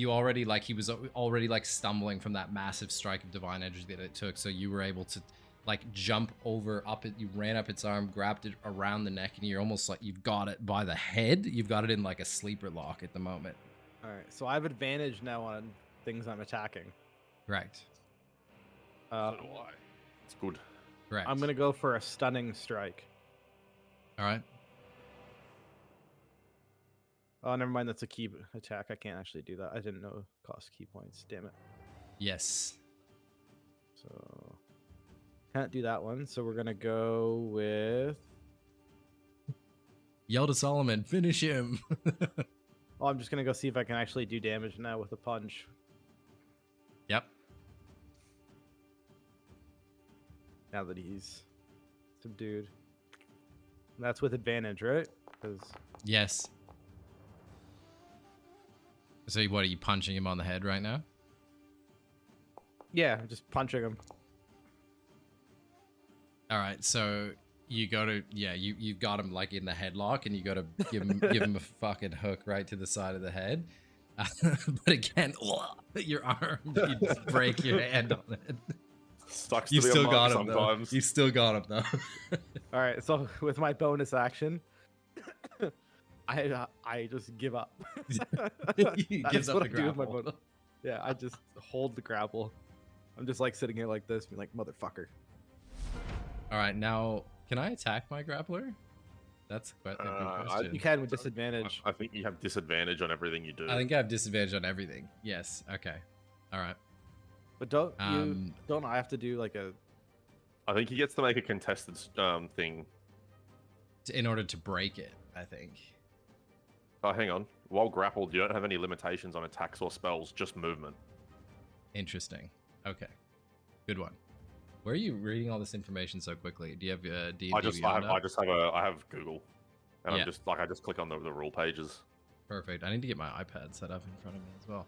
S1: already like he was already like stumbling from that massive strike of divine energy that it took, so you were able to like jump over up it. You ran up its arm, grabbed it around the neck, and you're almost like you've got it by the head. You've got it in like a sleeper lock at the moment.
S2: All right, so I have advantage now on things I'm attacking.
S1: Correct.
S3: So do I. It's good.
S1: Correct.
S2: I'm gonna go for a stunning strike.
S1: All right.
S2: Oh, never mind. That's a key attack. I can't actually do that. I didn't know it cost key points. Damn it.
S1: Yes.
S2: So can't do that one. So we're gonna go with.
S1: Yell to Solomon, finish him.
S2: Oh, I'm just gonna go see if I can actually do damage now with a punch.
S1: Yep.
S2: Now that he's subdued. And that's with advantage, right? Because
S1: Yes. So what are you punching him on the head right now?
S2: yeah, I'm just punching him.
S1: All right, so you got to you got him like in the headlock, and you got to give him a fucking hook right to the side of the head. But again, your arm, you just break your hand on it.
S3: Sucks
S1: You
S3: to be
S1: still
S3: a
S1: got
S3: monk
S1: him
S3: sometimes.
S1: though. You still got him though.
S2: All right, so with my bonus action, I just give up.
S1: He
S2: That
S1: gives
S2: is
S1: up
S2: what
S1: the
S2: I do with my
S1: grapple.
S2: bonus. Yeah, I just hold the grapple. I'm just like sitting here like this, being like, motherfucker.
S1: All right, now can I attack my grappler? That's quite a good question.
S2: You can with disadvantage.
S3: I think you have disadvantage on everything you do.
S1: I think I have disadvantage on everything. Yes. Okay. All right.
S2: But don't
S1: Um,
S2: don't I have to do like a
S3: I think he gets to make a contested thing.
S1: In order to break it, I think.
S3: Oh, hang on. While grappled, you don't have any limitations on attacks or spells, just movement.
S1: Interesting. Okay. Good one. Where are you reading all this information so quickly? Do you have D&D
S3: I
S1: Beyond up?
S3: I have Google, and
S1: Yeah.
S3: I just click on the rule pages.
S1: Perfect. I need to get my iPad set up in front of me as well.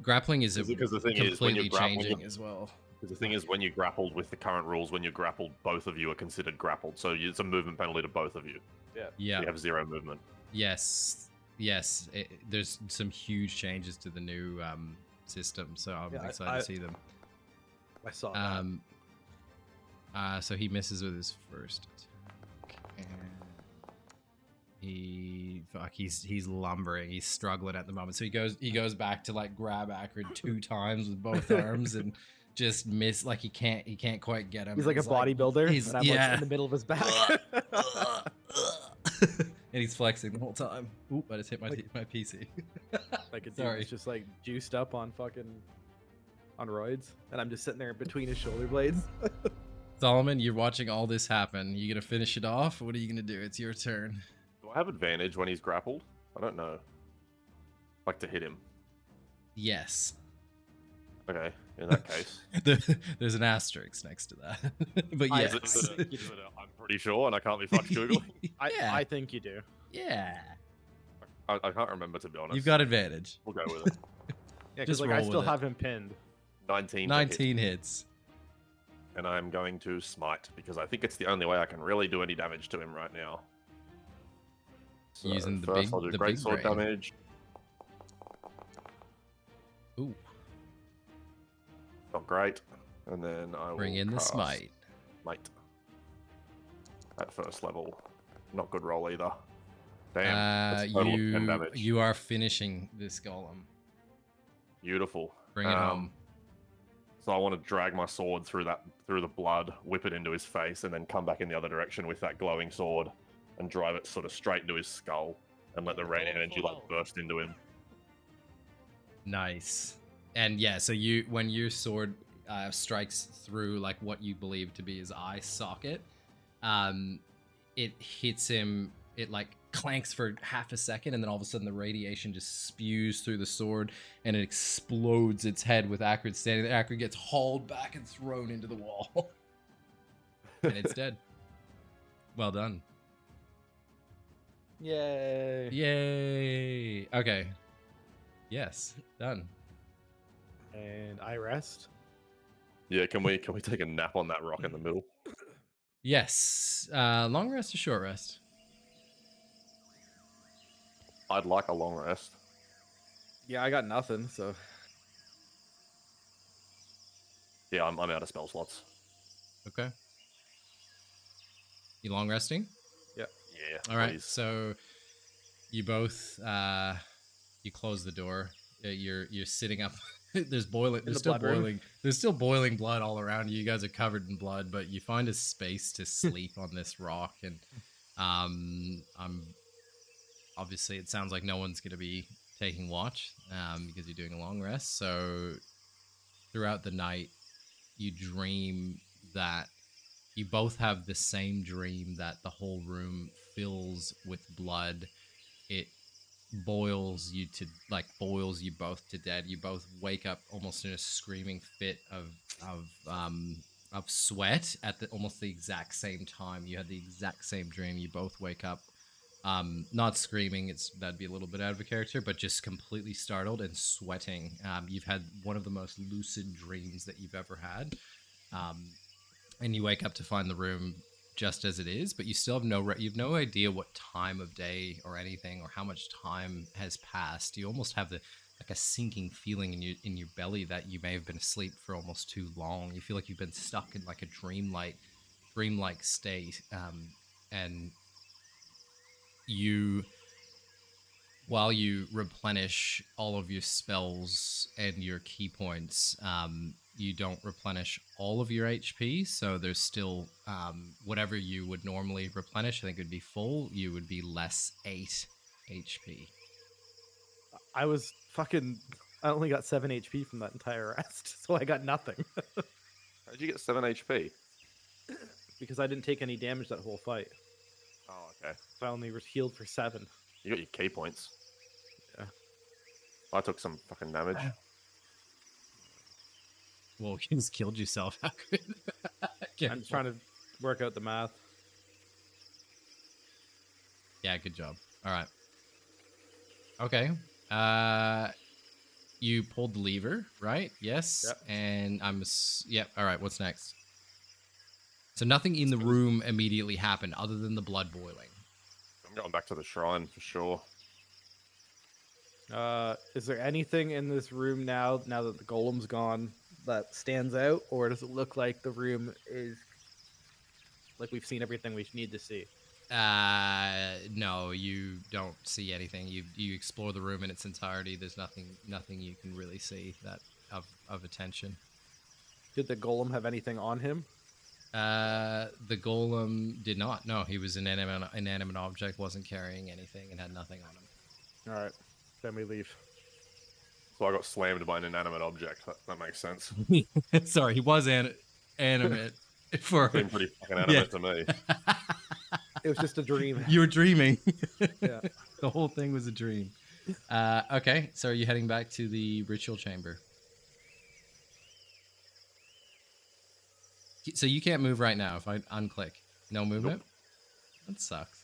S1: Grappling is
S3: Because the thing is, when
S1: completely
S3: you're grappling-
S1: changing as well.
S3: Because the thing is, when you grappled with the current rules, when you're grappled, both of you are considered grappled. So it's a movement penalty to both of you.
S1: Yeah.
S3: You have 0 movement.
S1: Yes. Yes. There's some huge changes to the new system, so I'm
S2: Yeah,
S1: excited to see them.
S2: I saw that.
S1: So he misses with his first attack, and he's lumbering. He's struggling at the moment. So he goes back to like grab Akrid 2 times with both arms and just miss. Like he can't quite get him.
S2: He's like a
S1: It's
S2: bodybuilder,
S1: he's-
S2: and I'm
S1: yeah.
S2: like in the middle of his back.
S1: And he's flexing the whole time. Oop! I just hit my PC.
S2: Like a dude
S1: Sorry.
S2: who's just like juiced up on fucking on roids, and I'm just sitting there between his shoulder blades.
S1: Solomon, you're watching all this happen. You gonna finish it off? What are you gonna do? It's your turn.
S3: Do I have advantage when he's grappled? I don't know. Like to hit him.
S1: Yes.
S3: Okay, in that case.
S1: There's an asterisk next to that. But
S2: I-
S1: yes.
S3: Is it a, I'm pretty sure, and I can't be fucked googling.
S1: Yeah.
S2: I think you do.
S1: Yeah.
S3: I can't remember, to be honest.
S1: You've got advantage.
S3: We'll go with it.
S2: Yeah,
S1: Just
S2: because like I
S1: roll
S2: still
S1: with it.
S2: have him pinned.
S3: 19. to hit.
S1: 19 hits.
S3: And I'm going to smite because I think it's the only way I can really do any damage to him right now. So
S1: Using the
S3: first
S1: big-
S3: I'll do
S1: the
S3: great
S1: big
S3: sword
S1: brain.
S3: damage.
S1: Ooh.
S3: Not great. And then I will
S1: Bring in the
S3: cast
S1: smite.
S3: Smite. At first level. Not good roll either. Damn. That's a total of 10 damage.
S1: You are finishing this golem.
S3: Beautiful.
S1: Bring it home.
S3: So I want to drag my sword through the blood, whip it into his face, and then come back in the other direction with that glowing sword and drive it sort of straight into his skull and let the rain energy like burst into him.
S1: Nice. And yeah, so when your sword strikes through like what you believe to be his eye socket, it hits him. It like clanks for half a second, and then all of a sudden the radiation just spews through the sword, and it explodes its head with Akrid standing there. Akrid gets hauled back and thrown into the wall, and it's dead. Well done.
S2: Yay!
S1: Yay. Okay. Yes, done.
S2: And I rest.
S3: Yeah, can we take a nap on that rock in the middle?
S1: Yes. Long rest or short rest?
S4: I'd like a long rest.
S2: Yeah, I got nothing, so
S4: Yeah, I'm out of spell slots.
S1: Okay. You long resting?
S2: yeah.
S4: Yeah,
S1: All right.
S4: please.
S1: So you both you close the door. You're sitting up. There's boiling.
S2: In
S1: There's
S2: the
S1: still
S2: blood room.
S1: boiling. There's still boiling blood all around you. You guys are covered in blood, but you find a space to sleep on this rock. And I'm obviously it sounds like no one's gonna be taking watch because you're doing a long rest. So throughout the night, you dream that you both have the same dream that the whole room fills with blood. It boils you both to death. You both wake up almost in a screaming fit of sweat at almost the exact same time. You had the exact same dream. You both wake up not screaming, that'd be a little bit out of a character, but just completely startled and sweating. You've had one of the most lucid dreams that you've ever had. And you wake up to find the room just as it is, but you still have you've no idea what time of day or anything or how much time has passed. You almost have like a sinking feeling in your belly that you may have been asleep for almost too long. You feel like you've been stuck in like a dreamlike state, and while you replenish all of your spells and your key points, you don't replenish all of your HP, so there's still whatever you would normally replenish, I think it would be full, you would be less 8 HP.
S2: I only got 7 HP from that entire rest, so I got nothing.
S4: How did you get 7 HP?
S2: Because I didn't take any damage that whole fight.
S4: Oh, okay.
S2: So I only was healed for 7.
S4: You got your key points.
S2: Yeah.
S4: I took some fucking damage.
S1: Well, you just killed yourself.
S2: I'm just trying to work out the math.
S1: Yeah, good job. All right. Okay. You pulled the lever, right? Yes.
S2: Yep.
S1: And yep. All right. What's next? So nothing in the room immediately happened other than the blood boiling.
S4: I'm going back to the shrine for sure.
S2: Is there anything in this room now that the golem's gone, that stands out, or does it look like the room is like we've seen everything we need to see?
S1: No, you don't see anything. You explore the room in its entirety. There's nothing you can really see that of attention.
S2: Did the golem have anything on him?
S1: The golem did not. No, he was an inanimate object, wasn't carrying anything, and had nothing on him.
S2: All right, then we leave.
S3: So I got slammed by an inanimate object. That makes sense.
S1: Sorry, he was animate for.
S3: Seemed pretty fucking animate to me.
S2: It was just a dream.
S1: You were dreaming.
S2: Yeah.
S1: The whole thing was a dream. Okay, so are you heading back to the ritual chamber? So you can't move right now if I unclick. No movement?
S3: Nope.
S1: That sucks.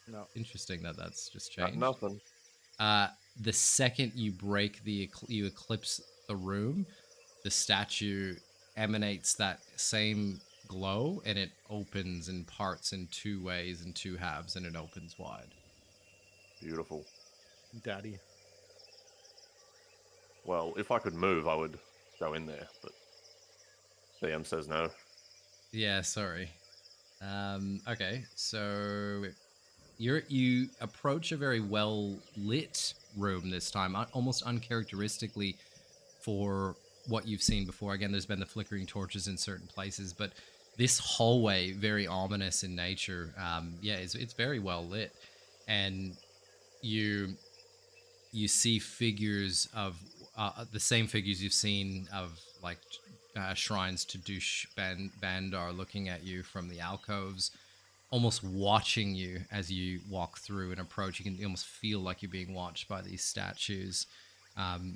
S2: No.
S1: Interesting that's just
S3: Got
S1: changed.
S3: nothing.
S1: The second you break you eclipse the room, the statue emanates that same glow, and it opens in parts in 2 ways, in 2 halves, and it opens wide.
S3: Beautiful.
S2: Daddy.
S3: Well, if I could move, I would go in there, but DM says no.
S1: Yeah, sorry. Okay, so you approach a very well lit room this time, almost uncharacteristically for what you've seen before. Again, there's been the flickering torches in certain places, but this hallway, very ominous in nature, it's very well lit, and you see figures of the same figures you've seen of like shrines to Dush Bandar looking at you from the alcoves, almost watching you as you walk through and approach. You can almost feel like you're being watched by these statues.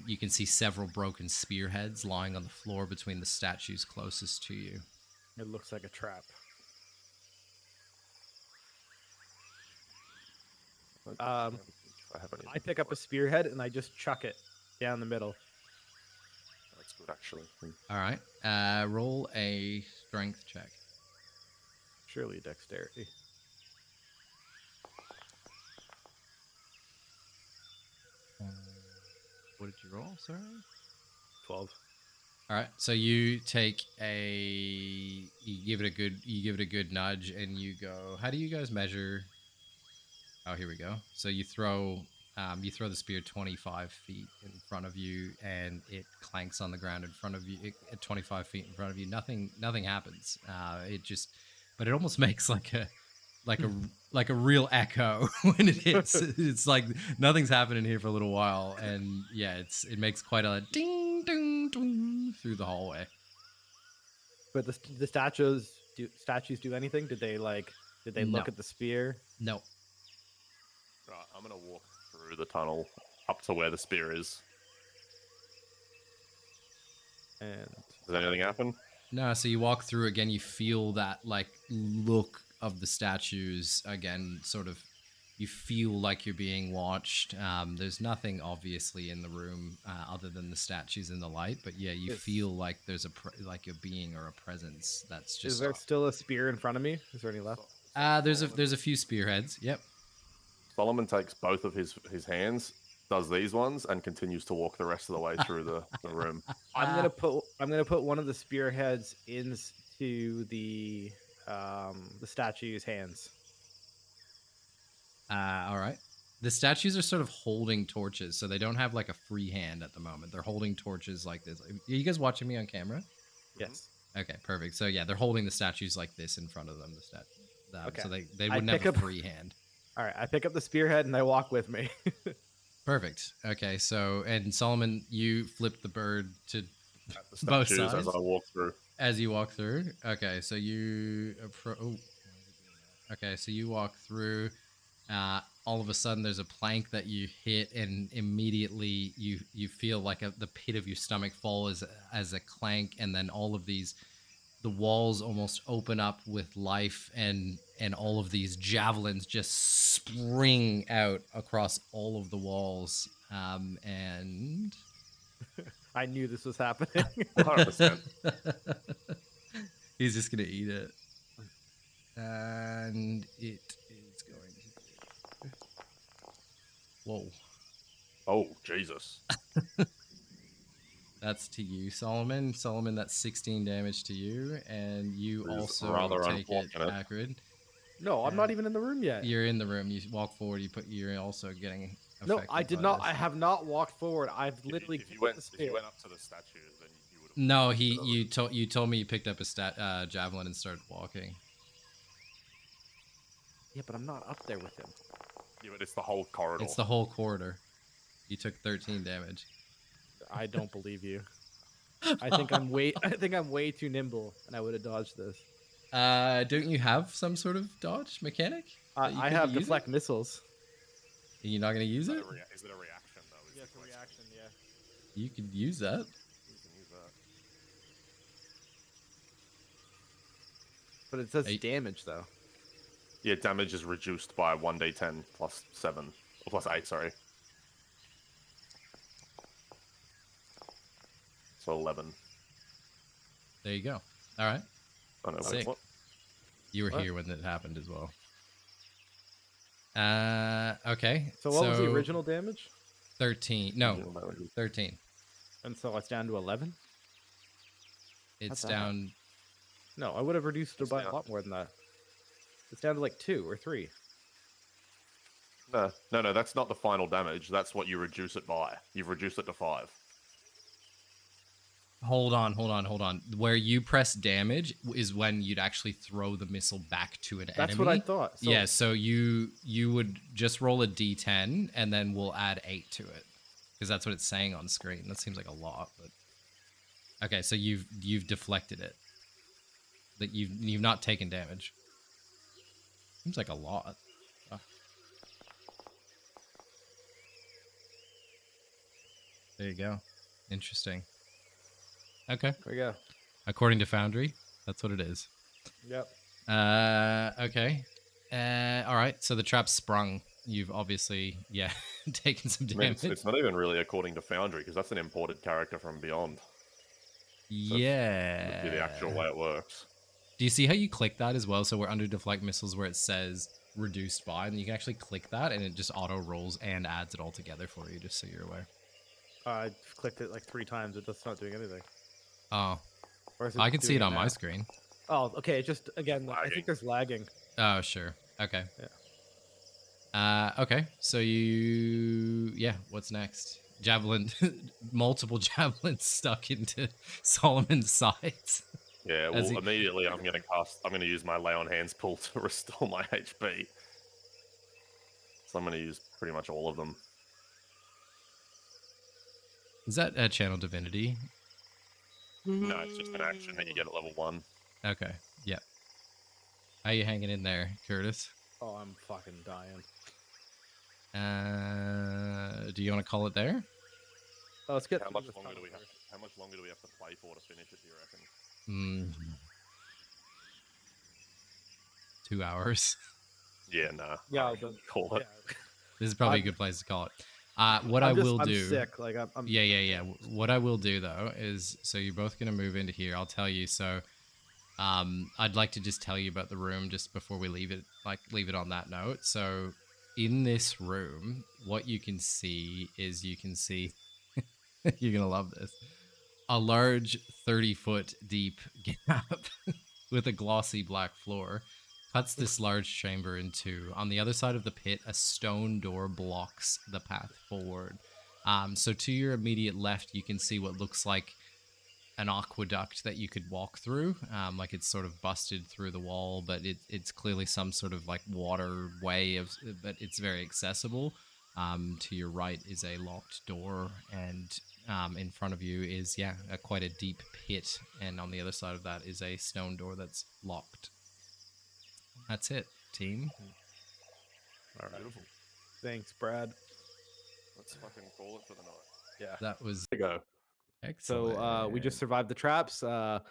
S1: You can see several broken spearheads lying on the floor between the statues closest to you.
S2: It looks like a trap. I pick up a spearhead and I just chuck it down the middle.
S3: That's good, actually.
S1: All right. Roll a strength check.
S2: Surely dexterity.
S1: roll? Sorry.
S2: 12.
S1: All right, so you take you give it a good nudge, and you go. How do you guys measure? Oh, here we go. So you throw the spear 25 feet in front of you, and it clanks on the ground in front of you. At 25 feet in front of you, nothing happens. But it almost makes like a real echo when it hits. It's like nothing's happening here for a little while, and yeah, it makes quite a ding ding ding through the hallway.
S2: But the statues do anything? Did they
S1: No.
S2: look at the spear?
S1: No.
S3: Right, I'm gonna walk through the tunnel up to where the spear is.
S2: And
S3: Does anything happen?
S1: No, so you walk through again, you feel that like look of the statues again, sort of you feel like you're being watched. There's nothing obviously in the room other than the statues in the light, but yeah, you feel like there's like a being or a presence that's just.
S2: Is there still a spear in front of me? Is there any left?
S1: There's a few spearheads. Yep.
S3: Solomon takes both of his hands, does these ones, and continues to walk the rest of the way through the room.
S2: I'm gonna put one of the spearheads into the statue's hands.
S1: All right. The statues are sort of holding torches, so they don't have like a free hand at the moment. They're holding torches like this. Are you guys watching me on camera?
S2: Yes.
S1: Okay, perfect. So yeah, they're holding the statues like this in front of them.
S2: Okay.
S1: So they wouldn't have a free hand.
S2: All right, I pick up the spearhead and I walk with me.
S1: Perfect. Okay, so and Solomon, you flip the bird to
S3: At the
S1: both
S3: statues
S1: sides
S3: as I walk through.
S1: as you walk through. Okay, so you okay, so you walk through. All of a sudden, there's a plank that you hit, and immediately you feel like the pit of your stomach fall as a clank, and then all of the walls almost open up with life, and all of these javelins just spring out across all of the walls, and
S2: I knew this was happening.
S3: 100%.
S1: he's just gonna eat it, and it is going to. Whoa.
S3: Oh, Jesus.
S1: That's to you, Solomon. Solomon, that's 16 damage to you, and you
S3: This is
S1: also
S3: rather
S1: take it,
S3: unfortunate.
S1: Akrid.
S2: No, I'm not even in the room yet.
S1: You're in the room. You walk forward. You're also getting.
S2: No, I did
S1: by
S2: not.
S1: this.
S2: I have not walked forward. I've literally
S3: If you
S2: picked
S3: went,
S2: the
S3: if
S2: spear.
S3: you went up to the statues, then you would have.
S1: No, you told me you picked up a javelin and started walking.
S2: Yeah, but I'm not up there with him.
S3: Yeah, but it's the whole corridor.
S1: It's the whole corridor. You took 13 damage.
S2: I don't believe you. I think I'm way too nimble, and I would have dodged this.
S1: Don't you have some sort of dodge mechanic? that you
S2: I
S1: could
S2: have
S1: be using?
S2: deflect missiles.
S1: You're not gonna use
S3: Is
S1: it?
S3: it a reaction, though?
S2: Yeah, it's a reaction. Yeah.
S1: You could use that.
S3: You can use that.
S2: But it says
S1: 8.
S2: damage though.
S3: Yeah, damage is reduced by 1d10 plus 7. Or plus 8, sorry. So 11.
S1: There you go. All right.
S3: Oh, no,
S1: Sick.
S3: wait, what?
S1: You were
S2: What?
S1: here when it happened as well. Okay.
S2: So what was the original damage?
S1: 13. No, 13.
S2: And so it's down to 11.
S1: It's
S2: that?
S1: down.
S2: No, I would have reduced it
S3: It's
S2: by a
S3: down.
S2: lot more than that. It's down to like 2 or 3.
S3: No, that's not the final damage. That's what you reduce it by. You've reduced it to 5.
S1: Hold on. Where you press damage is when you'd actually throw the missile back to an enemy.
S2: That's what I thought. So
S1: Yeah, so you would just roll a d10 and then we'll add 8 to it. Because that's what it's saying on screen. That seems like a lot, but okay, so you've deflected it. That you've not taken damage. Seems like a lot. There you go. Interesting. Okay.
S2: There we go.
S1: According to Foundry, that's what it is.
S2: Yep.
S1: Okay. All right. So the trap sprung. You've obviously, taken some
S3: I mean,
S1: damage.
S3: it's not even really according to Foundry, because that's an imported character from Beyond.
S1: Yeah.
S3: Would be the actual way it works.
S1: Do you see how you click that as well? So we're under deflect missiles where it says reduced by, and you can actually click that and it just auto rolls and adds it all together for you, just so you're aware.
S2: I clicked it like 3 times. It's just not doing anything.
S1: Oh,
S2: Or is
S1: I can see
S2: doing
S1: it on my
S2: now?
S1: screen.
S2: Oh, okay. Just again, I
S3: Lagging.
S2: think there's lagging.
S1: Oh, sure. Okay.
S2: Yeah.
S1: Okay. So yeah. What's next? Javelin, multiple javelins stuck into Solomon's sides.
S4: Yeah,
S1: As
S4: well,
S1: he-
S4: immediately I'm gonna use my lay on hands pull to restore my HP. So I'm gonna use pretty much all of them.
S1: Is that a channel divinity?
S4: No, it's just an action that you get at level 1.
S1: Okay. Yep. How you hanging in there, Curtis?
S2: Oh, I'm fucking dying.
S1: Do you want to call it there?
S2: Oh, let's get.
S4: How
S2: through
S4: much
S2: this
S4: longer
S2: tunnel
S4: do we have?
S2: first.
S4: How much longer do we have to play for to finish it? Do you reckon?
S1: Mm, 2 hours.
S4: Yeah, nah.
S2: Yeah,
S4: I
S2: but-
S4: call it.
S2: Yeah.
S1: This is probably a
S2: I'm-
S1: good place to call it. What I will
S2: I'm
S1: do.
S2: sick. Like I'm.
S1: Yeah. What I will do though is, so you're both gonna move into here. I'll tell you. So, I'd like to just tell you about the room just before we leave it on that note. So, in this room, what you can see is you're gonna love this. A large 30-foot deep gap with a glossy black floor cuts this large chamber in two. On the other side of the pit, a stone door blocks the path forward. So to your immediate left, you can see what looks like an aqueduct that you could walk through. Like it's sort of busted through the wall, but it's clearly some sort of like waterway, but it's very accessible. To your right is a locked door, and in front of you is quite a deep pit, and on the other side of that is a stone door that's locked. That's it, team.
S2: All right. Thanks, Brad.
S4: Let's fucking call it for the night.
S2: Yeah.
S1: That was
S4: There you go.
S1: excellent.
S2: So we just survived the traps. No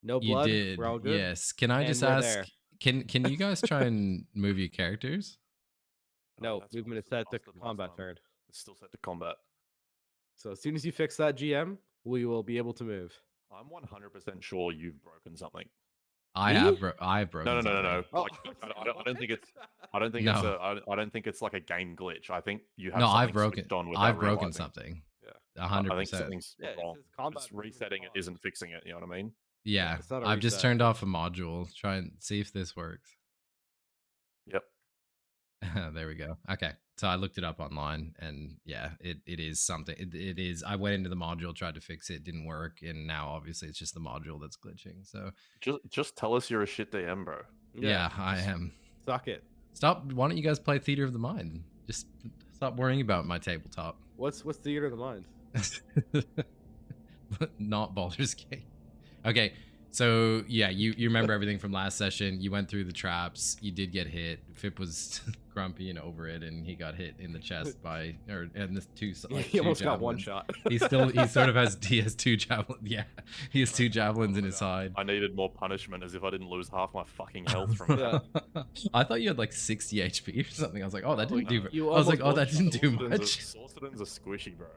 S1: You
S2: blood.
S1: did.
S2: We're all good.
S1: Yes. Can I
S2: And
S1: just
S2: we're
S1: ask?
S2: there.
S1: Can you guys try and move your characters?
S2: No,
S4: that's
S2: movement is
S4: what
S2: set to
S4: lasted last
S2: combat
S4: time.
S2: turn.
S4: It's still set to combat.
S2: So as soon as you fix that GM, we will be able to move.
S4: I'm 100% sure you've broken something.
S1: I
S2: Me?
S1: have broken.
S4: No.
S1: something.
S2: Oh,
S4: Like, I don't think it's. I don't think
S1: No.
S4: it's a. I don't think it's like a game glitch. I think you have
S1: No,
S4: something
S1: I've broken.
S4: switched on without
S1: I've broken
S4: realizing.
S1: something.
S2: Yeah.
S1: 100%.
S4: I think something's
S2: Yeah, it
S4: wrong.
S2: says combat
S4: Just
S2: movement
S4: resetting it
S2: paused.
S4: isn't fixing it. You know what I mean?
S1: Yeah,
S2: it's not a
S1: I've just
S2: reset.
S1: turned off a module. Try and see if this works.
S4: Yep.
S1: There we go. Okay, so I looked it up online, and yeah, it is something. It is. I went into the module, tried to fix it, didn't work, and now obviously it's just the module that's glitching. So
S4: Just tell us you're a shit DM, bro.
S1: yeah, I am.
S2: Suck it.
S1: Stop. Why don't you guys play Theater of the Mind? Just stop worrying about my tabletop.
S2: What's Theater of the Mind?
S1: Not Baldur's Gate. Okay, so yeah, you remember everything from last session. You went through the traps. You did get hit. Fip was grumpy and over it, and he got hit in the chest and the two. Like,
S2: He
S1: two
S2: almost got one
S1: javelins.
S2: shot.
S1: He sort of has two javelins. Yeah, he has two javelins in his side.
S4: I needed more punishment, as if I didn't lose half my fucking health from
S2: Yeah.
S4: that.
S1: I thought you had like 60 HP or something. I was like, oh, that didn't do.
S2: You
S1: I was like, oh,
S2: almost
S1: that didn't do
S4: Sorcerins
S1: much.
S4: Sorcerins are squishy, bro.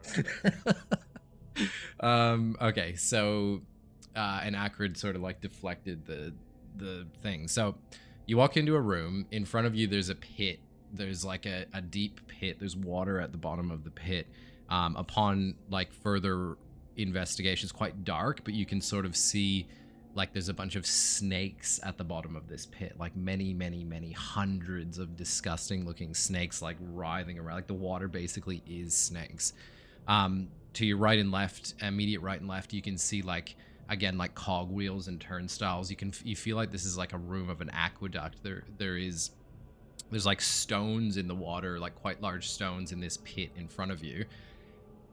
S1: Okay, so and Akrid sort of like deflected the thing. So you walk into a room. In front of you there's a pit. There's like a deep pit. There's water at the bottom of the pit. Upon like further investigation, it's quite dark, but you can sort of see like there's a bunch of snakes at the bottom of this pit, like many hundreds of disgusting looking snakes like writhing around. Like the water basically is snakes. To your right and left, immediate right and left, you can see like again like cogwheels and turnstiles. You feel like this is like a room of an aqueduct. There's like stones in the water, like quite large stones in this pit in front of you,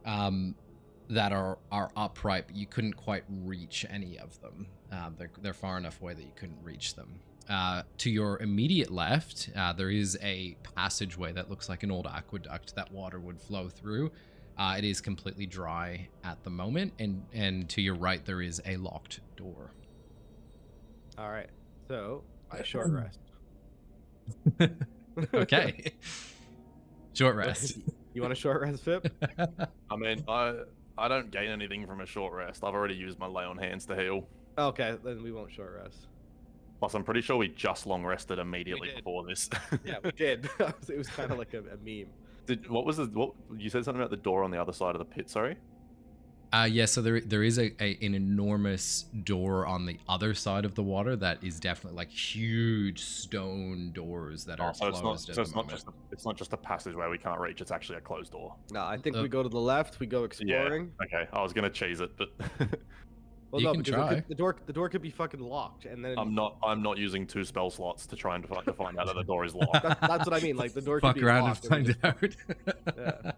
S1: that are upright, but you couldn't quite reach any of them. They're far enough away that you couldn't reach them. To your immediate left, there is a passageway that looks like an old aqueduct that water would flow through. It is completely dry at the moment, and to your right there is a locked door.
S2: All right. So I short rest.
S1: Okay. Short rest.
S2: You want a short rest, Pip?
S4: I mean, I don't gain anything from a short rest. I've already used my lay on hands to heal.
S2: Okay, then we won't short rest.
S4: Plus, I'm pretty sure we just long rested immediately
S2: did.
S4: before this.
S2: Yeah, we did. It was kind of like a meme.
S3: What was what you said something about the door on the other side of the pit? Sorry.
S1: Yeah, so there is an enormous door on the other side of the water that is definitely like huge stone doors that are
S3: So it's not.
S1: closed
S3: So
S1: at the
S3: it's not
S1: moment.
S3: just. It's not just a passageway we can't reach. It's actually a closed door.
S2: No, I think we go to the left. We go exploring.
S3: Okay. I was gonna cheese it, but
S2: Well,
S1: You
S2: no,
S1: can
S2: because
S1: try.
S2: the door could be fucking locked, and then
S3: I'm not using 2 spell slots to try and to find out that the door is locked.
S2: that's what I mean. Like the door could
S1: Fuck
S2: be
S1: around and
S2: locked.
S1: find
S2: we
S1: out.
S2: Yeah.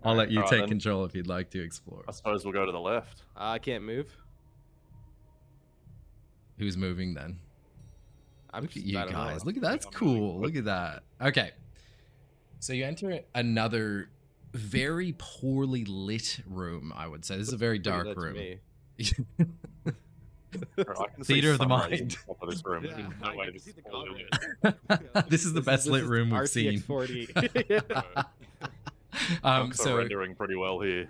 S1: I'll let you
S3: Alright,
S1: take
S3: then.
S1: control if you'd like to explore.
S3: I suppose we'll go to the left.
S2: I can't move.
S1: Who's moving then?
S2: I'm
S1: Look at
S2: just-
S1: you
S2: I don't know.
S1: guys. Look at that's
S3: I'm moving.
S1: cool. Look at that. Okay. So you enter another very poorly lit room, I would say. This is a very
S2: Look at
S1: dark
S2: that to
S1: room.
S2: me.
S3: I can see
S1: Theater of the
S3: sun rays
S1: mind.
S3: on top of this room.
S2: Yeah,
S3: There's
S2: I
S3: no way
S2: can
S3: this
S2: see
S3: is
S2: the
S3: poorly
S2: comment.
S3: lit.
S1: This is the best lit room we've
S2: RTX
S1: seen.
S2: 40.
S3: Monks are
S1: So
S3: rendering pretty well here.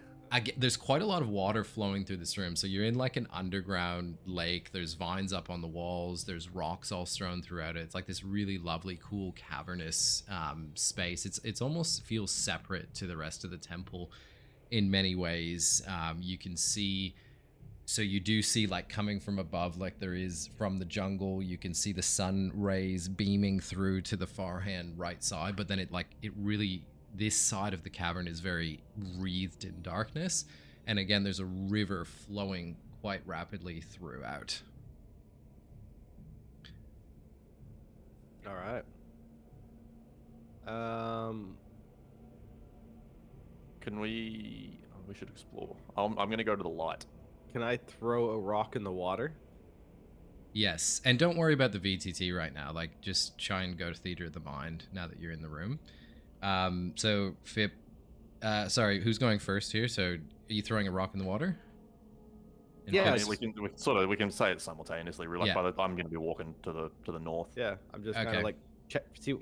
S1: there's quite a lot of water flowing through this room. So you're in like an underground lake. There's vines up on the walls. There's rocks all strewn throughout it. It's like this really lovely, cool, cavernous space. It's almost feels separate to the rest of the temple in many ways. You can see. So you do see like coming from above, like there is from the jungle, you can see the sun rays beaming through to the far hand right side, but then it really, this side of the cavern is very wreathed in darkness. And again, there's a river flowing quite rapidly throughout.
S2: All right.
S3: Can we? Oh, we should explore. I'm gonna go to the light.
S2: Can I throw a rock in the water?
S1: Yes, and don't worry about the VTT right now. Like, just try and go to Theater of the Mind now that you're in the room. So Fip, sorry, who's going first here? So, are you throwing a rock in the water? And
S2: Yeah,
S3: I
S1: Fip's-
S3: mean, we can say it simultaneously. Really,
S1: Yeah.
S3: by the time I'm gonna be walking to the north.
S2: Yeah, I'm just kind
S1: Okay.
S2: of like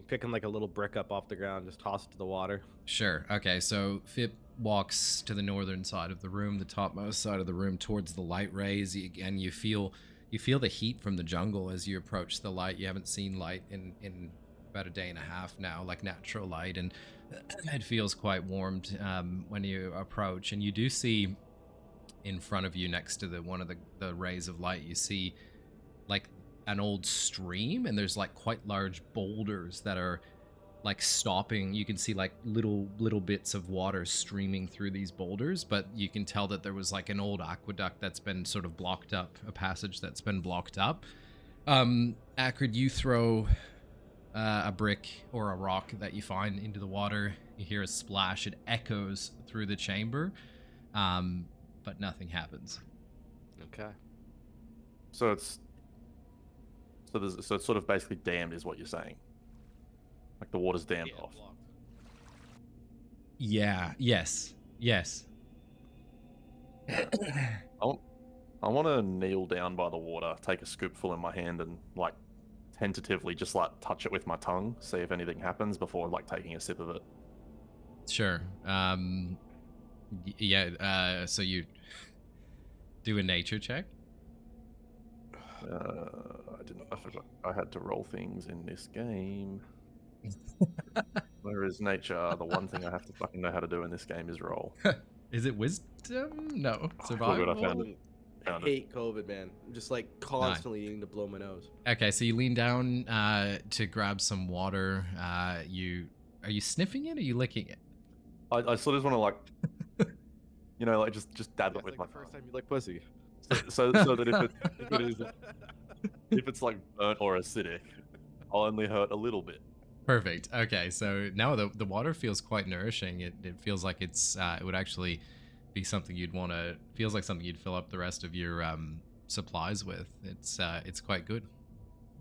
S2: picking like a little brick up off the ground, just toss it to the water.
S1: Sure. Okay, so Fip walks to the northern side of the room, the topmost side of the room, towards the light rays, and you feel the heat from the jungle as you approach the light. You haven't seen light in about a day and a half now, like natural light, and it feels quite warmed when you approach. And you do see in front of you, next to one of the rays of light, you see like an old stream, and there's like quite large boulders that are like stopping. You can see like little bits of water streaming through these boulders, but you can tell that there was like an old aqueduct that's been sort of blocked up, a passage that's been blocked up. Akrid, you throw a brick or a rock that you find into the water. You hear a splash. It echoes through the chamber, but nothing happens.
S2: Okay.
S3: So it's sort of basically dammed, is what you're saying. Like the water's dammed off.
S1: Yeah. Yes.
S3: I want to kneel down by the water, take a scoopful in my hand, and like tentatively just like touch it with my tongue, see if anything happens before like taking a sip of it.
S1: Sure. Yeah. So you do a nature check.
S3: I didn't. I forgot. I had to roll things in this game. Where is nature? The one thing I have to fucking know how to do in this game is roll.
S1: Is it wisdom? No.
S3: Oh,
S1: Survival.
S3: good, I found it.
S2: I
S3: Found it.
S2: hate COVID, man. I'm just like constantly needing to blow my nose.
S1: Okay, so you lean down to grab some water. Are you sniffing it or are you licking it?
S3: I sort of want to like, like just dab it
S2: It's
S3: with
S2: like
S3: my
S2: the first
S3: tongue.
S2: time you lick pussy.
S3: So that if it's like burnt or acidic, I'll only hurt a little bit.
S1: Perfect. Okay, so now the water feels quite nourishing. It feels like it would actually be something you'd want to. Feels like something you'd fill up the rest of your supplies with. It's quite good.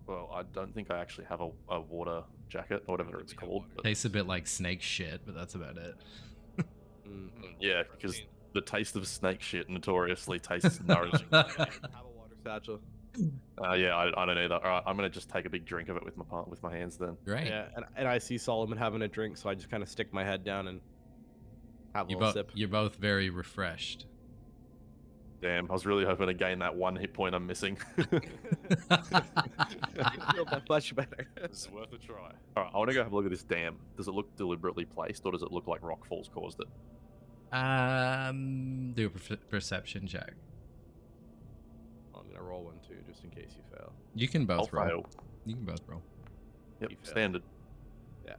S3: Well, I don't think I actually have a water jacket or whatever it's called. But
S1: Tastes a bit like snake shit, but that's about it.
S3: yeah, because the taste of snake shit notoriously tastes nourishing.
S2: Have a water satchel.
S3: Yeah, I don't either. All right, I'm gonna just take a big drink of it with my hands then.
S1: Great.
S2: Yeah, and I see Solomon having a drink, so I just kind of stick my head down and have a little sip.
S1: You're both very refreshed.
S3: Damn, I was really hoping to gain that 1 hit point I'm missing.
S2: I feel that much better.
S3: It's worth a try. Alright, I want to go have a look at this dam. Does it look deliberately placed, or does it look like rockfalls caused it?
S1: Do a perception check.
S2: I'm gonna roll one too, just in case you fail.
S1: You can both
S3: I'll
S1: roll.
S3: fail.
S1: You can both roll.
S3: Yep,
S2: You fail.
S3: standard.
S2: Yeah.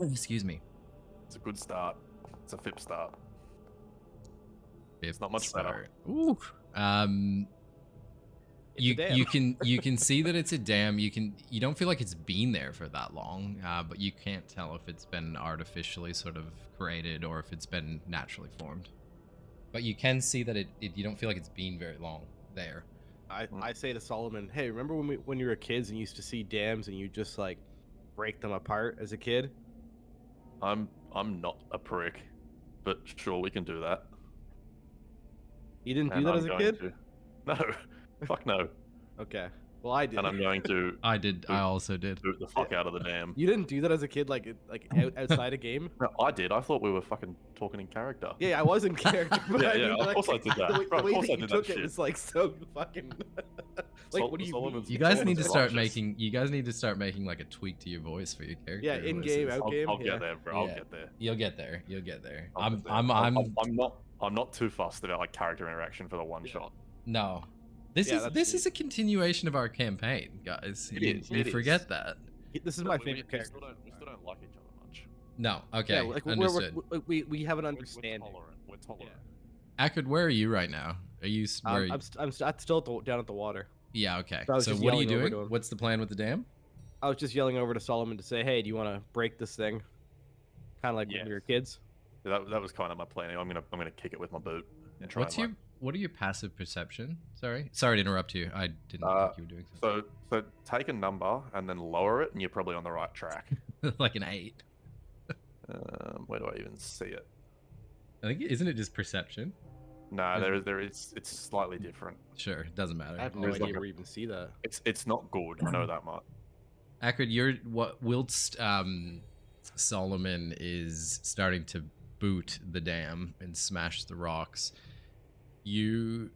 S1: Excuse me.
S3: It's a good start. It's a FIP start.
S1: It's
S3: not much better.
S1: Ooh.
S2: It's a
S1: You
S2: dam.
S1: you can see that it's a dam. You don't feel like it's been there for that long, but you can't tell if it's been artificially sort of created or if it's been naturally formed. But you can see that you don't feel like it's been very long there.
S2: I say to Solomon, hey, remember when you were kids and you used to see dams and you just like break them apart as a kid?
S3: I'm not a prick, but sure, we can do that.
S2: You didn't do
S3: And
S2: that
S3: I'm
S2: as a
S3: going
S2: kid?
S3: to- No, fuck no.
S2: Okay. Well, I did.
S3: And I'm going to
S1: I did. I also did.
S3: boot the fuck out of the dam.
S2: You didn't do that as a kid, like outside a game?
S3: No, I did. I thought we were fucking talking in character.
S2: Yeah, I was in character. But
S3: Yeah,
S2: I
S3: yeah,
S2: mean,
S3: of
S2: like,
S3: course I did that.
S2: The way,
S3: Bro,
S2: the
S3: of
S2: way
S3: course
S2: that
S3: I
S2: you
S3: did that
S2: took it
S3: shit.
S2: was like so fucking. Like, what do you mean?
S1: You guys need to start
S3: righteous.
S1: making. You guys need to start making like a tweak to your voice for your character.
S2: Yeah, in-game,
S1: voices.
S2: out game.
S3: I'll
S2: yeah.
S3: get there, bro. I'll
S1: Yeah.
S3: get there.
S1: You'll get there. You'll get there.
S3: I'll
S1: I'm.
S3: get there.
S1: I'm.
S3: I'm not too fussed about like character interaction for the one shot.
S1: No. This
S2: Yeah,
S1: is
S2: that's
S1: this
S2: neat.
S1: is a continuation of our campaign, guys.
S3: It
S1: You,
S3: is,
S1: you
S3: it
S1: forget
S3: is.
S1: that.
S2: This is
S3: No,
S2: my
S3: we
S2: favorite
S3: still
S2: character.
S3: we still don't like each other much.
S1: No. Okay.
S2: Yeah, like,
S1: Understood.
S2: we have an
S3: We're
S2: understanding.
S3: tolerant. We're tolerant.
S1: Akrid, where are you right now? Are you? Where are you?
S2: I'm still down at the water.
S1: Yeah. Okay.
S2: I was
S1: So
S2: just
S1: what are you
S2: yelling over
S1: doing?
S2: to him.
S1: What's the plan with the dam?
S2: I was just yelling over to Solomon to say, hey, do you want to break this thing? Kind of like when we were kids.
S3: That was kind of my planning. I'm gonna kick it with my boot and try.
S1: What's
S3: and,
S1: your What are your passive perception? Sorry to interrupt you. I didn't think you were doing something.
S3: So take a number and then lower it, and you're probably on the right track.
S1: Like an 8.
S3: Where do I even see it?
S1: I think isn't it just perception?
S3: No, there is. It's slightly different.
S1: Sure, doesn't matter.
S2: I have no
S3: There's
S2: idea
S3: like a-
S2: where you even see that.
S3: It's not good. I know that much.
S1: Akrid, you're whilst Solomon is starting to boot the dam and smash the rocks, you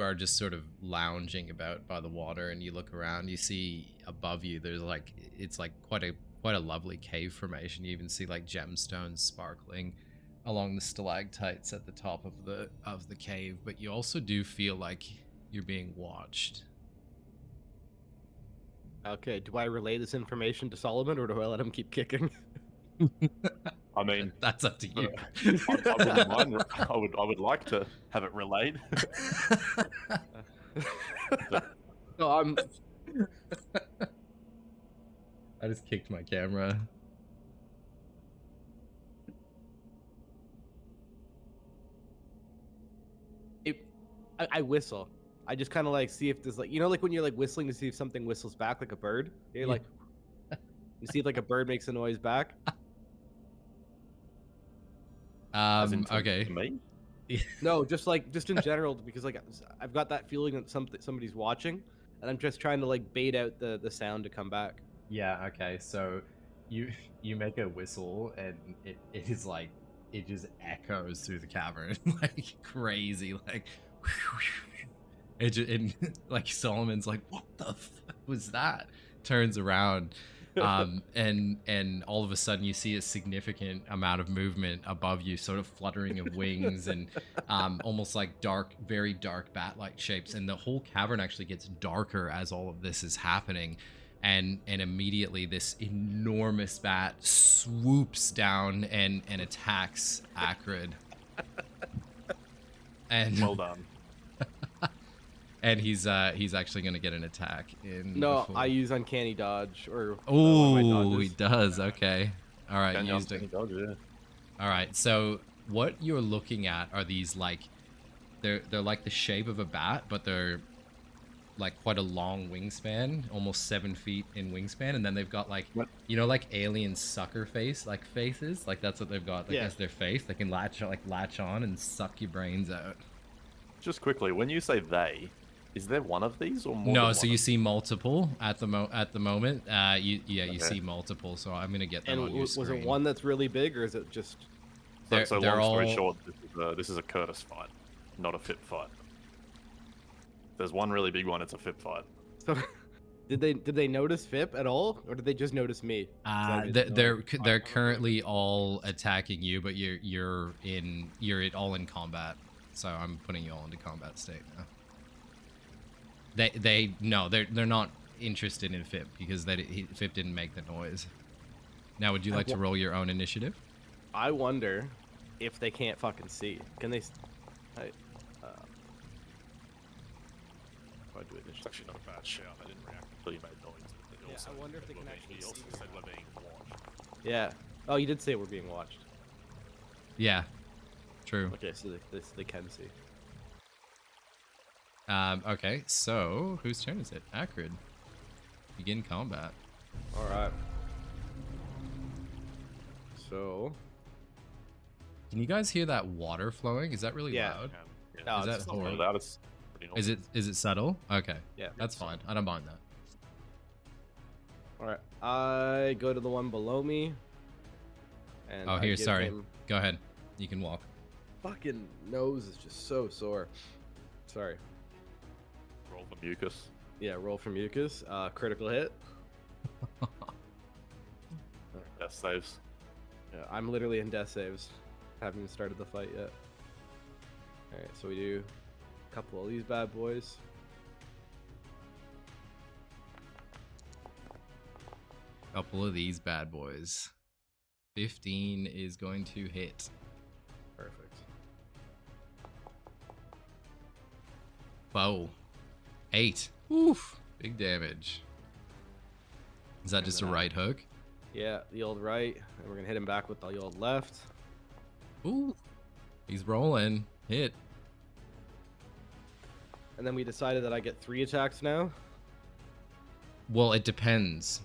S1: are just sort of lounging about by the water, and you look around. You see above you, there's like it's like quite a lovely cave formation. You even see like gemstones sparkling along the stalactites at the top of the cave. But you also do feel like you're being watched.
S2: Okay, do I relay this information to Solomon or do I let him keep kicking?
S3: I mean,
S1: That's up to you.
S3: I wouldn't mind. I would like to have it relayed.
S2: No, I'm.
S1: I just kicked my camera.
S2: I whistle. I just kind of like see if there's like like when you're like whistling to see if something whistles back like a bird. You're
S1: Yeah.
S2: like, you see if like a bird makes a noise back.
S3: As in to
S1: Okay.
S3: me.
S2: No, just in general because like I've got that feeling that somebody's watching, and I'm just trying to like bait out the sound to come back.
S1: Yeah, okay. So you make a whistle and it is like it just echoes through the cavern like crazy, like and like Solomon's like, what the fuck was that? Turns around, and all of a sudden you see a significant amount of movement above you, sort of fluttering of wings and almost like very dark bat-like shapes, and the whole cavern actually gets darker as all of this is happening. And immediately this enormous bat swoops down and attacks Akrid. And
S3: Well done.
S1: and he's actually gonna get an attack in.
S2: No,
S1: before-
S2: I use uncanny dodge or.
S1: Oh,
S2: my
S1: he
S2: dodges.
S1: does. Okay. All right.
S3: Can you
S1: Used
S3: uncanny
S1: it.
S3: dodge, yeah.
S1: All right. So what you're looking at are these like, they're like the shape of a bat, but they're like quite a long wingspan, almost 7 feet in wingspan, and then they've got like,
S3: What?
S1: like alien sucker faces, like that's what they've got. Like
S2: Yeah.
S1: that's their face. They can latch on and suck your brains out.
S3: Just quickly, when you say they, is there one of these or more?
S1: No,
S3: than
S1: so
S3: one
S1: you
S3: of
S1: see multiple at the moment. You
S3: Okay.
S1: see multiple. So I'm gonna get them
S2: And
S1: on your
S2: was
S1: screen.
S2: it one that's really big or is it just?
S3: So
S1: they're
S3: long story
S1: all-
S3: short, this is a Curtis fight, not a FIP fight. There's one really big one. It's a FIP fight.
S2: So, did they notice Fip at all, or did they just notice me? 'Cause I made the
S1: They're
S2: noise.
S1: they're currently all attacking you, but you're all in combat. So I'm putting you all into combat state now. They're not interested in Fip because Fip didn't make the noise. Now, would you like to roll your own initiative?
S2: I wonder if they can't fucking see. Can they? Why do it
S3: It's actually not a bad shout. I didn't react until you made noise. But
S2: Yeah,
S3: also
S2: I wonder if
S3: said
S2: they can
S3: we're
S2: actually
S3: being, he also
S2: see
S3: said we're being watched.
S2: Yeah. Oh, you did say we're being watched.
S1: Yeah, true.
S2: Okay, so they can see.
S1: Okay, so whose turn is it? Akrid. Begin combat.
S2: All right. So.
S1: Can you guys hear that water flowing? Is that really
S2: Yeah.
S1: loud?
S3: Yeah.
S2: No,
S1: Is
S2: it's
S1: that
S2: just
S3: Not really
S1: horrible?
S3: loud, it's pretty normal.
S1: Is it subtle? Okay,
S2: Yeah.
S1: that's fine. I don't mind that.
S2: All right. I go to the one below me. And
S1: Oh,
S2: I
S1: here,
S2: give
S1: sorry.
S2: him-
S1: Go ahead. You can walk.
S2: Fucking nose is just so sore. Sorry.
S3: Roll for mucus.
S2: Yeah, roll for mucus. Critical hit.
S3: Death saves.
S2: Yeah, I'm literally in death saves. Haven't even started the fight yet. Alright, so we do a couple of these bad boys.
S1: Couple of these bad boys. 15 is going to hit.
S2: Perfect.
S1: Whoa. 8. Oof. Big damage. Is that just a
S2: then
S1: right hook?
S2: Yeah, the old right. And we're gonna hit him back with the old left.
S1: Ooh. He's rolling. Hit.
S2: And then we decided that I get 3 attacks now.
S1: Well, it depends.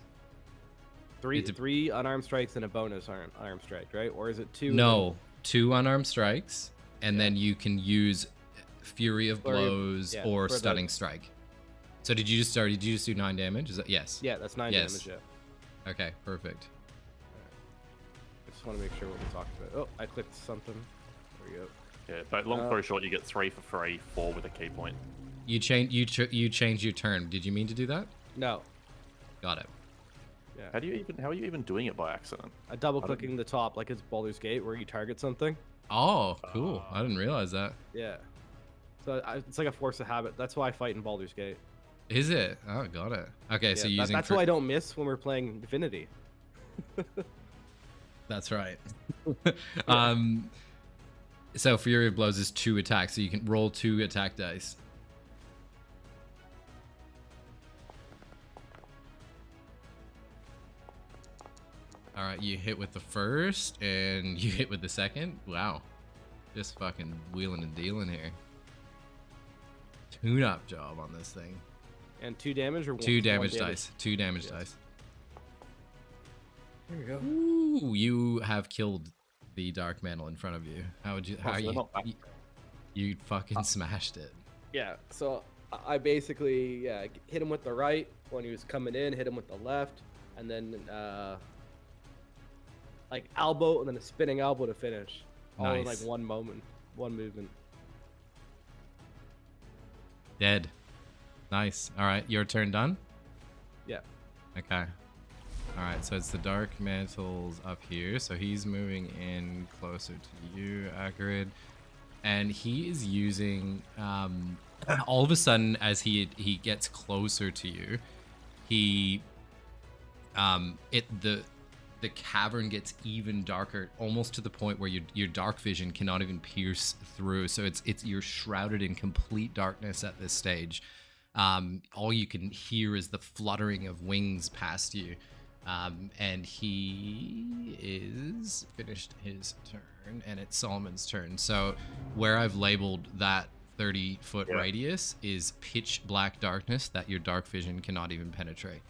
S2: Three unarmed strikes and a bonus unarmed strike, right? Or is it 2?
S1: No. 2 unarmed strikes, and then you can use Fury of
S2: Flurry of-
S1: Blows
S2: yeah,
S1: or
S2: for the-
S1: Stunning Strike. So did you just do 9 damage? Is that yes?
S2: Yeah, that's 9
S1: Yes.
S2: damage, yeah.
S1: Okay, perfect.
S2: I just want to make sure what we talked about. Oh, I clicked something. There we go.
S3: Yeah, but long story short, you get 3 for free, 4 with a key point.
S1: You change your turn. Did you mean to do that?
S2: No.
S1: Got it.
S2: Yeah.
S3: How are you even doing it by accident?
S2: I double clicking the top like it's Baldur's Gate where you target something.
S1: Oh, cool. I didn't realize that.
S2: Yeah. So it's like a force of habit. That's why I fight in Baldur's Gate.
S1: Is it? Oh, got it. Okay, so
S2: Yeah,
S1: you're using
S2: that's why I don't miss when we're playing Divinity.
S1: That's right. So Fury of Blows is 2 attacks, so you can roll 2 attack dice. All right, you hit with the first, and you hit with the second. Wow, just fucking wheeling and dealing here. Tune-up job on this thing.
S2: And 2 damage or
S1: 2
S2: one
S1: damage dice. 2 damage
S2: Yes.
S1: dice.
S2: There we go.
S1: Ooh, you have killed the Dark Mantle in front of you. How would you? How
S3: so they're
S1: you?
S3: not back
S1: You fucking smashed it.
S2: Yeah. So I basically hit him with the right when he was coming in, hit him with the left, and then like elbow and then a spinning elbow to finish. All in like
S1: Nice.
S2: one moment, one movement.
S1: Dead. Nice. All right, your turn done?
S2: Yeah.
S1: Okay. All right, so it's the Dark Mantle's up here. So he's moving in closer to you, Akrid. And he is using, all of a sudden, as he gets closer to you, he, the cavern gets even darker, almost to the point where your dark vision cannot even pierce through. So it's you're shrouded in complete darkness at this stage. All you can hear is the fluttering of wings past you. And he is finished his turn, and it's Solomon's turn. So where I've labeled that 30-foot radius is pitch black darkness that your dark vision cannot even penetrate.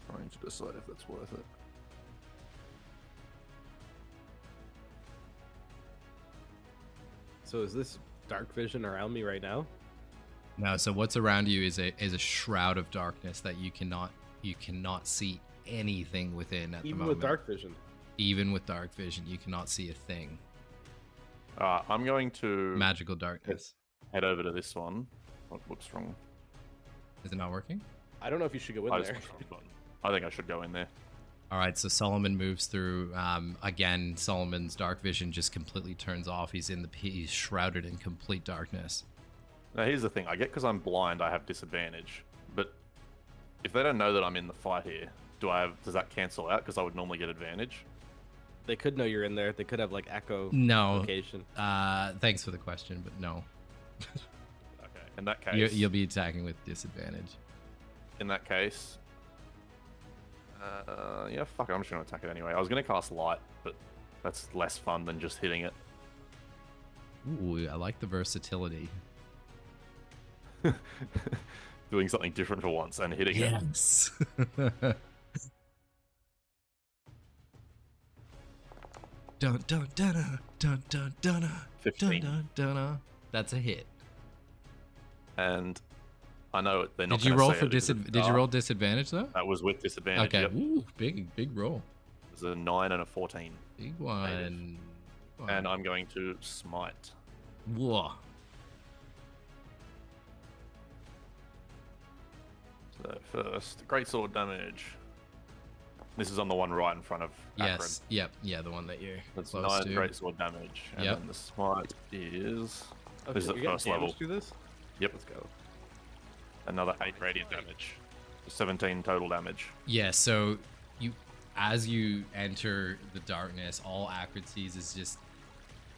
S3: Trying to decide if that's worth it.
S2: So is this dark vision around me right now?
S1: No, so what's around you is a shroud of darkness that you cannot see anything within at the
S2: Even
S1: moment.
S2: with dark vision.
S1: Even with dark vision, you cannot see a thing.
S3: I'm going to
S1: Magical darkness.
S3: head over to this one. What looks wrong?
S1: Is it not working?
S2: I don't know if you should go in
S3: I just
S2: there.
S3: pushed the wrong button. I think I should go in there.
S1: All right, so Solomon moves through. Again, Solomon's dark vision just completely turns off. He's shrouded in complete darkness.
S3: Now here's the thing. I get because I'm blind, I have disadvantage. But if they don't know that I'm in the fight here, does that cancel out? Because I would normally get advantage.
S2: They could know you're in there. They could have like echo
S1: No.
S2: location.
S1: Thanks for the question, but no.
S3: Okay. In that case,
S1: You'll be attacking with disadvantage.
S3: in that case, yeah, fuck it. I'm just gonna attack it anyway. I was gonna cast light, but that's less fun than just hitting it.
S1: Ooh, I like the versatility.
S3: Doing something different for once and hitting it.
S1: Yes. Dun dun dun dun dun dun dun
S3: 15.
S1: dun dun. That's a hit.
S3: And I know they're not.
S1: Did you
S3: gonna
S1: roll
S3: say
S1: for
S3: it because
S1: Did you roll disadvantage though?
S3: That was with disadvantage.
S1: Okay.
S3: Yep.
S1: Ooh, big roll.
S3: It was a 9 and a 14.
S1: Big one.
S3: And I'm going to smite.
S1: Whoa.
S3: So first, greatsword damage. This is on the one right in front of Akrid.
S1: Yes. Yep. Yeah, the one that you're
S3: That's
S1: close
S3: 9
S1: to.
S3: greatsword damage. And
S1: Yep.
S3: then the smite is...
S2: Okay,
S3: This is
S2: you're
S3: at
S2: getting
S3: first level.
S2: damage through this?
S3: Yep.
S2: Let's go.
S3: Another 8 radiant damage. 17 total damage.
S1: Yeah, so as you enter the darkness, all Akrid sees is just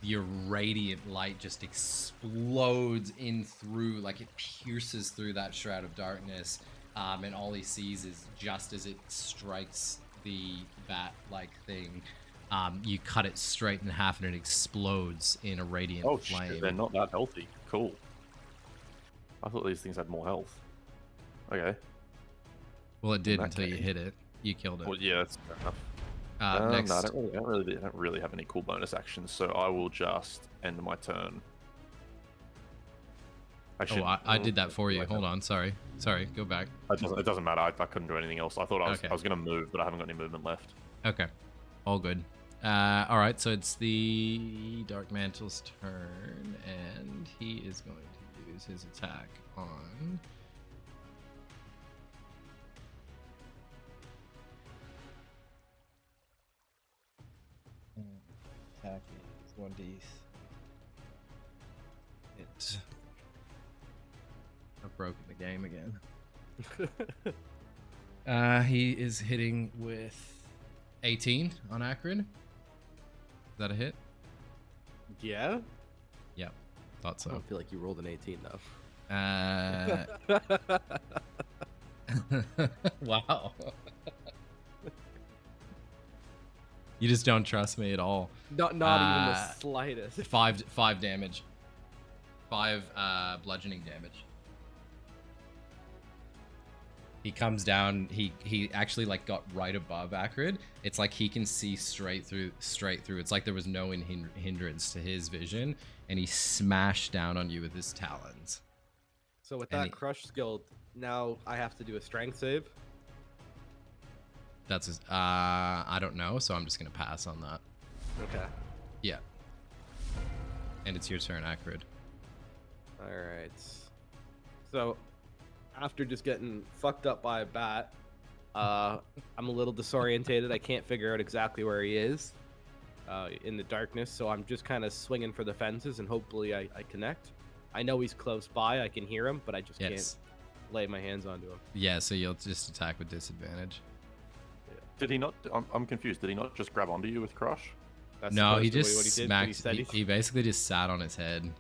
S1: your radiant light just explodes in through, like it pierces through that shroud of darkness, and all he sees is just as it strikes the bat-like thing, you cut it straight in half and it explodes in a radiant
S3: Oh
S1: flame.
S3: shit, they're not that healthy. Cool. I thought these things had more health. Okay.
S1: Well, it did
S3: that
S1: until you
S3: case-
S1: hit it. You killed it.
S3: Well, yeah, that's fair enough.
S1: Next,
S3: No, I don't really have any cool bonus actions, so I will just end my turn.
S1: I did that for you. Hold on. Sorry. Go back.
S3: It doesn't matter. I couldn't do anything else. I thought
S1: Okay.
S3: I was going to move, but I haven't got any movement left.
S1: Okay. All good. All right. So it's the Dark Mantle's turn, and he is going to use his attack on. Attack is 1d. I've broken the game again. He is hitting with 18 on Akrid. Is that a hit?
S2: Yeah?
S1: Yep. Thought
S2: I
S1: so.
S2: don't feel like you rolled an 18 though.
S1: Wow. You just don't trust me at all.
S2: Not even the slightest.
S1: 5 damage. 5 bludgeoning damage. He comes down. He actually like got right above Akrid. It's like he can see straight through. It's like there was no hindrance to his vision, and he smashed down on you with his talons.
S2: So with
S1: And
S2: that crush skill, now I have to do a strength save.
S1: That's his, I don't know, so I'm just gonna pass on that.
S2: Okay.
S1: Yeah. And it's your turn, Akrid.
S2: All right. So after just getting fucked up by a bat, I'm a little disorientated. I can't figure out exactly where he is in the darkness, so I'm just kind of swinging for the fences, and hopefully I connect. I know he's close by. I can hear him, but I just can't lay my hands onto him.
S1: Yeah, so you'll just attack with disadvantage.
S3: Did he not? I'm confused. Did he not just grab onto you with crush?
S2: That's
S1: No,
S2: supposed
S1: he
S2: to be
S1: just
S2: what he did, but
S1: smacked.
S2: He said
S1: He basically just sat on his head.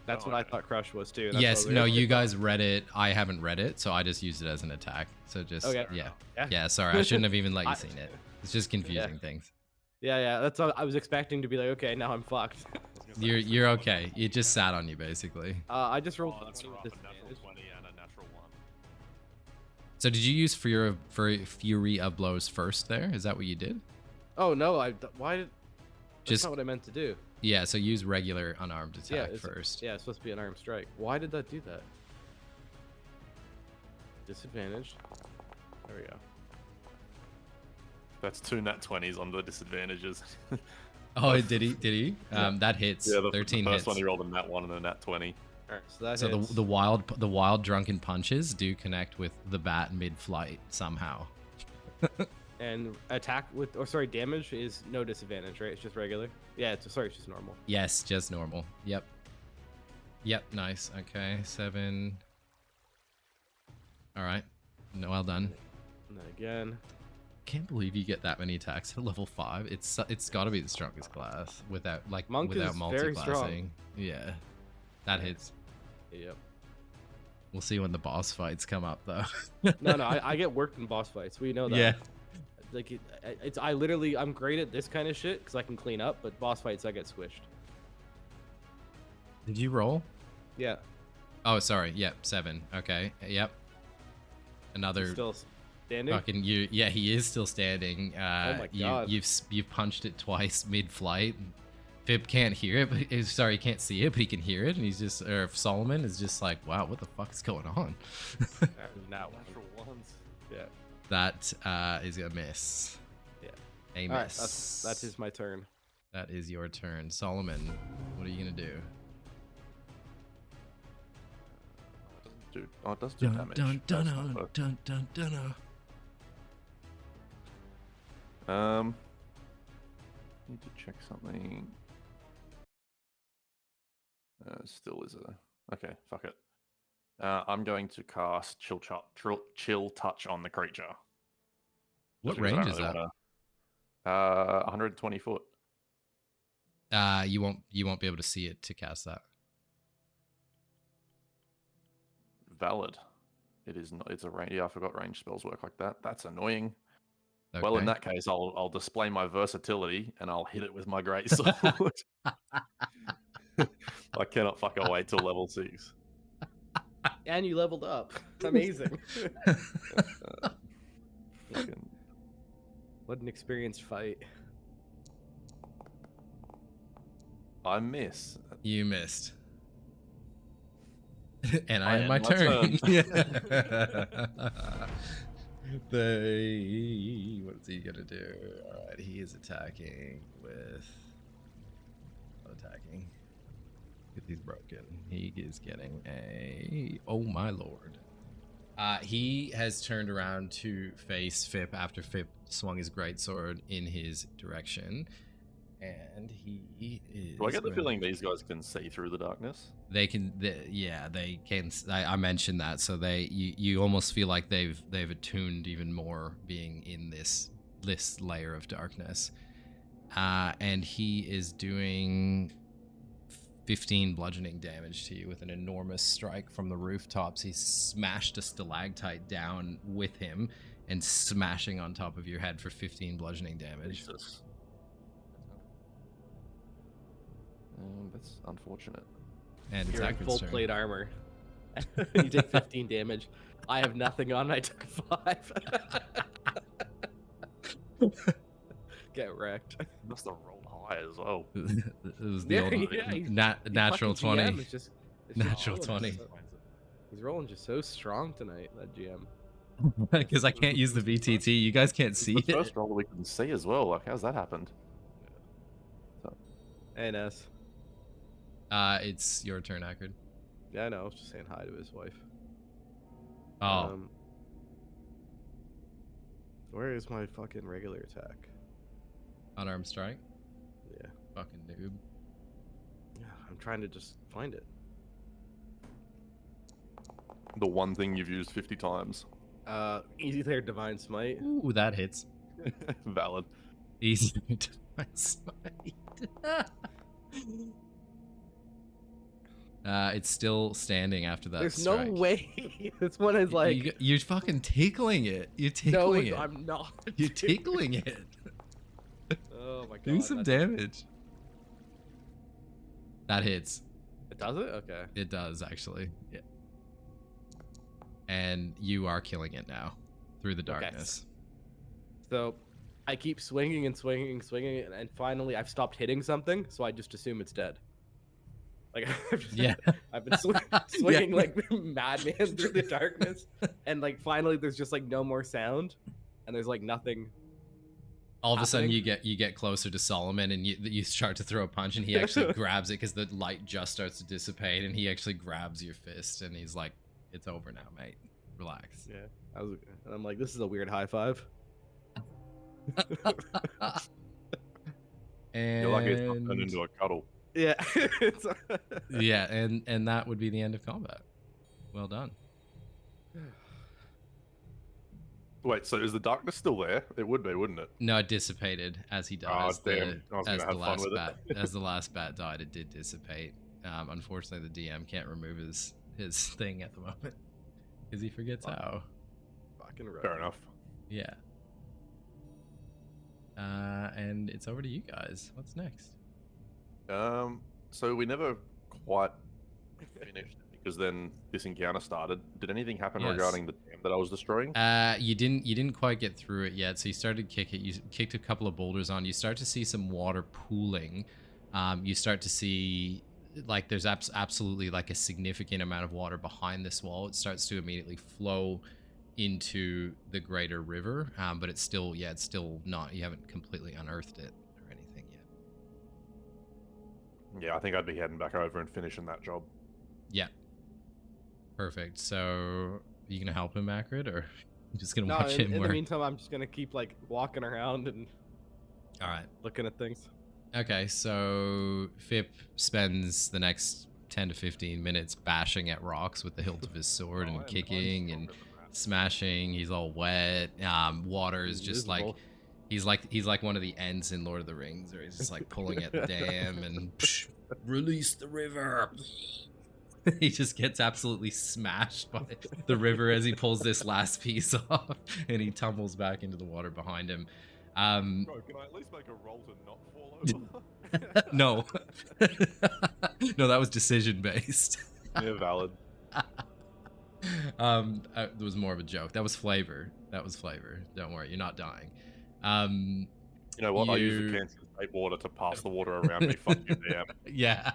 S2: That's
S3: Oh,
S2: what I
S3: okay.
S2: thought crush was too. That's
S1: Yes,
S2: what I
S1: no,
S2: was-
S1: you guys read it. I haven't read it, so I just used it as an attack. So just
S2: Okay.
S1: yeah.
S2: Yeah.
S1: Yeah, sorry, I shouldn't have even let you
S2: I-
S1: seen it. It's just confusing things.
S2: Yeah. That's what I was expecting to be like. Okay, now I'm fucked.
S1: You're okay. It just sat on you basically.
S2: I just rolled.
S3: Oh, that's
S2: 20
S3: rough.
S2: with
S3: A natural
S2: disadvantage.
S3: 20 and a natural 1.
S1: So did you use Fury of Blows first there? Is that what you did?
S2: Oh no! Why did?
S1: Just
S2: not what I meant to do.
S1: yeah. So use regular unarmed attack
S2: it's,
S1: first.
S2: Yeah, it's supposed to be an armed strike. Why did that do that? Disadvantaged. There we go.
S3: That's 2 nat 20s on the disadvantages.
S1: Oh, did he? Did he?
S3: Yeah.
S1: That hits.
S3: Yeah, the
S1: 13
S3: first
S1: hits.
S3: one he rolled a nat 1 and a nat 20.
S2: All right, so that
S1: So
S2: hits.
S1: the wild drunken punches do connect with the bat mid-flight somehow.
S2: And attack with, or sorry, damage is no disadvantage, right? It's just regular. Yeah, it's just normal.
S1: Yes, just normal. Yep. Yep. Nice. Okay. 7. All right. No, well done.
S2: And then again.
S1: Can't believe you get that many attacks at level 5. It's got to be the strongest class without
S2: Monk
S1: without
S2: is very strong.
S1: multi-classing. Yeah, that hits.
S2: Yep.
S1: We'll see when the boss fights come up though.
S2: No, I get worked in boss fights. We know that.
S1: Yeah.
S2: Like I'm great at this kind of shit because I can clean up, but boss fights I get squished.
S1: Did you roll?
S2: Yeah.
S1: Oh, sorry. Yep. 7. Okay. Yep. Another.
S2: He's still standing.
S1: Fucking you. Yeah, he is still standing.
S2: Oh my God.
S1: You've punched it twice mid-flight. Fib can't hear it, but sorry, he can't see it, but he can hear it, and he's just, or Solomon is just like, wow, what the fuck is going on?
S2: Now
S3: Natural ones.
S2: yeah.
S1: That is a miss.
S2: Yeah.
S1: A
S2: All right,
S1: miss.
S2: that is my turn.
S1: That is your turn. Solomon, what are you gonna do?
S3: It does do damage.
S1: Dun, dun,
S3: That's not
S1: dun, dun, dun, dun, dun.
S3: Need to check something. Still is a... Okay, fuck it. I'm going to cast Chill Touch on the creature.
S1: What
S3: Just because I
S1: range is
S3: don't
S1: that?
S3: wanna- 120 foot.
S1: You won't be able to see it to cast that.
S3: Valid. It is not. It's a range. Yeah, I forgot range spells work like that. That's annoying. Well, in
S1: Okay.
S3: that case, I'll display my versatility and I'll hit it with my greatsword. I cannot fucking wait till level 6.
S2: And you leveled up. Amazing.
S3: Fucking-
S2: What an experienced fight.
S3: I miss.
S1: You missed. And
S3: I
S1: I end my
S3: end my
S1: turn.
S3: turn.
S1: What is he gonna do? All right, he is attacking with. Attacking. He's broken. He is getting a. Oh my lord. He has turned around to face Fip after Fip swung his greatsword in his direction, and he is.
S3: Do I get the
S1: going-
S3: feeling these guys can see through the darkness?
S1: They can, yeah, they can. I mentioned that, so you almost feel like they've attuned even more being in this layer of darkness, and he is doing 15 bludgeoning damage to you with an enormous strike from the rooftops. He's smashed a stalactite down with him and smashing on top of your head for 15 bludgeoning damage.
S3: Jesus. That's unfortunate.
S1: And it's
S2: You're in
S1: Akrid's
S2: full
S1: turn.
S2: plate armor. You take 15 damage. I have nothing on. I took 5. Get wrecked.
S3: Must have rolled high as well.
S1: It was the
S2: Yeah,
S1: old
S2: yeah, he's-
S1: natural
S2: Fucking GM
S1: 20.
S2: is just
S1: Natural
S2: rolling
S1: 20.
S2: He's rolling just so strong tonight, that GM.
S1: Because I can't use the VTT. You guys can't
S3: It's
S1: see
S3: the
S1: it.
S3: first roll that we couldn't see as well. Like, how's that happened?
S2: NS.
S1: It's your turn, Akrid.
S2: Yeah, I know. I was just saying hi to his wife.
S1: Oh,
S2: Where is my fucking regular attack?
S1: unarmed strike.
S2: Yeah.
S1: Fucking noob.
S2: Yeah, I'm trying to just find it.
S1: Oh.
S3: The one thing you've used 50 times.
S2: Easy there, Divine Smite.
S1: Ooh, that hits.
S3: Valid.
S1: Easy to find smite. It's still standing after that.
S2: There's
S1: strike.
S2: no way. This one is like.
S1: You're fucking tickling it. You're
S2: No,
S1: tickling it.
S2: I'm not.
S1: You're
S2: dude.
S1: tickling it.
S2: Oh my god.
S1: Do some
S2: that's-
S1: damage. That hits.
S2: It does it? Okay.
S1: It does actually. Yeah. And you are killing it now through the
S2: Okay.
S1: darkness.
S2: So, I keep swinging and swinging and swinging, and finally I've stopped hitting something, so I just assume it's dead. Like
S1: Yeah.
S2: I've been swinging like madman through the darkness, and like finally there's just like no more sound, and there's like nothing.
S1: All of a sudden
S2: happening.
S1: you get closer to Solomon, and you start to throw a punch, and he actually grabs it because the light just starts to dissipate, and he actually grabs your fist, and he's like, "It's over now, mate. Relax."
S2: Yeah, and I'm like, this is a weird high five.
S1: And
S3: You're lucky it's not turned into a cuddle.
S2: Yeah.
S1: yeah, and that would be the end of combat. Well done.
S3: Wait, so is the darkness still there? It would be, wouldn't it?
S1: No, it dissipated as he died.
S3: Oh, damn. I was gonna have fun with it.
S1: As the last bat died, it did dissipate. Unfortunately, the DM can't remove his thing at the moment because he forgets how.
S2: Fucking right.
S3: Fair enough.
S1: Yeah. And it's over to you guys. What's next?
S3: So we never quite finished because then this encounter started. Did anything happen
S1: Yes.
S3: regarding the dam that I was destroying?
S1: You didn't quite get through it yet. So you started to kick it. You kicked a couple of boulders on. You start to see some water pooling. You start to see like there's absolutely like a significant amount of water behind this wall. It starts to immediately flow into the greater river, but it's still not. You haven't completely unearthed it or anything yet.
S3: Yeah, I think I'd be heading back over and finishing that job.
S1: Yeah. Perfect. So you gonna help him, Akrid, or you just gonna
S2: No,
S1: watch him
S2: in
S1: work?
S2: the meantime, I'm just gonna keep like walking around and
S1: All right.
S2: looking at things.
S1: Okay, so Fip spends the next 10 to 15 minutes bashing at rocks with the hilt of his sword and kicking and smashing. He's all wet. Water is just like he's like one of the ends in Lord of the Rings, where he's just like pulling at the dam and release the river. He just gets absolutely smashed by the river as he pulls this last piece off, and he tumbles back into the water behind him.
S3: Bro, can I at least make a roll to not fall over?
S1: No. No, that was decision based.
S3: Yeah, valid.
S1: It was more of a joke. That was flavor. Don't worry, you're not dying.
S3: You know what? I use the cans to take water to pass the water around me. Fuck you, damn.
S1: Yeah.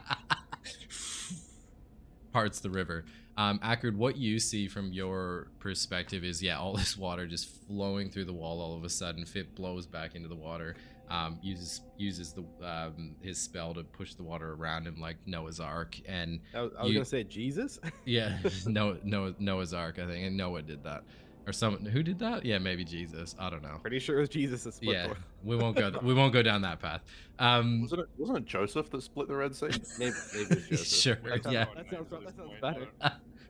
S1: Parts the river. Akrid, what you see from your perspective is, yeah, all this water just flowing through the wall all of a sudden. Fip blows back into the water, uses the his spell to push the water around him like Noah's Ark, and
S2: I was gonna say Jesus.
S1: yeah, Noah's Ark, I think, and Noah did that, or someone who did that. Yeah, maybe Jesus. I don't know.
S2: Pretty sure it was Jesus that split.
S1: Yeah,
S2: the-
S1: we won't go down that path.
S3: Wasn't it Joseph that split the Red Sea?
S2: maybe it was Joseph.
S1: Sure, yeah.
S2: That sounds better.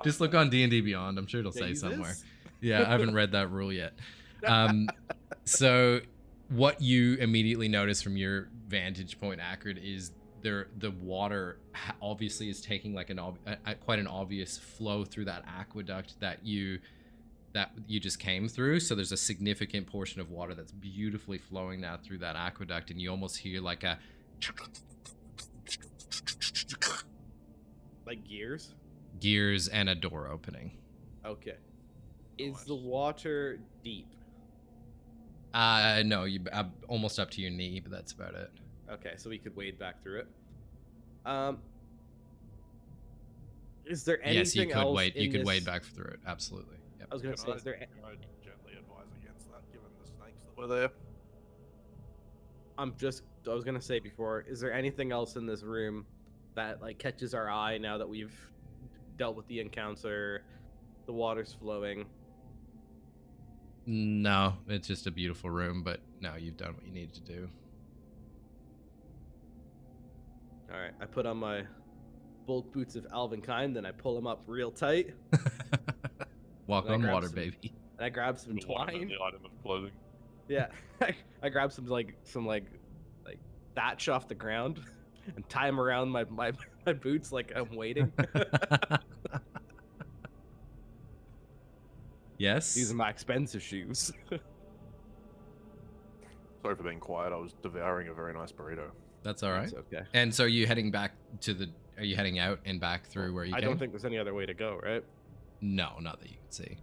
S1: Just look on D&D Beyond. I'm sure it'll say
S2: Jesus?
S1: somewhere. Yeah, I haven't read that rule yet. So what you immediately notice from your vantage point, Akrid, is the water obviously is taking like quite an obvious flow through that aqueduct that you just came through. So there's a significant portion of water that's beautifully flowing now through that aqueduct, and you almost hear like a
S2: Like gears.
S1: gears and a door opening.
S2: Okay. Is the water deep?
S1: No, you almost up to your knee, but that's about it.
S2: Okay, so we could wade back through it. Is there anything
S1: Yes, you could
S2: else
S1: wade. You
S2: in
S1: could
S2: this-
S1: wade back through it. Absolutely. Yep.
S2: I was gonna say, is there?
S3: Can I gently advise against that, given the snakes that were there?
S2: I was gonna say before, is there anything else in this room that like catches our eye now that we've dealt with the encounter? The water's flowing.
S1: No, it's just a beautiful room, but no, you've done what you needed to do.
S2: All right, I put on my bulk boots of Alvin Kind, then I pull them up real tight,
S1: Walk
S2: And I
S1: on
S2: grab
S1: water,
S2: some-
S1: baby.
S2: and I grab some twine.
S3: The item of clothing.
S2: Yeah, I grab some thatch off the ground and tie them around my boots like I'm waiting.
S1: Yes.
S2: These are my expensive shoes.
S3: Sorry for being quiet. I was devouring a very nice burrito.
S1: That's all right.
S2: It's okay.
S1: And so, are you heading back to the? Are you heading out and back through where you
S2: I
S1: came?
S2: don't think there's any other way to go, right?
S1: No, not that you can see.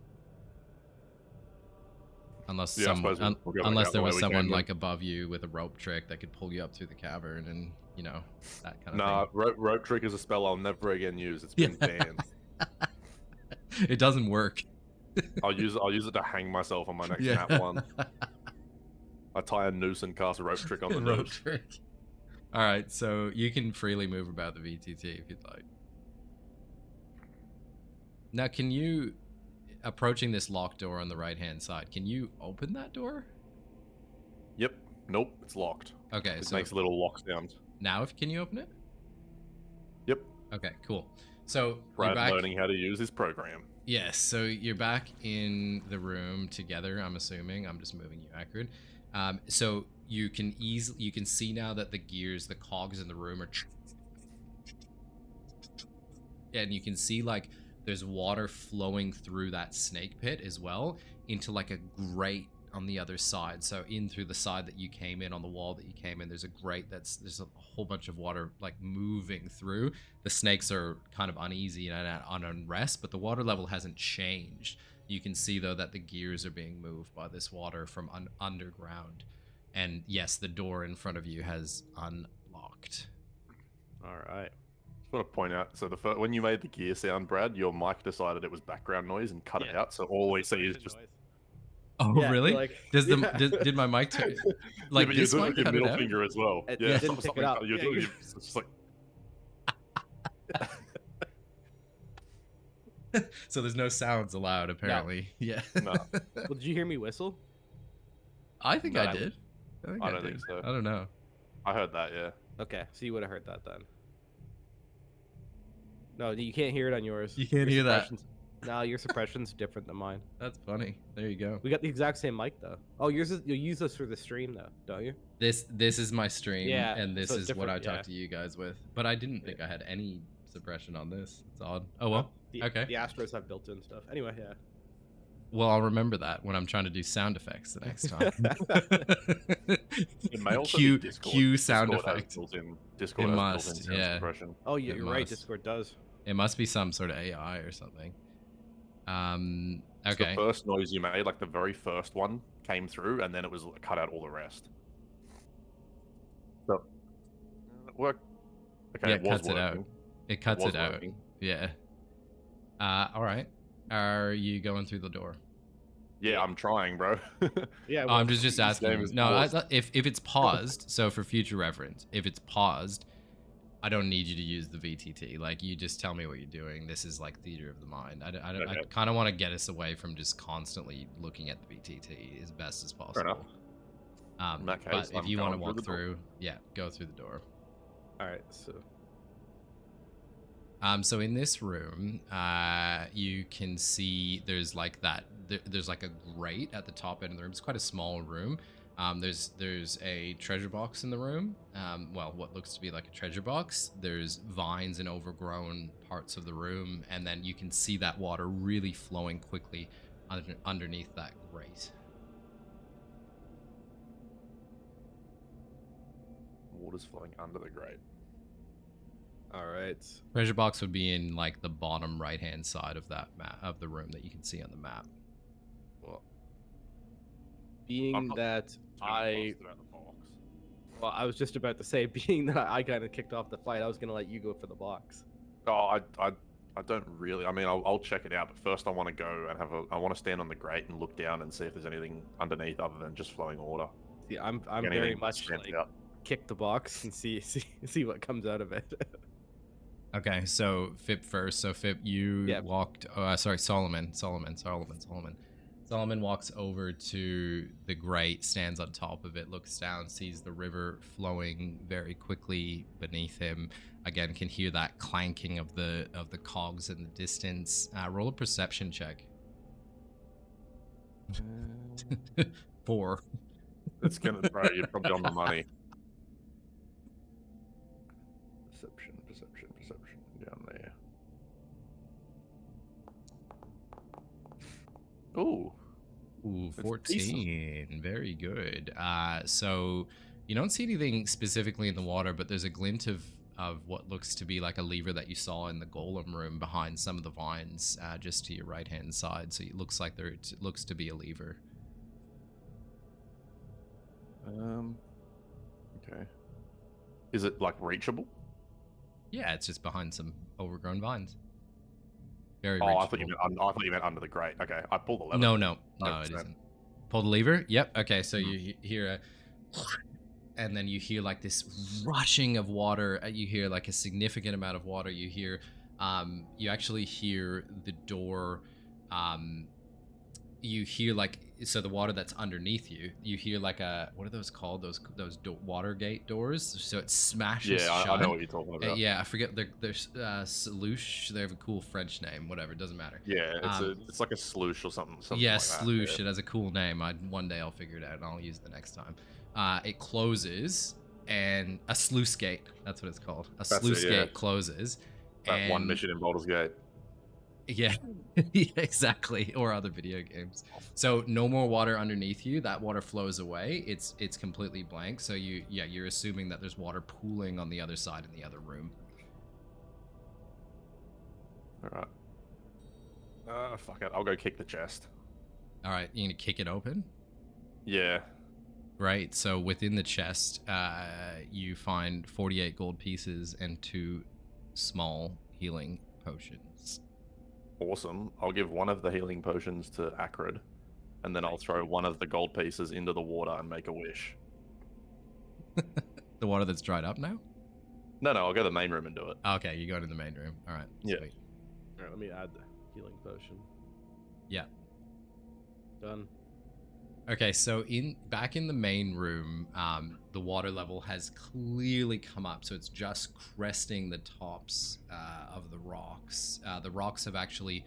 S1: Unless
S3: Yeah, I suppose we'll go back
S1: unless
S3: out
S1: there
S3: the way
S1: was
S3: we
S1: someone
S3: came
S1: like above you with a rope trick that could pull you up through the cavern and, you know, that kind of
S3: Nah,
S1: thing.
S3: rope trick is a spell I'll never again use. It's
S1: Yeah.
S3: been banned.
S1: It doesn't work.
S3: I'll use it to hang myself on my next
S1: Yeah.
S3: nat one. I tie a noose and cast a rope trick on the
S1: Rope
S3: noose.
S1: trick. All right, so you can freely move about the VTT if you'd like. Now, can you, approaching this locked door on the right-hand side, can you open that door?
S3: Yep. Nope. It's locked.
S1: Okay,
S3: It
S1: so
S3: makes a little lock sound.
S1: now can you open it?
S3: Yep.
S1: Okay, cool. So you're
S3: Brad
S1: back.
S3: learning how to use his program.
S1: Yes, so you're back in the room together, I'm assuming. I'm just moving you, Akrid. So you can see now that the gears, the cogs in the room are, and you can see like there's water flowing through that snake pit as well into like a grate on the other side. So in through the side that you came in, on the wall that you came in, there's a grate there's a whole bunch of water like moving through. The snakes are kind of uneasy and on unrest, but the water level hasn't changed. You can see though that the gears are being moved by this water from underground. And yes, the door in front of you has unlocked.
S2: All right.
S3: Just want to point out, so when you made the gear sound, Brad, your mic decided it was background noise and cut it out. So all we see is just.
S1: Oh,
S2: Yeah,
S1: really?
S2: like-
S1: Did my mic turn? Like
S3: but
S1: this
S3: you're
S1: one
S3: doing your
S1: cut it
S3: middle
S1: out?
S3: finger as well.
S2: It
S3: Yeah,
S2: didn't pick it up.
S3: You're
S2: Yeah,
S3: doing
S2: you-
S3: it's just like.
S1: So there's no sounds allowed, apparently. Yeah.
S3: No.
S2: Well, did you hear me whistle?
S1: I think
S3: No.
S1: I did.
S3: I don't think
S1: did.
S3: so.
S1: I don't know.
S3: I heard that, yeah.
S2: Okay, so you would have heard that then. No, you can't hear it on yours.
S1: You can't hear that.
S2: No, your suppression's different than mine.
S1: That's funny. There you go.
S2: We got the exact same mic though. Oh, yours is, you'll use this for the stream though, don't you?
S1: This is my stream,
S2: Yeah,
S1: and this
S2: so it's
S1: is what I
S2: different,
S1: talk to you guys with. But I didn't think I had any suppression on this. It's odd. Oh well. Okay.
S2: The Astros have built-in stuff. Anyway, yeah.
S1: Well, I'll remember that when I'm trying to do sound effects the next time.
S3: It may also
S1: Cue-
S3: be Discord.
S1: cue sound
S3: Discord has
S1: effect.
S3: Discord
S1: It
S3: has
S1: must,
S3: built-in sound
S1: yeah.
S3: suppression.
S2: Oh, yeah,
S1: It
S2: you're right.
S1: must.
S2: Discord does.
S1: It must be some sort of AI or something.
S3: It's
S1: Okay.
S3: the first noise you made, like the very first one, came through, and then it was cut out all the rest. So, work. Okay,
S1: Yeah,
S3: it was
S1: cuts it out.
S3: working.
S1: It cuts
S3: was
S1: it out.
S3: working.
S1: Yeah. All right. Are you going through the door?
S3: Yeah, I'm trying, bro.
S2: Yeah.
S1: Oh, I'm just
S3: this
S1: asking.
S3: game
S1: You.
S3: is
S1: No,
S3: paused.
S1: if it's paused, so for future reference, if it's paused, I don't need you to use the VTT. Like, you just tell me what you're doing. This is like theater of the mind. I
S3: Okay.
S1: kind of want to get us away from just constantly looking at the VTT as best as possible.
S3: enough. In that
S1: But
S3: case,
S1: if
S3: I'm
S1: you want to
S3: going
S1: walk
S3: through the door.
S1: through, yeah, go through the door.
S2: All right. So.
S1: So in this room, you can see there's like that. There's like a grate at the top end of the room. It's quite a small room. There's a treasure box in the room. Well, what looks to be like a treasure box. There's vines and overgrown parts of the room, and then you can see that water really flowing quickly underneath that grate.
S3: Water's flowing under the grate.
S2: All right.
S1: Treasure box would be in like the bottom right-hand side of that map of the room that you can see on the map.
S2: Well, being
S3: I'm not
S2: that I was just about to say, being that I kind of kicked off the fight, I was gonna let you go for the box.
S3: Oh, I don't really. I mean, I'll check it out, but first I want to go and I want to stand on the grate and look down and see if there's anything underneath other than just flowing water.
S2: See, I'm
S3: Anything
S2: very
S3: that
S2: much
S3: stands
S2: like
S3: out.
S2: kick the box and see what comes out of it.
S1: Okay, so Fip first. So Fip, you
S2: Yep.
S1: walked. Sorry, Solomon walks over to the grate, stands on top of it, looks down, sees the river flowing very quickly beneath him. Again, can hear that clanking of the cogs in the distance. Roll a perception check. 4.
S3: It's gonna, bro. You're probably on the money. Perception down there. Ooh.
S1: Ooh,
S3: It's
S1: 14. Very good. So you don't see anything specifically in the water, but there's a glint of what looks to be like a lever that you saw in the golem room behind some of the vines, just to your right hand side. So it looks like looks to be a lever.
S3: Okay. Is it like reachable?
S1: Yeah, it's just behind some overgrown vines. Very
S3: Oh,
S1: reachable.
S3: I thought you meant under the grate. Okay, I pulled the lever.
S1: No, it
S3: 100%.
S1: isn't. Pull the lever. Yep. Okay, so you hear a, and then you hear like this rushing of water. You hear like a significant amount of water. You hear, you actually hear the door. You hear like, so the water that's underneath you. You hear like a, what are those called? Those water gate doors. So it smashes.
S3: Yeah,
S1: shut.
S3: I know what you're talking about.
S1: Yeah, I forget. They're sluice. They have a cool French name. Whatever, it doesn't matter.
S3: Yeah, it's like a sluice or something.
S1: Yeah,
S3: like
S1: sluice.
S3: That,
S1: It has a cool name. One day I'll figure it out and I'll use it the next time. It closes, and a sluice gate. That's what it's called. A sluice gate closes.
S3: That one mission in Baldur's Gate.
S1: Yeah, yeah, exactly. Or other video games. So no more water underneath you. That water flows away. It's completely blank. So you're assuming that there's water pooling on the other side in the other room.
S3: All right. Fuck it. I'll go kick the chest.
S1: All right, you're gonna kick it open.
S3: Yeah.
S1: Right, so within the chest, you find 48 gold pieces and 2 small healing potions.
S3: Awesome. I'll give one of the healing potions to Akrid, and then I'll throw one of the gold pieces into the water and make a wish.
S1: The water that's dried up now?
S3: No, I'll go to the main room and do it.
S1: Okay, you go to the main room. All right.
S3: Yeah.
S1: Sweet.
S2: All right, let me add the healing potion.
S1: Yeah.
S2: Done.
S1: Okay, so back in the main room, the water level has clearly come up, so it's just cresting the tops of the rocks. The rocks have actually,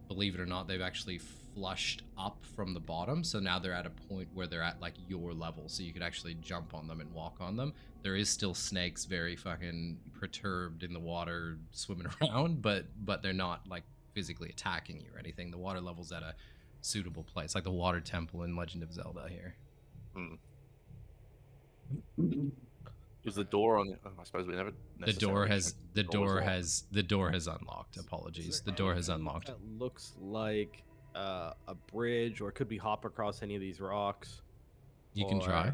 S1: believe it or not, they've actually flushed up from the bottom, so now they're at a point where they're at like your level, so you could actually jump on them and walk on them. There is still snakes very fucking perturbed in the water swimming around, but they're not like physically attacking you or anything. The water level's at a suitable place, like the water temple in Legend of Zelda here.
S3: Is the door on? Oh, I suppose we never.
S1: The door has unlocked. Apologies, the door has unlocked.
S2: That looks like a bridge, or it could be hop across any of these rocks.
S1: You can try.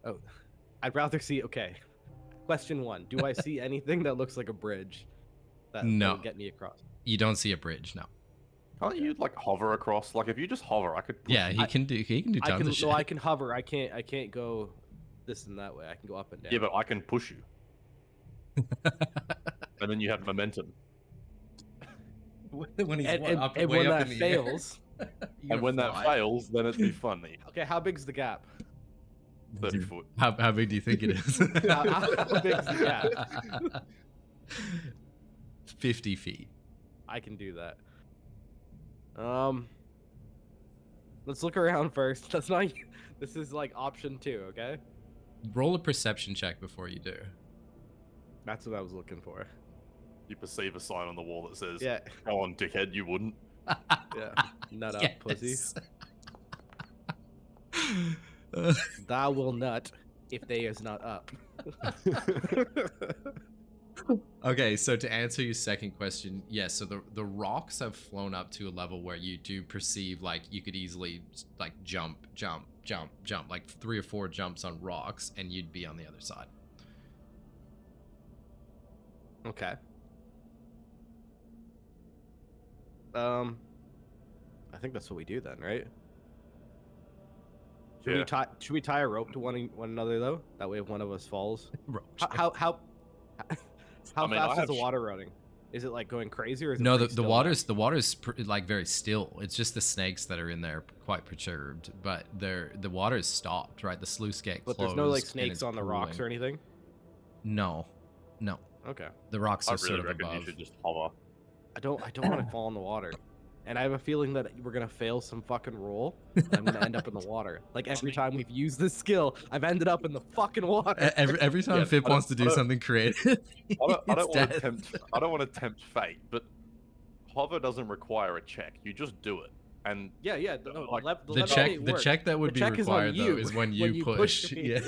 S2: Oh, I'd rather see. Okay, question 1: do I see anything that looks like a bridge that
S1: No.
S2: will get me across?
S1: You don't see a bridge, no.
S3: Can't you like hover across? Like if you just hover, I could. Push
S1: Yeah, he can do tons of shit.
S2: No, I can hover. I can't go this and that way. I can go up and down.
S3: Yeah, but I can push you, and then you have momentum.
S1: when he's
S2: and when that fails,
S3: And when that fails, then it'd be funny.
S2: okay, how big's the gap?
S3: 30 foot.
S1: How big do you think it is?
S2: How big's the gap?
S1: 50 feet.
S2: I can do that. Let's look around first. That's not. This is like option 2, okay?
S1: Roll a perception check before you do.
S2: That's what I was looking for.
S3: You perceive a sign on the wall that says,
S2: Yeah.
S3: "Go on, dickhead, you wouldn't."
S2: Yeah. Nut up,
S1: Yes.
S2: pussy. Thou will nut if they is not up.
S1: Okay, so to answer your second question, yes, so the rocks have flown up to a level where you do perceive like you could easily like jump, like 3 or 4 jumps on rocks and you'd be on the other side.
S2: Okay. I think that's what we do then, right? Should we tie a rope to one another though? That way, if one of us falls, how fast is the water running? Is it like going crazy, or is it
S1: No,
S2: pretty
S1: the
S2: still
S1: water's like very still. It's just the snakes that are in there quite perturbed, but the water's stopped, right? The sluice gate
S2: But
S1: closed.
S2: there's no like
S1: and
S2: snakes
S1: it's
S2: on the rocks
S1: pooling.
S2: or anything.
S1: No.
S2: Okay.
S1: The rocks
S3: I
S1: are
S3: really
S1: sort of
S3: reckon
S1: above.
S3: you should just hover.
S2: I don't want to fall in the water, and I have a feeling that we're gonna fail some fucking roll. And I'm gonna end up in the water. Like every time we've used this skill, I've ended up in the fucking water.
S1: Every time
S3: Yeah,
S1: Fip
S3: I
S1: wants to
S3: don't-
S1: do
S3: I don't-
S1: something creative,
S3: I don't want to
S1: death.
S3: tempt. I don't want to tempt fate, but hover doesn't require a check. You just do it, and
S2: Yeah. No,
S3: Like,
S1: The check that would
S2: The
S1: be
S2: check is on
S1: required though
S2: you
S1: is when
S2: when
S1: you
S2: you
S1: push.
S2: push me.
S1: Yeah.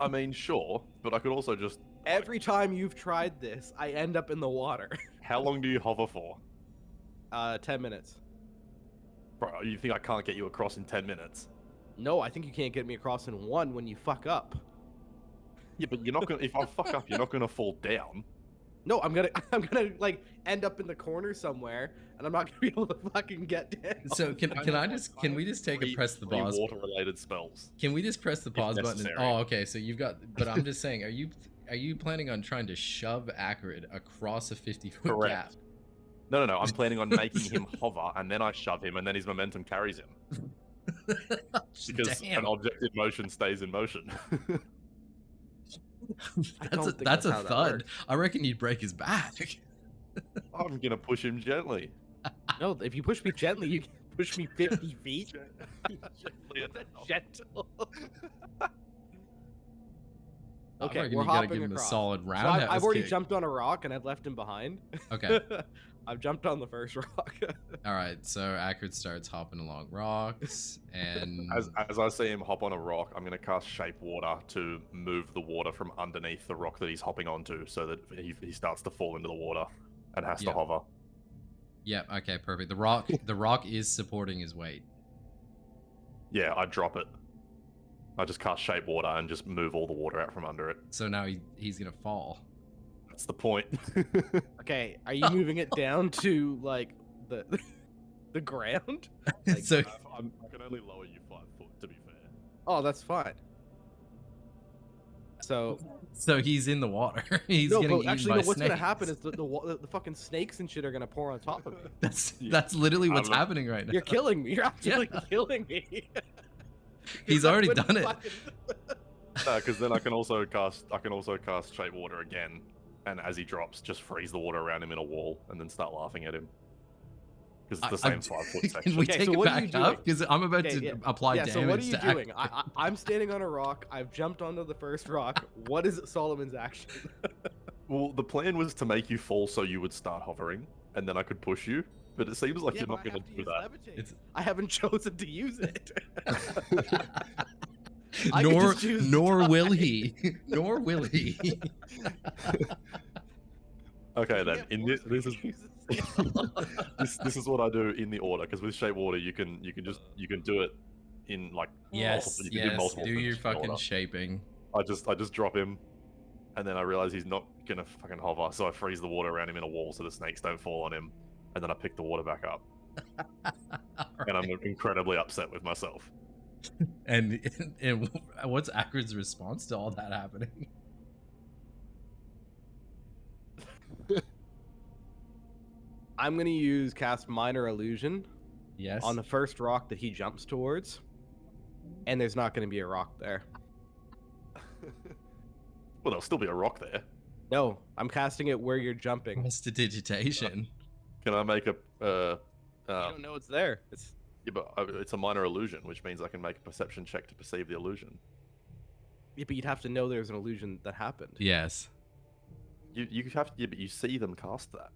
S3: I mean, sure, but I could also just.
S2: Every time you've tried this, I end up in the water.
S3: How long do you hover for?
S2: 10 minutes.
S3: Bro, you think I can't get you across in 10 minutes?
S2: No, I think you can't get me across in 1 when you fuck up.
S3: Yeah, but you're not gonna. If I fuck up, you're not gonna fall down.
S2: No, I'm gonna like end up in the corner somewhere, and I'm not gonna be able to fucking get down.
S1: So can we just take a press the pause?
S3: Water-related spells.
S1: Can we just press the pause button?
S3: necessary.
S1: Oh, okay. So you've got, but I'm just saying, are you planning on trying to shove Akrid across a 50-foot
S3: Correct.
S1: gap?
S3: No. I'm planning on making him hover, and then I shove him, and then his momentum carries him. Because
S1: Damn.
S3: an object in motion stays in motion.
S1: that's a
S2: how that
S1: thud.
S2: works.
S1: I reckon you'd break his back.
S3: I'm gonna push him gently.
S2: No, if you push me gently, you can push me 50 feet.
S3: Gently enough.
S2: Gentle.
S1: I
S2: Okay,
S1: reckon
S2: we're
S1: you gotta
S2: hopping
S1: give him a
S2: across.
S1: solid
S2: So
S1: roundhouse
S2: I've already
S1: kick.
S2: jumped on a rock and I've left him behind.
S1: Okay.
S2: I've jumped on the first rock.
S1: All right, so Akrid starts hopping along rocks, and
S3: As I see him hop on a rock, I'm gonna cast Shape Water to move the water from underneath the rock that he's hopping onto, so that he starts to fall into the water and has
S1: Yeah.
S3: to hover.
S1: yeah, okay, perfect. The rock is supporting his weight.
S3: Yeah, I drop it. I just cast Shape Water and just move all the water out from under it.
S1: So now he's gonna fall.
S3: That's the point.
S2: Okay, are you moving it down to like the ground? Like,
S1: So
S3: I can only lower you 5 foot, to be fair.
S2: oh, that's fine. So
S1: he's in the water. He's
S2: no,
S1: getting
S2: but
S1: eaten
S2: actually,
S1: by
S2: no. What's
S1: snakes.
S2: gonna happen is the fucking snakes and shit are gonna pour on top of me.
S1: That's literally what's
S3: I'm a-
S1: happening right now.
S2: You're killing me. You're absolutely killing me.
S1: He's
S2: I
S1: already
S2: wouldn't
S1: done it.
S2: fucking-
S3: Because then I can also cast Shape Water again, and as he drops, just freeze the water around him in a wall, and then start laughing at him. Because it's the
S1: I'm-
S3: same 5 foot
S1: Can
S3: section.
S1: we
S2: Okay,
S1: take
S2: so
S1: it
S2: what are you
S1: back up?
S2: doing?
S1: Because I'm about
S2: Okay,
S1: to
S2: yeah.
S1: apply
S2: Yeah,
S1: damage
S2: so what are you
S1: to
S2: doing?
S1: Akrid.
S2: I'm standing on a rock. I've jumped onto the first rock. What is Solomon's action?
S3: Well, the plan was to make you fall so you would start hovering, and then I could push you. But it seems like
S2: Yeah,
S3: you're
S2: but
S3: not
S2: I
S3: going
S2: have
S3: to
S2: to
S3: do
S2: use
S3: that.
S2: levitate.
S1: It's-
S2: I haven't chosen to use it. I could
S1: nor
S2: just choose to
S1: nor will
S2: die.
S1: he. Nor will he.
S3: Okay,
S2: You
S3: then.
S2: can't
S3: In
S2: force
S3: this,
S2: me
S3: this is
S2: to use it.
S3: this is what I do in the order. Because with Shape Water, you can do it in like
S1: Yes,
S3: multiple, you can
S1: yes.
S3: do multiple
S1: Do
S3: things
S1: your
S3: in
S1: fucking
S3: order.
S1: shaping.
S3: I just drop him, and then I realize he's not gonna fucking hover, so I freeze the water around him in a wall so the snakes don't fall on him, and then I pick the water back up, and I'm incredibly upset with myself.
S1: And what's Akrid's response to all that happening?
S2: I'm gonna cast Minor Illusion
S1: Yes.
S2: on the first rock that he jumps towards, and there's not gonna be a rock there.
S3: Well, there'll still be a rock there.
S2: No, I'm casting it where you're jumping.
S1: Prestidigitation.
S3: Can I make a?
S2: You don't know it's there. It's
S3: Yeah, but it's a minor illusion, which means I can make a perception check to perceive the illusion.
S2: yeah, but you'd have to know there's an illusion that happened.
S1: Yes.
S3: You have to, yeah, but you see them cast that.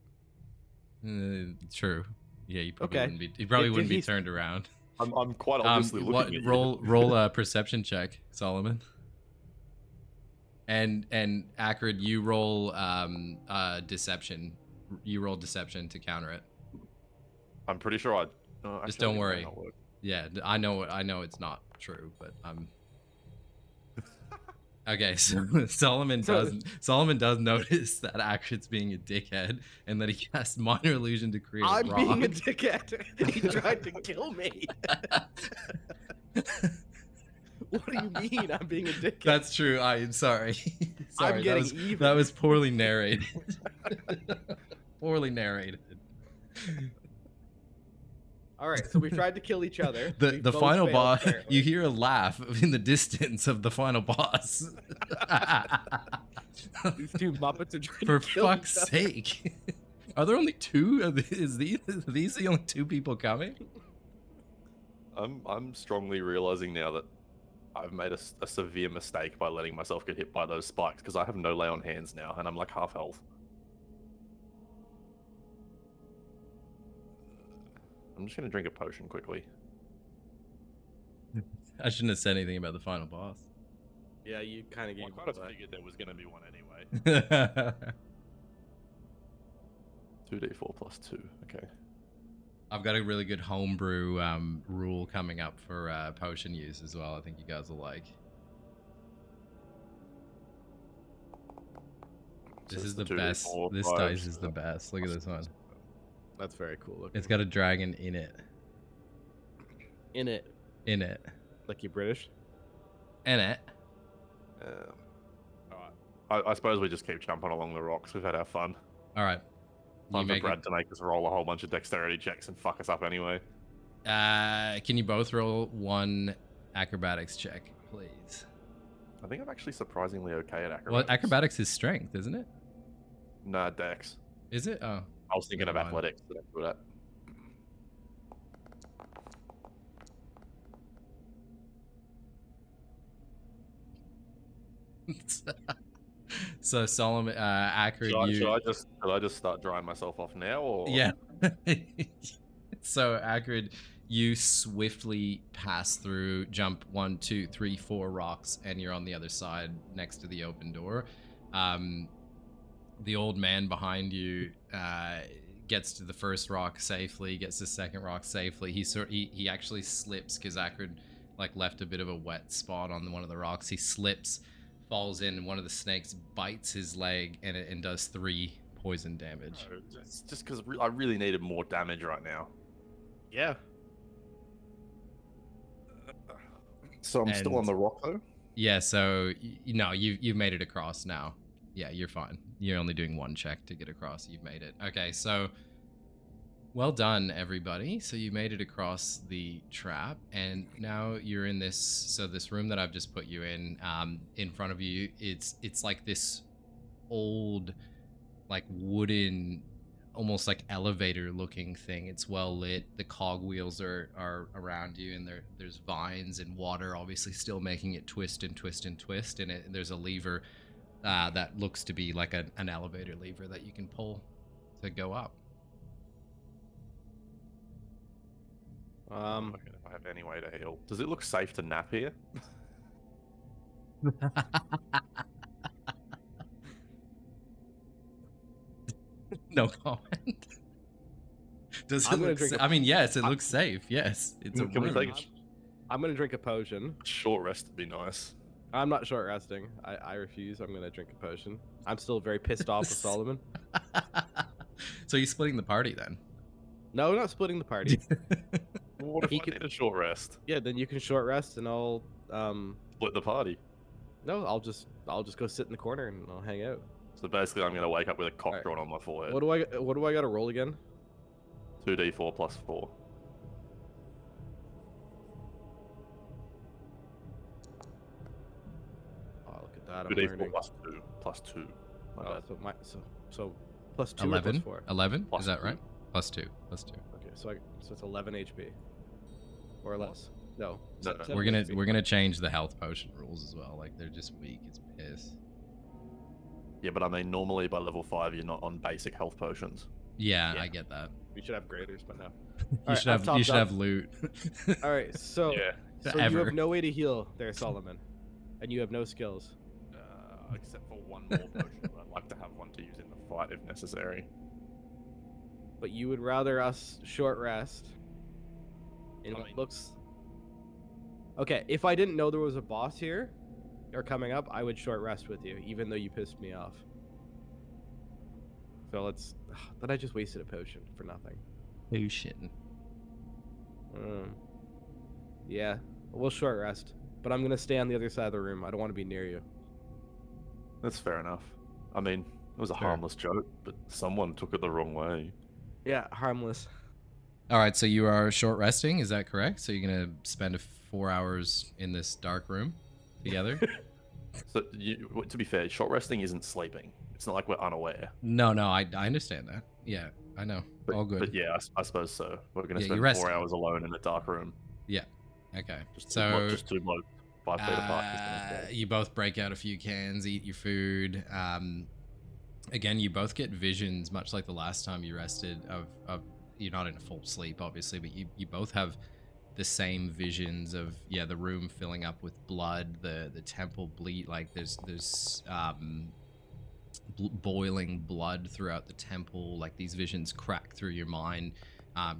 S1: True. Yeah, you probably
S2: Okay.
S1: wouldn't be. You probably
S2: Did
S1: wouldn't be
S2: he-
S1: turned around.
S3: I'm quite obviously looking at you.
S1: roll a perception check, Solomon. And Akrid, you roll deception. You roll deception to counter it.
S3: I'm pretty sure I.
S1: Just
S3: actually,
S1: don't
S3: it may
S1: worry.
S3: not work.
S1: Yeah, I know it's not true, but okay, so Solomon does notice that Akrid's being a dickhead and that he casts minor illusion to create
S2: I'm
S1: a
S2: being a
S1: rock.
S2: dickhead. He tried to kill me. What do you mean I'm being a dickhead?
S1: That's true. I'm sorry. Sorry,
S2: I'm getting
S1: that was,
S2: even.
S1: That was poorly narrated. Poorly narrated.
S2: All right, so we tried to kill each other.
S1: The
S2: We
S1: the
S2: both
S1: final
S2: failed,
S1: boss.
S2: apparently.
S1: You hear a laugh in the distance of the final boss.
S2: These two Muppets are trying
S1: For
S2: to kill
S1: fuck's
S2: each other.
S1: sake! Are there only two? Is these the only two people coming?
S3: I'm strongly realizing now that I've made a severe mistake by letting myself get hit by those spikes because I have no lay on hands now and I'm like half health. I'm just gonna drink a potion quickly.
S1: I shouldn't have said anything about the final boss.
S2: Yeah, you kind of
S3: Well,
S2: gave
S3: I kind of
S2: away.
S3: figured there was gonna be one anyway. 2d4 plus 2. Okay.
S1: I've got a really good homebrew rule coming up for potion use as well. I think you guys will like. This
S3: So
S1: is
S3: it's
S1: the best.
S3: 2d4,
S1: This
S3: 5,
S1: dice is the best. Look at this one.
S2: That's very cool looking.
S1: It's got a dragon in it.
S2: in it.
S1: In it.
S2: Like you British?
S1: In it.
S3: Alright. I suppose we just keep jumping along the rocks. We've had our fun.
S1: All right. You
S3: Time for
S1: make
S3: Brad to make us roll a whole bunch of dexterity checks and fuck us up anyway.
S1: Can you both roll one acrobatics check, please?
S3: I think I'm actually surprisingly okay at acrobatics.
S1: Well, acrobatics is strength, isn't it?
S3: Nah, dex.
S1: Is it? Oh.
S3: I was thinking of
S1: Never mind.
S3: athletics that I'm good at.
S1: So Solomon, Akrid,
S3: Should I just start drying myself off now, or
S1: yeah. So Akrid, you swiftly pass through, jump 1, 2, 3, 4 rocks, and you're on the other side next to the open door. The old man behind you gets to the first rock safely, gets the second rock safely. He actually slips because Akrid like left a bit of a wet spot on one of the rocks. He slips, falls in, and one of the snakes bites his leg and does 3 poison damage.
S3: It's just because I really needed more damage right now.
S2: Yeah.
S3: So I'm still on
S1: And-
S3: the rock though.
S1: Yeah, so no, you've made it across now. Yeah, you're fine. You're only doing 1 check to get across. You've made it. Okay, so well done, everybody. So you made it across the trap, and now you're in this room that I've just put you in. In front of you, it's like this old, like wooden, almost like elevator looking thing. It's well lit. The cogwheels are around you, and there's vines and water obviously still making it twist and twist and twist, and there's a lever that looks to be like an elevator lever that you can pull to go up.
S3: If I have any way to heal, does it look safe to nap here?
S1: No comment. Does it
S2: I'm gonna
S1: look
S2: drink
S1: I mean, yes, it looks safe. Yes, it's a
S3: Can we
S1: room.
S3: take
S2: I'm gonna drink a potion.
S3: a short rest? Would be nice.
S2: I'm not short resting. I refuse. I'm gonna drink a potion. I'm still very pissed off with Solomon.
S1: So you're splitting the party then?
S2: No, we're not splitting the party.
S3: Well, what if
S2: He
S3: I
S2: could-
S3: need a short rest?
S2: Yeah, then you can short rest, and I'll
S3: Split the party.
S2: no, I'll just go sit in the corner and I'll hang out.
S3: So basically, I'm gonna wake up with a cock
S2: Alright.
S3: drawn on my forehead.
S2: What do I got to roll again?
S3: 2d4 plus 4.
S2: Oh, look at that! I'm
S3: 2d4
S2: learning.
S3: plus 2 plus 2. My
S2: Oh,
S3: bad.
S2: so plus 2 or
S1: 11?
S2: plus 4.
S1: 11?
S3: Plus
S1: Is that
S3: 2.
S1: right? Plus 2. Plus 2.
S2: Okay, so it's 11 HP or less. No,
S3: No, no.
S2: 7
S1: We're
S2: HP.
S1: gonna change the health potion rules as well. Like they're just weak as piss.
S3: Yeah, but I mean, normally by level 5, you're not on basic health potions.
S1: Yeah,
S2: Yeah.
S1: I get that.
S2: We should have graders, but no.
S1: You
S2: Alright,
S1: should
S2: I've
S1: have
S2: topped up.
S1: have loot.
S2: All right, so
S3: Yeah.
S2: so you
S1: Ever.
S2: have no way to heal there, Solomon, and you have no skills.
S3: Except for one more potion. I'd like to have one to use in the fight if necessary.
S2: But you would rather us short rest in
S3: I
S2: what
S3: mean-
S2: looks. Okay, if I didn't know there was a boss here or coming up, I would short rest with you, even though you pissed me off. So let's. Then I just wasted a potion for nothing.
S1: Potion.
S2: Yeah, we'll short rest, but I'm gonna stay on the other side of the room. I don't want to be near you.
S3: That's fair enough. I mean, it was a
S1: Sure.
S3: harmless joke, but someone took it the wrong way.
S2: Yeah, harmless.
S1: All right, so you are short resting. Is that correct? So you're gonna spend 4 hours in this dark room together?
S3: So, to be fair, short resting isn't sleeping. It's not like we're unaware.
S1: No, I understand that. Yeah, I know.
S3: But,
S1: All good.
S3: But yeah, I suppose so. We're going to
S1: Yeah,
S3: spend
S1: you're resting.
S3: 4 hours alone in a dark room.
S1: Okay.
S3: So just two blokes, 5 feet apart. just in a bed.
S1: You both break out a few cans, eat your food. Again, you both get visions, much like the last time you rested. Of you're not in full sleep, obviously, but you both have the same visions of the room filling up with blood, the temple bleed, like there's boiling blood throughout the temple. Like these visions crack through your mind.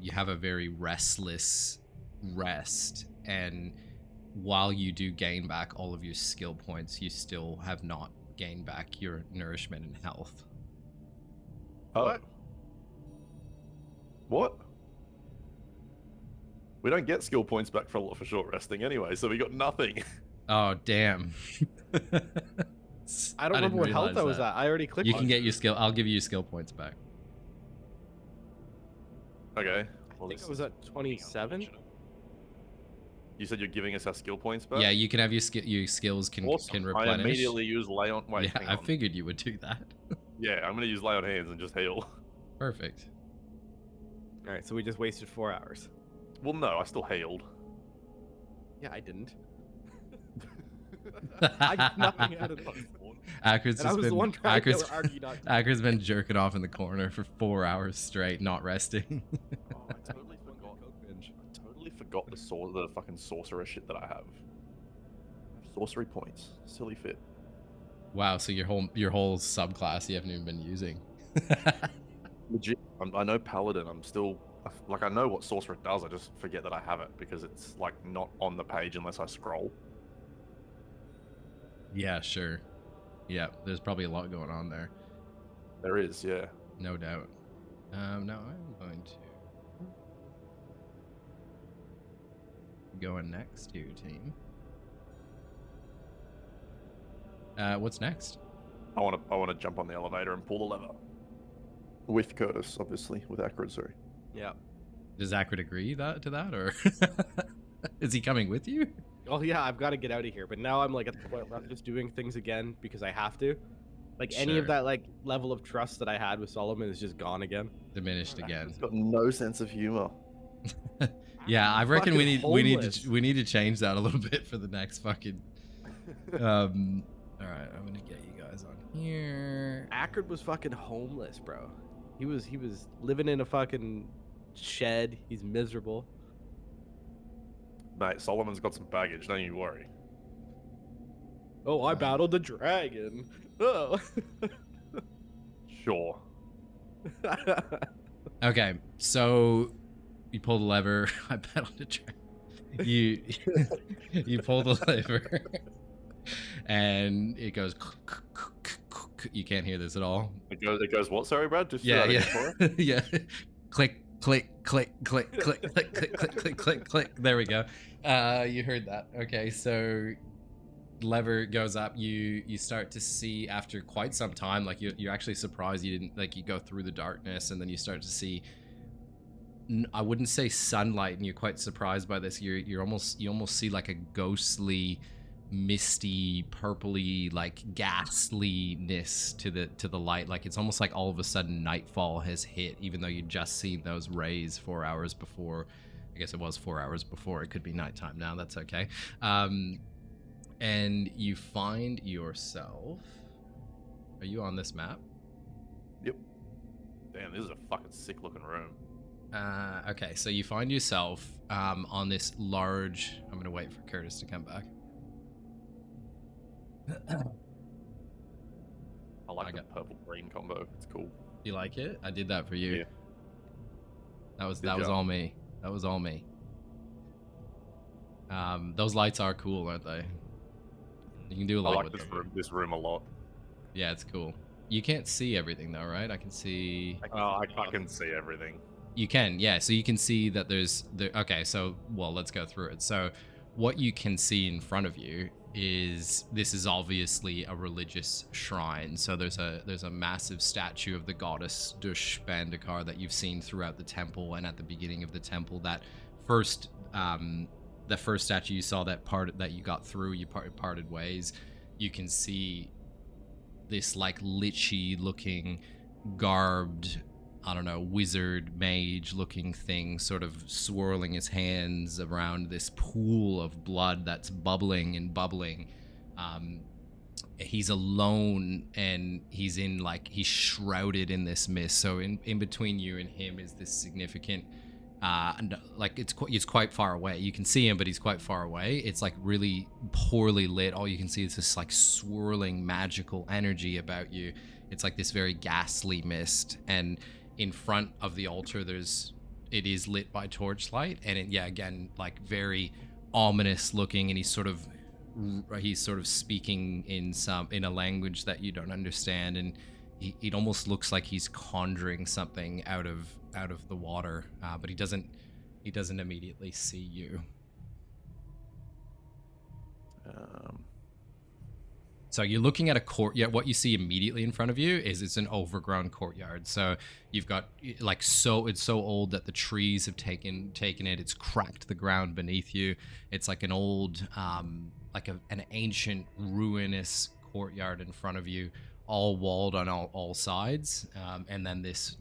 S1: You have a very restless rest, and while you do gain back all of your skill points, you still have not gained back your nourishment and health.
S3: What? What? We don't get skill points back for short resting anyway, so we got nothing.
S1: Oh, damn.
S2: I don't remember what health I was at. I already clicked.
S1: You can get your skill. I'll give you your skill points back.
S3: Okay.
S2: I think I was at 27.
S3: You said you're giving us our skill points back?
S1: Yeah, you can have your skills can replenish.
S3: I immediately use lay on. Wait,
S1: yeah,
S3: hang
S1: I
S3: on.
S1: figured you would do that.
S3: Yeah, I'm gonna use lay on hands and just heal.
S1: Perfect.
S2: All right, so we just wasted 4 hours.
S3: Well, no, I still healed.
S2: Yeah, I didn't. I got nothing out of this.
S1: Akrid's
S2: And I was the one guy that would argue not to.
S1: Akrid's been jerking off in the corner for 4 hours straight, not resting.
S3: Oh, I totally forgot. I totally forgot the fucking sorcerer shit that I have. I have sorcery points. Silly fit.
S1: Wow, so your whole subclass you haven't even been using.
S3: Legit. I know paladin. I'm still like I know what sorcerer does. I just forget that I have it because it's like not on the page unless I scroll.
S1: Yeah, sure. Yeah, there's probably a lot going on there.
S3: There is, yeah.
S1: No doubt. Now I'm going to go next to your team. What's next?
S3: I want to jump on the elevator and pull the lever. With Curtis, obviously, with Akrid, sorry.
S2: Yeah.
S1: Does Akrid agree to that, or is he coming with you?
S2: Oh yeah, I've got to get out of here. But now I'm like at the point where I'm just doing things again because I have to. Like any of
S1: Sure.
S2: that like level of trust that I had with Solomon is just gone again.
S1: Diminished again.
S3: He's got no sense of humor.
S1: Yeah, I reckon we
S2: Fucking
S1: need to change that a little bit for the next fucking. All right, I'm gonna get you guys on here.
S2: Akrid was fucking homeless, bro. He was living in a fucking shed. He's miserable.
S3: Mate, Solomon's got some baggage, don't you worry.
S2: Oh, I battled a dragon. Oh.
S3: Sure.
S1: Okay, so you pull the lever. I bet on the track. You pull the lever, and it goes. You can't hear this at all.
S3: It goes what? Sorry, Brad. Just
S1: Yeah,
S3: say that
S1: yeah,
S3: again for it.
S1: yeah. Click, click, click, click, click, click, click, click, click, click, click. There we go. You heard that. Okay, so lever goes up. You start to see after quite some time, like you're actually surprised you didn't like you go through the darkness, and then you start to see. I wouldn't say sunlight, and you're quite surprised by this. You almost see like a ghostly, misty, purpley, like ghastliness to the light. Like it's almost like all of a sudden nightfall has hit, even though you'd just seen those rays 4 hours before. I guess it was 4 hours before. It could be nighttime now. That's okay. And you find yourself. Are you on this map?
S3: Yep. Damn, this is a fucking sick looking room.
S1: Okay, so you find yourself on this large. I'm gonna wait for Curtis to come back.
S3: I like
S1: I
S3: the
S1: got-
S3: purple green combo. It's cool.
S1: You like it? I did that for you.
S3: Yeah.
S1: That was
S3: Good job.
S1: all me. That was all me. Those lights are cool, aren't they? You can do a
S3: I
S1: lot
S3: like
S1: with them.
S3: this room a lot.
S1: Yeah, it's cool. You can't see everything though, right? I can see.
S3: I can see everything.
S1: You can, yeah. So you can see that there's okay. So let's go through it. So what you can see in front of you is this is obviously a religious shrine. So there's a massive statue of the goddess Dush Bandakar that you've seen throughout the temple, and at the beginning of the temple, that first the first statue you saw that you got through, you parted ways. You can see this like lichy looking, garbed, I don't know, wizard mage looking thing sort of swirling his hands around this pool of blood that's bubbling and bubbling. He's alone, and he's shrouded in this mist. So in between you and him is this significant it's quite far away. You can see him, but he's quite far away. It's like really poorly lit. All you can see is this like swirling magical energy about you. It's like this very ghastly mist, and in front of the altar there's it is lit by torchlight, and again, like very ominous looking, and he's sort of speaking in a language that you don't understand, and it almost looks like he's conjuring something out of the water, but he doesn't immediately see you. So you're looking at a court. Yeah, what you see immediately in front of you is it's an overgrown courtyard. So you've got like it's so old that the trees have taken it. It's cracked the ground beneath you. It's like an old like an ancient ruinous courtyard in front of you, all walled on all sides, and then this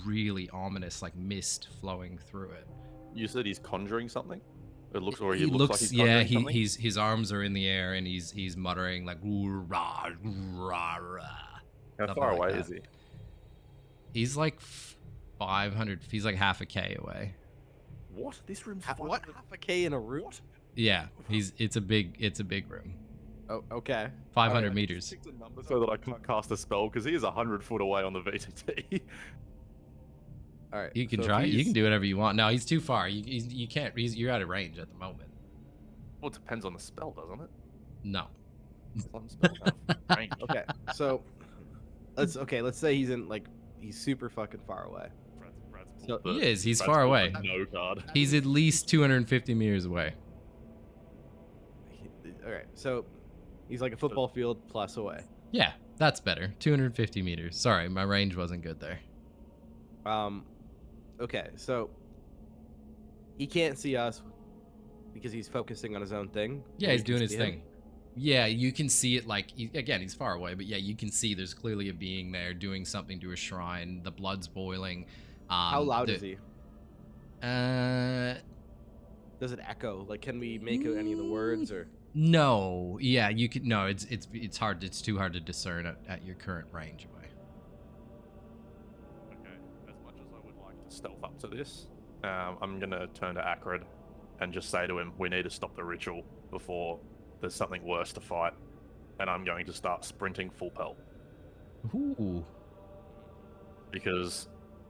S1: really ominous like mist flowing through it.
S4: You said he's conjuring something? It looks, or
S1: He
S4: looks like he's conjuring something?
S1: his arms are in the air, and he's muttering like "Ooh, rah, rah, rah,"
S4: How
S1: something
S4: far
S1: like
S4: away
S1: that.
S4: is he?
S1: He's like 500. He's like half a K away.
S4: What? This room's
S2: What? Half a K in a room?
S1: Yeah, it's a big room.
S2: Oh, okay.
S1: 500
S2: Alright.
S1: meters.
S4: Picked a number so that I can't cast a spell because he is 100 foot away on the VTT.
S2: All right.
S1: You can
S2: so if
S1: try. You
S2: he's-
S1: can do whatever you want. No, he's too far. You can't. You're out of range at the moment.
S4: Well, it depends on the spell, doesn't it?
S1: No.
S4: Some spells have range.
S2: Okay, so let's say he's super fucking far away.
S4: Brad's
S2: So-
S4: pulled
S1: He
S4: the-
S1: is. He's
S4: Brad's
S1: far
S4: pulled
S1: away.
S4: the No card.
S1: He's at least 250 meters away.
S2: All right, so he's like a football field plus away.
S1: Yeah, that's better. 250 meters. Sorry, my range wasn't good there.
S2: Okay, so he can't see us because he's focusing on his own thing.
S1: Yeah,
S2: but
S1: he's
S2: we can
S1: doing his
S2: see him.
S1: thing. Yeah, you can see it like again, he's far away, but yeah, you can see there's clearly a being there doing something to a shrine. The blood's boiling.
S2: How loud is he?
S1: Uh,
S2: Does it echo? Like, can we make out any of the words or?
S1: no. Yeah, you could. No, it's hard. It's too hard to discern at your current range away.
S4: Okay, as much as I would like to stealth up to this, I'm gonna turn to Akrid and just say to him, we need to stop the ritual before there's something worse to fight, and I'm going to start sprinting full pelt
S1: Ooh.
S4: because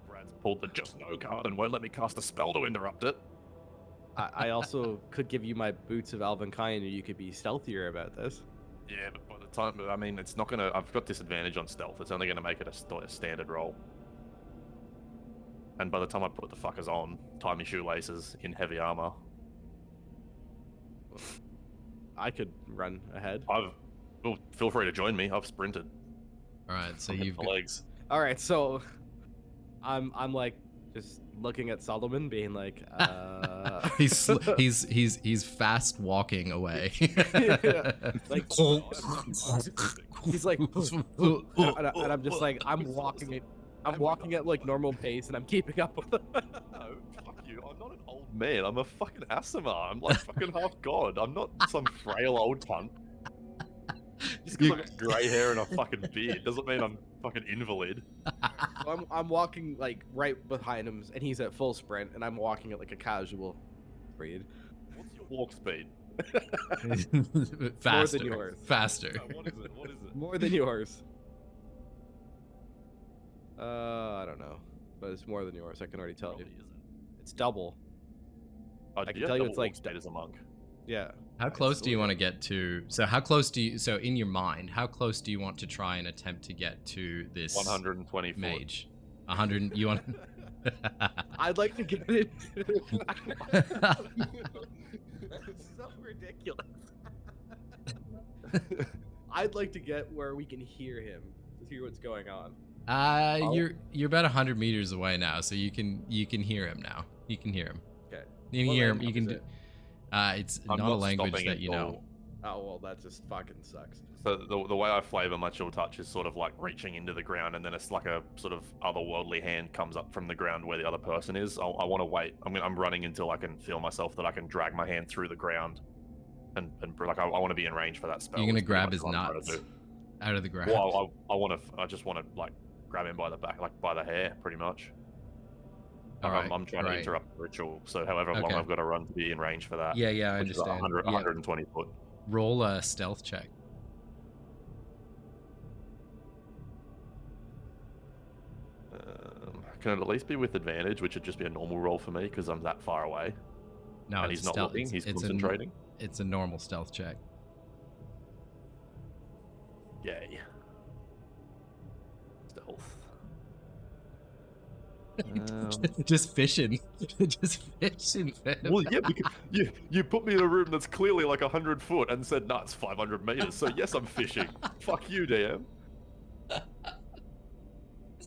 S4: Brad's pulled the just no card and won't let me cast a spell to interrupt it.
S2: I also could give you my boots of Alvankind, and you could be stealthier about this.
S4: Yeah, but by the time, I mean, it's not gonna. I've got disadvantage on stealth. It's only gonna make it a standard roll. And by the time I put the fuckers on, tie me shoelaces in heavy armor,
S2: I could run ahead.
S4: well, feel free to join me. I've sprinted.
S1: All right, so
S4: I'm hitting
S1: you've
S4: the
S1: got,
S4: legs.
S2: All right, so I'm like just looking at Solomon, being like,
S1: he's fast walking away.
S2: like he's like, and I'm just like, I'm walking at like normal pace, and I'm keeping up with him.
S4: No, fuck you. I'm not an old man. I'm a fucking Asima. I'm like fucking half god. I'm not some frail old cunt. Just because I got grey hair and a fucking beard doesn't mean I'm fucking invalid.
S2: So I'm walking like right behind him, and he's at full sprint, and I'm walking at like a casual speed.
S4: What's your walk speed?
S1: Faster.
S2: yours.
S1: Faster.
S4: No, what is it? What is it?
S2: More than yours. I don't know, but it's more than yours. I can already tell you.
S4: Probably isn't.
S2: It's double.
S4: Oh,
S2: I
S4: do
S2: can
S4: have
S2: tell you
S4: double
S2: it's like
S4: walk speed as a monk.
S2: Yeah.
S1: How close do you want to get to? So how close do you? So in your mind, how close do you want to try and attempt to get to this
S4: 120 foot.
S1: mage? 100. You want?
S2: I'd like to get it. It's so ridiculous. I'd like to get where we can hear him, to hear what's going on.
S1: You're about 100 meters away now, so you can hear him now. You can hear him.
S2: Okay.
S1: You can
S2: What
S1: hear him.
S2: language
S1: You can.
S2: is it?
S1: It's
S4: I'm
S1: not a
S4: not
S1: language
S4: stopping
S1: that you know.
S4: until-
S2: Oh well, that just fucking sucks.
S4: So the way I flavor my chill touch is sort of like reaching into the ground, and then it's like a sort of otherworldly hand comes up from the ground where the other person is. I want to wait. I'm running until I can feel myself that I can drag my hand through the ground, and like I want to be in range for that spell.
S1: You're gonna
S4: is pretty
S1: grab
S4: much
S1: his
S4: what I'm trying
S1: nuts
S4: to do.
S1: out of the ground.
S4: Well, I just want to like grab him by the back, like by the hair, pretty much.
S1: All
S4: Like,
S1: right,
S4: I'm trying to
S1: right.
S4: interrupt the ritual, so however long
S1: Okay.
S4: I've got to run to be in range for that.
S1: Yeah, I
S4: which is
S1: understand.
S4: 100,
S1: Yeah.
S4: 120 foot.
S1: Roll a stealth check.
S4: Can it at least be with advantage, which would just be a normal roll for me because I'm that far away
S1: No,
S4: and he's not looking. He's concentrating.
S1: It's a normal stealth check.
S4: Yay. Stealth.
S1: Just fishing. Just fishing.
S4: Well, yeah, because you put me in a room that's clearly like 100 foot and said, "No, it's 500 meters." So yes, I'm fishing. Fuck you, DM.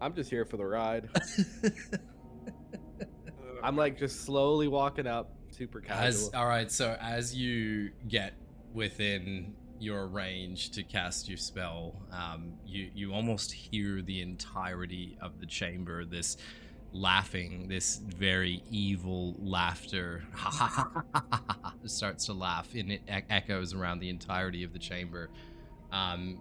S2: I'm just here for the ride. I'm like just slowly walking up, super casual.
S1: All right, so as you get within your range to cast your spell, you almost hear the entirety of the chamber. This laughing, this very evil laughter starts to laugh, and it echoes around the entirety of the chamber. And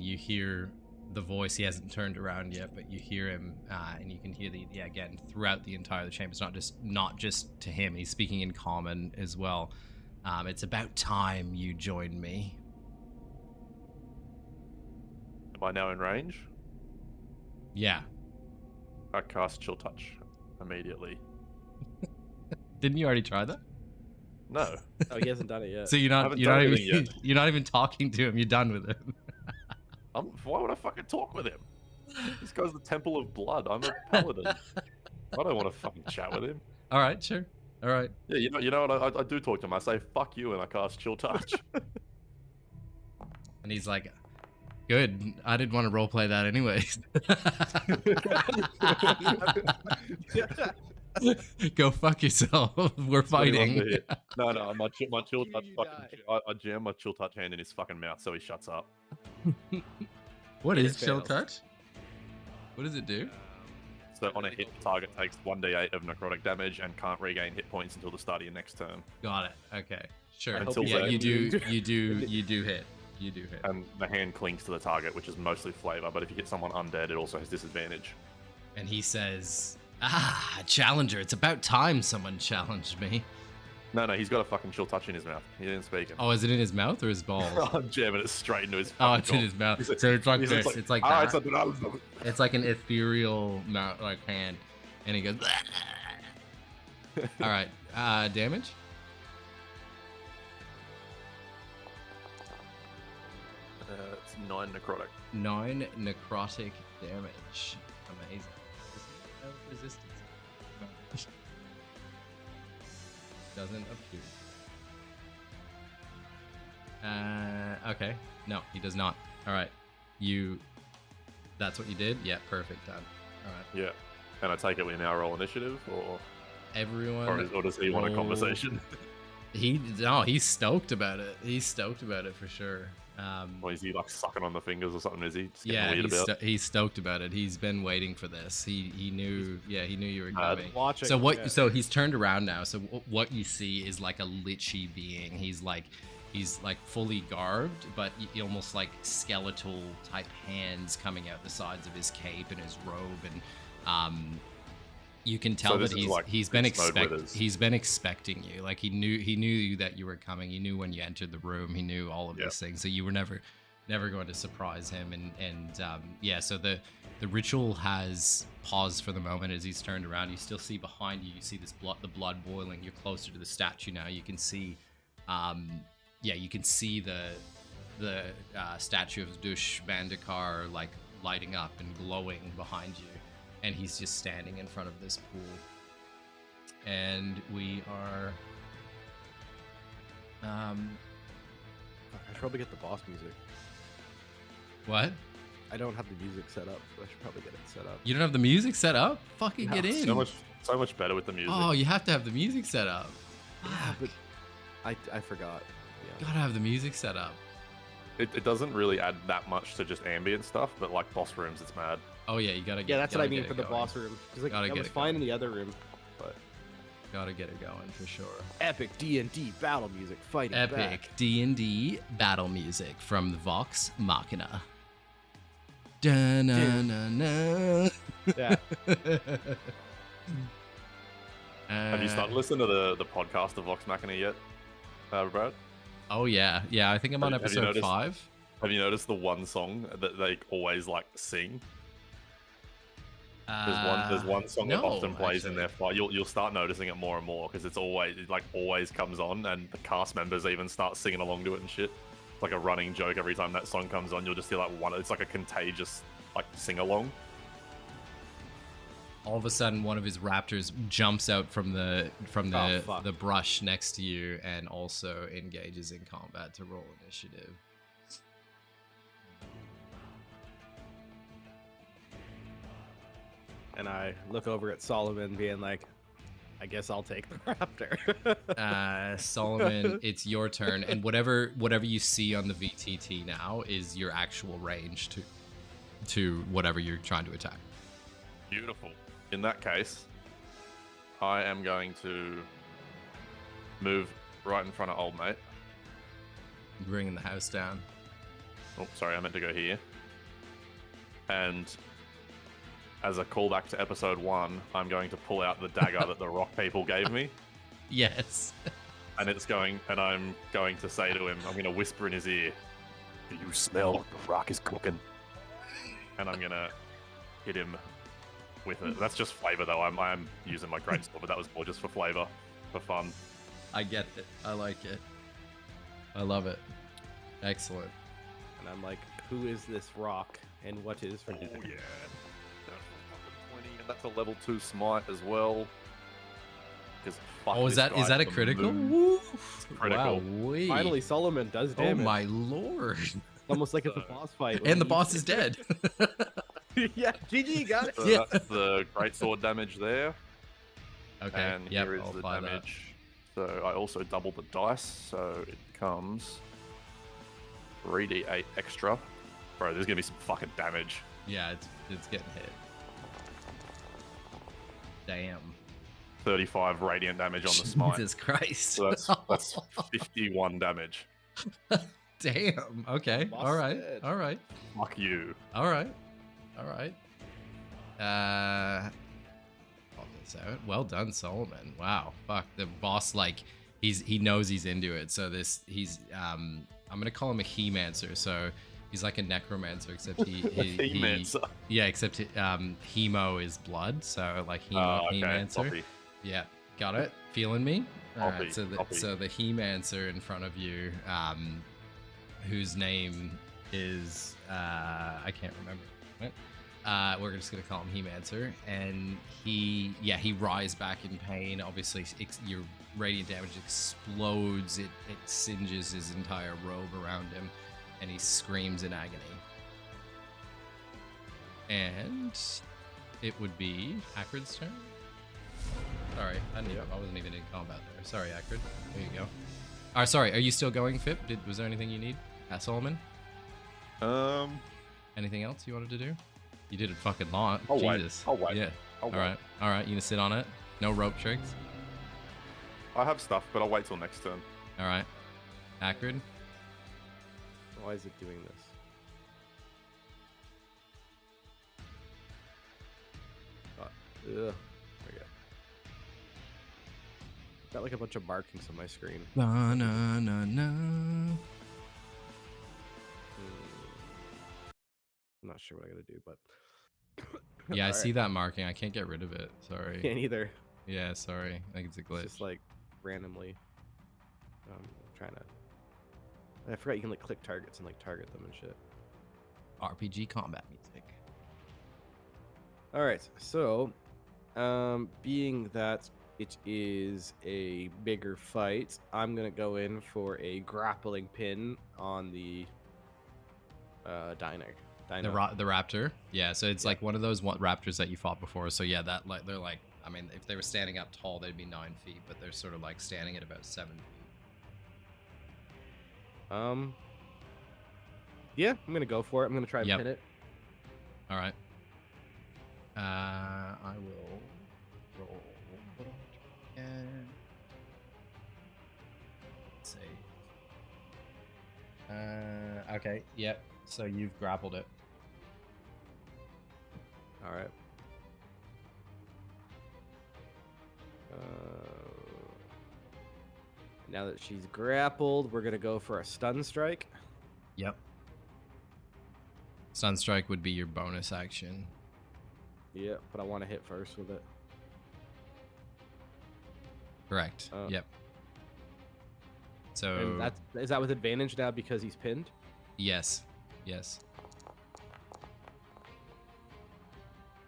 S1: you hear the voice. He hasn't turned around yet, but you hear him, and you can hear again throughout the entire chamber. It's not just to him. He's speaking in common as well. It's about time you joined me.
S4: Am I now in range?
S1: Yeah.
S4: I cast Chill Touch immediately.
S1: Didn't you already try that?
S4: No.
S2: Oh, he hasn't done it yet.
S1: So you're not even you're not even talking to him. You're done with him.
S4: Why would I fucking talk with him? This guy's the Temple of Blood. I'm a paladin. I don't want to fucking chat with him.
S1: All right, sure. All right.
S4: Yeah, you know what? I do talk to him. I say "fuck you" and I cast Chill Touch.
S1: And he's like, "Good. I didn't want to roleplay that anyways." Go fuck yourself. We're fighting.
S4: No, my Chill Touch
S2: You
S4: fucking. I jam my Chill Touch hand in his fucking mouth so he shuts up.
S1: What is
S2: It
S1: Chill
S2: fails.
S1: Touch? What does it do?
S4: So on a hit, the target takes 1d8 of necrotic damage and can't regain hit points until the start of your next turn.
S1: Got it. Okay. Sure.
S4: Until
S1: Yeah,
S4: then.
S1: you do hit. You do hit.
S4: And the hand clings to the target, which is mostly flavor. But if you hit someone undead, it also has disadvantage.
S1: And he says, Challenger, it's about time someone challenged me.
S4: No, he's got a fucking Chill Touch in his mouth. He didn't speak it.
S1: Oh, is it in his mouth or his balls?
S4: I'm jamming it straight into his.
S1: Oh,
S4: fucking
S1: it's in
S4: jaw.
S1: his mouth.
S4: He's like-
S1: So it's like
S4: he's
S1: this.
S4: just
S1: It's like
S4: "All right,
S1: that.
S4: something else."
S1: It's like an ethereal mouth, like hand. And he goes, all right. Damage?
S4: It's 9 necrotic.
S1: 9 necrotic damage. Amazing. Resistance. Doesn't appear. Okay. No, he does not. All right. That's what you did? Yeah, perfect. Done. All right.
S4: Yeah. And I take it we now roll initiative, or
S1: Everyone.
S4: or does he want a
S1: roll-
S4: conversation?
S1: He's stoked about it. He's stoked about it for sure.
S4: Or is he like sucking on the fingers or something? Is he? Just getting
S1: Yeah,
S4: weird about it?
S1: he's stoked about it. He's been waiting for this. He knew. Yeah, he knew you were
S4: Mad.
S1: coming.
S2: Watching.
S1: So what?
S2: yeah.
S1: So he's turned around now. So what you see is like a lichy being. He's like fully garbed, but almost like skeletal type hands coming out the sides of his cape and his robe, and you can tell
S4: this
S1: that
S4: is like
S1: he's been
S4: Beast Mode Withers.
S1: he's been expecting you. Like he knew that you were coming. He knew when you entered the room. He knew all of
S4: Yeah.
S1: these things. So you were never going to surprise him. And yeah. So the ritual has paused for the moment as he's turned around. You still see behind you. You see the blood boiling. You're closer to the statue now. You can see, you can see the statue of Dush Bandikar like lighting up and glowing behind you. And he's just standing in front of this pool. And we are...
S2: Fuck, I should probably get the boss music.
S1: What?
S2: I don't have the music set up, so I should probably get it set up.
S1: You don't have the music set up? Fucking get in.
S4: So much better with the music.
S1: Oh, you have to have the music set up.
S2: Yeah,
S1: Fuck.
S2: but I forgot. Yeah.
S1: Gotta have the music set up.
S4: It doesn't really add that much to just ambient stuff, but like boss rooms, it's mad.
S1: Oh yeah, you gotta get.
S2: Yeah, that's what I
S1: gotta
S2: mean
S1: get
S2: for
S1: it
S2: the
S1: going.
S2: boss room. Because like,
S1: Gotta
S2: I
S1: get
S2: was
S1: it
S2: fine
S1: going.
S2: in the other room, but
S1: Gotta get it going for sure.
S2: epic D&D battle music fighting
S1: Epic
S2: back.
S1: D&D battle music from the Vox Machina. Da-na-na-na.
S2: Yeah.
S4: Have you started listening to the podcast of Vox Machina yet, Brad?
S1: Oh yeah, I think I'm on
S4: Have you
S1: episode
S4: noticed-
S1: 5.
S4: Have you noticed the one song that they always like sing?
S3: There's one song that
S1: no,
S3: often plays in
S1: actually.
S3: their fight. You'll start noticing it more and more because it always comes on, and the cast members even start singing along to it and shit. It's like a running joke every time that song comes on. You'll just hear like one. It's like a contagious like sing along.
S1: All of a sudden, one of his raptors jumps out from the
S2: Oh, fuck.
S1: the brush next to you and also engages in combat to roll initiative.
S2: And I look over at Solomon, being like, "I guess I'll take the raptor."
S1: Solomon, it's your turn, and whatever you see on the VTT now is your actual range to whatever you're trying to attack.
S3: Beautiful. In that case, I am going to move right in front of old mate.
S1: Bringing the house down.
S3: Oh, sorry, I meant to go here. And as a callback to episode 1, I'm going to pull out the dagger that the rock people gave me.
S1: Yes.
S3: And I'm going to say to him, I'm going to whisper in his ear, "Do you smell what the rock is cooking?" And I'm going to hit him with it. That's just flavor, though. I'm using my greatsword, but that was more just for flavor, for fun.
S1: I get it. I like it. I love it. Excellent.
S2: And I'm like, "Who is this rock, and what is for
S3: Oh,
S2: dinner?"
S3: yeah. That's a 20, and that's a level 2 smite as well.
S1: Oh, is that a critical? Woo!
S3: Critical.
S1: Wowee.
S2: Finally, Solomon does
S1: Oh
S2: damage.
S1: my lord.
S2: Almost like it's a boss fight.
S1: And the boss is dead.
S2: Yeah, GG got it.
S3: So
S1: Yeah.
S3: that's the greatsword damage there.
S1: Okay.
S3: And
S1: yep,
S3: here is
S1: I'll
S3: the
S1: apply that.
S3: damage. So I also double the dice, so it becomes 3d8 extra. Bro, there's gonna be some fucking damage.
S1: Yeah, it's getting hit. Damn.
S3: 35 radiant damage on the smite.
S1: Jesus Christ.
S3: So that's 51 damage.
S1: Damn. Okay.
S2: Boss
S1: All right.
S2: dead.
S1: All right.
S3: Fuck you.
S1: All right. All right. I'll this out. Well done, Solomon. Wow. Fuck. The boss, like, he knows he's into it. So he's I'm gonna call him a He-mancer. So he's like a necromancer, except he
S3: He-mancer.
S1: yeah, except hemo is blood. So like hemo,
S3: Okay.
S1: He-mancer.
S3: Copy.
S1: Yeah, got it. Feeling me? All
S3: Copy,
S1: right, so
S3: copy.
S1: the He-mancer in front of you, whose name is I can't remember. What? We're just gonna call him He-mancer, and he writhes back in pain. Obviously, your radiant damage explodes. It singes his entire robe around him, and he screams in agony. And it would be Akrid's turn. Sorry, I wasn't even in combat there. Sorry, Akrid. There you go. Sorry, are you still going, Fip? Was there anything you need? Solomon? Anything else you wanted to do? You did a fucking lot.
S3: I'll wait.
S1: Jesus.
S3: I'll wait.
S1: Yeah.
S3: I'll wait.
S1: All right. You gonna sit on it? No rope tricks?
S3: I have stuff, but I'll wait till next turn.
S1: All right. Akrid?
S2: Why is it doing this? Ugh. There we go. Got like a bunch of markings on my screen.
S1: Na na na na.
S2: I'm not sure what I gotta do, but
S1: Yeah, I
S2: Alright.
S1: see that marking. I can't get rid of it. Sorry.
S2: Can't either.
S1: Yeah, sorry. I think it's a glitch.
S2: It's just like randomly. Trying to. I forgot you can like click targets and like target them and shit.
S1: RPG combat music.
S2: All right, so being that it is a bigger fight, I'm gonna go in for a grappling pin on the dino.
S1: The raptor. Yeah, so it's like one of those raptors that you fought before. So yeah, that like they're like, I mean, if they were standing up tall, they'd be 9 feet, but they're sort of like standing at about 7 feet.
S2: Yeah, I'm gonna go for it. I'm gonna try and
S1: Yep.
S2: pin it.
S1: All right. I will roll. And let's see. Okay. Yep. So you've grappled it.
S2: All right. Now that she's grappled, we're gonna go for a stun strike.
S1: Yep. Sunstrike would be your bonus action.
S2: Yeah, but I want to hit first with it.
S1: Correct. Yep.
S2: And
S1: So
S2: is that with advantage now because he's pinned?
S1: yes, yes.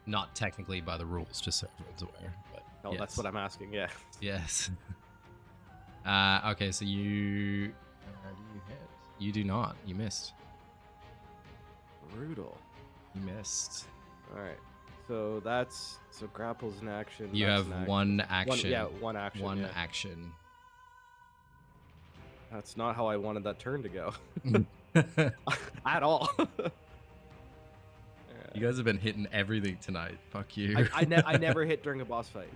S1: Not technically by the rules, just so everyone's aware. But
S2: Oh,
S1: yes.
S2: that's what I'm asking. Yeah.
S1: Yes. Okay, so you do you hit? You do not. You missed.
S2: Brutal.
S1: You missed.
S2: All right. So grapple's an action.
S1: You
S2: that's
S1: have
S2: an
S1: one action.
S2: One action.
S1: One
S2: yeah.
S1: action.
S2: That's not how I wanted that turn to go. At all.
S1: You guys have been hitting everything tonight. Fuck you.
S2: I never hit during a boss fight.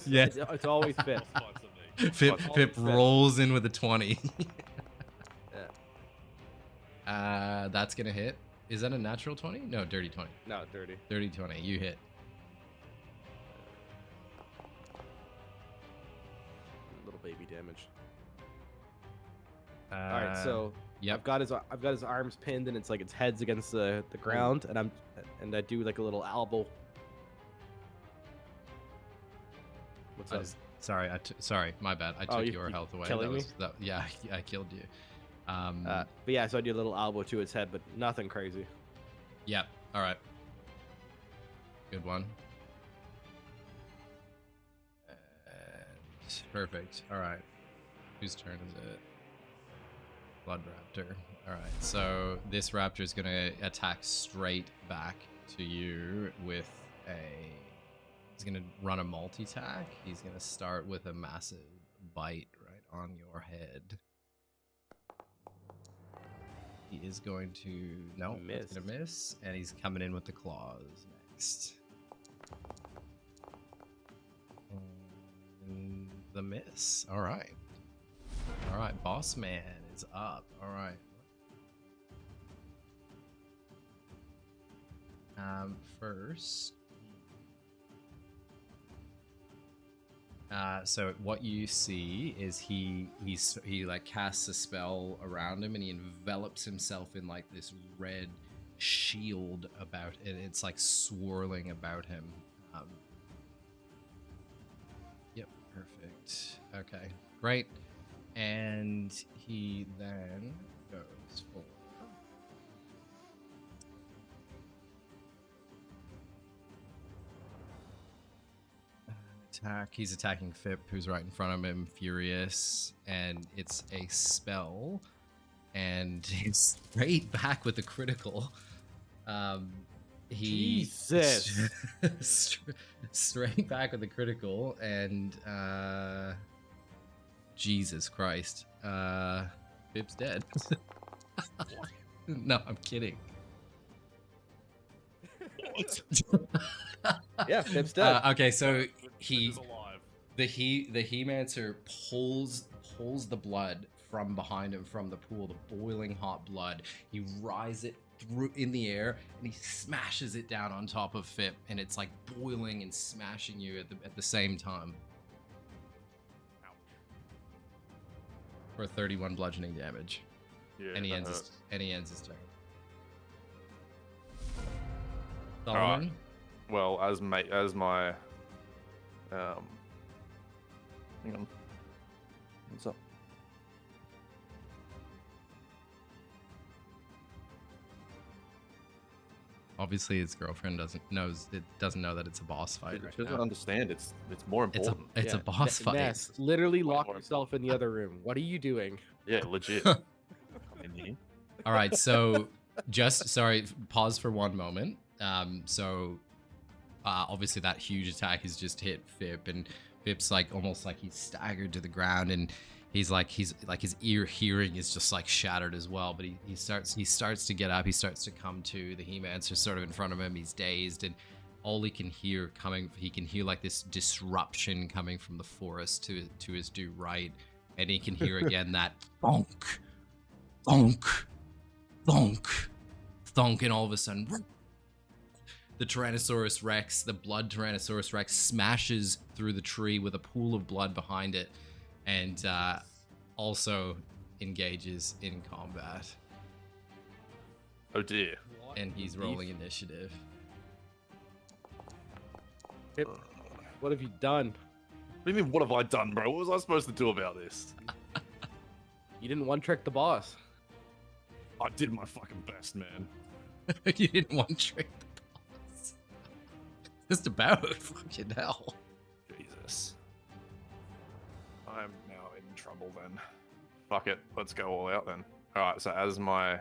S1: Yeah.
S2: It's always fit.
S1: Pip rolls in with a 20.
S2: Yeah.
S1: That's gonna hit. Is that a natural 20? No, dirty 20.
S2: No, dirty.
S1: Dirty 20. You hit.
S2: Little baby damage.
S1: All
S2: All right, so
S1: yep.
S2: I've got his arms pinned and it's like its head's against the ground, and I do like a little elbow. What's up?
S1: Sorry, sorry, my bad. I took your health away.
S2: Killing me?
S1: Yeah, I killed you.
S2: But yeah, so I do a little elbow to its head, but nothing crazy.
S1: Yeah. All right. Good one. Perfect. All right. Whose turn is it? Blood Raptor. All right. So this raptor is gonna attack straight back to you with a. He's gonna run a multi-tack. He's gonna start with a massive bite right on your head. He is going to
S2: Miss.
S1: He's gonna miss, and he's coming in with the claws next. And the miss. All right. All right. Boss man is up. All right. First. So what you see is he like casts a spell around him, and he envelops himself in like this red shield about it. It's like swirling about him. Yep, perfect. Okay, great. And he then goes for attack. He's attacking Fip, who's right in front of him, furious, and it's a spell, and he's straight back with a critical.
S2: Jesus.
S1: Straight back with a critical, and Jesus Christ, Fip's dead. No, I'm kidding.
S2: Yeah, Pip's dead.
S1: Okay, so
S3: He's alive.
S1: the He-Mancer pulls the blood from behind him from the pool, the boiling hot blood. He rises it through in the air and he smashes it down on top of Fip, and it's like boiling and smashing you at the same time.
S3: Ouch.
S1: For 31 bludgeoning damage.
S3: Yeah,
S1: And he
S3: that
S1: ends
S3: hurts.
S1: his turn.
S3: Alright.
S1: Solomon?
S3: Well, as my hang on. What's up?
S1: Obviously his girlfriend doesn't know that it's a boss fight
S3: She
S1: right
S3: doesn't
S1: now.
S3: understand. It's more important.
S1: It's a boss fight.
S2: Ness, literally lock
S3: more
S2: yourself in the other room. What are you doing?
S3: Yeah, legit. In here.
S1: All right, so pause for one moment. Obviously that huge attack has just hit Fip, and Fip's like almost like he's staggered to the ground, and he's like his ear hearing is just like shattered as well. But he starts to get up, he starts to come to. The He-Mancer's sort of in front of him. He's dazed, and all he can hear like this disruption coming from the forest to his due right, and he can hear again that thonk, thonk, thonk, thonk, and all of a sudden the Tyrannosaurus Rex, the blood Tyrannosaurus Rex, smashes through the tree with a pool of blood behind it, and also engages in combat.
S3: Oh dear.
S1: And he's rolling initiative.
S2: Pip, what have you done?
S3: What do you mean, what have I done, bro? What was I supposed to do about this?
S2: You didn't one-trick the boss.
S3: I did my fucking best, man.
S1: You didn't one trick the boss. Just about. Fucking hell.
S3: Jesus. I'm now in trouble then. Fuck it. Let's go all out then. Alright, so as my...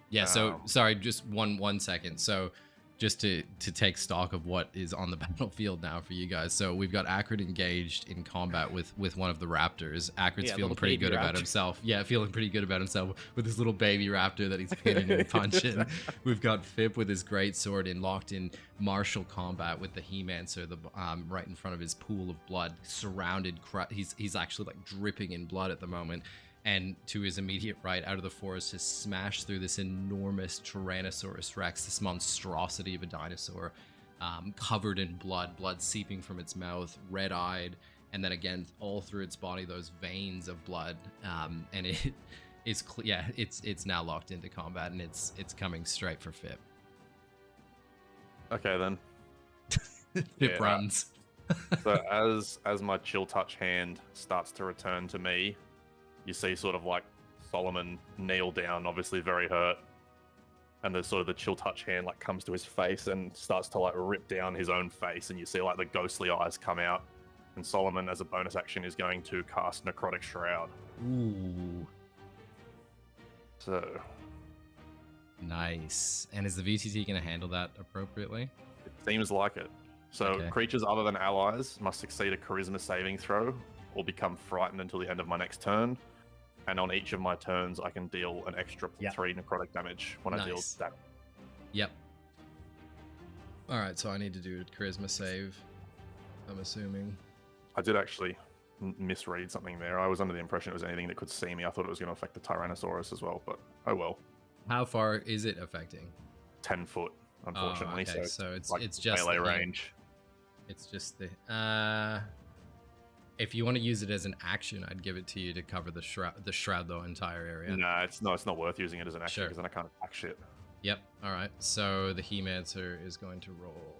S1: Yeah, so sorry, just one second. So just to take stock of what is on the battlefield now for you guys. So we've got Akrid engaged in combat with one of the raptors. Akrid's
S2: Yeah,
S1: feeling
S2: little
S1: pretty
S2: baby
S1: good about
S2: raptor.
S1: himself. Yeah, feeling pretty good about himself with this little baby raptor that he's hitting and punching. We've got Fip with his great sword in locked in martial combat with the He-Mancer, right in front of his pool of blood, surrounded. He's actually like dripping in blood at the moment. And to his immediate right, out of the forest, has smashed through this enormous Tyrannosaurus Rex, this monstrosity of a dinosaur, covered in blood seeping from its mouth, red-eyed, and then again all through its body, those veins of blood. And it is, it's now locked into combat, and it's coming straight for Fip.
S3: Okay then.
S1: Fip runs.
S3: So as my chill touch hand starts to return to me, you see sort of like Solomon kneel down, obviously very hurt, and the sort of the chill touch hand like comes to his face and starts to like rip down his own face, and you see like the ghostly eyes come out, and Solomon as a bonus action is going to cast Necrotic Shroud.
S1: Ooh,
S3: So
S1: nice. And is the VTT going to handle that appropriately?
S3: it seems like it. So
S1: Okay.
S3: creatures other than allies must succeed a charisma saving throw or become frightened until the end of my next turn. And on each of my turns, I can deal an extra
S1: Yep.
S3: 3 necrotic damage when I deal
S1: Nice.
S3: that.
S1: Yep. All right, so I need to do a charisma save, I'm assuming.
S3: I did actually misread something there. I was under the impression it was anything that could see me. I thought it was going to affect the Tyrannosaurus as well, but oh well.
S1: How far is it affecting?
S3: 10 foot, unfortunately.
S1: okay,
S3: So,
S1: so
S3: like
S1: it's just
S3: melee
S1: the-
S3: range.
S1: It's just the if you want to use it as an action, I'd give it to you to cover the shroud the entire area.
S3: Nah, it's not worth using it as an action
S1: Sure.
S3: because then I can't attack shit.
S1: Yep. All right. So the He-Mancer is going to roll.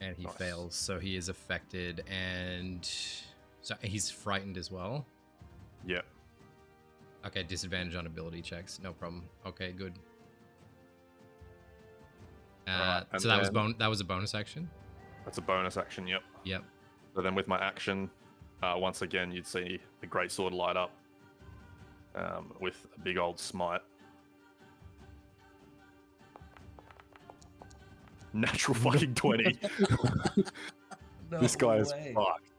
S1: And he
S3: Nice.
S1: fails, so he is affected, and so he's frightened as well.
S3: Yeah.
S1: Okay, disadvantage on ability checks, no problem. Okay, good.
S3: Alright, and
S1: So that
S3: then-
S1: that was a bonus action.
S3: That's a bonus action, yep.
S1: Yep.
S3: So then with my action, once again, you'd see the greatsword light up with a big old smite. Natural fucking 20. This guy is fucked.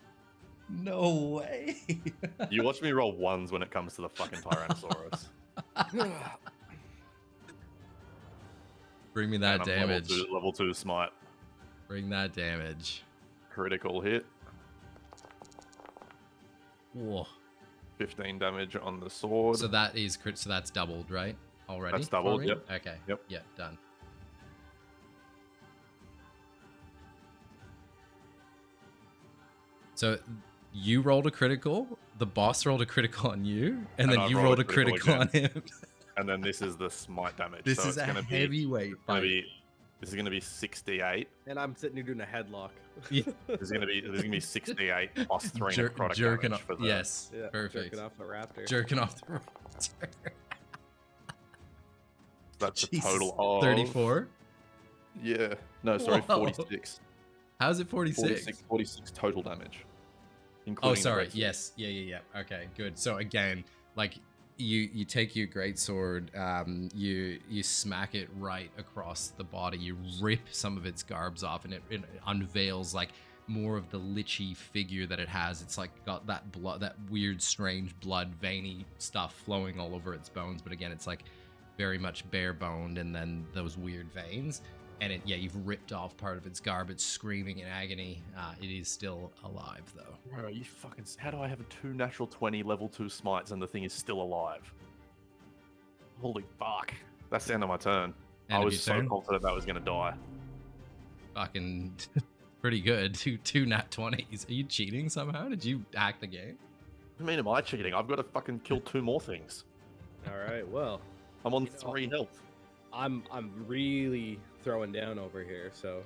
S1: No way.
S3: You watch me roll ones when it comes to the fucking Tyrannosaurus.
S1: Bring me that
S3: And I'm
S1: damage.
S3: Level two smite.
S1: Bring that damage.
S3: Critical hit.
S1: Whoa.
S3: 15 damage on the sword.
S1: So that is crit. So that's doubled, right? Already.
S3: That's doubled,
S1: for me?
S3: yep.
S1: Okay.
S3: Yep.
S1: Yeah. Done. So you rolled a critical. The boss rolled a critical on you, and then
S3: I
S1: you
S3: rolled
S1: rolled
S3: a
S1: a critical on him.
S3: And then this is the smite damage.
S1: This
S3: so
S1: is
S3: it's
S1: a
S3: gonna be-
S1: heavyweight
S3: gonna
S1: fight.
S3: be- This is going to be 68.
S2: And I'm sitting here doing a headlock.
S1: Yeah.
S3: This is going to be 68 plus 3 necrotic
S1: jerking
S3: damage
S1: off.
S3: for the...
S1: Yes.
S2: Yeah,
S1: Perfect.
S2: jerking off the raptor.
S1: Jerking off the raptor.
S3: That's a
S1: Jesus.
S3: total of
S1: 34.
S3: Yeah. No, sorry,
S1: Whoa.
S3: 46.
S1: How's it 46?
S3: 46 total damage.
S1: Oh,
S3: including the
S1: sorry.
S3: greatsword.
S1: Yes. Yeah. Okay. Good. So again, like you take your greatsword, you smack it right across the body. You rip some of its garbs off, and it unveils like more of the lichy figure that it has. It's like got that blood, that weird, strange blood, veiny stuff flowing all over its bones. But again, it's like very much bare boned, and then those weird veins. And you've ripped off part of its garb. It's screaming in agony. It is still alive, though.
S3: Bro, you fucking... How do I have 2 natural 20 level 2 smites and the thing is still alive? Holy fuck. That's the end of my turn.
S1: End
S3: I
S1: of
S3: was
S1: your
S3: so
S1: turn?
S3: confident that was going to die.
S1: Fucking pretty good. Two nat 20s. Are you cheating somehow? Did you hack the game?
S3: What do you mean am I cheating? I've got to fucking kill 2 more things.
S2: All right. Well,
S4: I'm on
S2: You know,
S4: 3 health.
S2: I'm really throwing down over here. So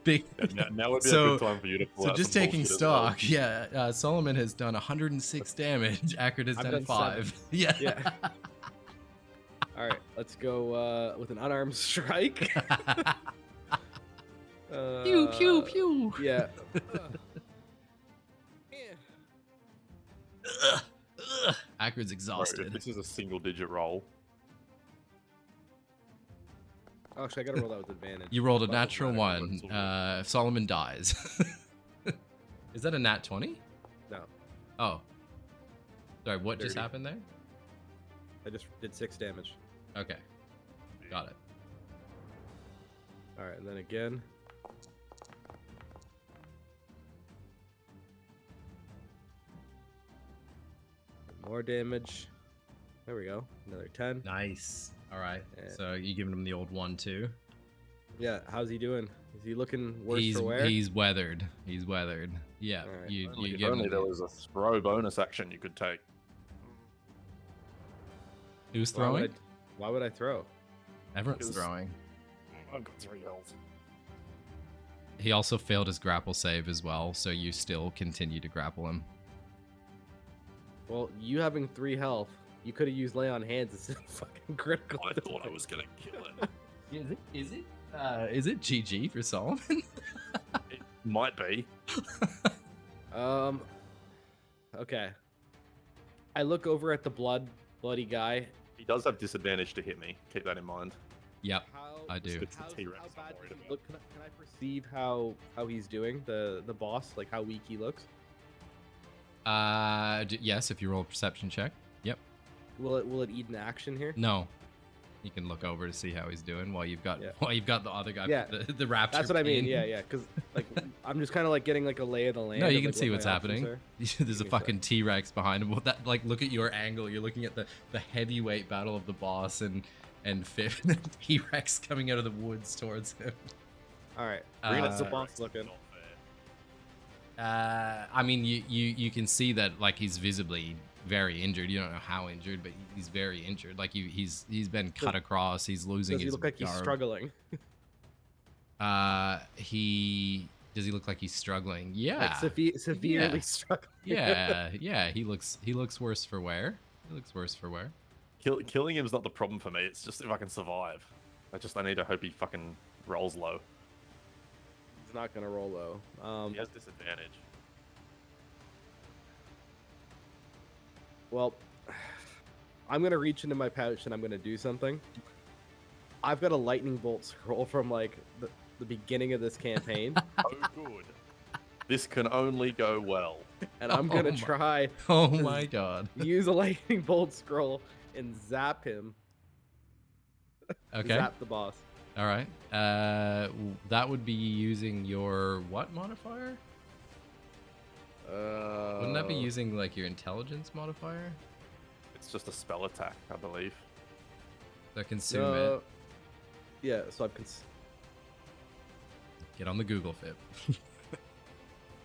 S1: Big.
S4: Now would be a
S1: So-
S4: good time for you to pull
S1: So
S4: out
S1: just
S4: some
S1: taking
S4: bullshit as well.
S1: stock, yeah. Solomon has done 106 damage. Akrid has
S2: I've
S1: done
S2: done
S1: 5. Yeah.
S2: yeah. All right. Let's go with an unarmed strike.
S1: Pew pew pew.
S2: Yeah.
S1: Akrid's
S4: Bro, if
S1: exhausted.
S4: this is a single-digit roll.
S2: Oh, actually, I gotta roll that with advantage.
S1: You rolled a
S4: Doesn't
S1: natural
S4: matter,
S1: 1.
S4: it's all
S1: Solomon dies. Is that a nat 20?
S2: No,
S1: Oh. Sorry, what just
S2: 30.
S1: happened there?
S2: I just did 6 damage.
S1: Okay. Got it.
S2: All right, and then again. More damage. There we go. Another 10.
S1: Nice. All right.
S2: Yeah.
S1: So you giving him the old 1 too?
S2: Yeah, how's he doing? Is he looking worse
S1: he's
S2: for wear?
S1: he's weathered. He's weathered. Yeah.
S2: All right.
S1: You
S4: If
S1: give
S4: only
S1: him
S4: there was a throw bonus action you could take.
S1: who's
S2: Why would
S1: throwing?
S2: Why would I throw?
S1: Everyone's
S4: Because-
S1: throwing.
S4: I've got 3 health.
S1: He also failed his grapple save as well, so you still continue to grapple him.
S2: Well, you having 3 health, you could have used lay on hands instead of fucking critical.
S4: I thought I was gonna kill it.
S1: Is it? Is it GG for Solomon?
S4: It might be.
S2: Okay. I look over at the bloody guy.
S4: He does have disadvantage to hit me. Keep that in mind.
S1: Yep.
S2: How,
S1: I do.
S4: It's the
S2: how
S4: T-Rex I'm
S2: bad
S4: worried
S2: does he
S4: about.
S2: look? Can I perceive how he's doing? The boss, like how weak he looks.
S1: Yes, if you roll a perception check. Yep.
S2: Will it eat an action here?
S1: No. You can look over to see how he's doing while you've got
S2: Yeah.
S1: the other guy,
S2: Yeah.
S1: the rapture.
S2: That's what I mean.
S1: pain.
S2: Yeah. Because like I'm just kind of like getting like a lay of the land.
S1: No, you
S2: of,
S1: can
S2: like,
S1: see
S2: what
S1: what's
S2: my options
S1: happening.
S2: are.
S1: There's a
S2: Give me a
S1: fucking T-Rex behind him. Well, that like look at your angle. You're looking at the heavyweight battle of the boss and Fifth and T-Rex coming out of the woods towards him.
S2: All right.
S1: How's
S2: the boss looking?
S4: Not fair.
S1: I mean, you can see that like he's visibly very injured. You don't know how injured, but he's very injured. Like he's been cut across. He's losing
S2: Does he
S1: his
S2: look like he's
S1: garb.
S2: struggling?
S1: Does he look like he's struggling? Yeah.
S2: Like severely
S1: Yeah.
S2: struggling.
S1: yeah. He looks worse for wear. He looks worse for wear.
S4: Killing him's not the problem for me. It's just if I can survive. I need to hope he fucking rolls low.
S2: He's not gonna roll low.
S4: He has disadvantage.
S2: Well, I'm gonna reach into my pouch and I'm gonna do something. I've got a lightning bolt scroll from like the beginning of this campaign,
S4: Oh, good. This can only go well.
S2: and I'm
S1: Oh
S2: gonna
S1: my-
S2: try
S1: Oh my god.
S2: use a lightning bolt scroll and zap him.
S1: Okay.
S2: Zap the boss.
S1: All right. That would be using your what modifier? Wouldn't that be using like your intelligence modifier?
S4: It's just a spell attack, I believe.
S1: That consume it.
S2: Yeah, so
S1: Get on the Google Fit.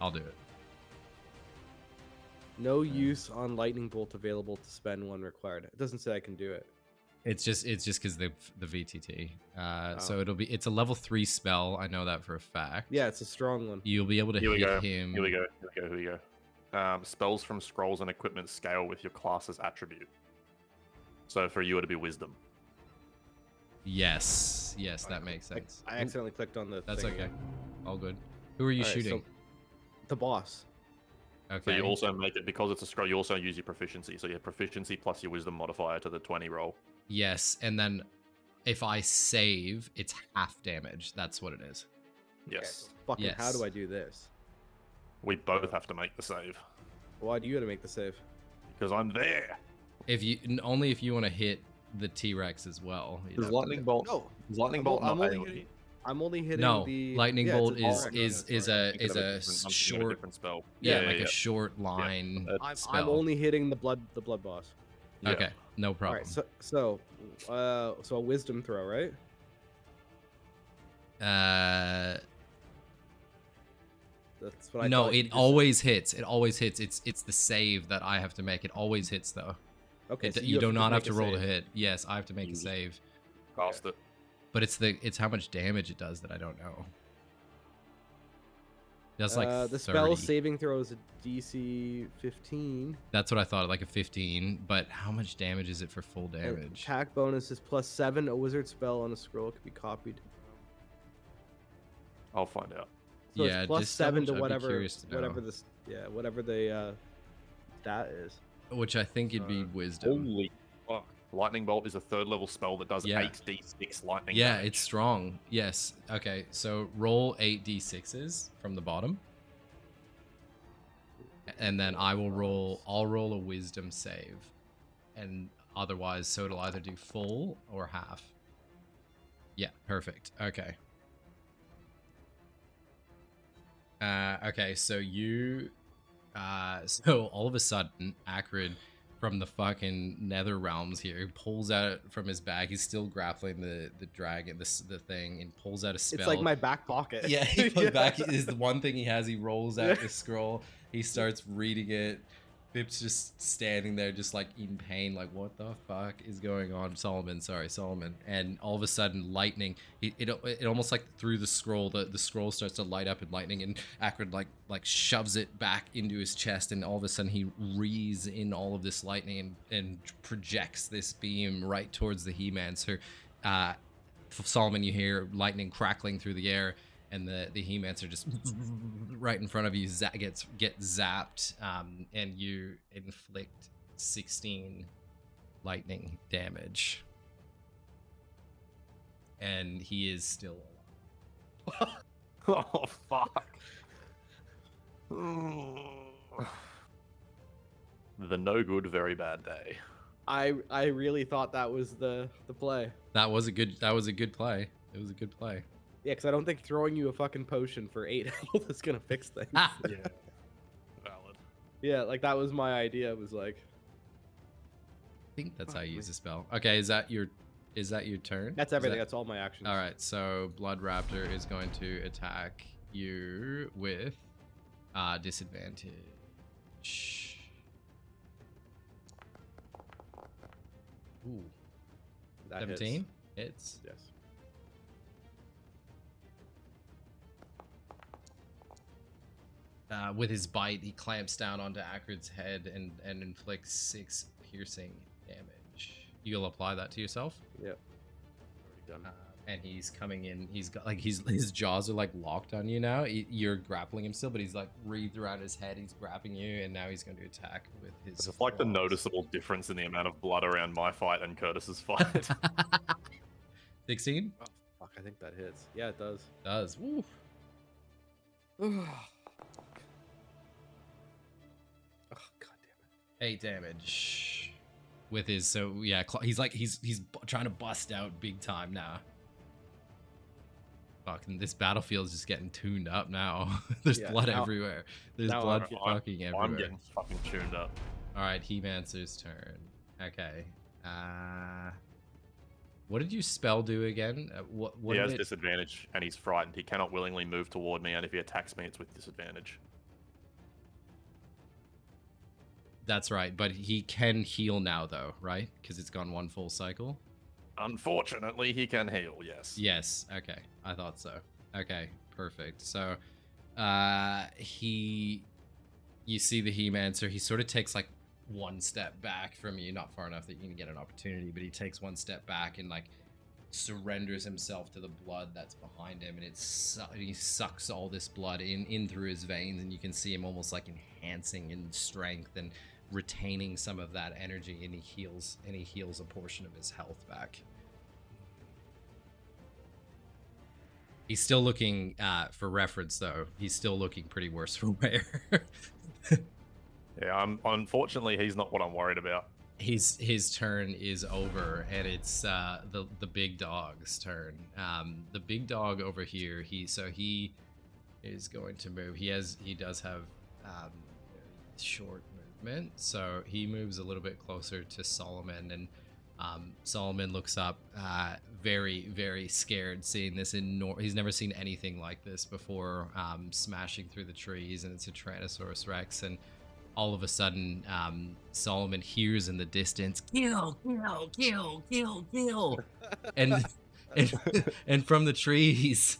S1: I'll do it.
S2: no use on lightning bolt available to spend one required. It doesn't say I can do it.
S1: It's just because the VTT. So
S2: Oh.
S1: it's a level 3 spell. I know that for a fact.
S2: Yeah, it's a strong one.
S1: You'll be able to
S4: Here we
S1: hit
S4: go.
S1: him.
S4: Here we go. Spells from scrolls and equipment scale with your class's attribute. So for you, it'd be wisdom.
S1: Yes, that makes sense.
S2: I accidentally clicked on the.
S1: That's
S2: thing
S1: okay.
S2: again.
S1: All good. Who are you
S2: Alright,
S1: shooting?
S2: so the boss.
S1: Okay.
S4: So you also make it, because it's a scroll, you also use your proficiency. So your proficiency plus your wisdom modifier to the 20 roll.
S1: Yes, and then if I save, it's half damage. That's what it is.
S4: Yes.
S2: Fucking. How
S1: Yes.
S2: do I do this?
S4: We both have to make the save.
S2: Why do you got to make the save?
S4: Because I'm there.
S1: Only if you want to hit the T-Rex as well. you'd
S4: Does
S1: have to
S4: lightning
S1: do-
S4: bolt?
S2: No,
S4: Does lightning
S2: I'm
S4: bolt
S2: o- I'm
S4: not
S2: only
S4: AoE?
S2: I'm only hitting
S1: No,
S2: the
S1: lightning
S2: yeah, it's
S1: bolt
S2: a-
S1: is
S2: oh,
S1: is
S2: no,
S1: is
S2: sorry.
S1: a
S4: I'm thinking
S1: is
S4: of
S1: a
S4: different- I'm thinking of a
S1: short
S4: different spell.
S1: yeah, a short line
S4: that's
S2: I'm
S1: spell.
S2: only hitting the blood boss.
S4: Yeah.
S1: Okay, no
S2: All
S1: problem.
S2: right, so a wisdom throw, right? That's what I
S1: No,
S2: thought.
S1: it always hits. It always hits. It's the save that I have to make. It always hits though.
S2: Okay, so
S1: You do not have
S2: just
S1: to
S2: make a
S1: roll to
S2: save.
S1: hit. Yes, I have to make a
S3: You just-
S1: save.
S3: Cast it.
S1: But it's how much damage it does that I don't know. That's like
S2: the
S1: 30.
S2: spell saving throw is a DC 15.
S1: That's what I thought, like a 15. But how much damage is it for full
S2: and
S1: damage?
S2: Attack bonus is +7. A wizard spell on a scroll can be copied.
S3: I'll find out.
S2: So
S1: Yeah,
S2: it's plus
S1: just
S2: 7 to
S1: I'd be
S2: whatever
S1: curious to know.
S2: whatever this whatever the stat is.
S1: Which I think it'd be wisdom.
S3: Holy fuck. Lightning Bolt is a 3rd level spell that does
S1: Yeah.
S3: 8d6 lightning
S1: Yeah,
S3: damage.
S1: it's strong. Yes. Okay, so roll 8d6s from the bottom. And then I'll roll a wisdom save. And otherwise, so it'll either do full or half. Yeah, perfect. Okay. Okay, so you so all of a sudden, Akrid from the fucking nether realms here pulls out from his bag. He's still grappling the dragon, the thing, and pulls out a spell.
S2: It's like my back pocket.
S1: Yeah, he put back is the one thing he has. He rolls out
S2: Yeah.
S1: the scroll. He starts reading it. Pip's just standing there, just like in pain, like what the fuck is going on? Solomon. And all of a sudden, lightning. It almost like through the scroll, the scroll starts to light up in lightning, and Akrid like shoves it back into his chest, and all of a sudden he rees in all of this lightning and projects this beam right towards the He-Mancer. Solomon, you hear lightning crackling through the air, and the He-Mancer just right in front of you get zapped, and you inflict 16 lightning damage. And he is still alive.
S3: Oh, fuck. The no good, very bad day.
S2: I really thought that was the play.
S1: That was a good play. It was a good play.
S2: Yeah, because I don't think throwing you a fucking potion for 8 health is gonna fix things.
S1: Ah!
S3: Yeah. Valid.
S2: Yeah, like that was my idea. Was like,
S1: I think that's how you use the spell. Okay, is that your turn?
S2: that's
S1: Is
S2: everything.
S1: that-
S2: That's all my actions.
S1: All right, so Blood Raptor is going to attack you with disadvantage. Ooh,
S2: That hits.
S1: 17 hits.
S2: Yes.
S1: With his bite, he clamps down onto Akrid's head and inflicts 6 piercing damage. You'll apply that to yourself.
S2: Yep.
S3: Already done.
S1: And he's coming in. He's got like his jaws are like locked on you now. You're grappling him still, but he's like wreathed around his head. He's grabbing you, and now he's going to attack with his.
S3: It's like the
S1: claws.
S3: noticeable difference in the amount of blood around my fight and Curtis's fight.
S1: 16
S2: Oh fuck! I think that hits. Yeah, it does.
S1: does. Woo.
S2: Oh god damn it!
S1: 8 damage with his. So yeah, he's like he's trying to bust out big time now. Fucking this battlefield's just getting tuned up now. There's
S2: Yeah,
S1: blood
S2: now-
S1: everywhere. There's
S2: now
S1: blood
S3: I'm-
S1: fucking everywhere.
S3: I'm getting fucking tuned up.
S1: All right, He-Mancer's turn. Okay. What did you spell do again? What
S3: He
S1: did
S3: has
S1: it-
S3: disadvantage and he's frightened. He cannot willingly move toward me, and if he attacks me, it's with disadvantage.
S1: That's right, but he can heal now though, right? Because it's gone one full cycle.
S3: Unfortunately, he can heal, yes.
S1: Yes. Okay. I thought so. Okay. Perfect. So, you see the He-Mancer. He sort of takes like one step back from you, not far enough that you can get an opportunity, but he takes one step back and like surrenders himself to the blood that's behind him, and he sucks all this blood in through his veins, and you can see him almost like enhancing in strength and retaining some of that energy, and he heals a portion of his health back. He's still looking, for reference though, he's still looking pretty worse for wear.
S3: Yeah, unfortunately, he's not what I'm worried about.
S1: His turn is over, and it's the big dog's turn. The big dog over here, he is going to move. He does have short movement, so he moves a little bit closer to Solomon, and Solomon looks up very, very scared seeing this. He's never seen anything like this before, smashing through the trees, and it's a Tyrannosaurus Rex. And all of a sudden, Solomon hears in the distance, "Kill, kill, kill, kill, kill," and and from the trees,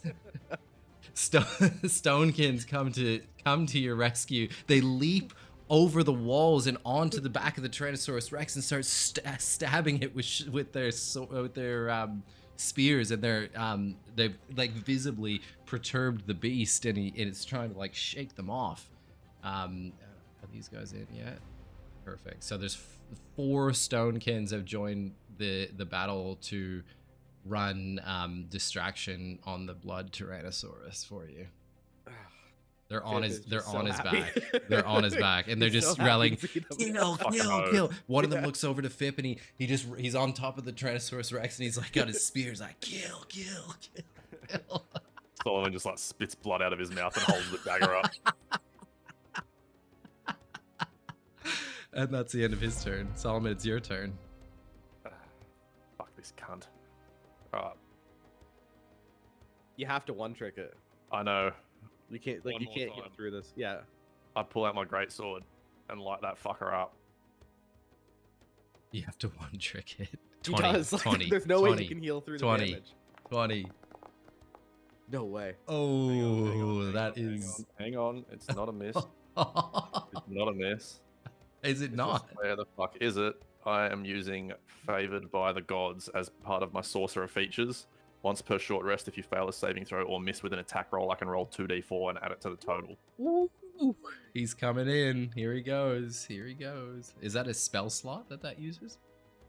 S1: Stonekins come to your rescue. They leap over the walls and onto the back of the Tyrannosaurus Rex and start stabbing it with their spears, and they've like visibly perturbed the beast, and it's trying to like shake them off. Are these guys in yet? Perfect. So there's 4 Stonekins have joined the battle to run distraction on the blood Tyrannosaurus for you. They're on his back. They're on his back, and they're just yelling, "Kill, kill, kill!" One of them looks over to Fip, and he's on top of the Tyrannosaurus Rex, and he's like got his spears, like kill, kill, kill.
S3: Solomon just like spits blood out of his mouth and holds the dagger up.
S1: And that's the end of his turn. Solomon, it's your turn.
S3: Fuck this cunt. Alright.
S5: You have to one trick it.
S3: I know.
S5: You can't
S3: One
S5: you
S3: more
S5: can't
S3: time.
S5: get through this. Yeah.
S3: I pull out my greatsword and light that fucker up.
S1: You have to one trick it.
S5: He
S1: 20,
S5: does. Like,
S1: 20,
S5: there's no way
S1: 20,
S5: you can heal through
S1: 20.
S5: the damage.
S1: 20.
S5: No way.
S1: Oh, that is.
S3: Hang on. It's not a miss. It's not a miss.
S1: Is it
S3: It's
S1: not?
S3: just, where the fuck is it? I am using Favored by the Gods as part of my Sorcerer features. Once per short rest, if you fail a saving throw or miss with an attack roll, I can roll 2d4 and add it to the total.
S1: Ooh, he's coming in. Here he goes. Here he goes. Is that a spell slot that uses?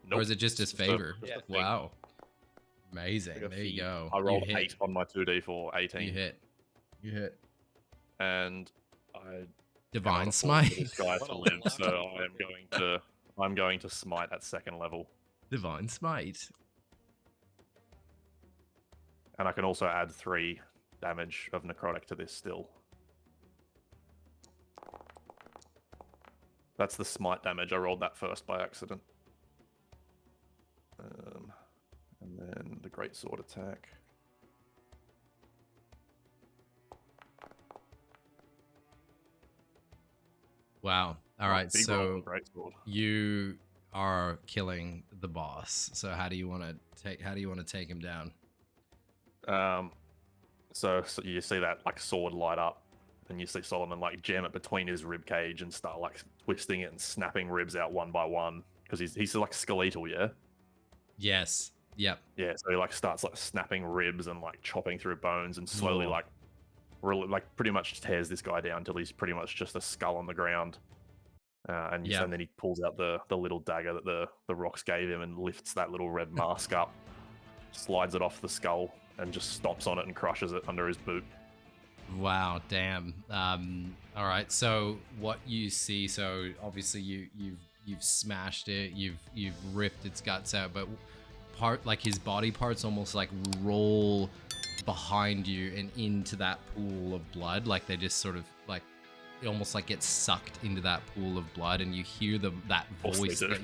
S3: Nope.
S1: Or is it just his
S3: It's a-
S1: favor?
S3: just a thing.
S1: Wow. Amazing.
S5: Like a
S1: there you
S5: feat.
S1: go.
S3: I rolled
S1: you hit.
S3: 8 on my 2d4, 18.
S1: You hit. You hit.
S3: And I
S1: Divine
S3: cannot afford
S1: Smite.
S3: for this guy to live, so I'm going to smite at 2nd level.
S1: Divine Smite.
S3: And I can also add 3 damage of necrotic to this still. That's the smite damage. I rolled that first by accident. And then the great sword attack.
S1: Wow. All right.
S3: Big roll
S1: So
S3: with great sword.
S1: you are killing the boss. So how do you want to take him down?
S3: So you see that like sword light up, and you see Solomon like jam it between his rib cage and start like twisting it and snapping ribs out one by one because he's like skeletal, yeah.
S1: Yes. Yep.
S3: Yeah, so he like starts like snapping ribs and like chopping through bones and slowly
S1: Ooh.
S3: like pretty much tears this guy down until he's pretty much just a skull on the ground. And
S1: Yeah.
S3: then he pulls out the little dagger that the rocks gave him and lifts that little red mask up, slides it off the skull, and just stomps on it and crushes it under his boot.
S1: Wow, damn. All right. So what you see? So obviously you've smashed it. You've ripped its guts out, but his body parts almost like roll behind you and into that pool of blood. Like they just sort of like it almost like gets sucked into that pool of blood, and you hear that voice that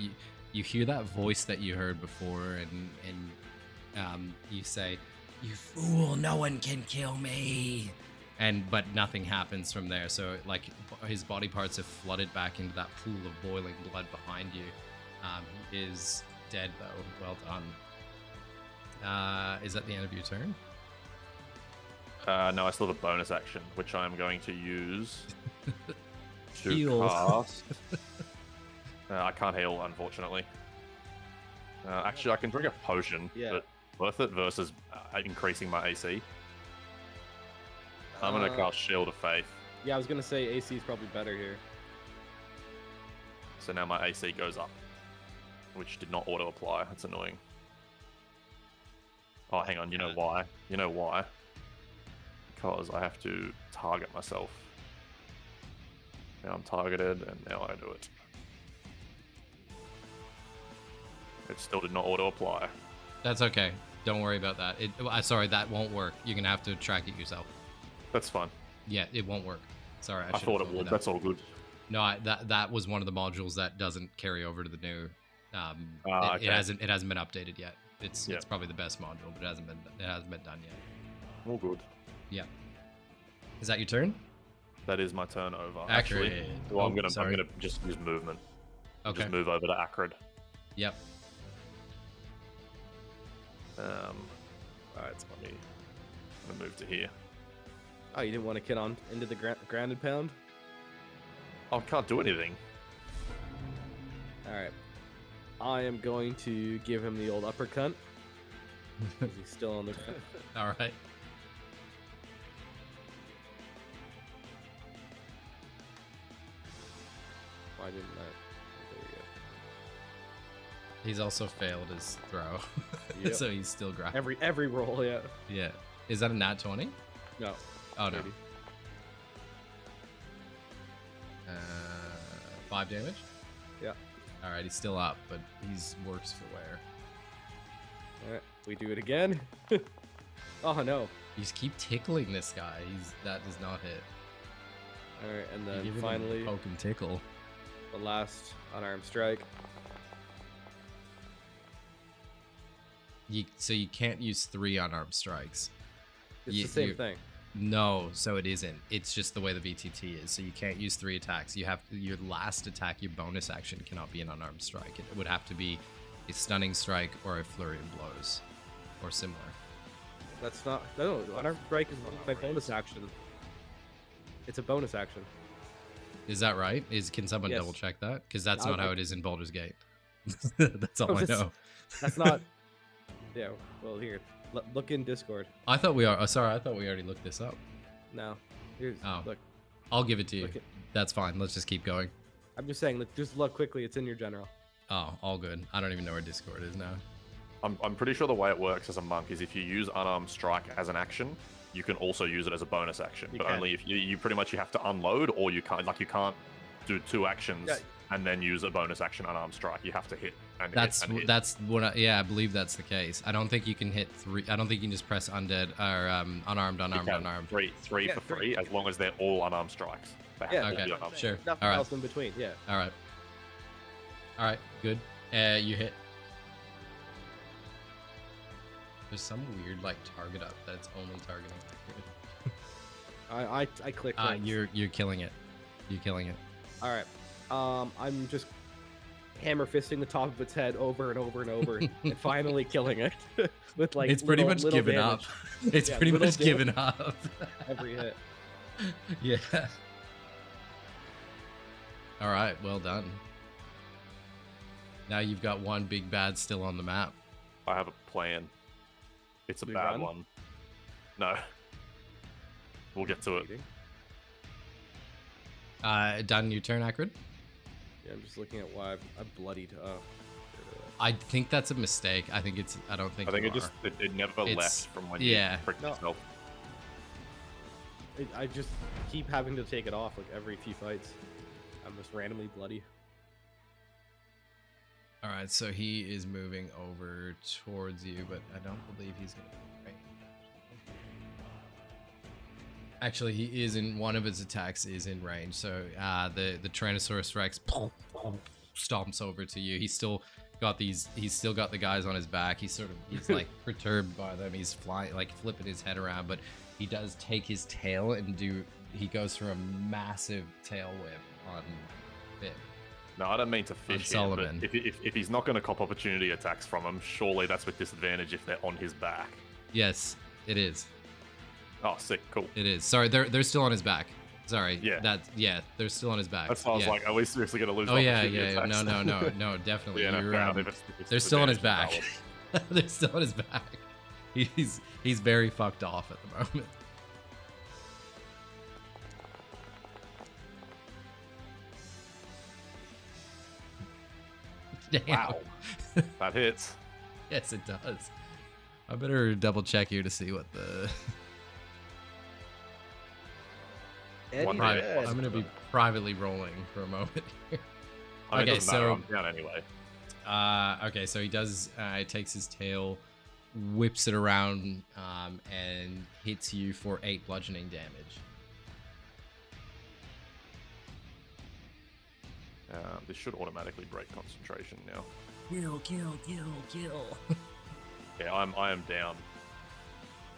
S1: you hear that voice that you heard before, and you say, "You fool! No one can kill me." But nothing happens from there. So like his body parts have flooded back into that pool of boiling blood behind you. He is dead though. Well done. Is that the end of your turn?
S3: No, I still have a bonus action, which I'm going to use to
S1: Heal.
S3: cast. I can't heal, unfortunately. Actually, I can drink a potion,
S5: Yeah.
S3: but worth it versus increasing my AC. I'm going to cast Shield of Faith.
S5: Yeah, I was gonna say AC is probably better here.
S3: So now my AC goes up, which did not auto-apply. That's annoying. Oh, hang on. You know why? You know why? Because I have to target myself. Now I'm targeted, and now I do it. It still did not auto-apply.
S1: That's okay. Don't worry about that. Sorry, that won't work. You're gonna have to track it yourself.
S3: That's fine.
S1: Yeah, it won't work. Sorry,
S3: I
S1: should've
S3: thought it
S1: told you
S3: would.
S1: that.
S3: That's all good.
S1: No, that was one of the modules that doesn't carry over to the new.
S3: Okay.
S1: It hasn't been updated yet. It's
S3: Yeah.
S1: it's probably the best module, but it hasn't been done yet.
S3: All good.
S1: Yeah. Is that your turn?
S3: That is my turn over.
S1: Akrid.
S3: Actually, well, I'm
S1: Oh,
S3: gonna
S1: sorry.
S3: just use movement.
S1: Okay.
S3: Just move over to Akrid.
S1: Yep.
S3: Alright, so let me. I'm gonna move to here.
S5: Oh, you didn't want to get on into the grounded pound?
S3: Oh, I can't do anything.
S5: All right. I am going to give him the old uppercut. 'Cause he's still on the.
S1: All right.
S5: Why didn't that? There we go.
S1: He's also failed his throw,
S5: Yep.
S1: so he's still grappling.
S5: Every roll, yeah.
S1: Yeah. Is that a nat 20?
S5: No.
S1: Oh no.
S5: Maybe.
S1: 5 damage.
S5: Yeah.
S1: All right, he's still up, but he's worse for wear.
S5: All right. We do it again. Oh no.
S1: You just keep tickling this guy. That does not hit.
S5: All right, and
S1: You
S5: then
S1: give him a
S5: finally
S1: poke and tickle.
S5: the last unarmed strike.
S1: So you can't use 3 unarmed strikes.
S5: It's
S1: You-
S5: the same
S1: you-
S5: thing.
S1: No, so it isn't. It's just the way the VTT is. So you can't use 3 attacks. You have your last attack, your bonus action cannot be an unarmed strike. It would have to be a stunning strike or a flurry of blows, or similar.
S5: That's not. No, unarmed strike is my bonus action. It's a bonus action.
S1: Is that right? Can someone
S5: Yes.
S1: double check that? Because that's
S5: I-
S1: not how it is in Baldur's Gate. That's all I
S5: That's-
S1: know.
S5: That's not. Yeah. Well, here. Look in Discord.
S1: I thought we are. Oh, sorry, I thought we already looked this up.
S5: No. Here's.
S1: Oh.
S5: Look.
S1: I'll give it to you.
S5: Look at,
S1: That's fine. Let's just keep going.
S5: I'm just saying. Look, just look quickly. It's in your general.
S1: Oh, all good. I don't even know where Discord is now.
S3: I'm pretty sure the way it works as a monk is if you use unarmed strike as an action, you can also use it as a bonus action.
S5: You
S3: But
S5: can.
S3: only if you pretty much you have to unload, or you can't do 2 actions
S5: Yeah.
S3: and then use a bonus action unarmed strike. You have to hit and
S1: That's
S3: hit and hit.
S1: that's what. I believe that's the case. I don't think you can hit 3. I don't think you can just press undead or unarmed,
S3: You
S1: unarmed,
S3: can.
S1: unarmed.
S3: Three
S5: Yeah,
S3: for
S5: three.
S3: free, as long as they're all unarmed strikes. They have
S5: Yeah,
S3: to
S1: Okay,
S3: be unarmed.
S1: sure.
S5: Nothing
S1: All right.
S5: else in between. Yeah.
S1: All right. All right. Good. You hit. There's some weird like target up that it's only targeting Akrid.
S5: I click. things.
S1: You're killing it. You're killing it.
S5: All right. I'm just hammer fisting the top of its head over and over and over, and finally killing it with like.
S1: It's pretty much
S5: little
S1: given
S5: damage
S1: up. It's
S5: Yeah,
S1: pretty
S5: little
S1: much
S5: damage.
S1: given up.
S5: every hit.
S1: Yeah. All right. Well done. Now you've got one big bad still on the map.
S3: I have a plan. It's a
S5: We
S3: bad
S5: run?
S3: one. No. We'll get to it.
S1: Done your turn, Akrid?
S5: Yeah, I'm just looking at why I've bloodied. Oh.
S1: I think that's a mistake. I think it's. I don't think.
S3: I think
S1: you
S3: it just
S1: are.
S3: it never
S1: It's-
S3: left from when
S1: yeah.
S3: you pricked
S5: No.
S3: yourself.
S5: I just keep having to take it off like every few fights. I'm just randomly bloody.
S1: All right, so he is moving over towards you, but I don't believe he's gonna be right. Actually, he is in one of his attacks is in range. So the Tyrannosaurus Rex stomps over to you. He's still got the guys on his back. He's like perturbed by them. He's flying, like flipping his head around, but he does take his tail and he goes for a massive tail whip on Vic.
S3: No, I don't mean to fish here,
S1: Solomon.
S3: but if he's not going to cop opportunity attacks from him, surely that's with disadvantage if they're on his back.
S1: Yes, it is.
S3: Oh, sick, cool.
S1: It is. Sorry, they're still on his back. Sorry.
S3: Yeah.
S1: They're still on his back.
S3: That's why I was
S1: Yeah.
S3: like, are we seriously going to lose?
S1: Oh yeah,
S3: opportunity
S1: yeah.
S3: attacks?
S1: No, definitely.
S3: Yeah, no,
S1: You're,
S3: fair enough.
S1: um,
S3: If it's
S1: they're still on his
S3: disadvantage,
S1: back.
S3: valid.
S1: They're still on his back. He's very fucked off at the moment. Damn.
S3: Wow, that hits.
S1: Yes, it does. I better double check here to see what the.
S3: One
S1: Private,
S3: hit.
S1: I'm gonna be privately rolling for a moment here.
S3: I mean,
S1: Okay,
S3: it doesn't matter.
S1: so-
S3: I'm down anyway.
S1: Okay, so he does. Takes his tail, whips it around, and hits you for 8 bludgeoning damage.
S3: This should automatically break concentration now.
S1: Kill.
S3: Yeah, I am down.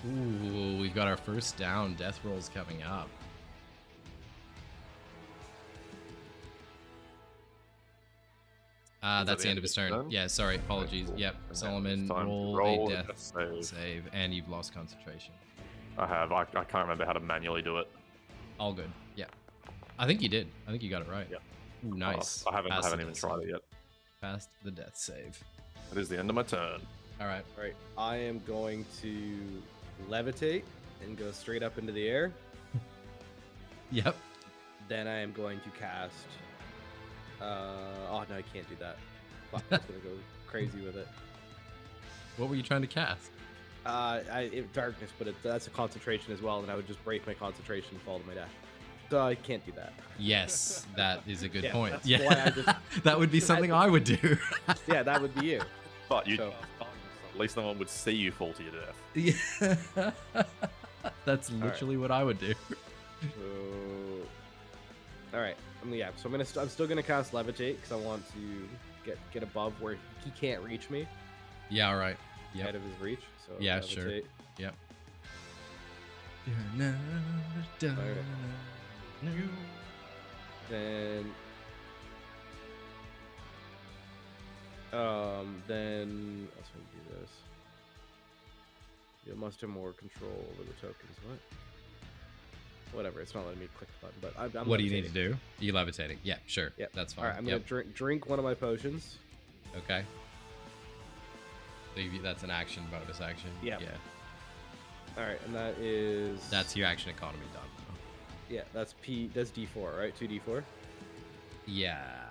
S1: Ooh, we've got our first down. Death roll's coming up. That's the end of his turn. Yeah, sorry, apologies.
S3: Cool.
S1: Yep,
S3: And now
S1: Solomon,
S3: it's time to
S1: roll a
S3: a
S1: death
S3: save.
S1: save, and you've lost concentration.
S3: I have. I can't remember how to manually do it.
S1: All good. Yeah, I think you did. I think you got it right.
S3: Yeah.
S1: Ooh, nice.
S3: I haven't
S1: Passed the
S3: even
S1: death
S3: tried
S1: save.
S3: it yet.
S1: Passed the death save.
S3: It is the end of my turn.
S1: All right.
S5: All right, I am going to levitate and go straight up into the air.
S1: Yep.
S5: Then I am going to cast. Oh no, I can't do that. Fuck, I was gonna go crazy with it.
S1: What were you trying to cast?
S5: Darkness, but that's a concentration as well, and I would just break my concentration and fall to my death. So I can't do that.
S1: Yes, that is a good
S5: Yeah,
S1: point.
S5: that's
S1: Yeah,
S5: why I just-
S1: that would be something I would do.
S5: Yeah, that would be you.
S3: But you,
S5: So-
S3: at least no one would see you fall to your death.
S1: Yeah. That's literally what I would do.
S5: So, all right, so I'm still gonna cast levitate because I want to get above where he can't reach me,
S1: Yeah, all right.
S5: out
S1: Yep.
S5: of his reach. So
S1: Yeah, sure.
S5: levitate.
S1: Yep. You're not done. No.
S5: Then let's do this. You must have more control over the tokens. What? Whatever. It's not letting me click the button. But I'm
S1: What do you need to
S5: levitating.
S1: do? You levitating? Yeah, sure.
S5: Yep.
S1: That's fine.
S5: All right, I'm
S1: Yep.
S5: gonna drink one of my potions.
S1: Okay. So that's an action, bonus action.
S5: Yep.
S1: Yeah.
S5: All right, and that is
S1: That's your action economy done.
S5: yeah. That's D4, right? 2D4.
S1: Yeah.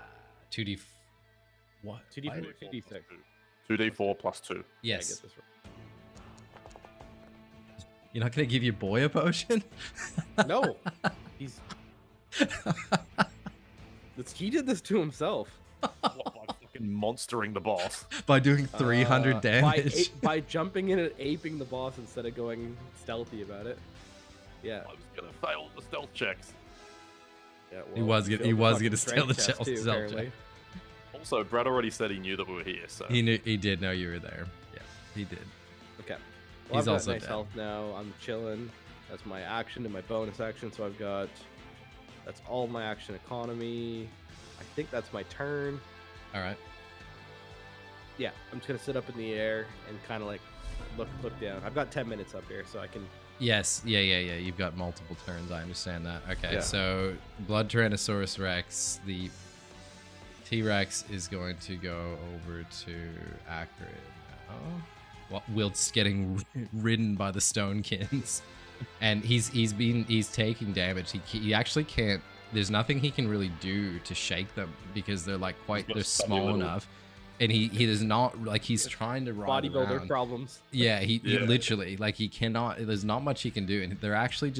S1: 2D. What?
S5: 2D4,
S1: Why-
S5: 2D6.
S3: 2d4 plus 2.
S5: Yeah, I
S1: Yes.
S5: get this right.
S1: You're not gonna give your boy a potion?
S5: No, he's he did this to himself.
S3: What, by fucking monstering the boss?
S1: By doing 300 damage.
S5: by jumping in and aping the boss instead of going stealthy about it. Yeah,
S3: I was gonna fail the stealth checks.
S5: yeah.
S1: He was
S5: you
S1: gonna-
S5: failed
S1: he
S5: the
S1: was
S5: fucking
S1: gonna steal the
S5: strength test
S1: stealth
S5: too,
S1: check.
S5: apparently.
S3: Also, Brett already said he knew that we were here, so
S1: He knew. He did know you were there. Yeah, he did.
S5: Okay.
S1: He's
S5: I've got
S1: also
S5: nice
S1: dead.
S5: health now. I'm chilling. That's my action and my bonus action. So I've got. That's all my action economy. I think that's my turn.
S1: All right.
S5: Yeah, I'm just gonna sit up in the air and kind of like look down. I've got 10 minutes up here, so I can.
S1: Yes. Yeah. You've got multiple turns. I understand that. Okay.
S5: Yeah.
S1: So Blood Tyrannosaurus Rex, the T-Rex is going to go over to Akrid now. Wilt's getting ridden by the Stonekins, and he's taking damage. He actually can't. There's nothing he can really do to shake them because they're like
S3: got
S1: they're
S3: stubby
S1: small
S3: little-
S1: enough, and he does not like he's trying to ride
S5: Bodybuilder
S1: around.
S5: problems.
S1: Yeah, he
S3: Yeah.
S1: literally like he cannot. There's not much he can do, and they're actually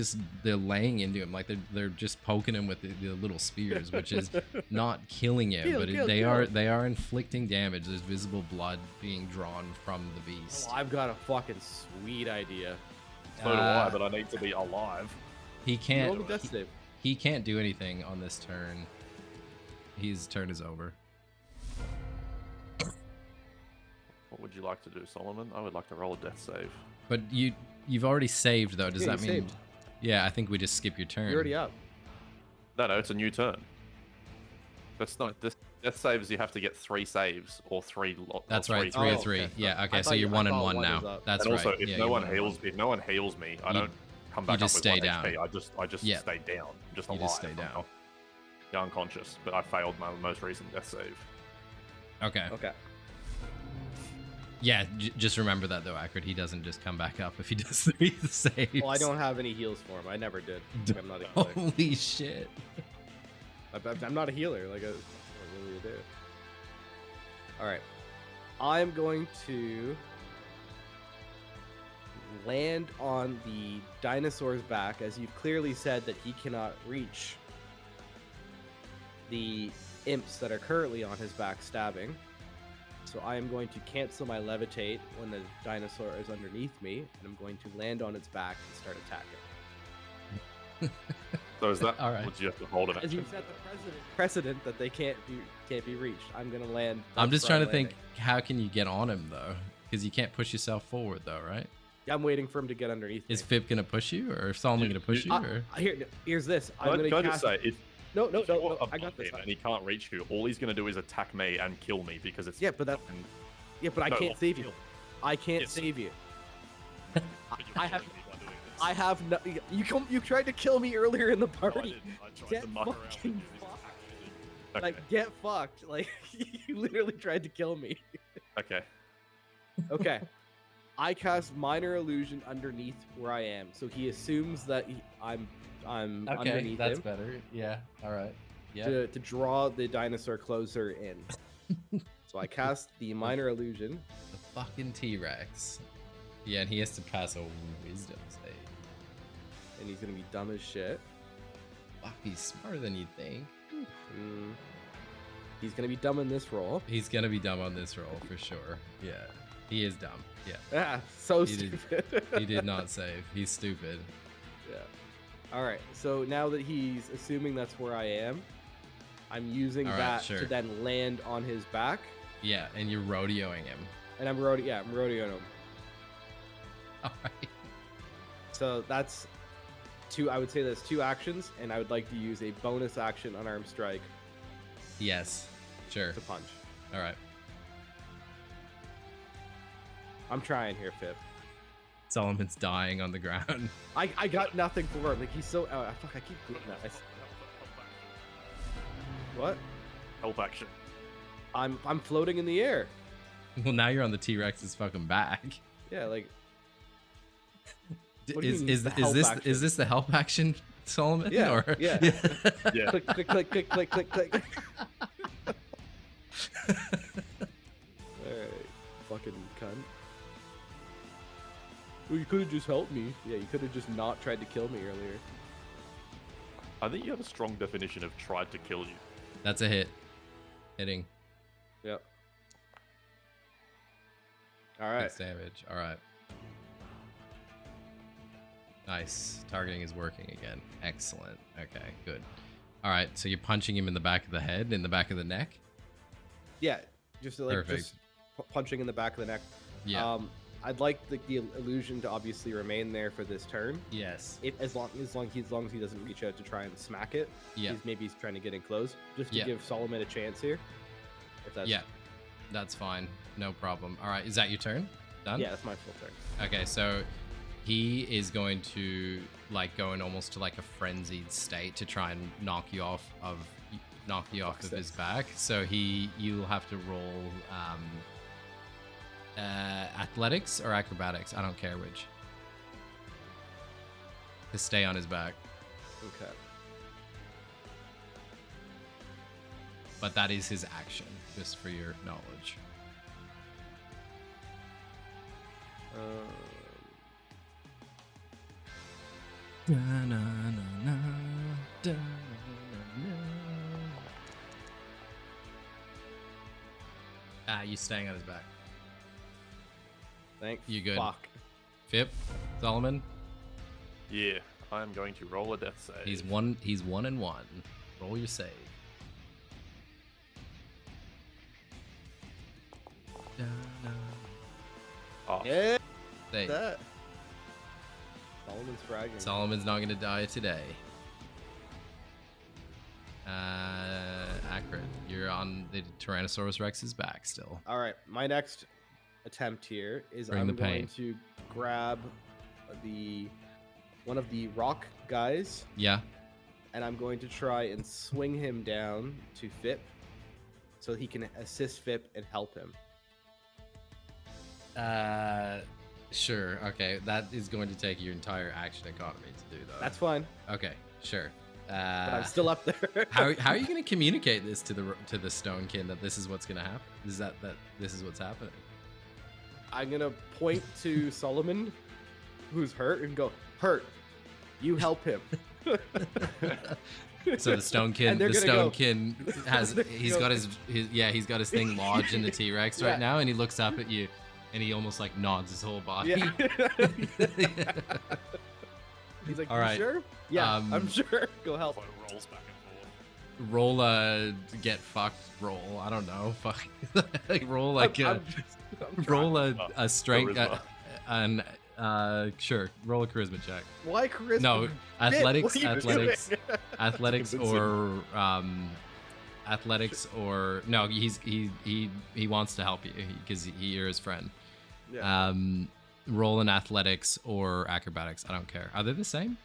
S1: they're laying into him like they're just poking him with the little spears, which is not killing him,
S5: Kill,
S1: but
S5: kill,
S1: they
S5: kill.
S1: are inflicting damage. There's visible blood being drawn from the beast.
S5: Oh, I've got a fucking sweet idea.
S3: so do I.
S1: Uh,
S3: But I need to be alive.
S1: He
S5: Roll
S1: can't.
S5: the death save.
S1: He can't do anything on this turn. His turn is over.
S3: What would you like to do, Solomon? I would like to roll a death save.
S1: But you've already saved though. Does
S5: Yeah,
S1: that
S5: you
S1: mean?
S5: saved.
S1: Yeah, I think we just skip your turn.
S5: You're already up.
S3: No, it's a new turn. That's not this. Death saves. You have to get 3 saves or 3.
S1: That's
S3: or
S1: right,
S3: 3
S1: 3
S5: Oh,
S1: or 3.
S5: okay.
S1: Yeah,
S5: I
S1: okay, so
S5: thought
S1: you're
S5: you- I
S1: 1 and
S5: thought
S1: 1
S5: one
S1: now.
S5: is up.
S1: That's
S3: And
S1: right.
S3: also, if
S1: yeah,
S3: no
S1: you're
S3: one
S1: 1 and 1.
S3: heals, if no one heals me, I
S1: You-
S3: don't come back
S1: you just
S3: up with
S1: stay
S3: 1
S1: down.
S3: HP. I just
S1: Yeah.
S3: stay down. I'm just
S1: You
S3: alive.
S1: just stay
S3: I'm
S1: down.
S3: not- yeah, unconscious, but I failed my most recent death save.
S1: Okay.
S5: Okay.
S1: Yeah, just remember that though, Akrid. He doesn't just come back up if he does 3 saves.
S5: Well, I don't have any heals for him. I never did. I'm not a healer.
S1: Holy shit.
S5: I'm not a healer. Like, what really do? All right. I'm going to land on the dinosaur's back, as you've clearly said that he cannot reach the imps that are currently on his back stabbing. So I am going to cancel my levitate when the dinosaur is underneath me, and I'm going to land on its back and start attacking.
S3: So is that?
S1: All right.
S3: Would you have to hold an
S5: As
S3: action?
S5: you set the precedent that they can't be reached, I'm gonna land.
S1: I'm
S5: that's
S1: just trying to
S5: where I'm
S1: think,
S5: landing.
S1: how can you get on him though? Because you can't push yourself forward though, right?
S5: Yeah, I'm waiting for him to get underneath
S1: Is
S5: me.
S1: Fib gonna push you, or Solomon gonna push you? Or
S5: Here's this. I'm
S3: Can I
S5: gonna
S3: just
S5: cast.
S3: say,
S5: No,
S3: if you're
S5: I got
S3: above
S5: this.
S3: him and he can't reach you, all he's gonna do is attack me and kill me because it's
S5: Yeah, but that.
S3: fucking-
S5: Yeah, but I
S3: No,
S5: can't save you.
S3: kill.
S5: I can't
S3: Yes.
S5: save you.
S3: But you're
S5: I have.
S3: killing me by doing this.
S5: I have no. You tried to kill me earlier in the
S3: No, I
S5: party.
S3: didn't. I tried
S5: Get
S3: to muck around with
S5: fucking
S3: you. This is
S5: fucked.
S3: actually- Okay.
S5: Like, get fucked. Like, you literally tried to kill me.
S3: Okay.
S5: Okay. I cast minor illusion underneath where I am, so he assumes that I'm
S1: okay,
S5: underneath
S1: that's
S5: him
S1: better. Yeah. All right. Yeah.
S5: to draw the dinosaur closer in. So I cast the minor illusion.
S1: The fucking T-Rex. Yeah, and he has to pass a wisdom save.
S5: And he's gonna be dumb as shit.
S1: Fuck, he's smarter than you think.
S5: Mm. He's gonna be dumb in this roll.
S1: He's gonna be dumb on this roll for sure. Yeah, he is dumb. Yeah,
S5: Ah, so
S1: He did-
S5: stupid.
S1: he did not save. He's stupid.
S5: Yeah. All right. So now that he's assuming that's where I am, I'm using
S1: All right,
S5: that
S1: sure.
S5: to then land on his back,
S1: Yeah, and you're rodeoing him.
S5: and I'm rodeoing him.
S1: All right.
S5: So that's two. I would say that's 2 actions, and I would like to use a bonus action unarmed strike
S1: Yes. Sure.
S5: to punch.
S1: All right.
S5: I'm trying here, Fib.
S1: Solomon's dying on the ground.
S5: I got nothing for him. Like he's so. Oh, fuck! I keep doing that. What?
S3: Help action.
S5: I'm floating in the air.
S1: Well, now you're on the T-Rex's fucking back.
S5: Yeah, like
S1: D-
S5: What do you
S1: Is
S5: mean
S1: is
S5: the
S1: is
S5: help
S1: this
S5: action?
S1: is this the help action, Solomon?
S5: Yeah,
S1: Or...
S5: yeah.
S3: Yeah.
S5: click, click, click, click, click, click, click. Alright, fucking cunt. Well, you could have just helped me. Yeah, you could have just not tried to kill me earlier.
S3: I think you have a strong definition of tried to kill you.
S1: That's a hit. Hitting.
S5: Yep. Alright.
S1: 6 damage. All right. Nice. Targeting is working again. Excellent. Okay, good. All right, so you're punching him in the back of the head, in the back of the neck?
S5: Yeah, just like
S1: Perfect.
S5: just punching in the back of the neck.
S1: Yeah.
S5: I'd like the illusion to obviously remain there for this turn.
S1: Yes.
S5: If as long as he doesn't reach out to try and smack it,
S1: Yeah.
S5: he's trying to get in close, just to
S1: Yeah.
S5: give Solomon a chance here. If that's
S1: Yeah. That's fine. No problem. All right, is that your turn? Done?
S5: yeah, that's my full turn.
S1: Okay, so he is going to like go in almost to like a frenzied state to try and knock you off of
S5: Fuck's
S1: his
S5: sakes.
S1: back. So you'll have to roll athletics or acrobatics. I don't care which. To stay on his back.
S5: Okay.
S1: But that is his action, just for your knowledge. You staying on his back.
S5: Thank
S1: You good?
S5: Fuck.
S1: Fip, Solomon,
S3: Yeah, I am going to roll a death save.
S1: he's 1 and 1. Roll your save.
S3: Oh,
S5: Yeah.
S1: Save.
S5: That. Solomon's fragging.
S1: Solomon's not gonna die today. Akrid, you're on the Tyrannosaurus Rex's back still.
S5: All right, my next attempt here is
S1: Bring
S5: I'm
S1: the
S5: going
S1: pain.
S5: to grab one of the rock guys,
S1: Yeah.
S5: and I'm going to try and swing him down to Fip, so he can assist Fip and help him.
S1: Sure. Okay, that is going to take your entire action economy to do though.
S5: That's fine,
S1: Okay. Sure.
S5: but I'm still up there.
S1: how are you going to communicate this to the Stonekin that this is what's going to happen? Is that this is what's happening?
S5: I'm gonna point to Solomon, who's hurt, and go, "Hurt, you help him."
S1: So the Stonekin,
S5: And they're
S1: the
S5: gonna go-
S1: Stonekin has he's got his he's got his thing lodged in the T-Rex
S5: Yeah.
S1: right now, and he looks up at you, and he almost like nods his whole body.
S5: Yeah. He's like,
S1: All
S5: "You
S1: right.
S5: sure?" Yeah,
S1: Um,
S5: I'm sure. Go help.
S3: so it rolls back and forth.
S1: Roll a get fucked roll. I don't know. Fuck. Like roll like
S5: I'm
S1: a
S5: just-
S1: roll
S3: trying.
S1: a strength,
S3: Charisma.
S1: sure, roll a charisma check.
S5: Why charisma?
S1: No,
S5: Bit,
S1: athletics,
S5: what are you
S1: athletics,
S5: doing?
S1: athletics,
S3: Convince him.
S1: or athletics, or no, he wants to help you because you're his friend.
S5: Yeah.
S1: Roll in athletics or acrobatics. I don't care. Are they the same?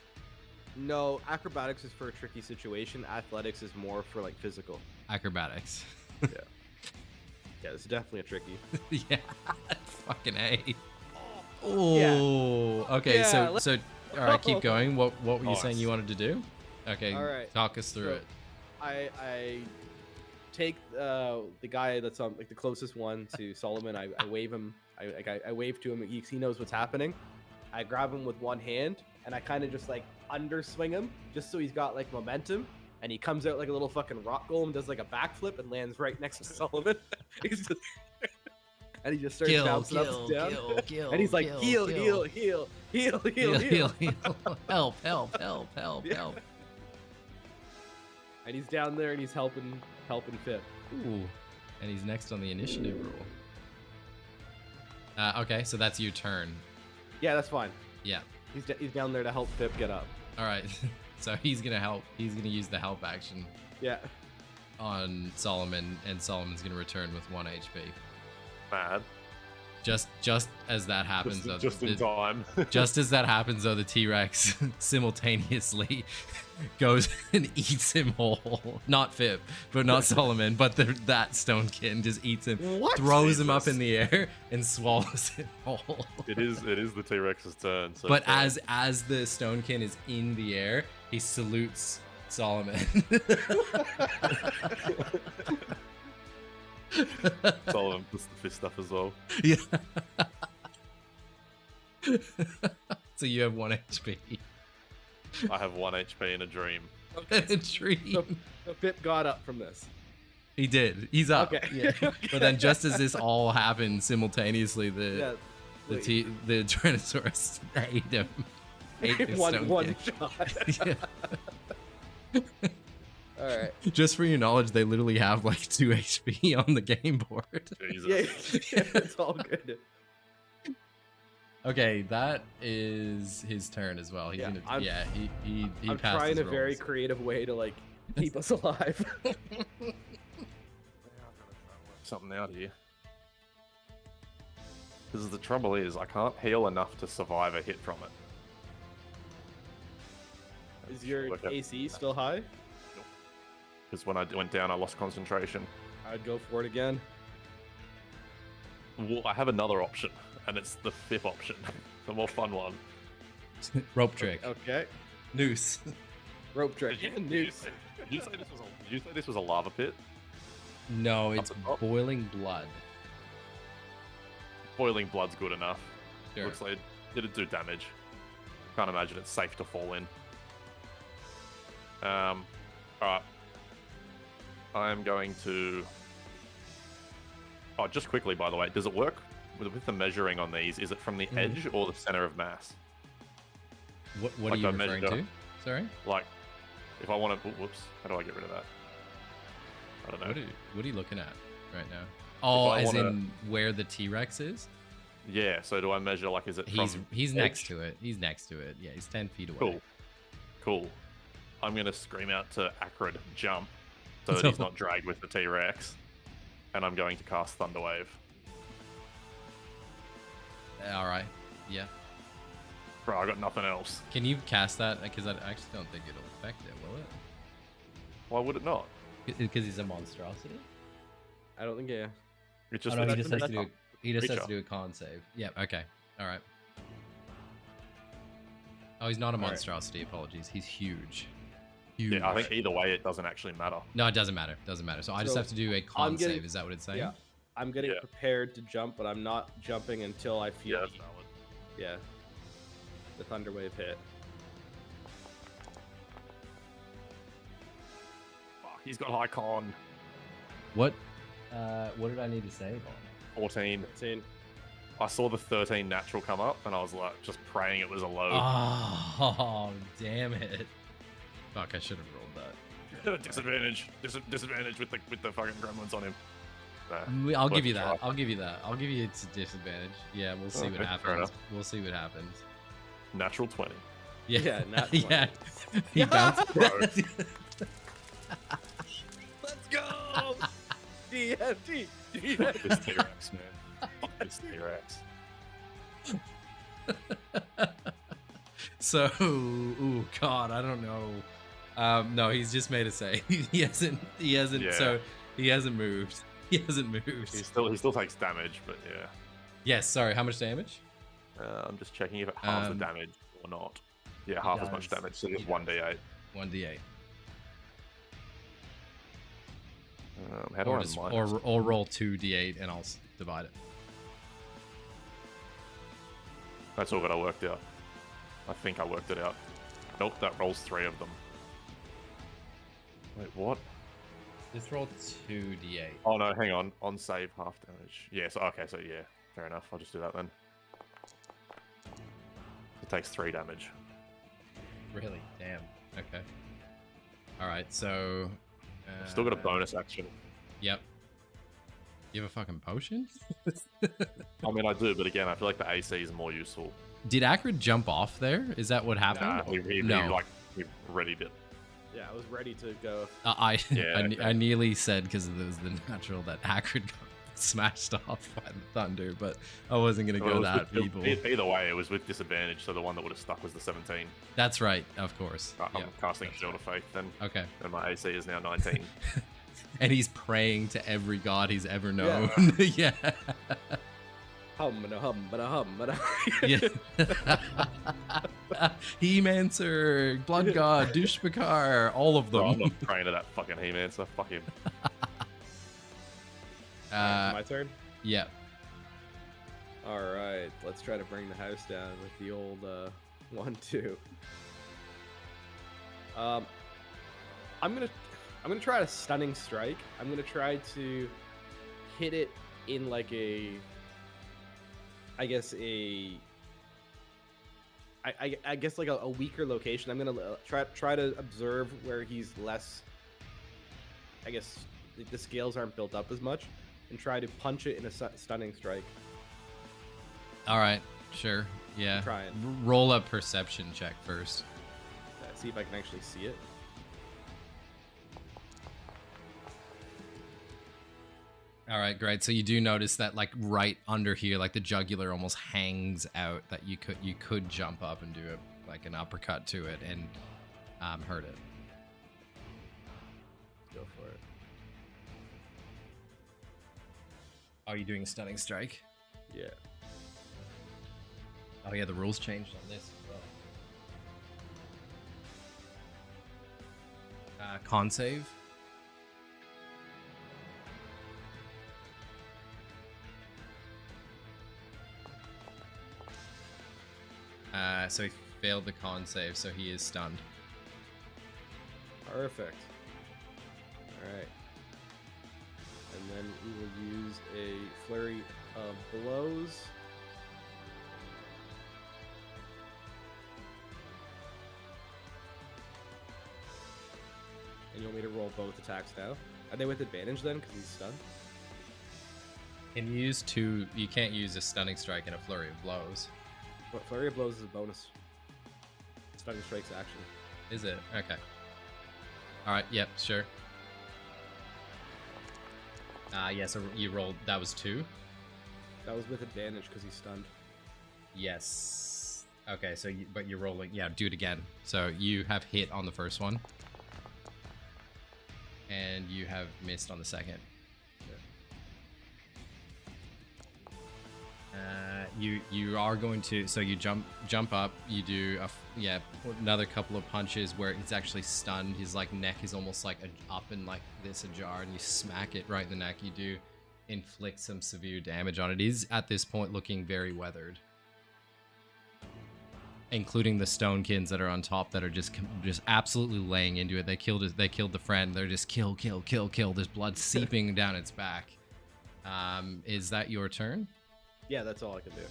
S5: No, acrobatics is for a tricky situation. Athletics is more for like physical.
S1: Acrobatics.
S5: Yeah, it's definitely a tricky.
S1: Yeah, fucking A. Oh, okay.
S5: Yeah,
S1: So, all right, keep going. What were you saying
S3: Nice.
S1: you wanted to do? Okay,
S5: All right,
S1: talk us through
S5: so-
S1: it.
S5: I take the guy that's on like the closest one to Solomon. I wave him. I wave to him. He knows what's happening. I grab him with one hand and I kind of just like underswing him just so he's got like momentum. And he comes out like a little fucking rock golem, does like a backflip and lands right next to Solomon. He's just, and he just starts bouncing up and down. And he's like, heal.
S1: Help.
S5: Yeah. And he's down there and he's helping Fit.
S1: Ooh, and he's next on the initiative roll. Okay, so that's your turn.
S5: Yeah, that's fine.
S1: Yeah.
S5: He's down there to help Pip get up.
S1: All right. So he's gonna help. He's gonna use the help action
S5: Yeah.
S1: on Solomon, and Solomon's gonna return with 1 HP.
S3: Mad.
S1: Just as that happens, though,
S3: Just in time.
S1: just as that happens, though, the T-Rex simultaneously goes and eats him whole. Not Fib, but not Solomon, but that Stonekin just eats him,
S5: What?
S1: throws him up
S3: Jesus.
S1: in the air, and swallows him whole.
S3: It is the T-Rex's turn. So
S1: But
S3: it's,
S1: as the Stonekin is in the air, he salutes Solomon.
S3: Solomon puts the fist up as well.
S1: Yeah. So you have 1 HP.
S3: I have 1 HP in a dream.
S1: A dream.
S5: So Pip got up from this.
S1: He did. He's up.
S5: Okay.
S1: Yeah. But then, just as this all happened simultaneously,
S5: Yeah.
S1: the Tyrannosaurus ate him. Ate the
S5: one
S1: Stonekin.
S5: shot.
S1: Yeah.
S5: All right.
S1: Just for your knowledge, they literally have like 2 HP on the game board.
S3: Jesus.
S5: Yeah, it's all good.
S1: Okay, that is his turn as well. He's
S5: Yeah,
S1: gonna. He
S5: I'm
S1: passed
S5: trying
S1: his
S5: a very
S1: rolls.
S5: creative way to like keep us alive.
S3: Something out here. Because the trouble is, I can't heal enough to survive a hit from it.
S5: Is your
S3: Okay.
S5: AC still high?
S3: Because when I went down, I lost concentration.
S5: I'd go for it again.
S3: Well, I have another option, and it's the 5th option, the more fun one.
S1: Rope trick.
S5: Okay.
S1: Noose.
S5: Rope trick. Noose.
S3: Did you say this was a lava pit?
S1: No,
S3: Up
S1: it's
S3: the top?
S1: boiling blood.
S3: Boiling blood's good enough.
S1: Sure.
S3: Looks like it'd do damage. Can't imagine it's safe to fall in. Alright. I'm going to... Oh, just quickly, by the way, does it work with the measuring on these? Is it from the edge or the center of mass?
S1: What
S3: Like
S1: are you
S3: I
S1: referring
S3: measured
S1: to?
S3: up.
S1: Sorry.
S3: Like, if I want to... Whoops. How do I get rid of that? I don't know.
S1: What are you looking at right now? Oh,
S3: I
S1: as
S3: wanna-
S1: in where the T-Rex is?
S3: Yeah, so do I measure, like, is it from
S1: He's
S3: edge?
S1: next to it. He's next to it. Yeah, he's 10 feet away.
S3: Cool. Cool. I'm going to scream out to Akrid, jump, so that he's not dragged with the T-Rex. And I'm going to cast Thunderwave.
S1: All right. Yeah.
S3: Bro, I got nothing else.
S1: Can you cast that? Because I actually don't think it'll affect it, will
S3: Why would it not?
S1: it? Because he's a monstrosity.
S5: I don't think yeah.
S3: It just,
S1: Oh, no, he
S3: it's-
S1: just has to
S3: it's
S1: do. He just has to
S3: creature.
S1: do a con save. Yeah. Okay. All right. Oh, he's not a
S5: All right.
S1: monstrosity. Apologies. He's huge. Huge.
S3: Yeah, I think either way, it doesn't actually matter.
S1: No, it doesn't matter. Doesn't matter. So I just
S5: So,
S1: have to do a con
S5: getting-
S1: save. Is that what it's saying?
S5: Yeah. I'm getting
S3: Yeah.
S5: prepared to jump, but I'm not jumping until I feel
S3: Yeah, that's valid.
S5: yeah. The thunderwave hit.
S3: Fuck, he's got high con.
S1: What did I need to save on?
S3: 14.
S5: 13.
S3: I saw the 13 natural come up, and I was like, just praying it was a low.
S1: Oh, damn it. Fuck, I should have rolled that.
S3: Disadvantage. Disadvantage with the fucking gremlins on him.
S1: I'll give
S3: Let's
S1: you that.
S3: try.
S1: I'll give you that. I'll give you it's a disadvantage. Yeah, we'll see what
S3: Okay, fair
S1: happens.
S3: enough.
S1: We'll see what happens.
S3: Natural 20.
S1: Yeah,
S5: Yeah, nat
S1: yeah.
S5: 20.
S1: He bounced.
S3: Bro.
S5: Let's go! DFT!
S3: Fuck this T-Rex, man. Fuck this T-Rex.
S1: So, ooh, God, I don't know. No, he's just made a save. He hasn't.
S3: Yeah.
S1: So he hasn't moved. He hasn't moved.
S3: He still takes damage, but yeah.
S1: Yes. Sorry. How much damage?
S3: I'm just checking if it halves the damage or not. Yeah, half as much
S1: does.
S3: damage, so
S1: He
S3: it's 1d8.
S1: 1d8.
S3: How do
S1: Or,
S3: I
S1: just,
S3: minus?
S1: or roll 2d8 and I'll divide it.
S3: That's all that I worked out. I think I worked it out. Nope, that rolls 3 of them. Wait, what?
S1: Just roll 2d8.
S3: Oh no, hang on. On save, half damage. Yes, okay, so yeah. Fair enough, I'll just do that then. It takes 3 damage.
S1: Really? Damn. Okay. All right. So.
S3: Still got a bonus action.
S1: Yep. You have a fucking potion?
S3: I mean, I do, but again, I feel like the AC is more useful.
S1: Did Akrid jump off there? Is that what happened?
S3: Nah, he readied it.
S5: Yeah, I was ready to go.
S3: Yeah,
S1: I nearly said because it was the natural that Akrid got smashed off by the thunder, but I wasn't gonna
S3: Well,
S1: go
S3: it was
S1: that
S3: with-
S1: people.
S3: Either way, it was with disadvantage, so the one that would have stuck was the 17.
S1: That's right, of course.
S3: I'm
S1: Yeah,
S3: casting
S1: that's
S3: Shield of Faith then,
S1: Okay.
S3: and my AC is now 19.
S1: And he's praying to every god he's ever known. Yeah.
S5: Hum, ba hum, ba hum, ba
S1: Yeah. He-Mancer, Blood God, Dushbakar, all of
S3: No, I'm
S1: them.
S3: not praying to that fucking He-Man, so fuck him.
S5: My turn?
S1: Yeah.
S5: All right, let's try to bring the house down with the old 1-2. I'm gonna try a stunning strike. I'm gonna try to hit it in like I guess like a weaker location. I'm gonna try to observe where he's less. I guess the scales aren't built up as much, and try to punch it in a stunning strike.
S1: All right. Sure. Yeah.
S5: Trying.
S1: Roll a perception check first.
S5: See if I can actually see it.
S1: All right, great. So you do notice that, like, right under here, like the jugular almost hangs out. That you could jump up and do like an uppercut to it and hurt it.
S5: Go for it.
S1: Are you doing a stunning strike?
S5: Yeah.
S1: Oh yeah, the rules changed on this as well. Con save. So he failed the con save, so he is stunned.
S5: Perfect. Alright. And then we will use a flurry of blows. And you want me to roll both attacks now? Are they with advantage then, because he's stunned?
S1: Can you use two? You can't use a stunning strike and a flurry of blows.
S5: But flurry of blows is a bonus. Stunning strike's action.
S1: Is it? Okay. Alright, yep, sure. Yeah, so you rolled, that was 2?
S5: That was with advantage because he's stunned.
S1: Yes. Okay, so but you're rolling, yeah, do it again. So you have hit on the first one. And you have missed on the second. You are going to, so you jump up, you do another couple of punches where he's actually stunned. His like neck is almost like up and like this ajar, and you smack it right in the neck. You do inflict some severe damage on it. He's at this point looking very weathered, including the stonekins that are on top that are just absolutely laying into it. They killed the friend. They're just kill. There's blood seeping down its back. Is that your turn?
S5: Yeah, that's all I can do.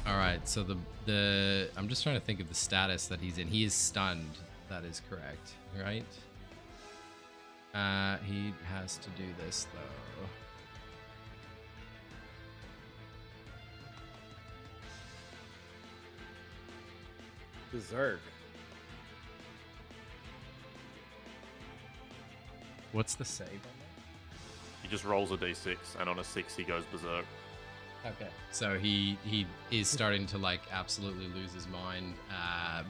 S1: All right, so the I'm just trying to think of the status that he's in. He is stunned. That is correct, right? He has to do this though.
S5: Berserk.
S1: What's the save on
S3: He just rolls a d6, and on a 6 he goes berserk.
S1: that? Okay. So he is starting to like absolutely lose his mind,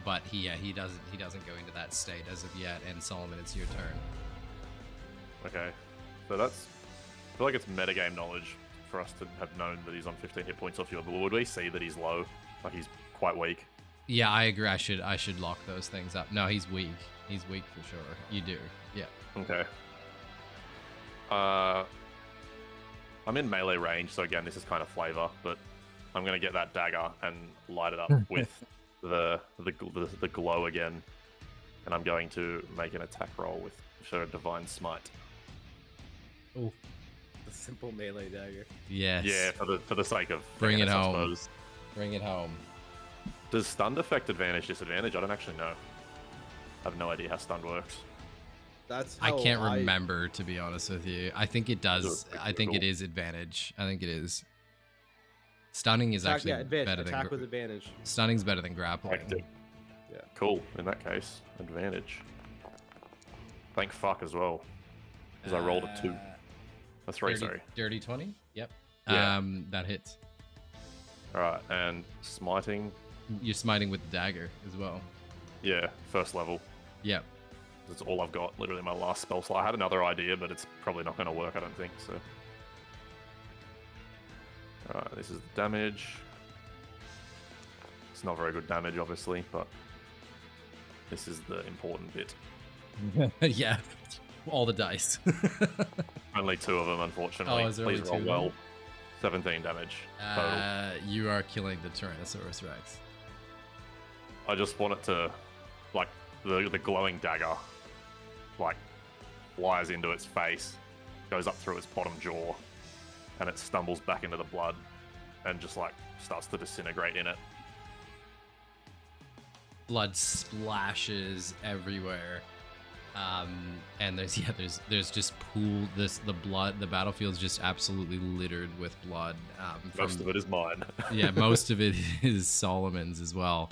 S1: but he doesn't go into that state as of yet. And Solomon, it's your turn.
S3: Okay, so that's. I feel like it's metagame knowledge for us to have known that he's on 15 hit points off you. But would we see that he's low? Like he's quite weak?
S1: Yeah, I agree. I should lock those things up. No, he's weak. He's weak for sure. You do. Yeah.
S3: Okay. I'm in melee range, so again, this is kind of flavor, but I'm gonna get that dagger and light it up with the glow again, and I'm going to make an attack roll with a divine smite.
S1: Oh.
S5: The simple melee dagger.
S1: Yes.
S3: Yeah, for the sake of
S1: Bring it
S3: fairness, I
S1: home.
S3: suppose.
S1: Bring it home.
S3: Does stunned affect advantage, disadvantage? I don't actually know. I have no idea how stunned works.
S5: That's
S1: I
S5: how
S1: can't remember, to be honest with you. I think it does.
S3: Good,
S1: I think it
S3: cool.
S1: is advantage. I think it is. Stunning is
S5: Attack,
S1: actually
S5: yeah, advantage.
S1: better than
S5: Attack with advantage.
S1: stunning's better than grappling.
S3: Active.
S5: Yeah.
S3: Cool. In that case, advantage. Thank fuck as well, because I rolled a 2. A 3, sorry.
S1: Dirty 20? Yep.
S3: Yeah.
S1: That hits.
S3: Alright, and smiting.
S1: You're smiting with the dagger as well.
S3: Yeah, first level.
S1: Yep.
S3: That's all I've got. Literally my last spell slot. I had another idea, but it's probably not going to work, I don't think, so. Alright, this is the damage. It's not very good damage, obviously, but this is the important bit.
S1: Yeah. All the dice.
S3: Only 2 of them, unfortunately.
S1: Oh, is there
S3: Please
S1: only
S3: roll
S1: 2?
S3: well. 17 damage total.
S1: You are killing the Tyrannosaurus Rex.
S3: I just want it to, like, the glowing dagger, like, flies into its face, goes up through its bottom jaw, and it stumbles back into the blood, and just, like, starts to disintegrate in it.
S1: Blood splashes everywhere. And there's just the battlefield's just absolutely littered with blood.
S3: Most of it is mine.
S1: Yeah, most of it is Solomon's as well.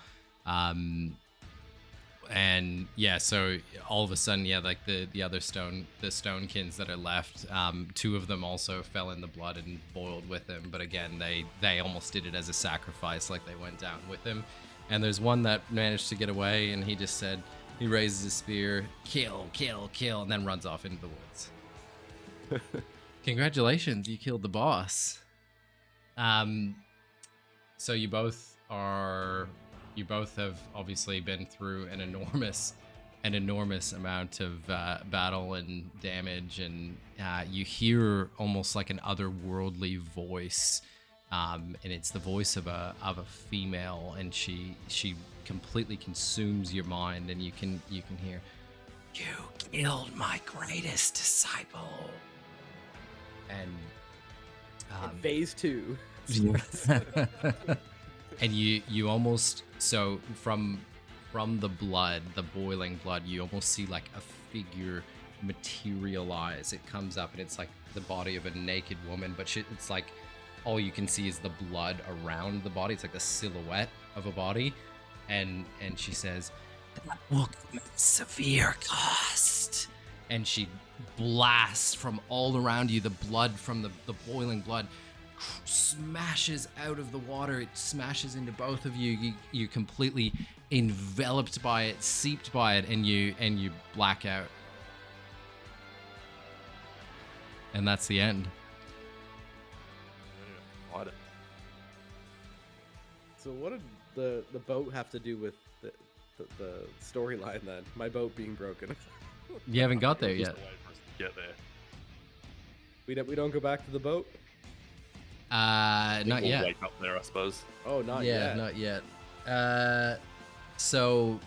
S1: And yeah, so all of a sudden, yeah, like the other stonekins that are left, 2 of them also fell in the blood and boiled with him. But again, they almost did it as a sacrifice, like they went down with him. And there's one that managed to get away, and he just said, he raises his spear, kill, kill, kill, and then runs off into the woods. Congratulations, you killed the boss. So you both have obviously been through an enormous amount of battle and damage, and you hear almost like an otherworldly voice, and it's the voice of a female, and she completely consumes your mind, and you can hear, "You killed my greatest disciple," and
S5: phase 2.
S1: and you almost, so from the blood, the boiling blood, you almost see like a figure materialize. It comes up and it's like the body of a naked woman, but it's like all you can see is the blood around the body. It's like the silhouette of a body, and she says, "That will come at severe cost." And she blasts from all around you. The blood from the boiling blood smashes out of the water. It smashes into both of you. You're completely enveloped by it, seeped by it, and you black out. And that's the end.
S3: Hide it.
S5: So what did the boat have to do with the storyline then? My boat being broken.
S1: You haven't got there
S3: Just
S1: yet.
S3: a way for us to get there.
S5: We don't go back to the boat?
S3: I think
S1: Not
S3: we'll
S1: yet.
S3: wake up there, I suppose.
S5: Oh, not
S1: Yeah,
S5: yet.
S1: not yet. So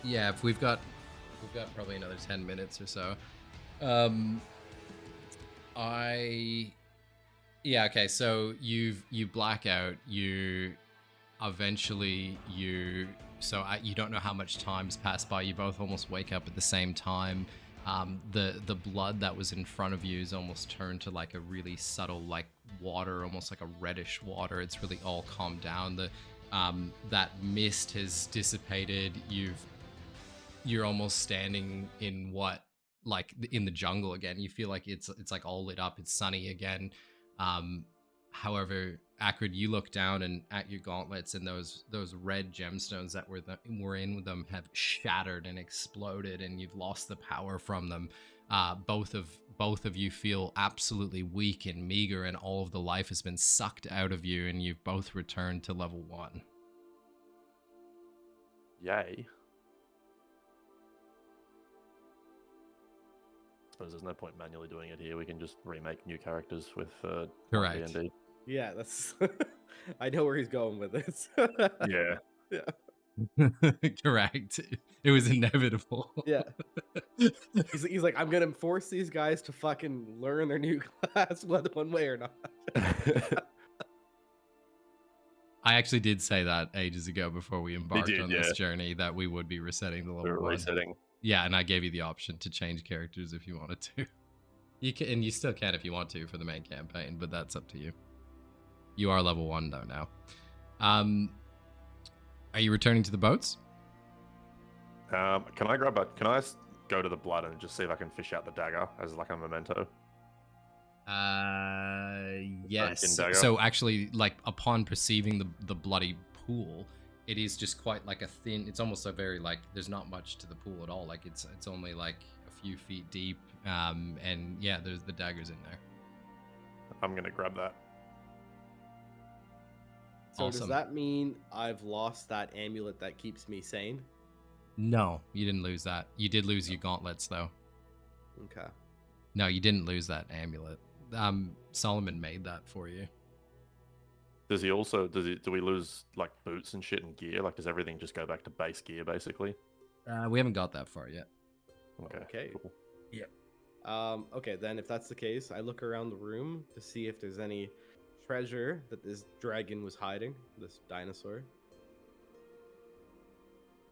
S1: yeah, if we've got probably another 10 minutes or so. Okay, so you black out. You don't know how much time's passed by. You both almost wake up at the same time. The blood that was in front of you is almost turned to like a really subtle like water, almost like a reddish water. It's really all calmed down. That mist has dissipated. You're almost standing in in the jungle again. You feel like it's like all lit up. It's sunny again. However, Akrid, you look down and at your gauntlets, and those red gemstones that were in them have shattered and exploded, and you've lost the power from them. Both of you feel absolutely weak and meager, and all of the life has been sucked out of you, and you've both returned to level 1.
S3: Yay. I suppose there's no point manually doing it here. We can just remake new characters with
S1: Correct.
S3: D&D.
S5: Yeah, that's. I know where he's going with this.
S3: Yeah.
S5: Yeah.
S1: Correct. It was inevitable.
S5: Yeah. He's like, I'm gonna force these guys to fucking learn their new class, whether one way or not.
S1: I actually did say that ages ago before we embarked
S3: did,
S1: on this journey that we would be resetting the level 1.
S3: Resetting.
S1: Yeah, and I gave you the option to change characters if you wanted to. You can, and you still can if you want to for the main campaign, but that's up to you. You are level 1 though now. Are you returning to the boats?
S3: Can I go to the blood and just see if I can fish out the dagger as like a memento?
S1: Yes.
S3: Dagger?
S1: So actually, like upon perceiving the bloody pool, it is just quite like a thin. It's almost a very like. There's not much to the pool at all. Like it's only like a few feet deep. And yeah, there's the daggers in there.
S3: I'm gonna grab that.
S5: So
S1: Awesome.
S5: does that mean I've lost that amulet that keeps me sane?
S1: No, you didn't lose that. You did lose your gauntlets though.
S5: Okay.
S1: No, you didn't lose that amulet. Solomon made that for you.
S3: Does he also do we lose like boots and shit and gear? Like does everything just go back to base gear basically?
S1: We haven't got that far yet.
S5: Okay.
S3: Cool.
S5: Okay, then if that's the case, I look around the room to see if there's any treasure that this dragon was hiding, this dinosaur.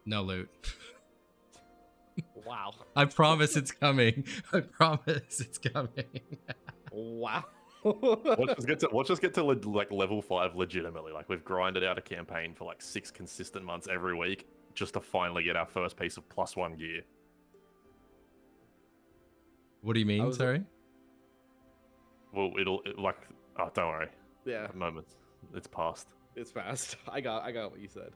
S1: No loot.
S5: Wow.
S1: I promise it's coming. I promise it's coming.
S5: Wow.
S3: Let's just get to like level 5 legitimately. Like we've grinded out a campaign for like 6 consistent months every week just to finally get our first piece of +1 gear.
S1: What do you mean? Sorry.
S3: Well, don't worry.
S5: Yeah,
S3: At the moment, it's past.
S5: it's fast. I got what you said.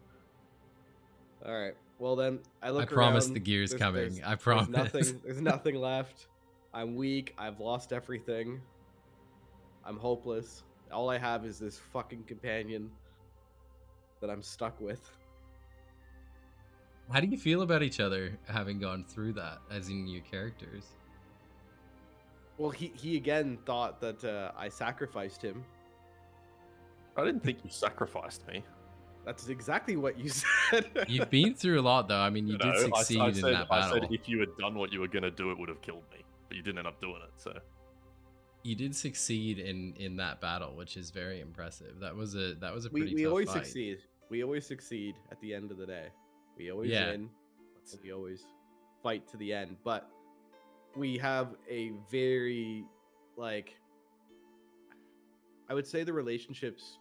S5: All right. Well then, I look.
S1: I promise
S5: around.
S1: the gear's
S5: There's-
S1: coming.
S5: there's-
S1: I promise.
S5: There's nothing left. I'm weak. I've lost everything. I'm hopeless. All I have is this fucking companion that I'm stuck with.
S1: How do you feel about each other having gone through that as in your characters?
S5: Well, he again thought that I sacrificed him.
S3: I didn't think you sacrificed me.
S5: That's exactly what you said.
S1: You've been through a lot, though. I mean, you did succeed in that battle.
S3: I said if you had done what you were gonna do, it would have killed me. But you didn't end up doing it, so.
S1: You did succeed in that battle, which is very impressive. That was a pretty
S5: we
S1: tough
S5: always
S1: fight.
S5: succeed. We always succeed at the end of the day. We always
S1: Yeah.
S5: win. And we always fight to the end. But we have a very like I would say the relationships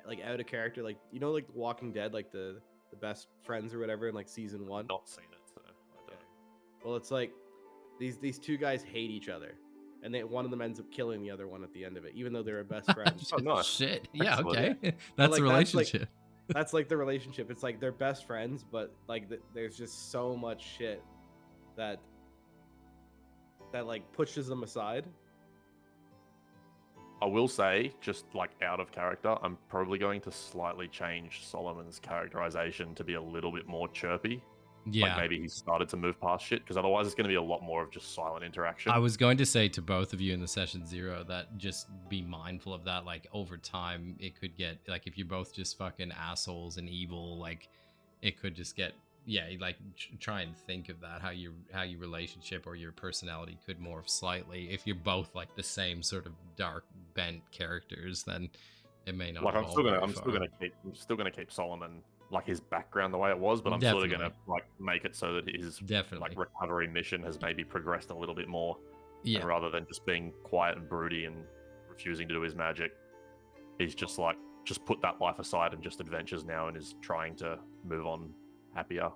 S5: like out of character, like you know, like The Walking Dead, like the best friends or whatever in like season 1.
S3: Not seen it, so I don't.
S5: Well, it's like these two guys hate each other, and one of them ends up killing the other one at the end of it, even though they're best friends.
S3: Oh, nice.
S1: Shit. Yeah.
S3: Excellent.
S1: Okay.
S5: But,
S1: That's
S5: like,
S1: a relationship.
S5: That's like the relationship. It's like they're best friends, but like there's just so much shit that like pushes them aside.
S3: I will say, just like out of character, I'm probably going to slightly change Solomon's characterization to be a little bit more chirpy.
S1: Yeah.
S3: Like maybe he started to move past shit, because otherwise it's going to be a lot more of just silent interaction.
S1: I was going to say to both of you in the session 0 that just be mindful of that. Like over time, it could get like if you're both just fucking assholes and evil, like it could just get like try and think of that how your relationship or your personality could morph slightly. If you're both like the same sort of dark bent characters, then it may not.
S3: Like I'm
S1: evolve
S3: still
S1: very
S3: gonna
S1: far.
S3: keep Solomon like his background the way it was, but I'm sort of gonna
S1: Definitely.
S3: like make it so that his
S1: Definitely.
S3: like recovery mission has maybe progressed a little bit more,
S1: Yeah.
S3: and rather than just being quiet and broody and refusing to do his magic, he's just like just put that life aside and just adventures now and is trying to move on happier.